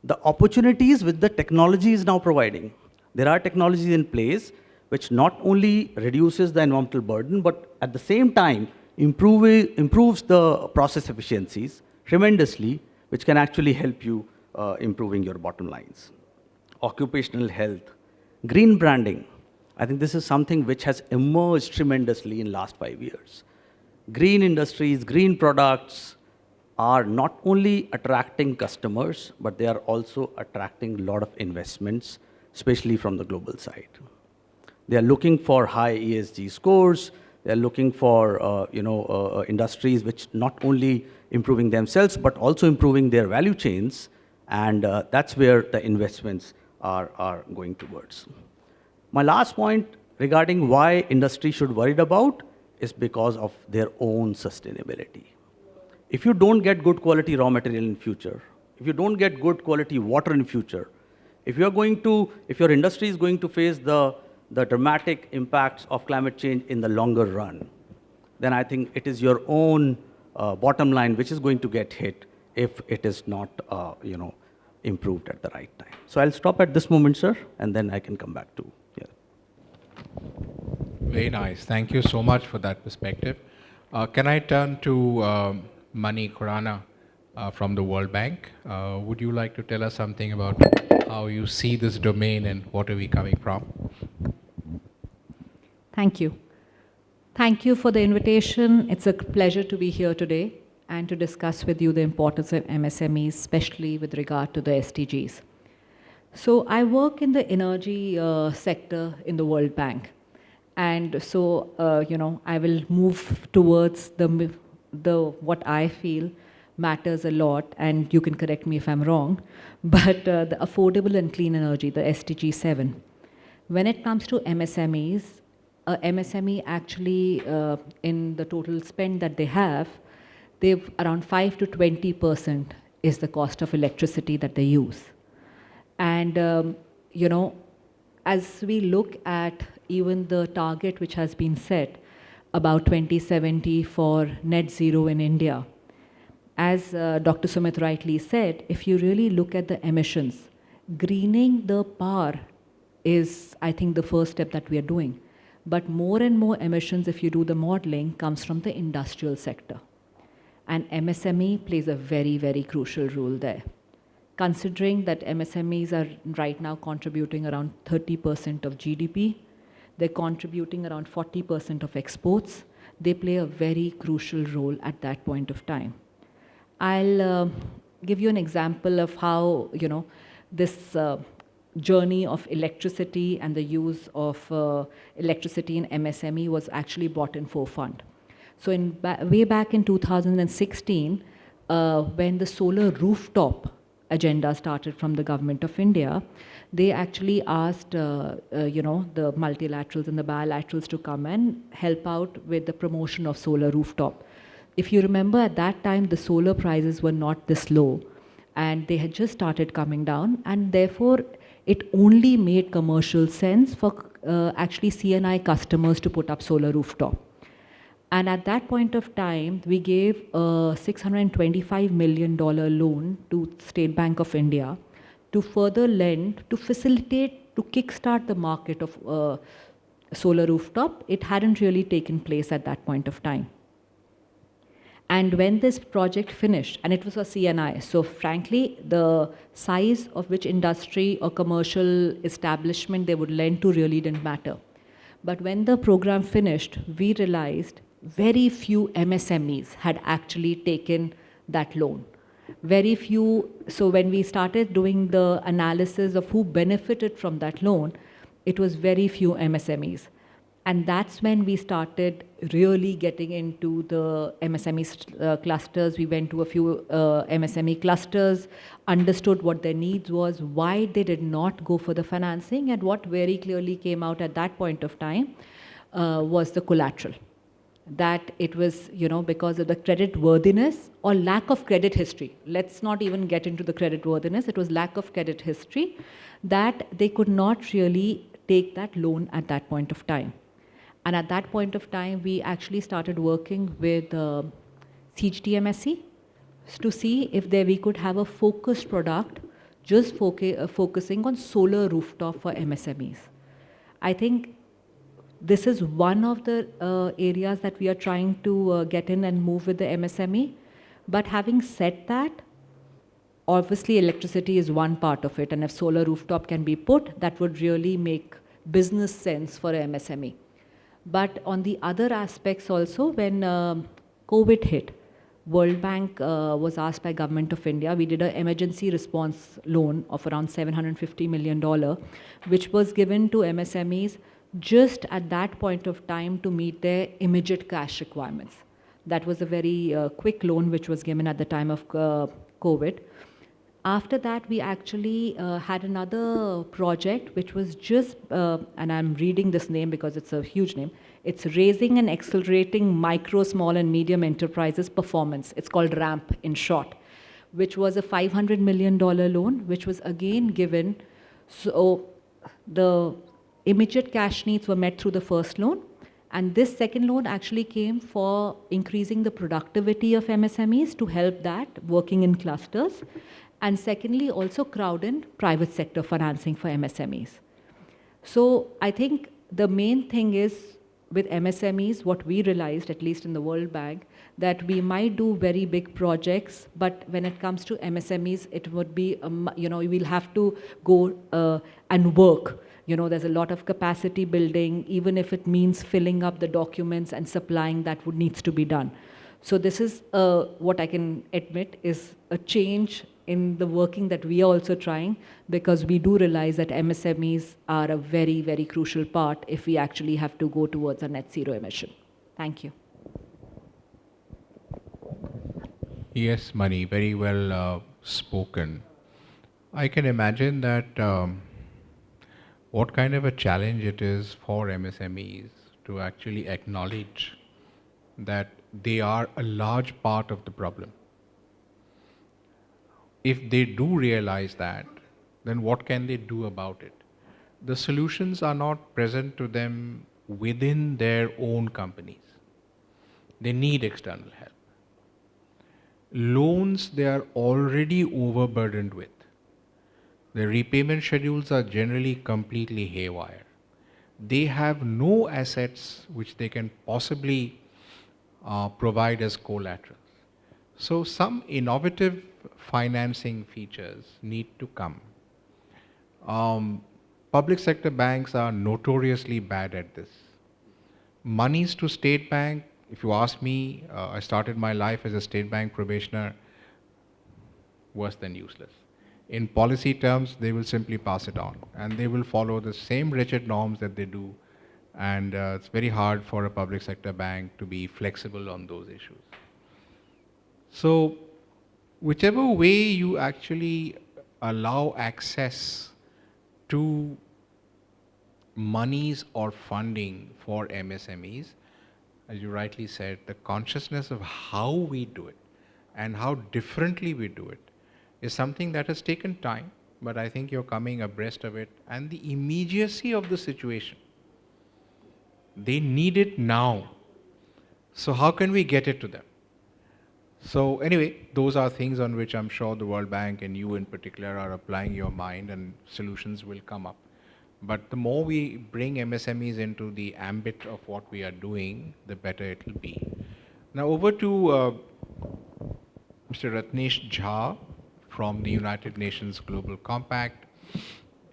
the opportunities which the technology is now providing. There are technologies in place which not only reduces the environmental burden, but at the same time improves the process efficiencies tremendously, which can actually help you improving your bottom lines. Occupational health, green branding. I think this is something which has emerged tremendously in last 5 years. Green industries, green products are not only attracting customers, but they are also attracting a lot of investments, especially from the global side. They are looking for high ESG scores. They are looking for industries which not only improving themselves, but also improving their value chains. And that's where the investments are going towards. My last point regarding why industry should worry about is because of their own sustainability. If you don't get good quality raw material in future, if you don't get good quality water in future, if your industry is going to face the dramatic impacts of climate change in the longer run, then I think it is your own bottom line which is going to get hit if it is not improved at the right time. So I'll stop at this moment, sir, and then I can come back to. Very nice. Thank you so much for that perspective. Can I turn to Mani Khurana from the World Bank? Would you like to tell us something about how you see this domain and what are we coming from? Thank you. Thank you for the invitation. It's a pleasure to be here today and to discuss with you the importance of MSMEs, especially with regard to the SDGs. So I work in the energy sector in the World Bank. And so, I will move towards what I feel matters a lot, and you can correct me if I'm wrong, but the affordable and clean energy, the SDG 7. When it comes to MSMEs, MSME actually, in the total spend that they have, they've around 5 to 20% is the cost of electricity that they use. And, as we look at even the target which has been set about 2070 for net zero in India, as Dr. Sumit rightly said, if you really look at the emissions, greening the power is, I think, the first step that we are doing. But more and more emissions, if you do the modeling, comes from the industrial sector. And MSME plays a very, very crucial role there. Considering that MSMEs are right now contributing around 30% of GDP, they're contributing around 40% of exports, they play a very crucial role at that point of time. I'll give you an example of how, this journey of electricity and the use of electricity in MSME was actually brought in forefront. So way back in 2016, when the solar rooftop agenda started from the government of India, they actually asked, the multilaterals and the bilaterals to come and help out with the promotion of solar rooftop. If you remember, at that time, the solar prices were not this low, and they had just started coming down, and therefore, it only made commercial sense for actually CNI customers to put up solar rooftop. And at that point of time, we gave a $625 million loan to State Bank of India to further lend, to facilitate, to kickstart the market of solar rooftop. It hadn't really taken place at that point of time. And when this project finished, and it was a CNI, so frankly, the size of which industry or commercial establishment they would lend to really didn't matter. But when the program finished, we realized very few MSMEs had actually taken that loan. Very few, so when we started doing the analysis of who benefited from that loan, it was very few MSMEs. And that's when we started really getting into the MSME clusters. We went to a few MSME clusters, understood what their needs was, why they did not go for the financing, and what very clearly came out at that point of time was the collateral. That it was, because of the credit worthiness or lack of credit history. Let's not even get into the credit worthiness. It was lack of credit history that they could not really take that loan at that point of time. And at that point of time, we actually started working with CGTMSE to see if we could have a focused product just focusing on solar rooftop for MSMEs. I think this is one of the areas that we are trying to get in and move with the MSME. But having said that, obviously electricity is one part of it, and if solar rooftop can be put, that would really make business sense for a MSME. But on the other aspects also, when COVID hit, World Bank was asked by Government of India, we did an emergency response loan of around $750 million, which was given to MSMEs just at that point of time to meet their immediate cash requirements. That was a very quick loan which was given at the time of COVID. After that, we actually had another project which was just, and I'm reading this name because it's a huge name, it's Raising and Accelerating Micro, Small and Medium Enterprises Performance. It's called RAMP in short, which was a $500 million loan, which was again given. So the immediate cash needs were met through the first loan. And this second loan actually came for increasing the productivity of MSMEs to help that, working in clusters. And secondly, also crowd in private sector financing for MSMEs. So I think the main thing is with MSMEs, what we realized, at least in the World Bank, that we might do very big projects, but when it comes to MSMEs, it would be, we'll have to go and work. There's a lot of capacity building, even if it means filling up the documents and supplying, that would needs to be done. So this is what I can admit is a change in the working that we are also trying, because we do realize that MSMEs are a very, very crucial part if we actually have to go towards a net zero emission. Thank you. Yes, Mani, very well spoken. I can imagine that what kind of a challenge it is for MSMEs to actually acknowledge that they are a large part of the problem. If they do realize that, then what can they do about it? The solutions are not present to them within their own companies. They need external help. Loans they are already overburdened with. The repayment schedules are generally completely haywire. They have no assets which they can possibly provide as collateral. So some innovative financing features need to come. Public sector banks are notoriously bad at this. Monies to State Bank, if you ask me, I started my life as a State Bank probationer, worse than useless. In policy terms, they will simply pass it on, and they will follow the same wretched norms that they do, and it's very hard for a public sector bank to be flexible on those issues. So, whichever way you actually allow access to monies or funding for MSMEs, as you rightly said, the consciousness of how we do it and how differently we do it is something that has taken time, but I think you're coming abreast of it, and the immediacy of the situation. They need it now. So how can we get it to them? So anyway, those are things on which I'm sure the World Bank and you in particular are applying your mind, and solutions will come up. But the more we bring MSMEs into the ambit of what we are doing, the better it will be. Now over to Mr. Ratnesh Jha from the United Nations Global Compact.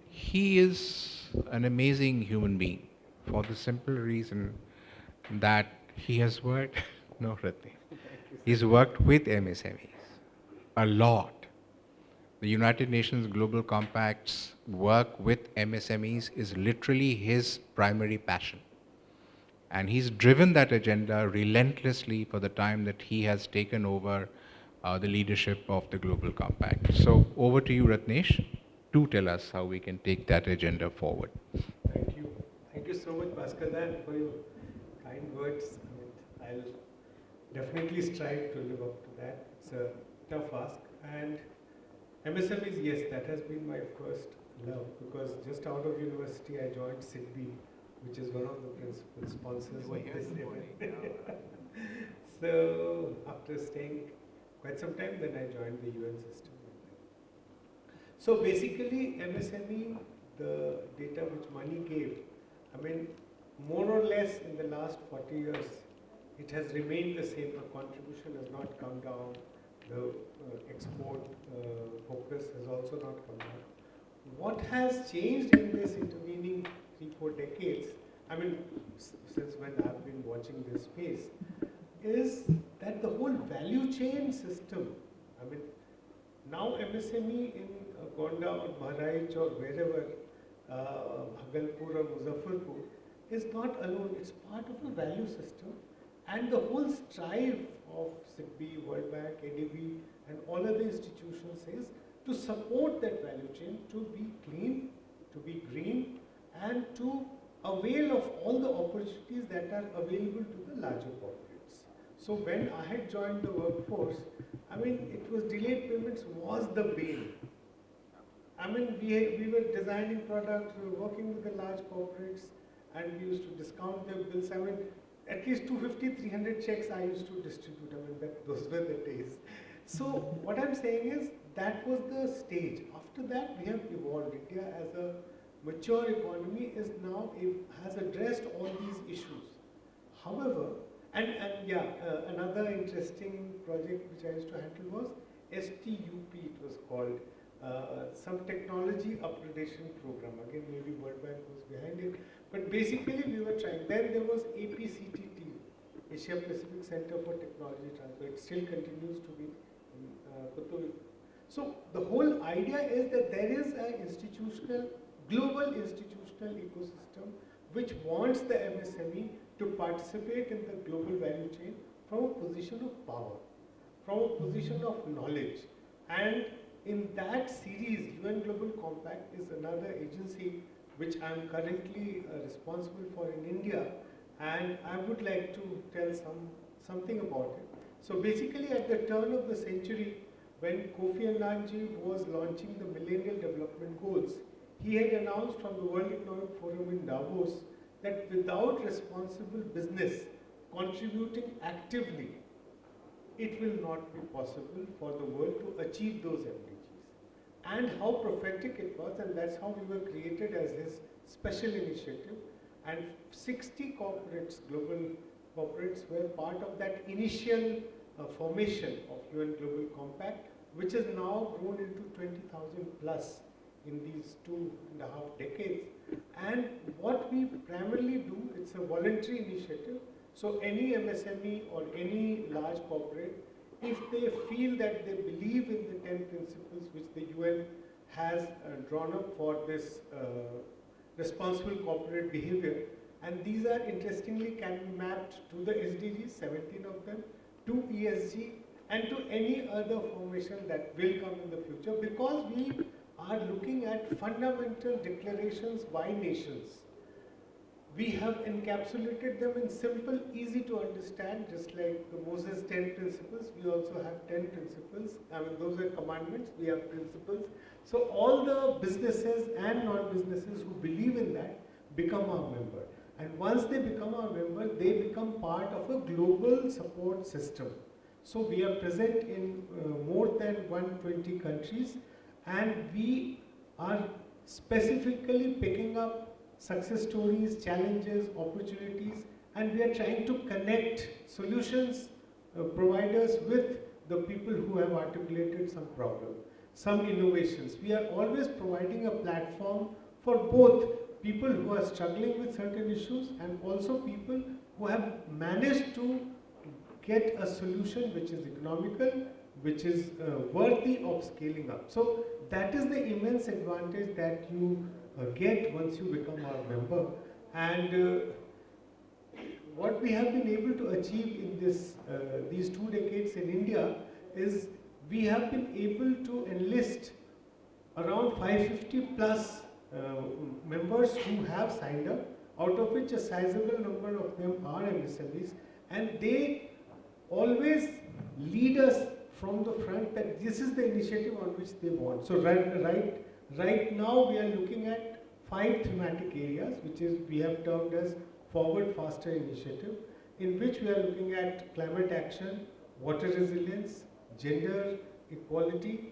He is an amazing human being for the simple reason that he has worked, no Ratnesh, he's worked with MSMEs a lot. The United Nations Global Compact's work with MSMEs is literally his primary passion. And he's driven that agenda relentlessly for the time that he has taken over the leadership of the Global Compact. So over to you, Ratnesh, to tell us how we can take that agenda forward. Thank you. Thank you so much, Bhaskar, for your kind words. I'll definitely strive to live up to that. It's a tough ask. And MSMEs, yes, that has been my first love, because just out of university I joined SIDBI, which is one of the principal sponsors of this event. So after staying quite some time, then I joined the UN system. So basically, MSME, the data which Mani gave, I mean, more or less in the last 40 years, it has remained the same. The contribution has not come down. The export focus has also not come down. What has changed in this intervening 3-4 decades, I mean, since when I've been watching this space, is that the whole value chain system, I mean, now MSME in Gonda or Bahraich or wherever, Bhagalpur or Muzaffarpur, is not alone, it's part of a value system. And the whole strive of SIDBI, World Bank, ADB, and all other institutions is to support that value chain, to be clean, to be green, and to avail of all the opportunities that are available to the larger corporates. So when I had joined the workforce, I mean, it was delayed payments was the bane. I mean, we were designing products, we were working with the large corporates, and we used to discount their bills. I mean, at least 250, 300 checks I used to distribute. I mean, those were the days. So what I'm saying is that was the stage. After that, we have evolved. India as a mature economy is now has addressed all these issues. Yeah, another interesting project which I used to handle was STUP, it was called, some technology upgradation program. Again, maybe World Bank was behind it, but basically we were trying. Then there was APCTT, Asia Pacific Center for Technology Transfer. It still continues to be in Kottavik. So the whole idea is that there is an global institutional ecosystem which wants the MSME to participate in the global value chain from a position of power, from a position of knowledge. And in that series, UN Global Compact is another agency which I am currently responsible for in India, and I would like to tell something about it. So basically at the turn of the century, when Kofi Annan was launching the Millennial Development Goals, he had announced from the World Economic Forum in Davos that without responsible business contributing actively, it will not be possible for the world to achieve those MDGs. And how prophetic it was, and that's how we were created as his special initiative. And 60 corporates, global corporates, were part of that initial formation of UN Global Compact, which has now grown into 20,000 plus in these 2.5 decades. And what we primarily do, it's a voluntary initiative. So any MSME or any large corporate, if they feel that they believe in the 10 principles which the UN has drawn up for this responsible corporate behavior, and these are interestingly can be mapped to the SDGs, 17 of them, to ESG, and to any other formation that will come in the future, because we are looking at fundamental declarations by nations. We have encapsulated them in simple, easy to understand, just like the Moses 10 principles. We also have 10 principles. I mean, those are commandments, we have principles. So all the businesses and non-businesses who believe in that become our member. And once they become our member, they become part of a global support system. So we are present in more than 120 countries, and we are specifically picking up success stories, challenges, opportunities, and we are trying to connect solutions providers with the people who have articulated some problem, some innovations. We are always providing a platform for both people who are struggling with certain issues and also people who have managed to get a solution which is economical, which is worthy of scaling up. So that is the immense advantage that you get once you become our member. And what we have been able to achieve in these 2 decades in India is we have been able to enlist around 550 plus members who have signed up, out of which a sizable number of them are MSMEs, and they always lead us from the front that this is the initiative on which they want. So right now we are looking at 5 thematic areas, which is we have termed as Forward Faster Initiative, in which we are looking at climate action, water resilience, gender equality,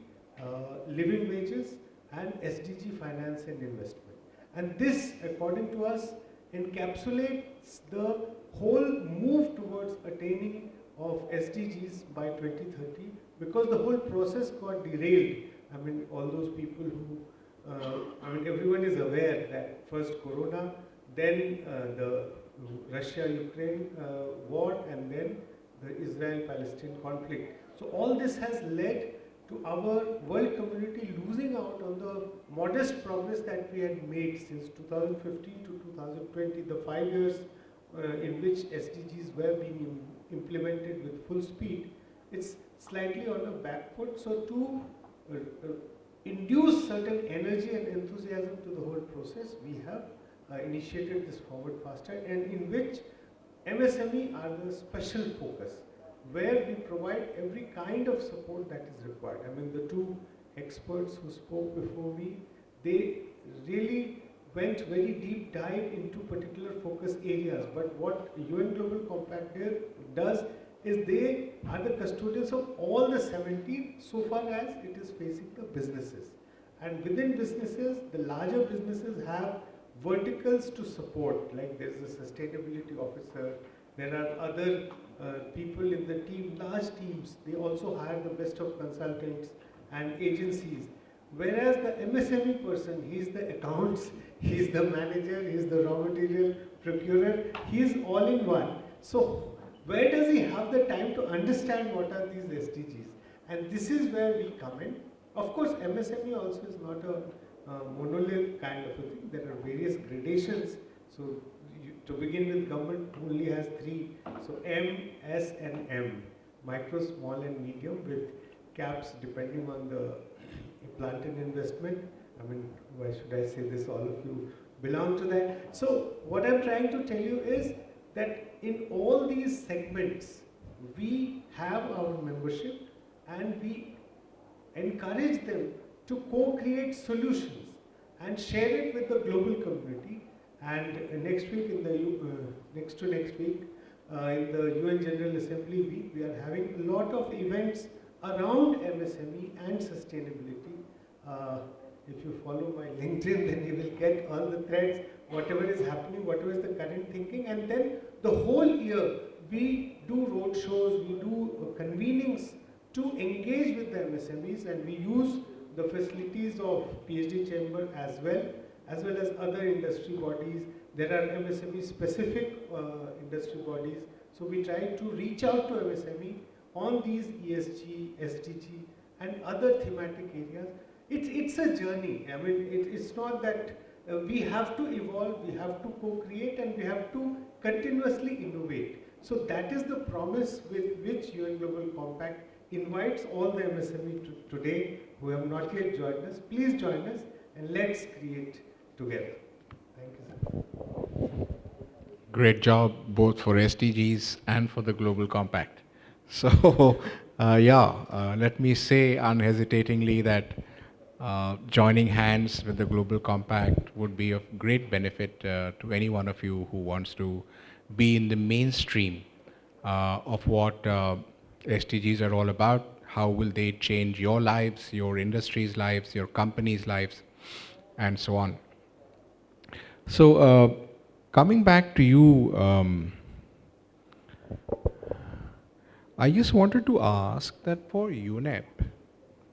living wages, and SDG finance and investment. And this, according to us, encapsulates the whole move towards attaining of SDGs by 2030, because the whole process got derailed. I mean, all those people who, everyone is aware that first Corona, then the Russia-Ukraine war, and then the Israel-Palestine conflict. So all this has led to our world community losing out on the modest progress that we had made since 2015 to 2020, the 5 years in which SDGs were being implemented with full speed. It's slightly on a back foot. So to induce certain energy and enthusiasm to the whole process, we have initiated this Forward Faster, and in which MSME are the special focus, where we provide every kind of support that is required. I mean, the 2 experts who spoke before me, they really went very deep dive into particular focus areas. But what UN Global Compact here does is they are the custodians of all the 17 so far as it is facing the businesses. And within businesses, the larger businesses have verticals to support, like there's a sustainability officer, There are other people in the team, large teams. They also hire the best of consultants and agencies. Whereas the MSME person, he's the accounts, he's the manager, he's the raw material procurer, he's all in one. So where does he have the time to understand what are these SDGs? And this is where we come in. Of course, MSME also is not a monolith kind of a thing. There are various gradations. So to begin with, government only has 3. So M, S and M. Micro, small and medium with caps depending on the plant and investment. I mean, why should I say this? All of you belong to that. So what I'm trying to tell you is that in all these segments, we have our membership and we encourage them to co-create solutions and share it with the global community. And next week, in the next week, in the UN General Assembly week, we are having a lot of events around MSME and sustainability. If you follow my LinkedIn, then you will get all the threads, whatever is happening, whatever is the current thinking, and then the whole year we do road shows, we do convenings to engage with the MSMEs, and we use the facilities of PhD chamber as well as other industry bodies. There are MSME specific industry bodies. So we try to reach out to MSME on these ESG, SDG and other thematic areas. It's a journey. I mean, it's not that we have to evolve, we have to co-create and we have to continuously innovate. So that is the promise with which UN Global Compact invites all the MSME today who have not yet joined us. Please join us and let's create together. Thank you, sir. Great job both for SDGs and for the Global Compact. So, let me say unhesitatingly that joining hands with the Global Compact would be of great benefit to any one of you who wants to be in the mainstream of what SDGs are all about. How will they change your lives, your industry's lives, your company's lives, and so on. So, coming back to you, I just wanted to ask that for UNEP,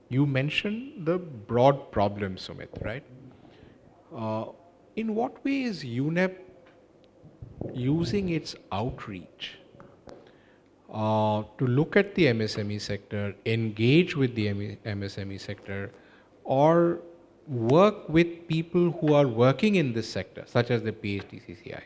you mentioned the broad problem, Sumit, right? In what way is UNEP using its outreach to look at the MSME sector, engage with the MSME sector, or work with people who are working in this sector, such as the PHDCCI?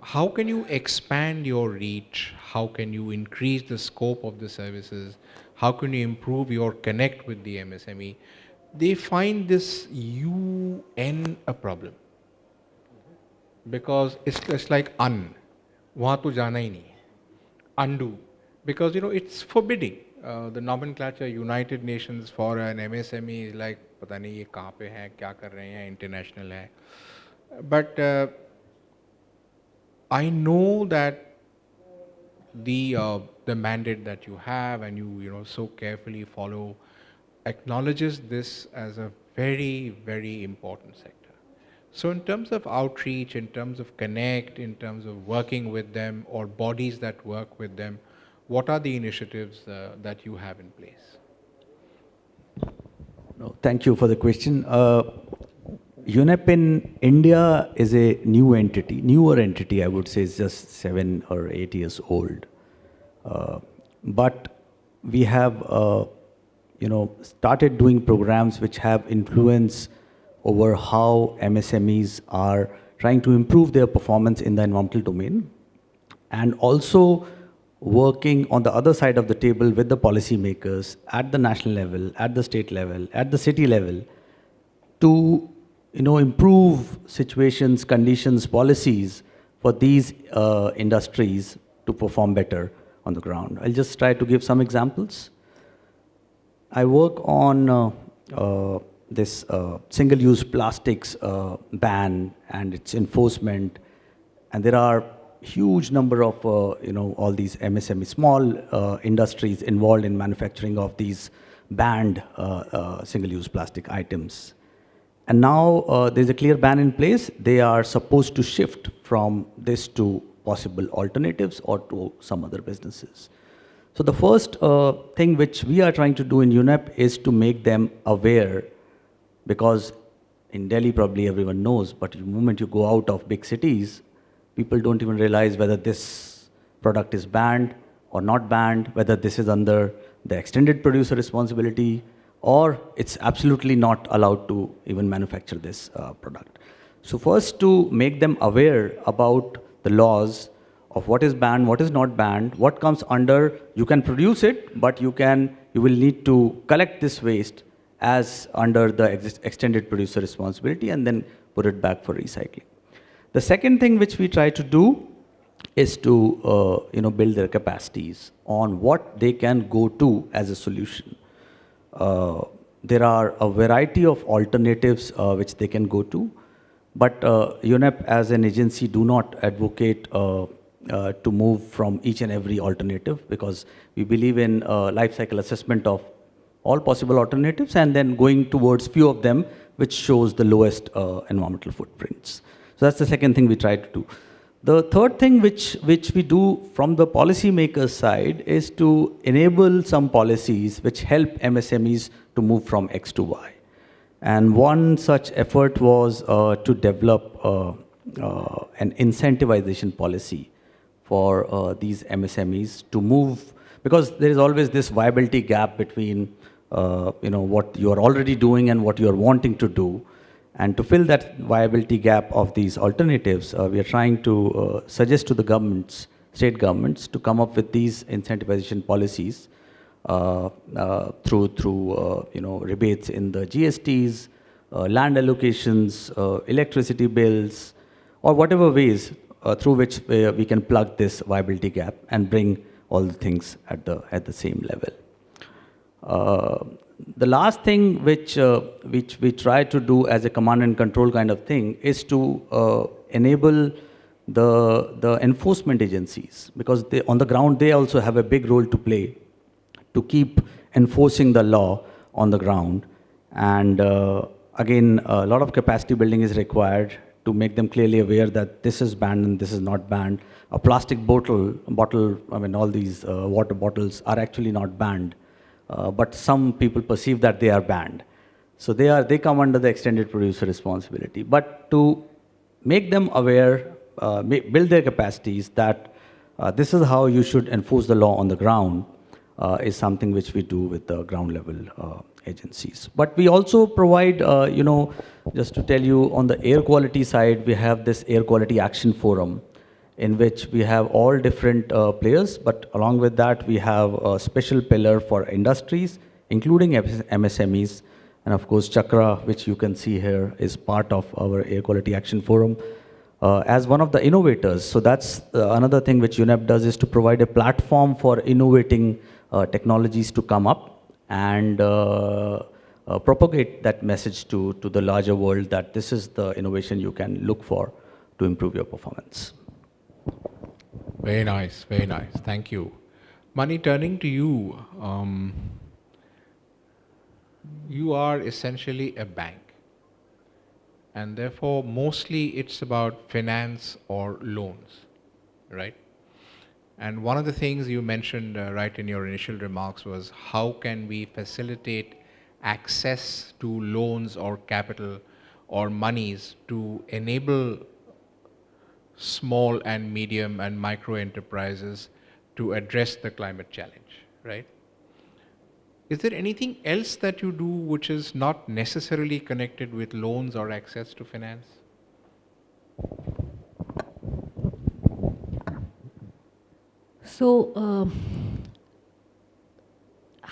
How can you expand your reach? How can you increase the scope of the services? How can you improve your connect with the MSME? They find this UN a problem. Because it's like wahan to jana hi nahi hai. Undo. Because, it's forbidding. The nomenclature United Nations for an MSME is like, pata nahi ye kahan pe hai, kya kar rahe hain, international hai. But I know that the mandate that you have and you so carefully follow acknowledges this as a very, very important sector. So in terms of outreach, in terms of connect, in terms of working with them or bodies that work with them, what are the initiatives that you have in place? No, thank you for the question. UNEP in India is a newer entity, I would say, is just 7 or 8 years old. But we have, started doing programs which have influence over how MSMEs are trying to improve their performance in the environmental domain, and also working on the other side of the table with the policymakers at the national level, at the state level, at the city level, to improve situations, conditions, policies for these industries to perform better on the ground. I'll just try to give some examples. I work on this single-use plastics ban and its enforcement, and there are huge number of all these MSME small industries involved in manufacturing of these banned single-use plastic items. And now there's a clear ban in place. They are supposed to shift from this to possible alternatives or to some other businesses. So the first thing which we are trying to do in UNEP is to make them aware, because in Delhi probably everyone knows, but the moment you go out of big cities, people don't even realize whether this product is banned or not banned, whether this is under the extended producer responsibility, or it's absolutely not allowed to even manufacture this product. So first, to make them aware about the laws of what is banned, what is not banned, what comes under, you can produce it, but you will need to collect this waste as under the extended producer responsibility and then put it back for recycling. The second thing which we try to do is to build their capacities on what they can go to as a solution. There are a variety of alternatives which they can go to, but UNEP as an agency do not advocate to move from each and every alternative, because we believe in life cycle assessment of all possible alternatives and then going towards few of them which shows the lowest environmental footprints. So that's the second thing we try to do. The third thing which we do from the policymakers side is to enable some policies which help MSMEs to move from X to Y. And one such effort was to develop an incentivization policy for these MSMEs to move, because there is always this viability gap between what you are already doing and what you are wanting to do. And to fill that viability gap of these alternatives, we are trying to suggest to the governments, state governments, to come up with these incentivization policies through rebates in the GSTs, land allocations, electricity bills, or whatever ways through which we can plug this viability gap and bring all the things at the same level. The last thing which we try to do as a command and control kind of thing is to enable the enforcement agencies, because on the ground they also have a big role to play to keep enforcing the law on the ground. And again, a lot of capacity building is required to make them clearly aware that this is banned and this is not banned. A plastic bottle, I mean, all these water bottles are actually not banned. But some people perceive that they are banned. So they come under the extended producer responsibility. But to make them aware, build their capacities that this is how you should enforce the law on the ground is something which we do with the ground level agencies. But we also provide, just to tell you, on the air quality side, we have this Air Quality Action Forum, in which we have all different players, but along with that, we have a special pillar for industries, including MSMEs. And of course, Chakra, which you can see here, is part of our Air Quality Action Forum as one of the innovators. So that's another thing which UNEP does, is to provide a platform for innovating technologies to come up and propagate that message to the larger world that this is the innovation you can look for to improve your performance. Very nice, very nice. Thank you. Mani, turning to you, you are essentially a bank, and therefore mostly it's about finance or loans, right? And one of the things you mentioned right in your initial remarks was how can we facilitate access to loans or capital or monies to enable small and medium and micro enterprises to address the climate challenge, right? Is there anything else that you do which is not necessarily connected with loans or access to finance? So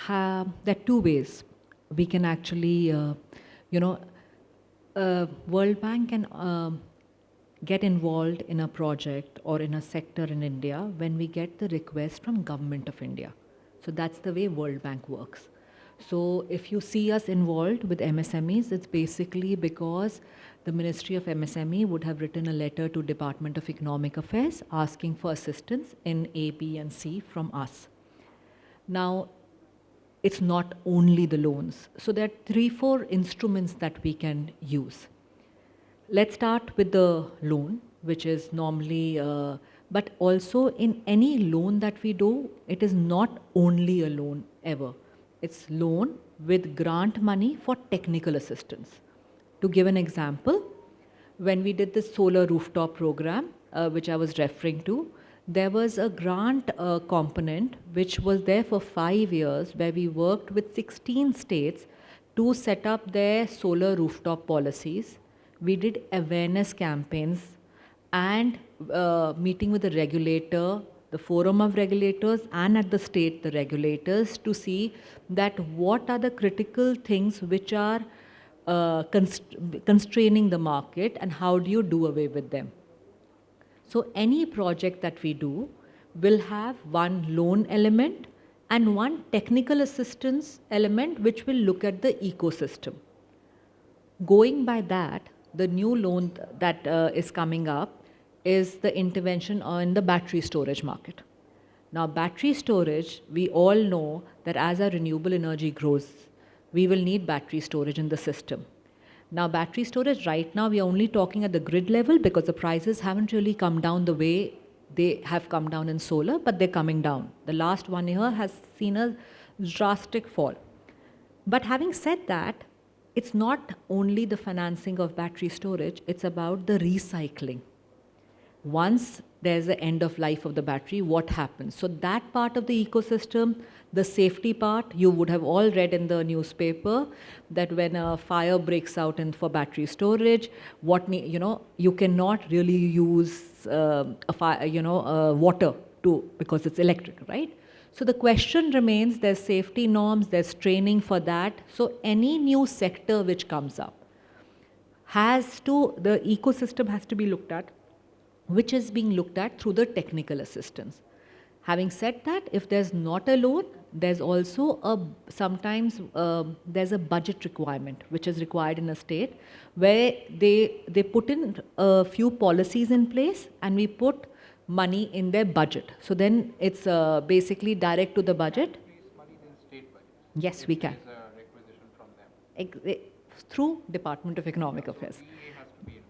there are two ways we can actually, World Bank can get involved in a project or in a sector in India when we get the request from Government of India. So that's the way World Bank works. So if you see us involved with MSMEs, it's basically because the Ministry of MSME would have written a letter to Department of Economic Affairs asking for assistance in A, B, and C from us. Now, it's not only the loans. So there are 3-4 instruments that we can use. Let's start with the loan, which is normally But also in any loan that we do, it is not only a loan ever. It's loan with grant money for technical assistance. To give an example, when we did the solar rooftop program, which I was referring to, there was a grant component which was there for 5 years, where we worked with 16 states to set up their solar rooftop policies. We did awareness campaigns and meeting with the regulator, the forum of regulators, and at the state, the regulators, to see that what are the critical things which are constraining the market and how do you do away with them. So any project that we do will have one loan element and one technical assistance element which will look at the ecosystem. Going by that, the new loan that is coming up is the intervention on the battery storage market. Now, battery storage, we all know that as our renewable energy grows, we will need battery storage in the system. Now, battery storage, right now, we are only talking at the grid level because the prices haven't really come down the way they have come down in solar, but they're coming down. The last 1 year has seen a drastic fall. But having said that, it's not only the financing of battery storage, it's about the recycling. Once there's the end of life of the battery, what happens? So that part of the ecosystem, the safety part, you would have all read in the newspaper that when a fire breaks out for battery storage, you cannot really use water because it's electric, right? So the question remains, there's safety norms, there's training for that. So any new sector which comes up the ecosystem has to be looked at, which is being looked at through the technical assistance. Having said that, if there's not a loan, there's also sometimes there's a budget requirement which is required in a state where they put in a few policies in place and we put money in their budget. So then it's basically direct to the budget. Yes, we can. Through Department of Economic Affairs.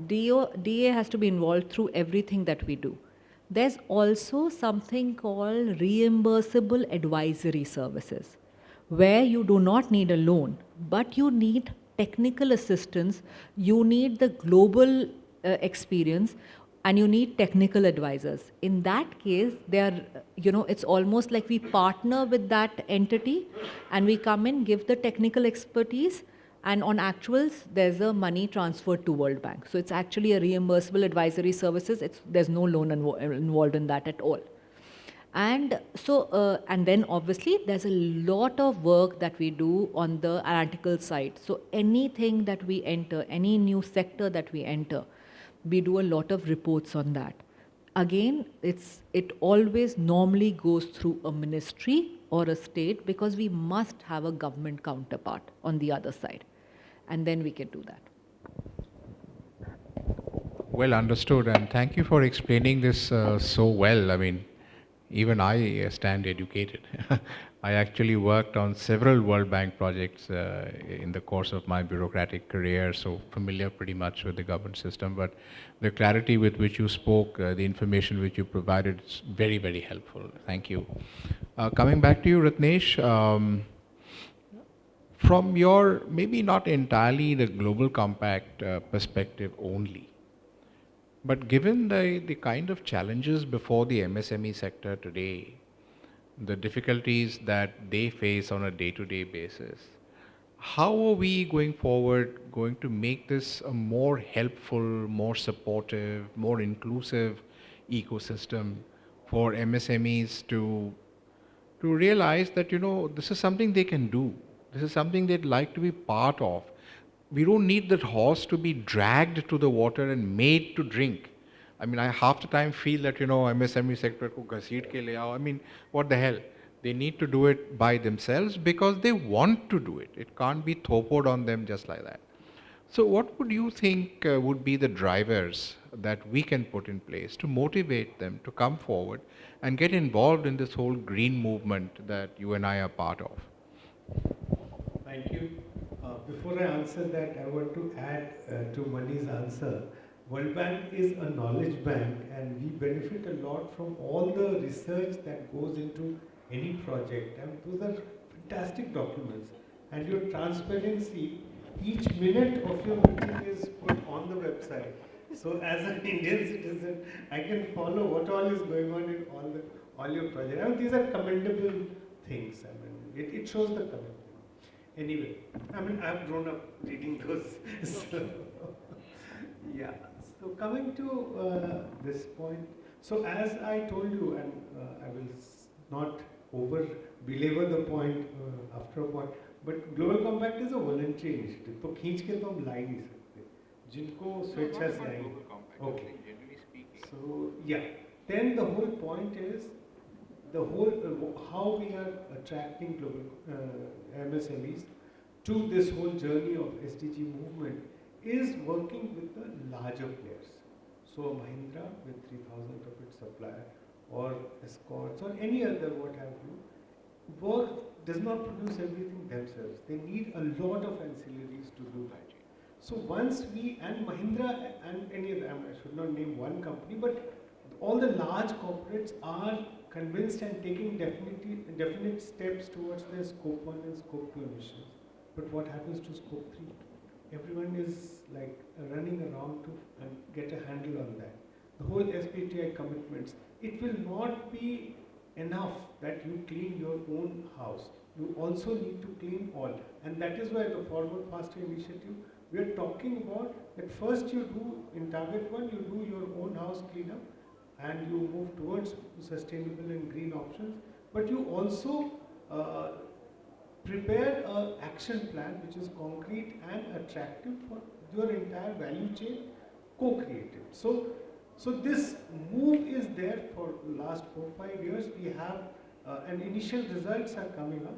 DA has to be involved through everything that we do. There's also something called reimbursable advisory services, where you do not need a loan, but you need technical assistance, you need the global experience, and you need technical advisors. In that case, it's almost like we partner with that entity and we come in, give the technical expertise, and on actuals, there's a money transferred to World Bank. So it's actually a reimbursable advisory services. There's no loan involved in that at all. And so, and then obviously, there's a lot of work that we do on the analytical side. So anything that we enter, any new sector that we enter, we do a lot of reports on that. Again, it always normally goes through a ministry or a state because we must have a government counterpart on the other side. And then we can do that. Well understood, and thank you for explaining this so well. I mean, even I stand educated. I actually worked on several World Bank projects in the course of my bureaucratic career, so familiar pretty much with the government system. But the clarity with which you spoke, the information which you provided is very, very helpful. Thank you. Coming back to you, Ratnesh, from your maybe not entirely the global compact perspective only, but given the kind of challenges before the MSME sector today, the difficulties that they face on a day-to-day basis, how are we going forward going to make this a more helpful, more supportive, more inclusive ecosystem for MSMEs to realize that, this is something they can do. This is something they'd like to be part of. We don't need that horse to be dragged to the water and made to drink. I mean, I half the time feel that, MSME sector ko ghasiit ke le aao. I mean, what the hell? They need to do it by themselves because they want to do it. It can't be thopoed on them just like that. So what would you think would be the drivers that we can put in place to motivate them to come forward and get involved in this whole green movement that you and I are part of? Thank you. Before I answer that, I want to add to Mani's answer World Bank is a knowledge bank, and we benefit a lot from all the research that goes into any project. And those are fantastic documents. And your transparency, each minute of your meeting is put on the website. So as an Indian citizen, I can follow what all is going on in all your projects. I mean, these are commendable things. I mean, it shows the commitment. Anyway, I mean, I've grown up reading those. So, yeah. So coming to this point, so as I told you, and I will not belabor the point after a point, but Global Compact is a voluntary initiative. तो खींच के तो हम ला ही नहीं सकते, जिनको स्वेच्छा से आएंगे. Okay. So yeah, then the whole point is the whole how we are attracting global MSMEs to this whole journey of SDG movement is working with the larger players. So Mahindra with 3,000 of its supplier, or Escorts, or any other what have you, does not produce everything themselves. They need a lot of ancillaries to do that. So once we, and Mahindra and any other, I should not name one company, but all the large corporates are convinced and taking definite steps towards their scope 1 and scope 2 emissions. But what happens to scope 3? Everyone is like running around to get a handle on that. The whole SBTi commitments, it will not be enough that you clean your own house. You also need to clean all. And that is why the Forward Faster initiative, we are talking about that first you do, in target 1, you do your own house cleanup and you move towards sustainable and green options. But you also prepare an action plan which is concrete and attractive for your entire value chain, co-created. So this move is there for the last 4-5 years. We have, and initial results are coming up.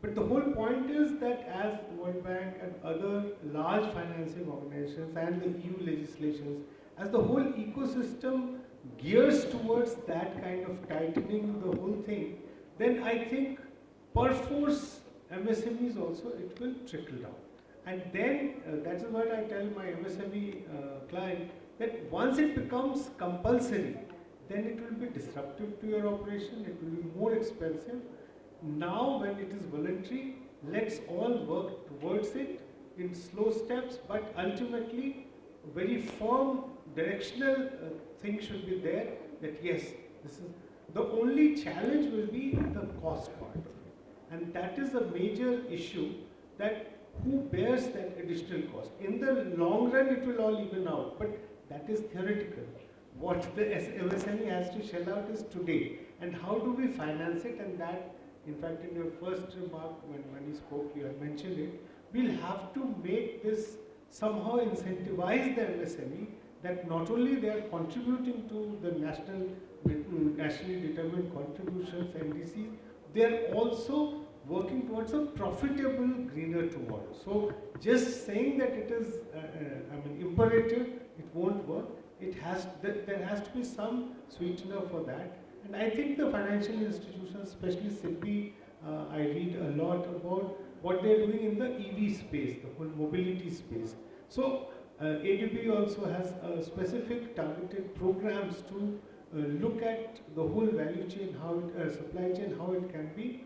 But the whole point is that as World Bank and other large financing organizations and the EU legislations, as the whole ecosystem gears towards that kind of tightening the whole thing, then I think perforce MSMEs also, it will trickle down. And then that's what I tell my MSME client, that once it becomes compulsory, then it will be disruptive to your operation, it will be more expensive. Now when it is voluntary, let's all work towards it in slow steps, but ultimately very firm directional thing should be there, that yes, this is the only challenge will be the cost part of it. And that is a major issue, that who bears that additional cost. In the long run it will all even out, but that is theoretical. What the MSME has to shell out is today, and how do we finance it, and that, in fact, in your first remark when Mani spoke, you had mentioned it, we'll have to make this somehow incentivize the MSME, that not only they are contributing to the nationally determined contributions, NDCs, they are also working towards a profitable greener tomorrow. So just saying that it is imperative, it won't work. There has to be some sweetener for that. And I think the financial institutions, especially SIDBI, I read a lot about what they are doing in the EV space, the whole mobility space. So ADB also has specific targeted programs to look at the whole value chain, how it, supply chain, how it can be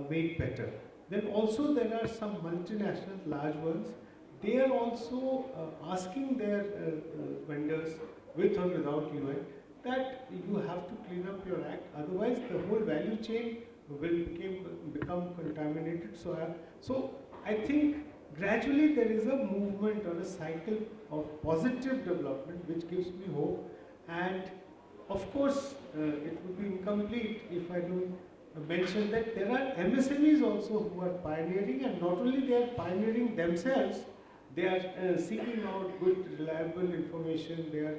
made better. Then also there are some multinational large ones. They are also asking their vendors, with or without UN, that you have to clean up your act, otherwise the whole value chain will become contaminated. So I think gradually there is a movement or a cycle of positive development which gives me hope. And of course, it would be incomplete if I don't mention that there are MSMEs also who are pioneering, and not only they are pioneering themselves, they are seeking out good, reliable information, they are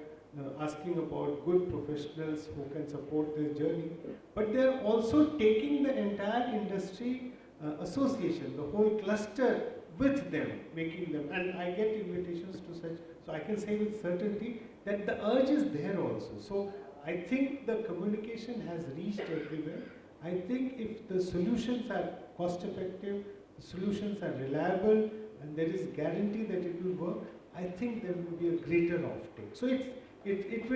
asking about good professionals who can support this journey, but they are also taking the entire industry association, the whole cluster with them, making them, and I get invitations to such, so I can say with certainty that the urge is there also. So I think the communication has reached everywhere. I think if the solutions are cost effective, the solutions are reliable, and there is guarantee that it will work, I think there will be a greater offtake. So it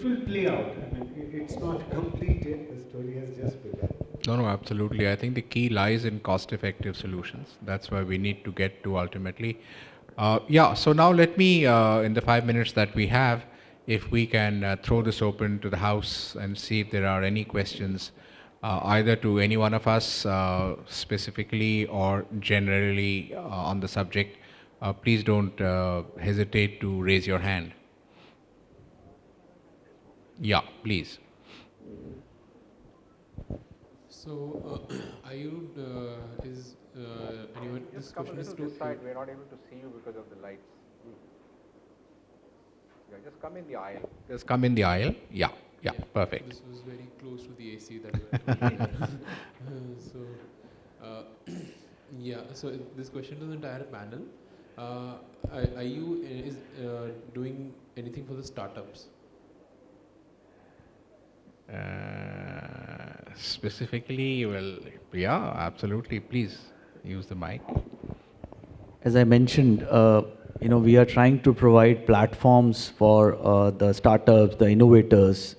will play out. I mean, it's not complete yet. The story has just begun. No, absolutely. I think the key lies in cost-effective solutions. That's where we need to get to ultimately. Yeah, so now let me, in the 5 minutes that we have, if we can throw this open to the House and see if there are any questions, either to any one of us specifically or generally on the subject. Please don't hesitate to raise your hand. Yeah, please. So, Ayub, anyone? This question is to this side. We're not able to see you because of the lights. Yeah, just come in the aisle. Just come in the aisle. Yeah, yeah, perfect. This was very close to the AC that we were yeah, so this question to the entire panel. Are you doing anything for the startups? Specifically, well, yeah, absolutely. Please use the mic. As I mentioned, we are trying to provide platforms for the startups, the innovators,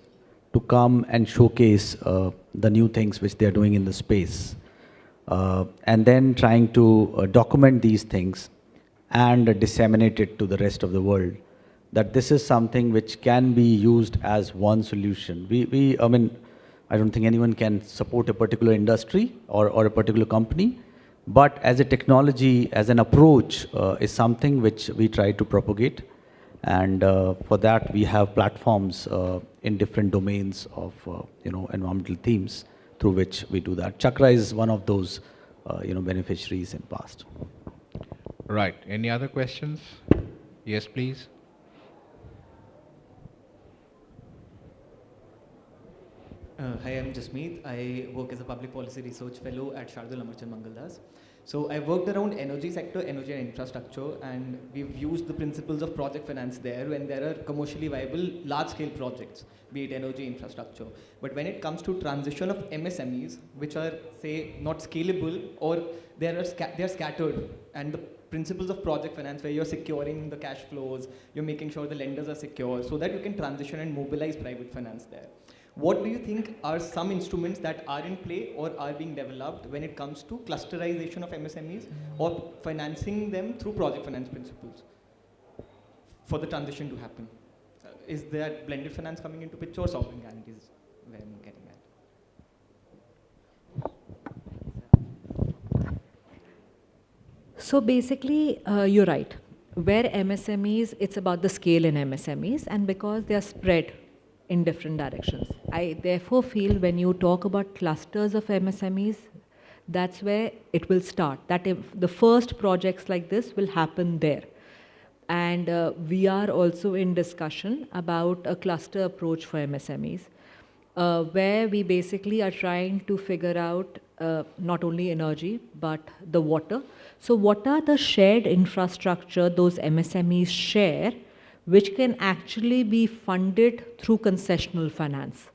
to come and showcase the new things which they are doing in the space, and then trying to document these things and disseminate it to the rest of the world. That this is something which can be used as one solution. I mean, I don't think anyone can support a particular industry or a particular company, but as a technology, as an approach, is something which we try to propagate. And for that, we have platforms in different domains of environmental themes through which we do that. Chakra is one of those beneficiaries in past. Right. Any other questions? Yes, please. Hi, I'm Jasmeet. I work as a public policy research fellow at Shardul Amarchand Mangaldas. So I worked around energy sector, energy and infrastructure, and we've used the principles of project finance there when there are commercially viable large-scale projects, be it energy infrastructure. But when it comes to transition of MSMEs, which are, say, not scalable or they're scattered, and the principles of project finance where you're securing the cash flows, you're making sure the lenders are secure so that you can transition and mobilize private finance there. What do you think are some instruments that are in play or are being developed when it comes to clusterization of MSMEs or financing them through project finance principles for the transition to happen? Is there blended finance coming into picture or sovereign guarantees where I'm getting at? So basically, you're right. Where MSMEs, it's about the scale in MSMEs, and because they are spread in different directions. I therefore feel when you talk about clusters of MSMEs, that's where it will start. That if the first projects like this will happen there. And we are also in discussion about a cluster approach for MSMEs, where we basically are trying to figure out not only energy, but the water. So what are the shared infrastructure those MSMEs share, which can actually be funded through concessional finance?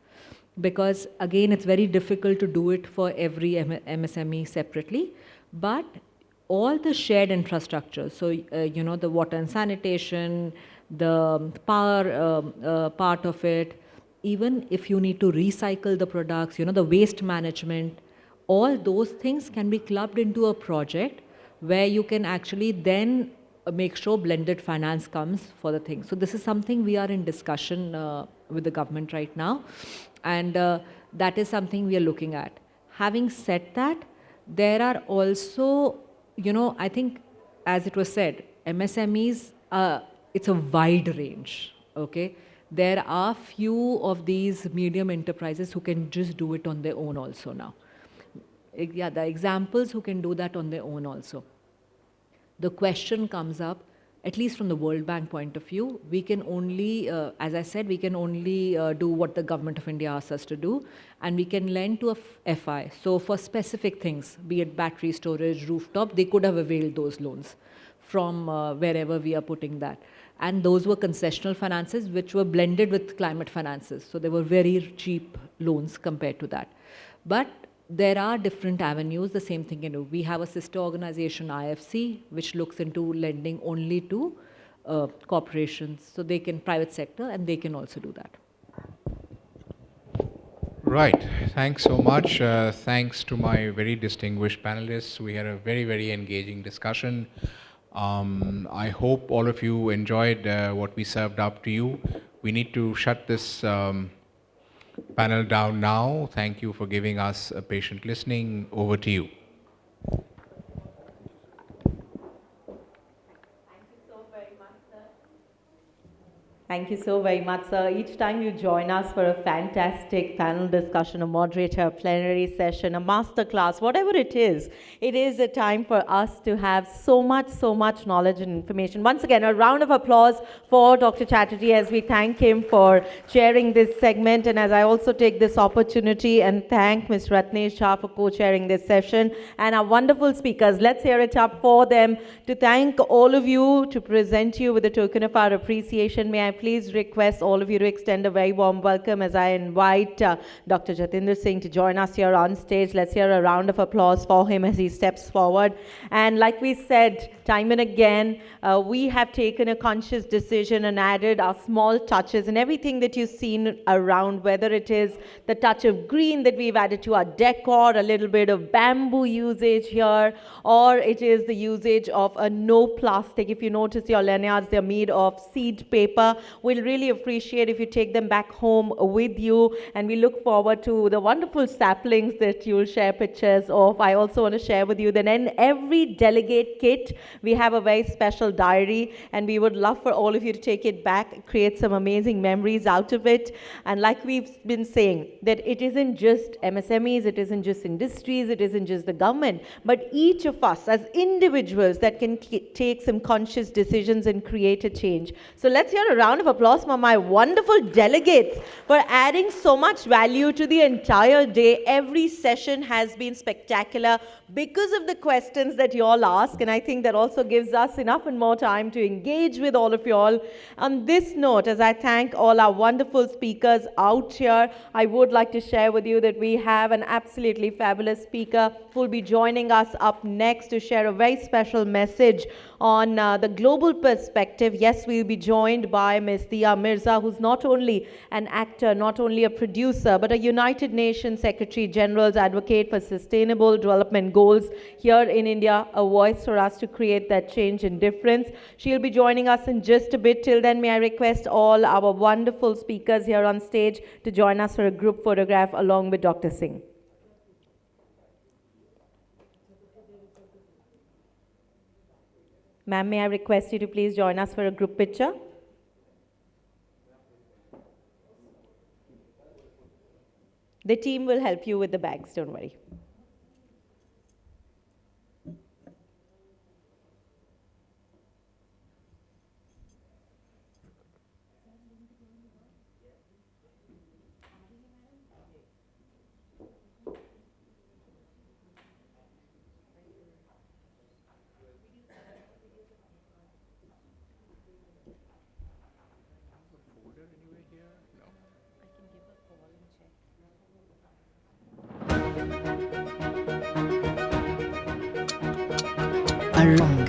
Because again, it's very difficult to do it for every MSME separately, but all the shared infrastructure, so the water and sanitation, the power part of it, even if you need to recycle the products, the waste management, all those things can be clubbed into a project where you can actually then make sure blended finance comes for the thing. So this is something we are in discussion with the government right now, and that is something we are looking at. Having said that, there are also, I think, as it was said, MSMEs, it's a wide range, okay? There are few of these medium enterprises who can just do it on their own also now. Yeah, the examples who can do that on their own also. The question comes up, at least from the World Bank point of view, we can only, as I said, we can only do what the Government of India asks us to do, and we can lend to a FI. So for specific things, be it battery storage, rooftop, they could have availed those loans from wherever we are putting that. And those were concessional finances, which were blended with climate finances. So they were very cheap loans compared to that. But there are different avenues, the same thing, we have a sister organization, IFC, which looks into lending only to corporations, so they can, private sector, and they can also do that. Right. Thanks so much. Thanks to my very distinguished panelists. We had a very, very engaging discussion. I hope all of you enjoyed what we served up to you. We need to shut this panel down now. Thank you for giving us a patient listening. Over to you. Thank you so very much, sir. Each time you join us for a fantastic panel discussion, a moderator, a plenary session, a masterclass, whatever it is a time for us to have so much knowledge and information. Once again, a round of applause for Dr. Chatterjee as we thank him for chairing this segment, and as I also take this opportunity and thank Ms. Ratnesh Shah for co-chairing this session, and our wonderful speakers. Let's hear it up for them to thank all of you, to present you with a token of our appreciation. May I please request all of you to extend a very warm welcome as I invite Dr. Jatinder Singh to join us here on stage. Let's hear a round of applause for him as he steps forward. And like we said time and again, we have taken a conscious decision and added our small touches, and everything that you've seen around, whether it is the touch of green that we've added to our decor, a little bit of bamboo usage here, or it is the usage of a no plastic. If you notice, your lanyards, they're made of seed paper. We'll really appreciate if you take them back home with you, and we look forward to the wonderful saplings that you'll share pictures of. I also want to share with you that in every delegate kit, we have a very special diary, and we would love for all of you to take it back, create some amazing memories out of it. And like we've been saying, that it isn't just MSMEs, it isn't just industries, it isn't just the government, but each of us as individuals that can take some conscious decisions and create a change. So let's hear a round of applause for my wonderful delegates for adding so much value to the entire day. Every session has been spectacular because of the questions that you all ask, and I think that also gives us enough and more time to engage with all of you all. On this note, as I thank all our wonderful speakers out here, I would like to share with you that we have an absolutely fabulous speaker who will be joining us up next to share a very special message on the global perspective. Yes, we will be joined by Ms. Dia Mirza, who's not only an actor, not only a producer, but a United Nations Secretary General's advocate for sustainable development goals here in India, a voice for us to create that change and difference. She'll be joining us in just a bit. Till then, may I request all our wonderful speakers here on stage to join us for a group photograph along with Dr. Singh. Ma'am, may I request you to please join us for a group picture? The team will help you with the bags, don't worry. Wrong.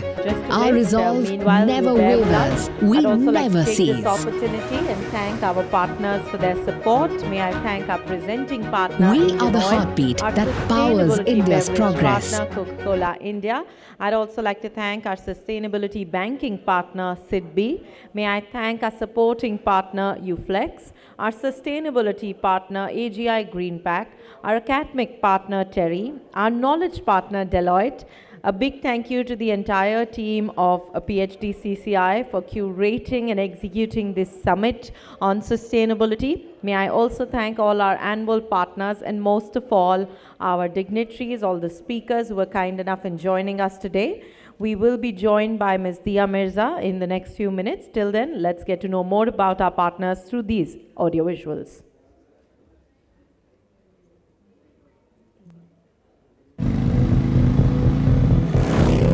Our resolve never wavers. We never cease. This opportunity and thank our partners for their support. May I thank our presenting partner. We are the heartbeat that powers India's progress. Partner Coca-Cola India. I'd also like to thank our sustainability banking partner SIDBI. May I thank our supporting partner UFlex, our sustainability partner AGI Greenpack, our academic partner Terry, our knowledge partner Deloitte. A big thank you to the entire team of PHDCCI for curating and executing this summit on sustainability. May I also thank all our annual partners and most of all our dignitaries, all the speakers who were kind enough in joining us today. We will be joined by Ms. Dia Mirza in the next few minutes. Till then, let's get to know more about our partners through these audio visuals.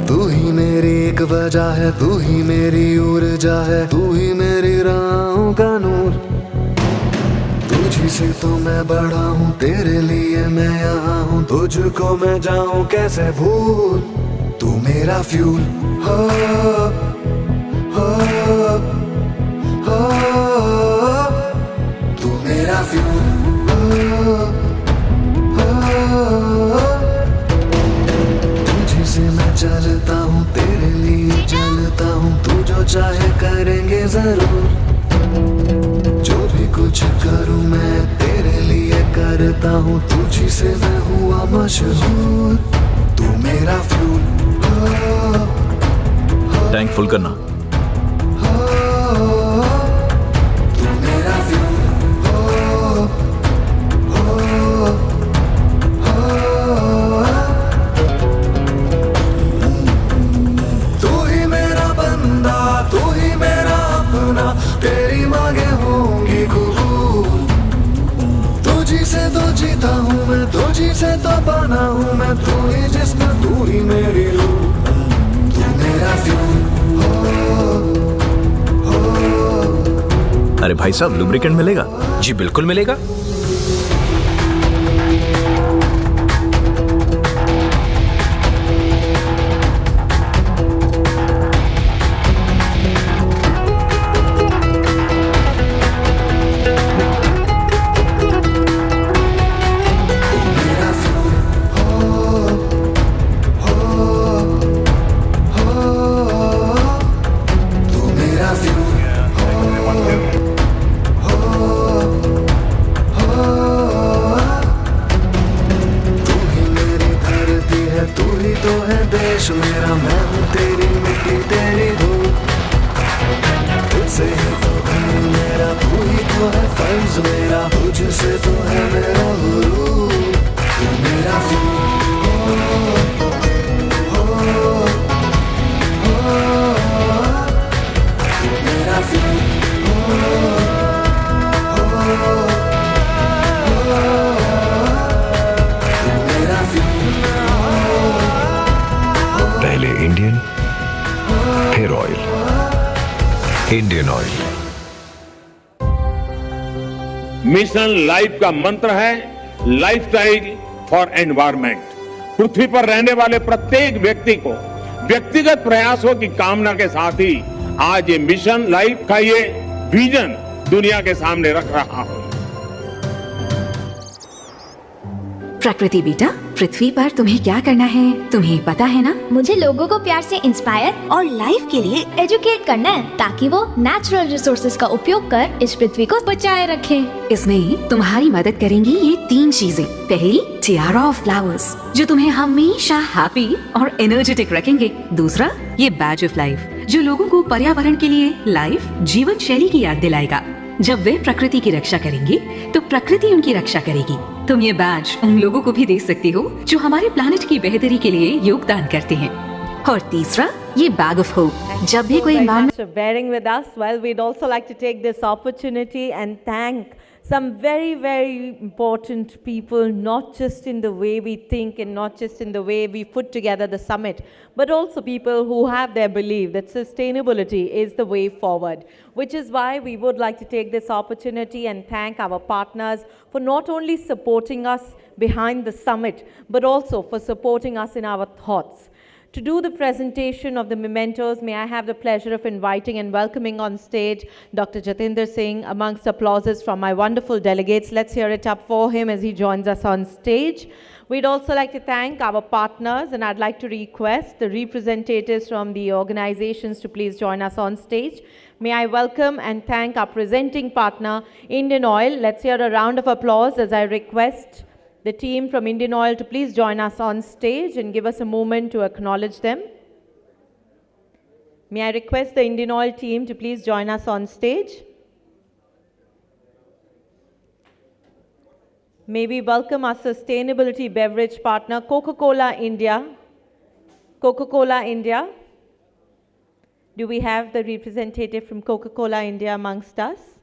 तू ही मेरी एक वजह है, तू ही मेरी ऊर्जा है, तू ही मेरी राहों का नूर। तुझी से तो मैं बड़ा हूँ, तेरे लिए मैं यहाँ हूँ, तुझको मैं जाऊँ कैसे भूल। तू मेरा फ्यूल हो हो तू मेरा फ्यूल हो तुझी से मैं चलता हूँ, तेरे लिए चलता हूँ, तू जो चाहे करेंगे जरूर। जो भी कुछ करूँ मैं तेरे लिए करता हूँ, तुझी से मैं हुआ मशहूर। तू मेरा फ्यूल टैंक फुल करना। तू मेरा फ्यूल तू ही मेरा बंदा, तू ही मेरा अपना, तेरी मांगे होंगी कबूल। तुझी से तो जीता हूँ मैं, तुझी से तो बना हूँ मैं, तू ही जिस्म, तू ही मेरी रूह। तू मेरा फ्यूल अरे भाई साहब, लुब्रिकेंट मिलेगा? जी बिल्कुल मिलेगा। मेरा, मैं हूँ तेरी मिट्टी, तेरी धूप। तुझसे ही तो घर मेरा, तू ही तो है फर्ज मेरा, तुझसे तो है मेरा गुरूर। तू मेरा फ्यूल तू मेरा फ्यूल तू मेरा फ्यूल। पहले इंडियन, फिर oil. Indian oil. Mission life का मंत्र है लाइफस्टाइल फॉर एनवायरमेंट। पृथ्वी पर रहने वाले प्रत्येक व्यक्ति को व्यक्तिगत प्रयासों की कामना के साथ ही आज ये मिशन लाइफ का ये विजन दुनिया के सामने रख रहा हूं। प्रकृति बेटा, पृथ्वी पर तुम्हें क्या करना है तुम्हें पता है ना? मुझे लोगों को प्यार से इंस्पायर और लाइफ के लिए एजुकेट करना है, ताकि वो नेचुरल रिसोर्सेज का उपयोग कर इस पृथ्वी को बचाए रखें। इसमें तुम्हारी मदद करेंगी ये 3 चीजें। पहली, टियारा ऑफ फ्लावर्स, जो तुम्हें हमेशा हैप्पी और एनर्जेटिक रखेंगे। दूसरा, ये बैज ऑफ लाइफ, जो लोगों को पर्यावरण के लिए लाइफ जीवन शैली की याद दिलाएगा। जब वे प्रकृति की रक्षा करेंगे तो प्रकृति उनकी रक्षा करेगी। तुम ये बैज उन लोगों को भी दे सकती हो जो हमारे प्लानिट की बेहतरी के लिए योगदान करते हैं। और तीसरा, ये बैग ऑफ होप, जब भी कोई bearing with us. Well, we'd also like to take this opportunity and thank some very, very important people, not just in the way we think and not just in the way we put together the summit, but also people who have their belief that sustainability is the way forward, which is why we would like to take this opportunity and thank our partners for not only supporting us behind the summit, but also for supporting us in our thoughts. To do the presentation of the mementos, may I have the pleasure of inviting and welcoming on stage Dr. Jatinder Singh, amongst applauses from my wonderful delegates. Let's hear it up for him as he joins us on stage. We'd also like to thank our partners, and I'd like to request the representatives from the organizations to please join us on stage. May I welcome and thank our presenting partner, Indian Oil. Let's hear a round of applause as I request the team from Indian Oil to please join us on stage and give us a moment to acknowledge them. May I request the Indian Oil team to please join us on stage. May we welcome our sustainability beverage partner, Coca-Cola India. Coca-Cola India. Do we have the representative from Coca-Cola India amongst us?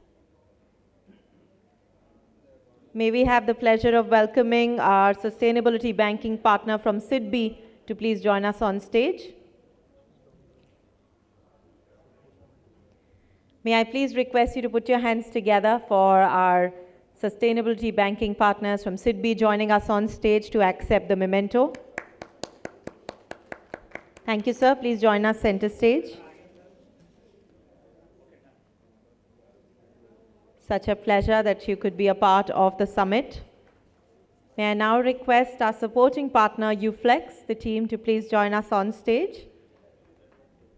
May we have the pleasure of welcoming our sustainability banking partner from SIDBI to please join us on stage. May I please request you to put your hands together for our sustainability banking partners from SIDBI joining us on stage to accept the memento. Thank you, sir. Please join us center stage. Such a pleasure that you could be a part of the summit. May I now request our supporting partner, UFlex, the team, to please join us on stage.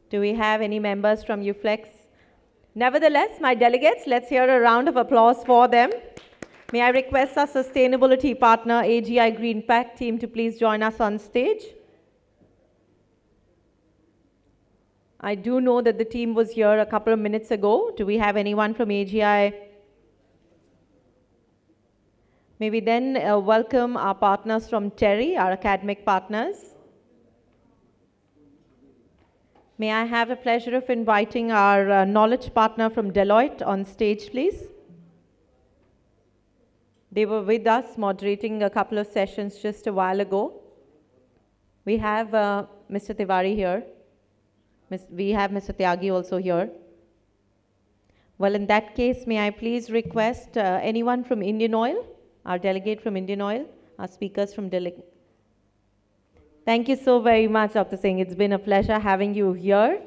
Do we have any members from UFlex? Nevertheless, my delegates, let's hear a round of applause for them. May I request our sustainability partner, AGI Green Pact team, to please join us on stage. I do know that the team was here a couple of minutes ago. Do we have anyone from AGI? May we then welcome our partners from TERI, our academic partners. May I have the pleasure of inviting our knowledge partner from Deloitte on stage, please. They were with us moderating a couple of sessions just a while ago. We have Mr. Tiwari here. We have Mr. Tyagi also here. Well, in that case, may I please request anyone from Indian Oil, our delegate from Indian Oil, our speakers from Delhi. Thank you so very much, Dr. Singh. It's been a pleasure having you here.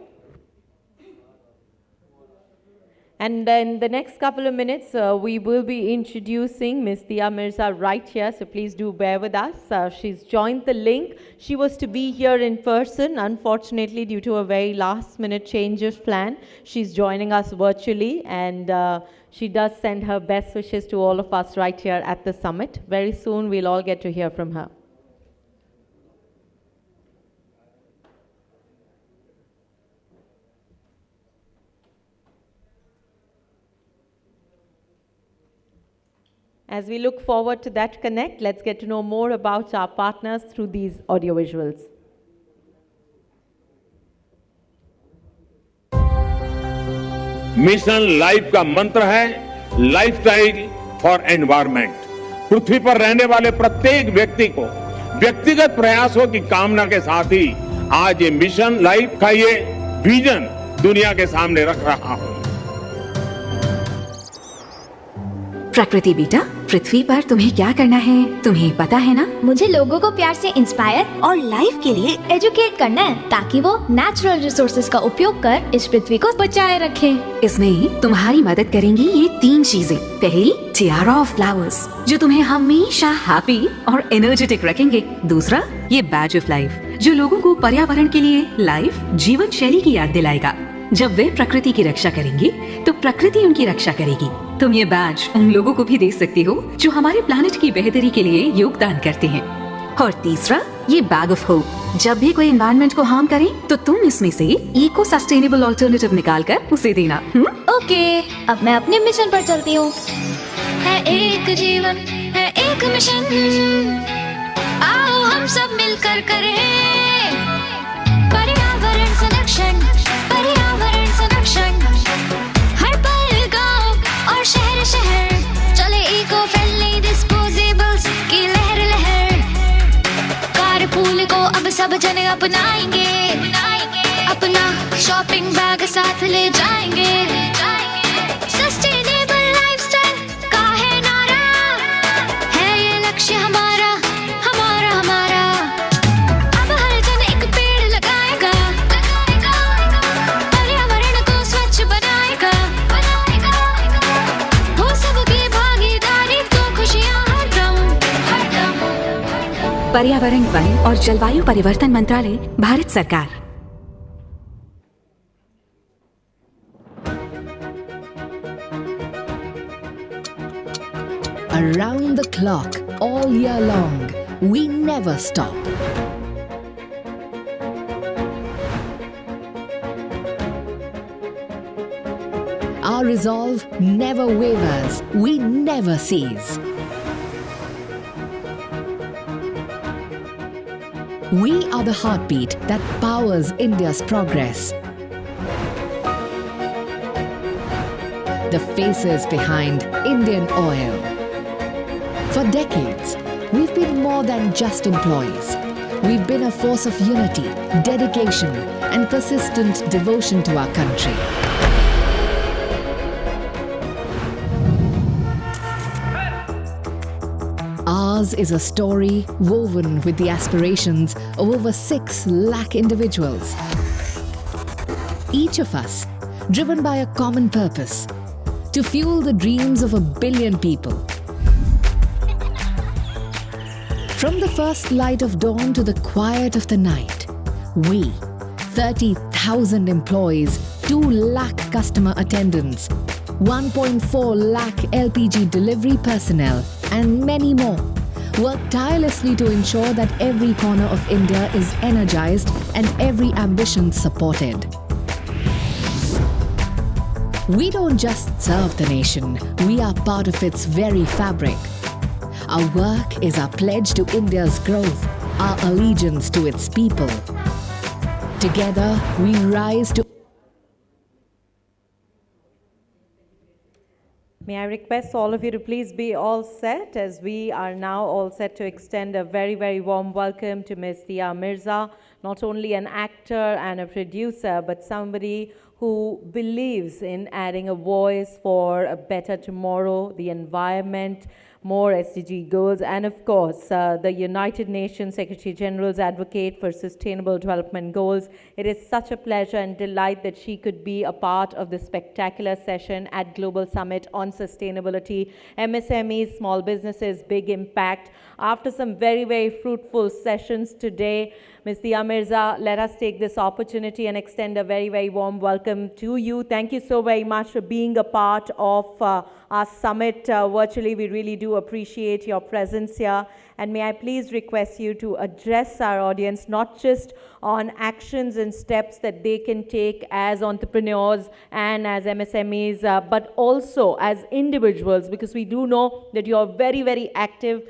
And in the next couple of minutes, we will be introducing Ms. Dia Mirza right here, so please do bear with us. She's joined the link. She was to be here in person. Unfortunately, due to a very last-minute change of plan, she's joining us virtually, and she does send her best wishes to all of us right here at the summit. Very soon, we'll all get to hear from her. As we look forward to that connect, let's get to know more about our partners through these audiovisuals. Mission life का मंत्र है lifestyle for environment. पृथ्वी पर रहने वाले प्रत्येक व्यक्ति को व्यक्तिगत प्रयासों की कामना के साथ ही आज ये मिशन लाइफ का ये विजन दुनिया के सामने रख रहा हूं। प्रकृति बेटा, पृथ्वी पर तुम्हें क्या करना है तुम्हें पता है ना? मुझे लोगों को प्यार से इंस्पायर और लाइफ के लिए एजुकेट करना है, ताकि वो नेचुरल रिसोर्सेज का उपयोग कर इस पृथ्वी को बचाए रखें। इसमें तुम्हारी मदद करेंगी ये 3 चीजें। पहली, टियारा ऑफ फ्लावर्स, जो तुम्हें हमेशा हैप्पी और एनर्जेटिक रखेंगे। दूसरा, ये बैज ऑफ लाइफ, जो लोगों को पर्यावरण के लिए लाइफ जीवन शैली की याद दिलाएगा। जब वे प्रकृति की रक्षा करेंगे तो प्रकृति उनकी रक्षा करेगी। तुम ये बैज उन लोगों को भी दे सकती हो जो हमारे प्लैनेट की बेहतरी के लिए योगदान करते हैं। और तीसरा, ये बैग ऑफ होप, जब भी कोई एनवायरनमेंट को हार्म करे तो तुम इसमें से इको सस्टेनेबल ऑल्टरनेटिव निकाल कर उसे देना। ओके, अब मैं अपने मिशन पर चलती हूँ। है एक जीवन, है एक मिशन, आओ हम सब मिलकर करें पर्यावरण संरक्षण, पर्यावरण संरक्षण। हर पल गांव और शहर शहर चले इको फ्रेंडली डिस्पोजेबल्स की लहर लहर। कारपूल को अब सब जने अपनाएंगे, अपना शॉपिंग बैग साथ ले जाएंगे। सस्टेनेबल लाइफस्टाइल का है नारा, है ये लक्ष्य हमारा हमारा हमारा। अब हर जन एक पेड़ लगाएगा, पर्यावरण को स्वच्छ बनाएगा। हो सबकी भागीदारी तो खुशियां हरदम हरदम। पर्यावरण, वन और जलवायु परिवर्तन मंत्रालय, भारत सरकार। Around the clock, all year long, we never stop. Our resolve never wavers, we never cease. We are the heartbeat that powers India's progress. The faces behind Indian Oil. For decades, we've been more than just employees. We've been a force of unity, dedication, and persistent devotion to our country. Ours is a story woven with the aspirations of over 6 lakh individuals. Each of us driven by a common purpose, to fuel the dreams of 1 billion people. From the first light of dawn to the quiet of the night, we, 30,000 employees, 2 lakh customer attendants, 1.4 lakh LPG delivery personnel, and many more, work tirelessly to ensure that every corner of India is energized and every ambition supported. We don't just serve the nation, we are part of its very fabric. Our work is our pledge to India's growth, our allegiance to its people. Together, we rise to... May I request all of you to please be all set, as we are now all set to extend a very, very warm welcome to Ms. Dia Mirza, not only an actor and a producer, but somebody who believes in adding a voice for a better tomorrow, the environment, more SDG goals, and of course, the United Nations Secretary General's advocate for Sustainable Development Goals. It is such a pleasure and delight that she could be a part of this spectacular session at Global Summit on Sustainability, MSMEs, Small Businesses, Big Impact. After some very, very fruitful sessions today, Ms. Dia Mirza, let us take this opportunity and extend a very, very warm welcome to you. Thank you so very much for being a part of our summit virtually. We really do appreciate your presence here. And may I please request you to address our audience, not just on actions and steps that they can take as entrepreneurs and as MSMEs, but also as individuals, because we do know that you're very, very active.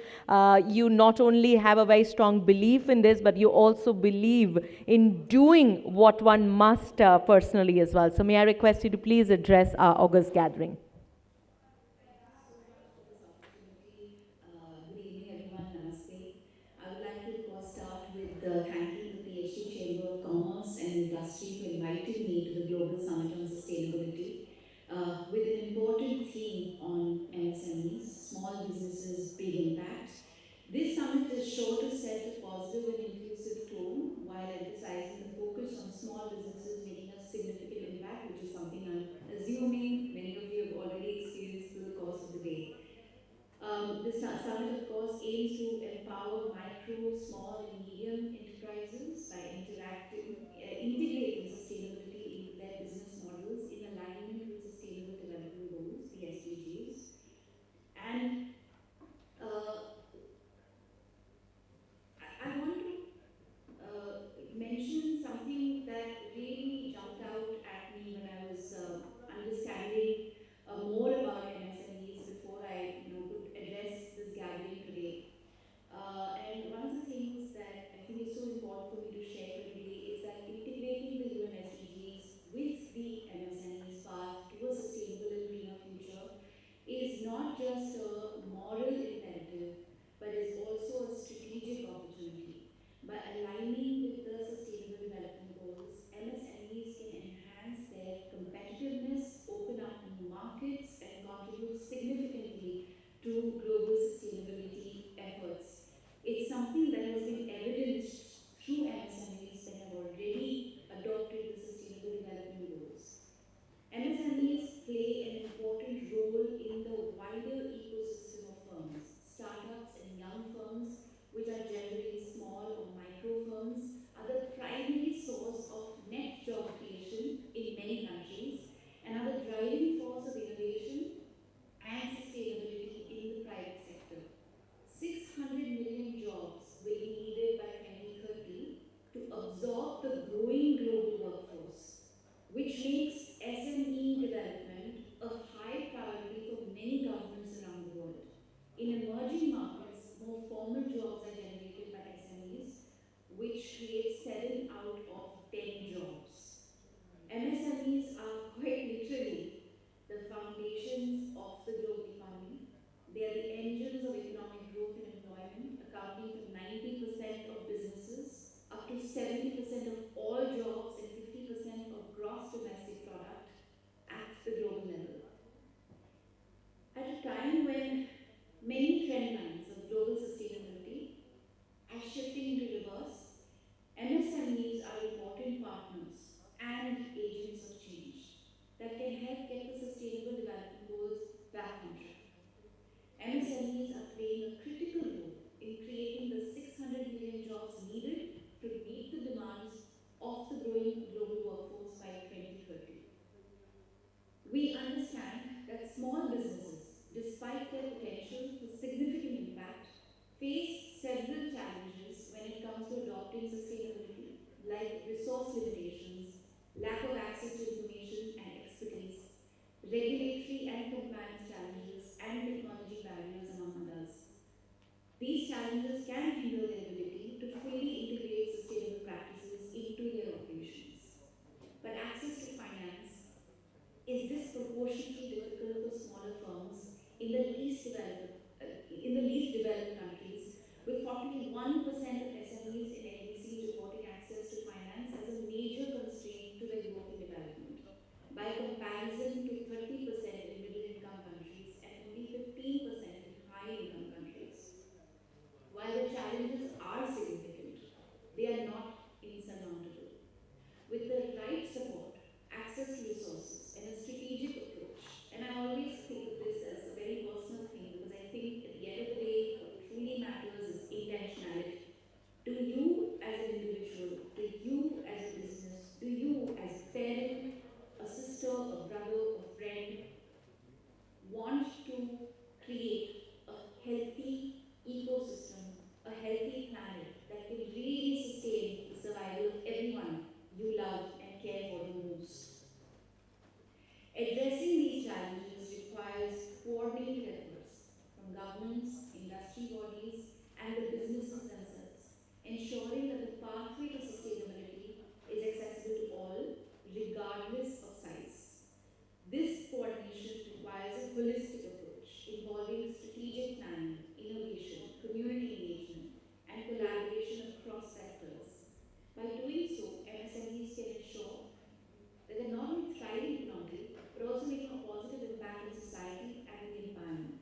You not only have a very strong belief in this, but you also believe in doing what one must personally as well. So may I request you to please address our August gathering. Thanking the PhD Chamber of Commerce and Industry for inviting me to the Global Summit on Sustainability with an important theme on MSMEs, small businesses, big impact. This summit is sure to set a positive and inclusive tone while emphasizing the focus on small businesses making a significant impact, which is something I'm assuming many of you have already experienced through the course of the day. This summit, of course, aims to empower micro, small, and medium enterprises by integrating sustainability into their business models in alignment with Sustainable Development Goals, the SDGs. And I want to mention something that really jumped out at me when I was understanding more about MSMEs before I could address this gathering today. And one of the things that I think is so important for me to share here today is that integrating the UN SDGs with the MSMEs path to a sustainable and greener future is not just a moral imperative, but is also a strategic opportunity. By aligning with the Sustainable Development Goals, MSMEs can enhance their competitiveness, open up new markets, and contribute significantly to global sustainability efforts. It's something that has been evidenced through MSMEs that have already adopted the Sustainable Development Goals. MSMEs play an important role in the wider ecosystem of firms. Startups and young firms, which are generally small or micro firms, are the primary source of net job creation in many countries and are the driving force of innovation and sustainability in the private sector. 600 million jobs will be needed by 2030 to absorb the growing global workforce, which makes SME development a high priority for many governments around the world. In emerging markets, more formal jobs are generated by SMEs, which creates 7 out of 10 jobs. MSMEs are quite literally the foundations of the global economy. They are the engines of economic growth and employment, accounting for 90% of businesses, up to 70% of all jobs, and 50% of gross domestic product at the global level. At a time when many trend lines of global sustainability are shifting into reverse, promoting sustainability, like resource limitations, lack of access to information and expertise, regulatory and compliance challenges, and technology barriers, among others. These challenges can hinder their ability to fully integrate sustainable practices into their operations. But access to finance is disproportionately difficult for smaller firms in the least developed countries, with 41% of SMEs in LDCs reporting access to finance as a major constraint to their growth and development, by comparison to 30% in middle-income countries and only 15% in high-income countries. While the challenges are significant, they are not insurmountable. With the right support, access to resources, and a strategic approach, and I always think of this as a very personal thing because I think at the end of the day, what truly matters is intentionality. Do you as an individual, do you as a business, do you as a parent, a sister, a brother, a friend, want to create a healthy ecosystem, a healthy planet that can really sustain the survival of everyone you love and care for the most? Addressing these challenges requires coordinated efforts from governments, industry bodies, and the businesses themselves, ensuring that the pathway to sustainability is accessible to all, regardless of size. This coordination requires a holistic approach involving strategic planning, innovation, community engagement, and collaboration across sectors. By doing so, MSMEs can ensure that they're not only thriving economically, but also making a positive impact on society and the environment.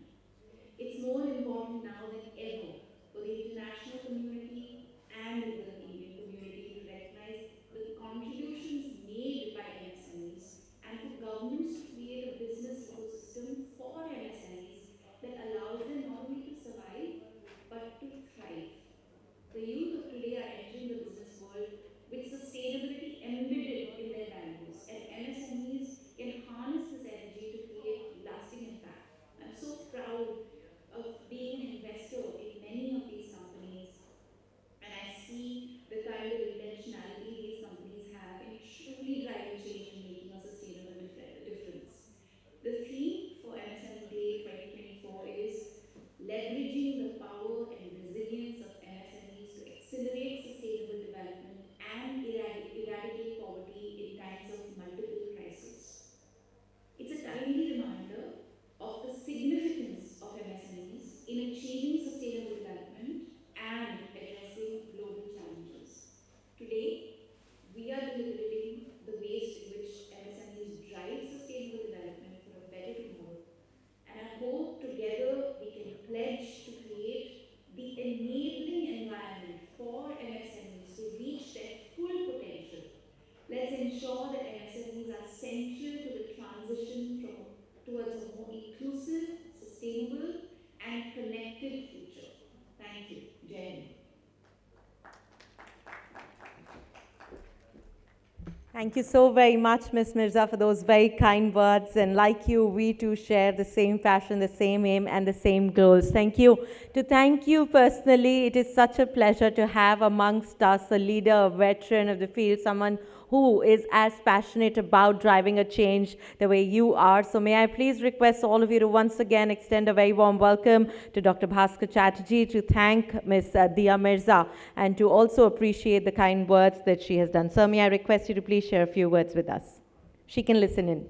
It's more important now than ever for the international community and the Indian community to recognize the contributions made by MSMEs and for governments to create a business ecosystem for MSMEs that allows them not only to survive, but to thrive. The youth of today are entering the business world with sustainability embedded in their values, and MSMEs can harness this energy to create lasting impact. I'm so proud of being an investor in many of these companies, and I see the kind of intentionality these companies have in truly driving change and making a sustainable difference. The theme for MSME Day 2024 is leveraging the power and resilience of MSMEs to accelerate sustainable development and eradicate poverty in times of multiple crises. It's a timely reminder of the significance of MSMEs in achieving sustainable development and addressing global challenges. Today, we are deliberating the ways in which MSMEs drive sustainable development for a better tomorrow. And I hope together we can pledge to create the enabling environment for MSMEs to reach their full potential. Let's ensure that MSMEs are central to the transition towards a more inclusive, sustainable, and connected future. Thank you. Jai Hind. Thank you so very much, Ms. Mirza, for those very kind words. And like you, we too share the same passion, the same aim, and the same goals. Thank you. To thank you personally, it is such a pleasure to have amongst us a leader, a veteran of the field, someone who is as passionate about driving a change the way you are. So may I please request all of you to once again extend a very warm welcome to Dr. Bhaskar Chatterjee, to thank Ms. Dia Mirza, and to also appreciate the kind words that she has done. Sir, may I request you to please share a few words with us? She can listen in.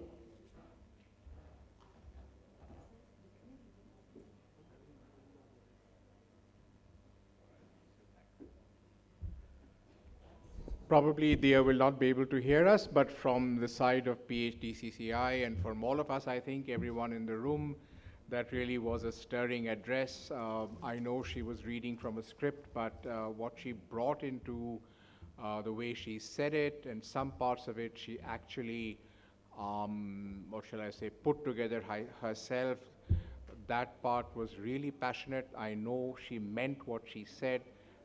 Probably they will not be able to hear us, but from the side of PHDCCI and from all of us, I think everyone in the room, that really was a stirring address. I know she was reading from a script, but what she brought into the way she said it, and some parts of it she actually, what shall I say, put together herself. That part was really passionate. I know she meant what she said.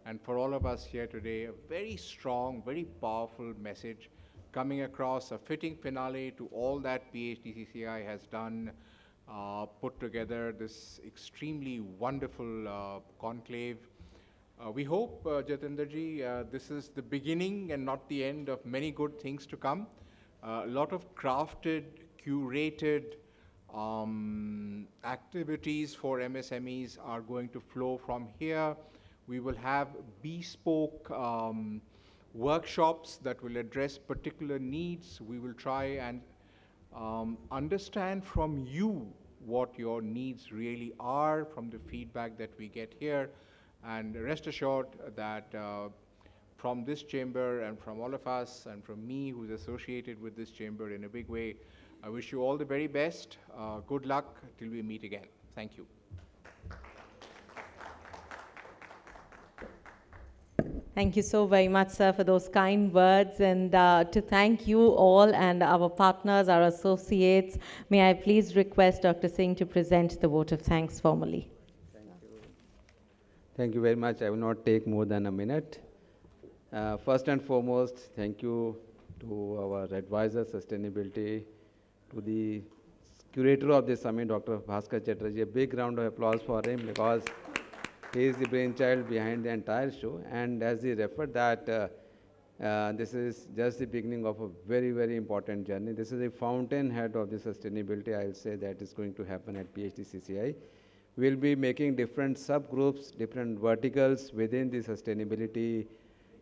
And for all of us here today, a very strong, very powerful message coming across, a fitting finale to all that PHDCCI has done, put together this extremely wonderful conclave. We hope, Jatinderji, this is the beginning and not the end of many good things to come. A lot of crafted, curated activities for MSMEs are going to flow from here. We will have bespoke workshops that will address particular needs. We will try and understand from you what your needs really are from the feedback that we get here. And rest assured that from this chamber and from all of us and from me who's associated with this chamber in a big way, I wish you all the very best. Good luck till we meet again. Thank you. Thank you so very much, sir, for those kind words. And to thank you all and our partners, our associates, may I please request Dr. Singh to present the vote of thanks formally. Thank you very much. I will not take more than a minute. First and foremost, thank you to our advisor, sustainability, to the curator of this summit, Dr. Bhaskar Chatterjee. A big round of applause for him because he is the brainchild behind the entire show. And as he referred that this is just the beginning of a very, very important journey. This is a fountainhead of the sustainability, I'll say, that is going to happen at PHDCCI. We'll be making different subgroups, different verticals within the sustainability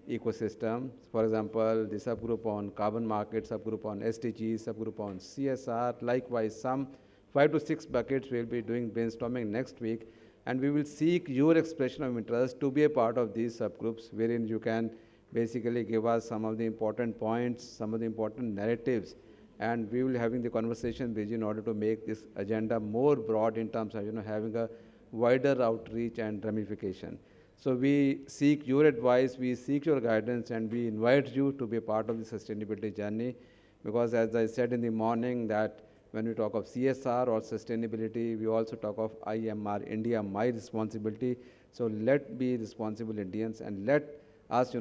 ecosystem. For example, the subgroup on carbon market, subgroup on SDGs, subgroup on CSR. Likewise, some 5 to 6 buckets we'll be doing brainstorming next week. And we will seek your expression of interest to be a part of these subgroups, wherein you can basically give us some of the important points, some of the important narratives, and we will be having the conversation with you in order to make this agenda more broad in terms of having a wider outreach and ramification. So we seek your advice, we seek your guidance, and we invite you to be a part of the sustainability journey, because as I said in the morning that when we talk of CSR or sustainability, we also talk of IMR, India, my responsibility. So let's be responsible Indians and let us,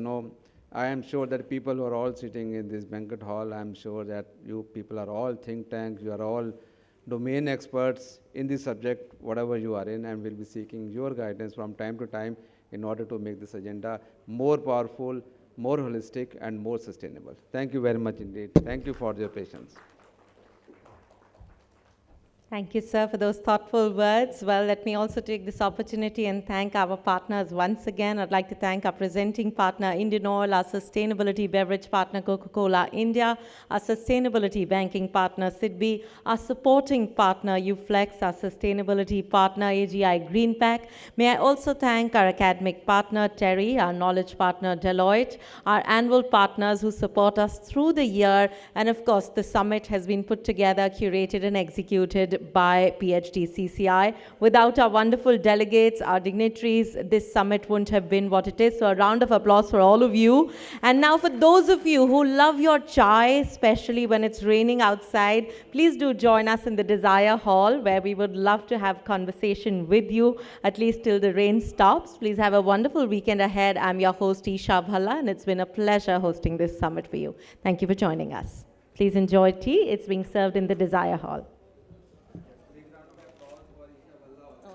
I am sure that people who are all sitting in this banquet hall, I am sure that you people are all think tanks, you are all domain experts in this subject, whatever you are in, and we'll be seeking your guidance from time to time in order to make this agenda more powerful, more holistic, and more sustainable. Thank you very much indeed. Thank you for your patience. Thank you, sir, for those thoughtful words. Well, let me also take this opportunity and thank our partners once again. I'd like to thank our presenting partner, Indian Oil, our sustainability beverage partner, Coca-Cola India, our sustainability banking partner, SIDBI, our supporting partner, UFlex, our sustainability partner, AGI Greenpack. May I also thank our academic partner, Terry, our knowledge partner, Deloitte, our annual partners who support us through the year, and of course, the summit has been put together, curated, and executed by PHDCCI. Without our wonderful delegates, our dignitaries, this summit wouldn't have been what it is. So a round of applause for all of you. And now for those of you who love your chai, especially when it's raining outside, please do join us in the Desire Hall, where we would love to have conversation with you, at least till the rain stops. Please have a wonderful weekend ahead. I'm your host, Isha Bhalla, and it's been a pleasure hosting this summit for you. Thank you for joining us. Please enjoy tea. It's being served in the Desire Hall.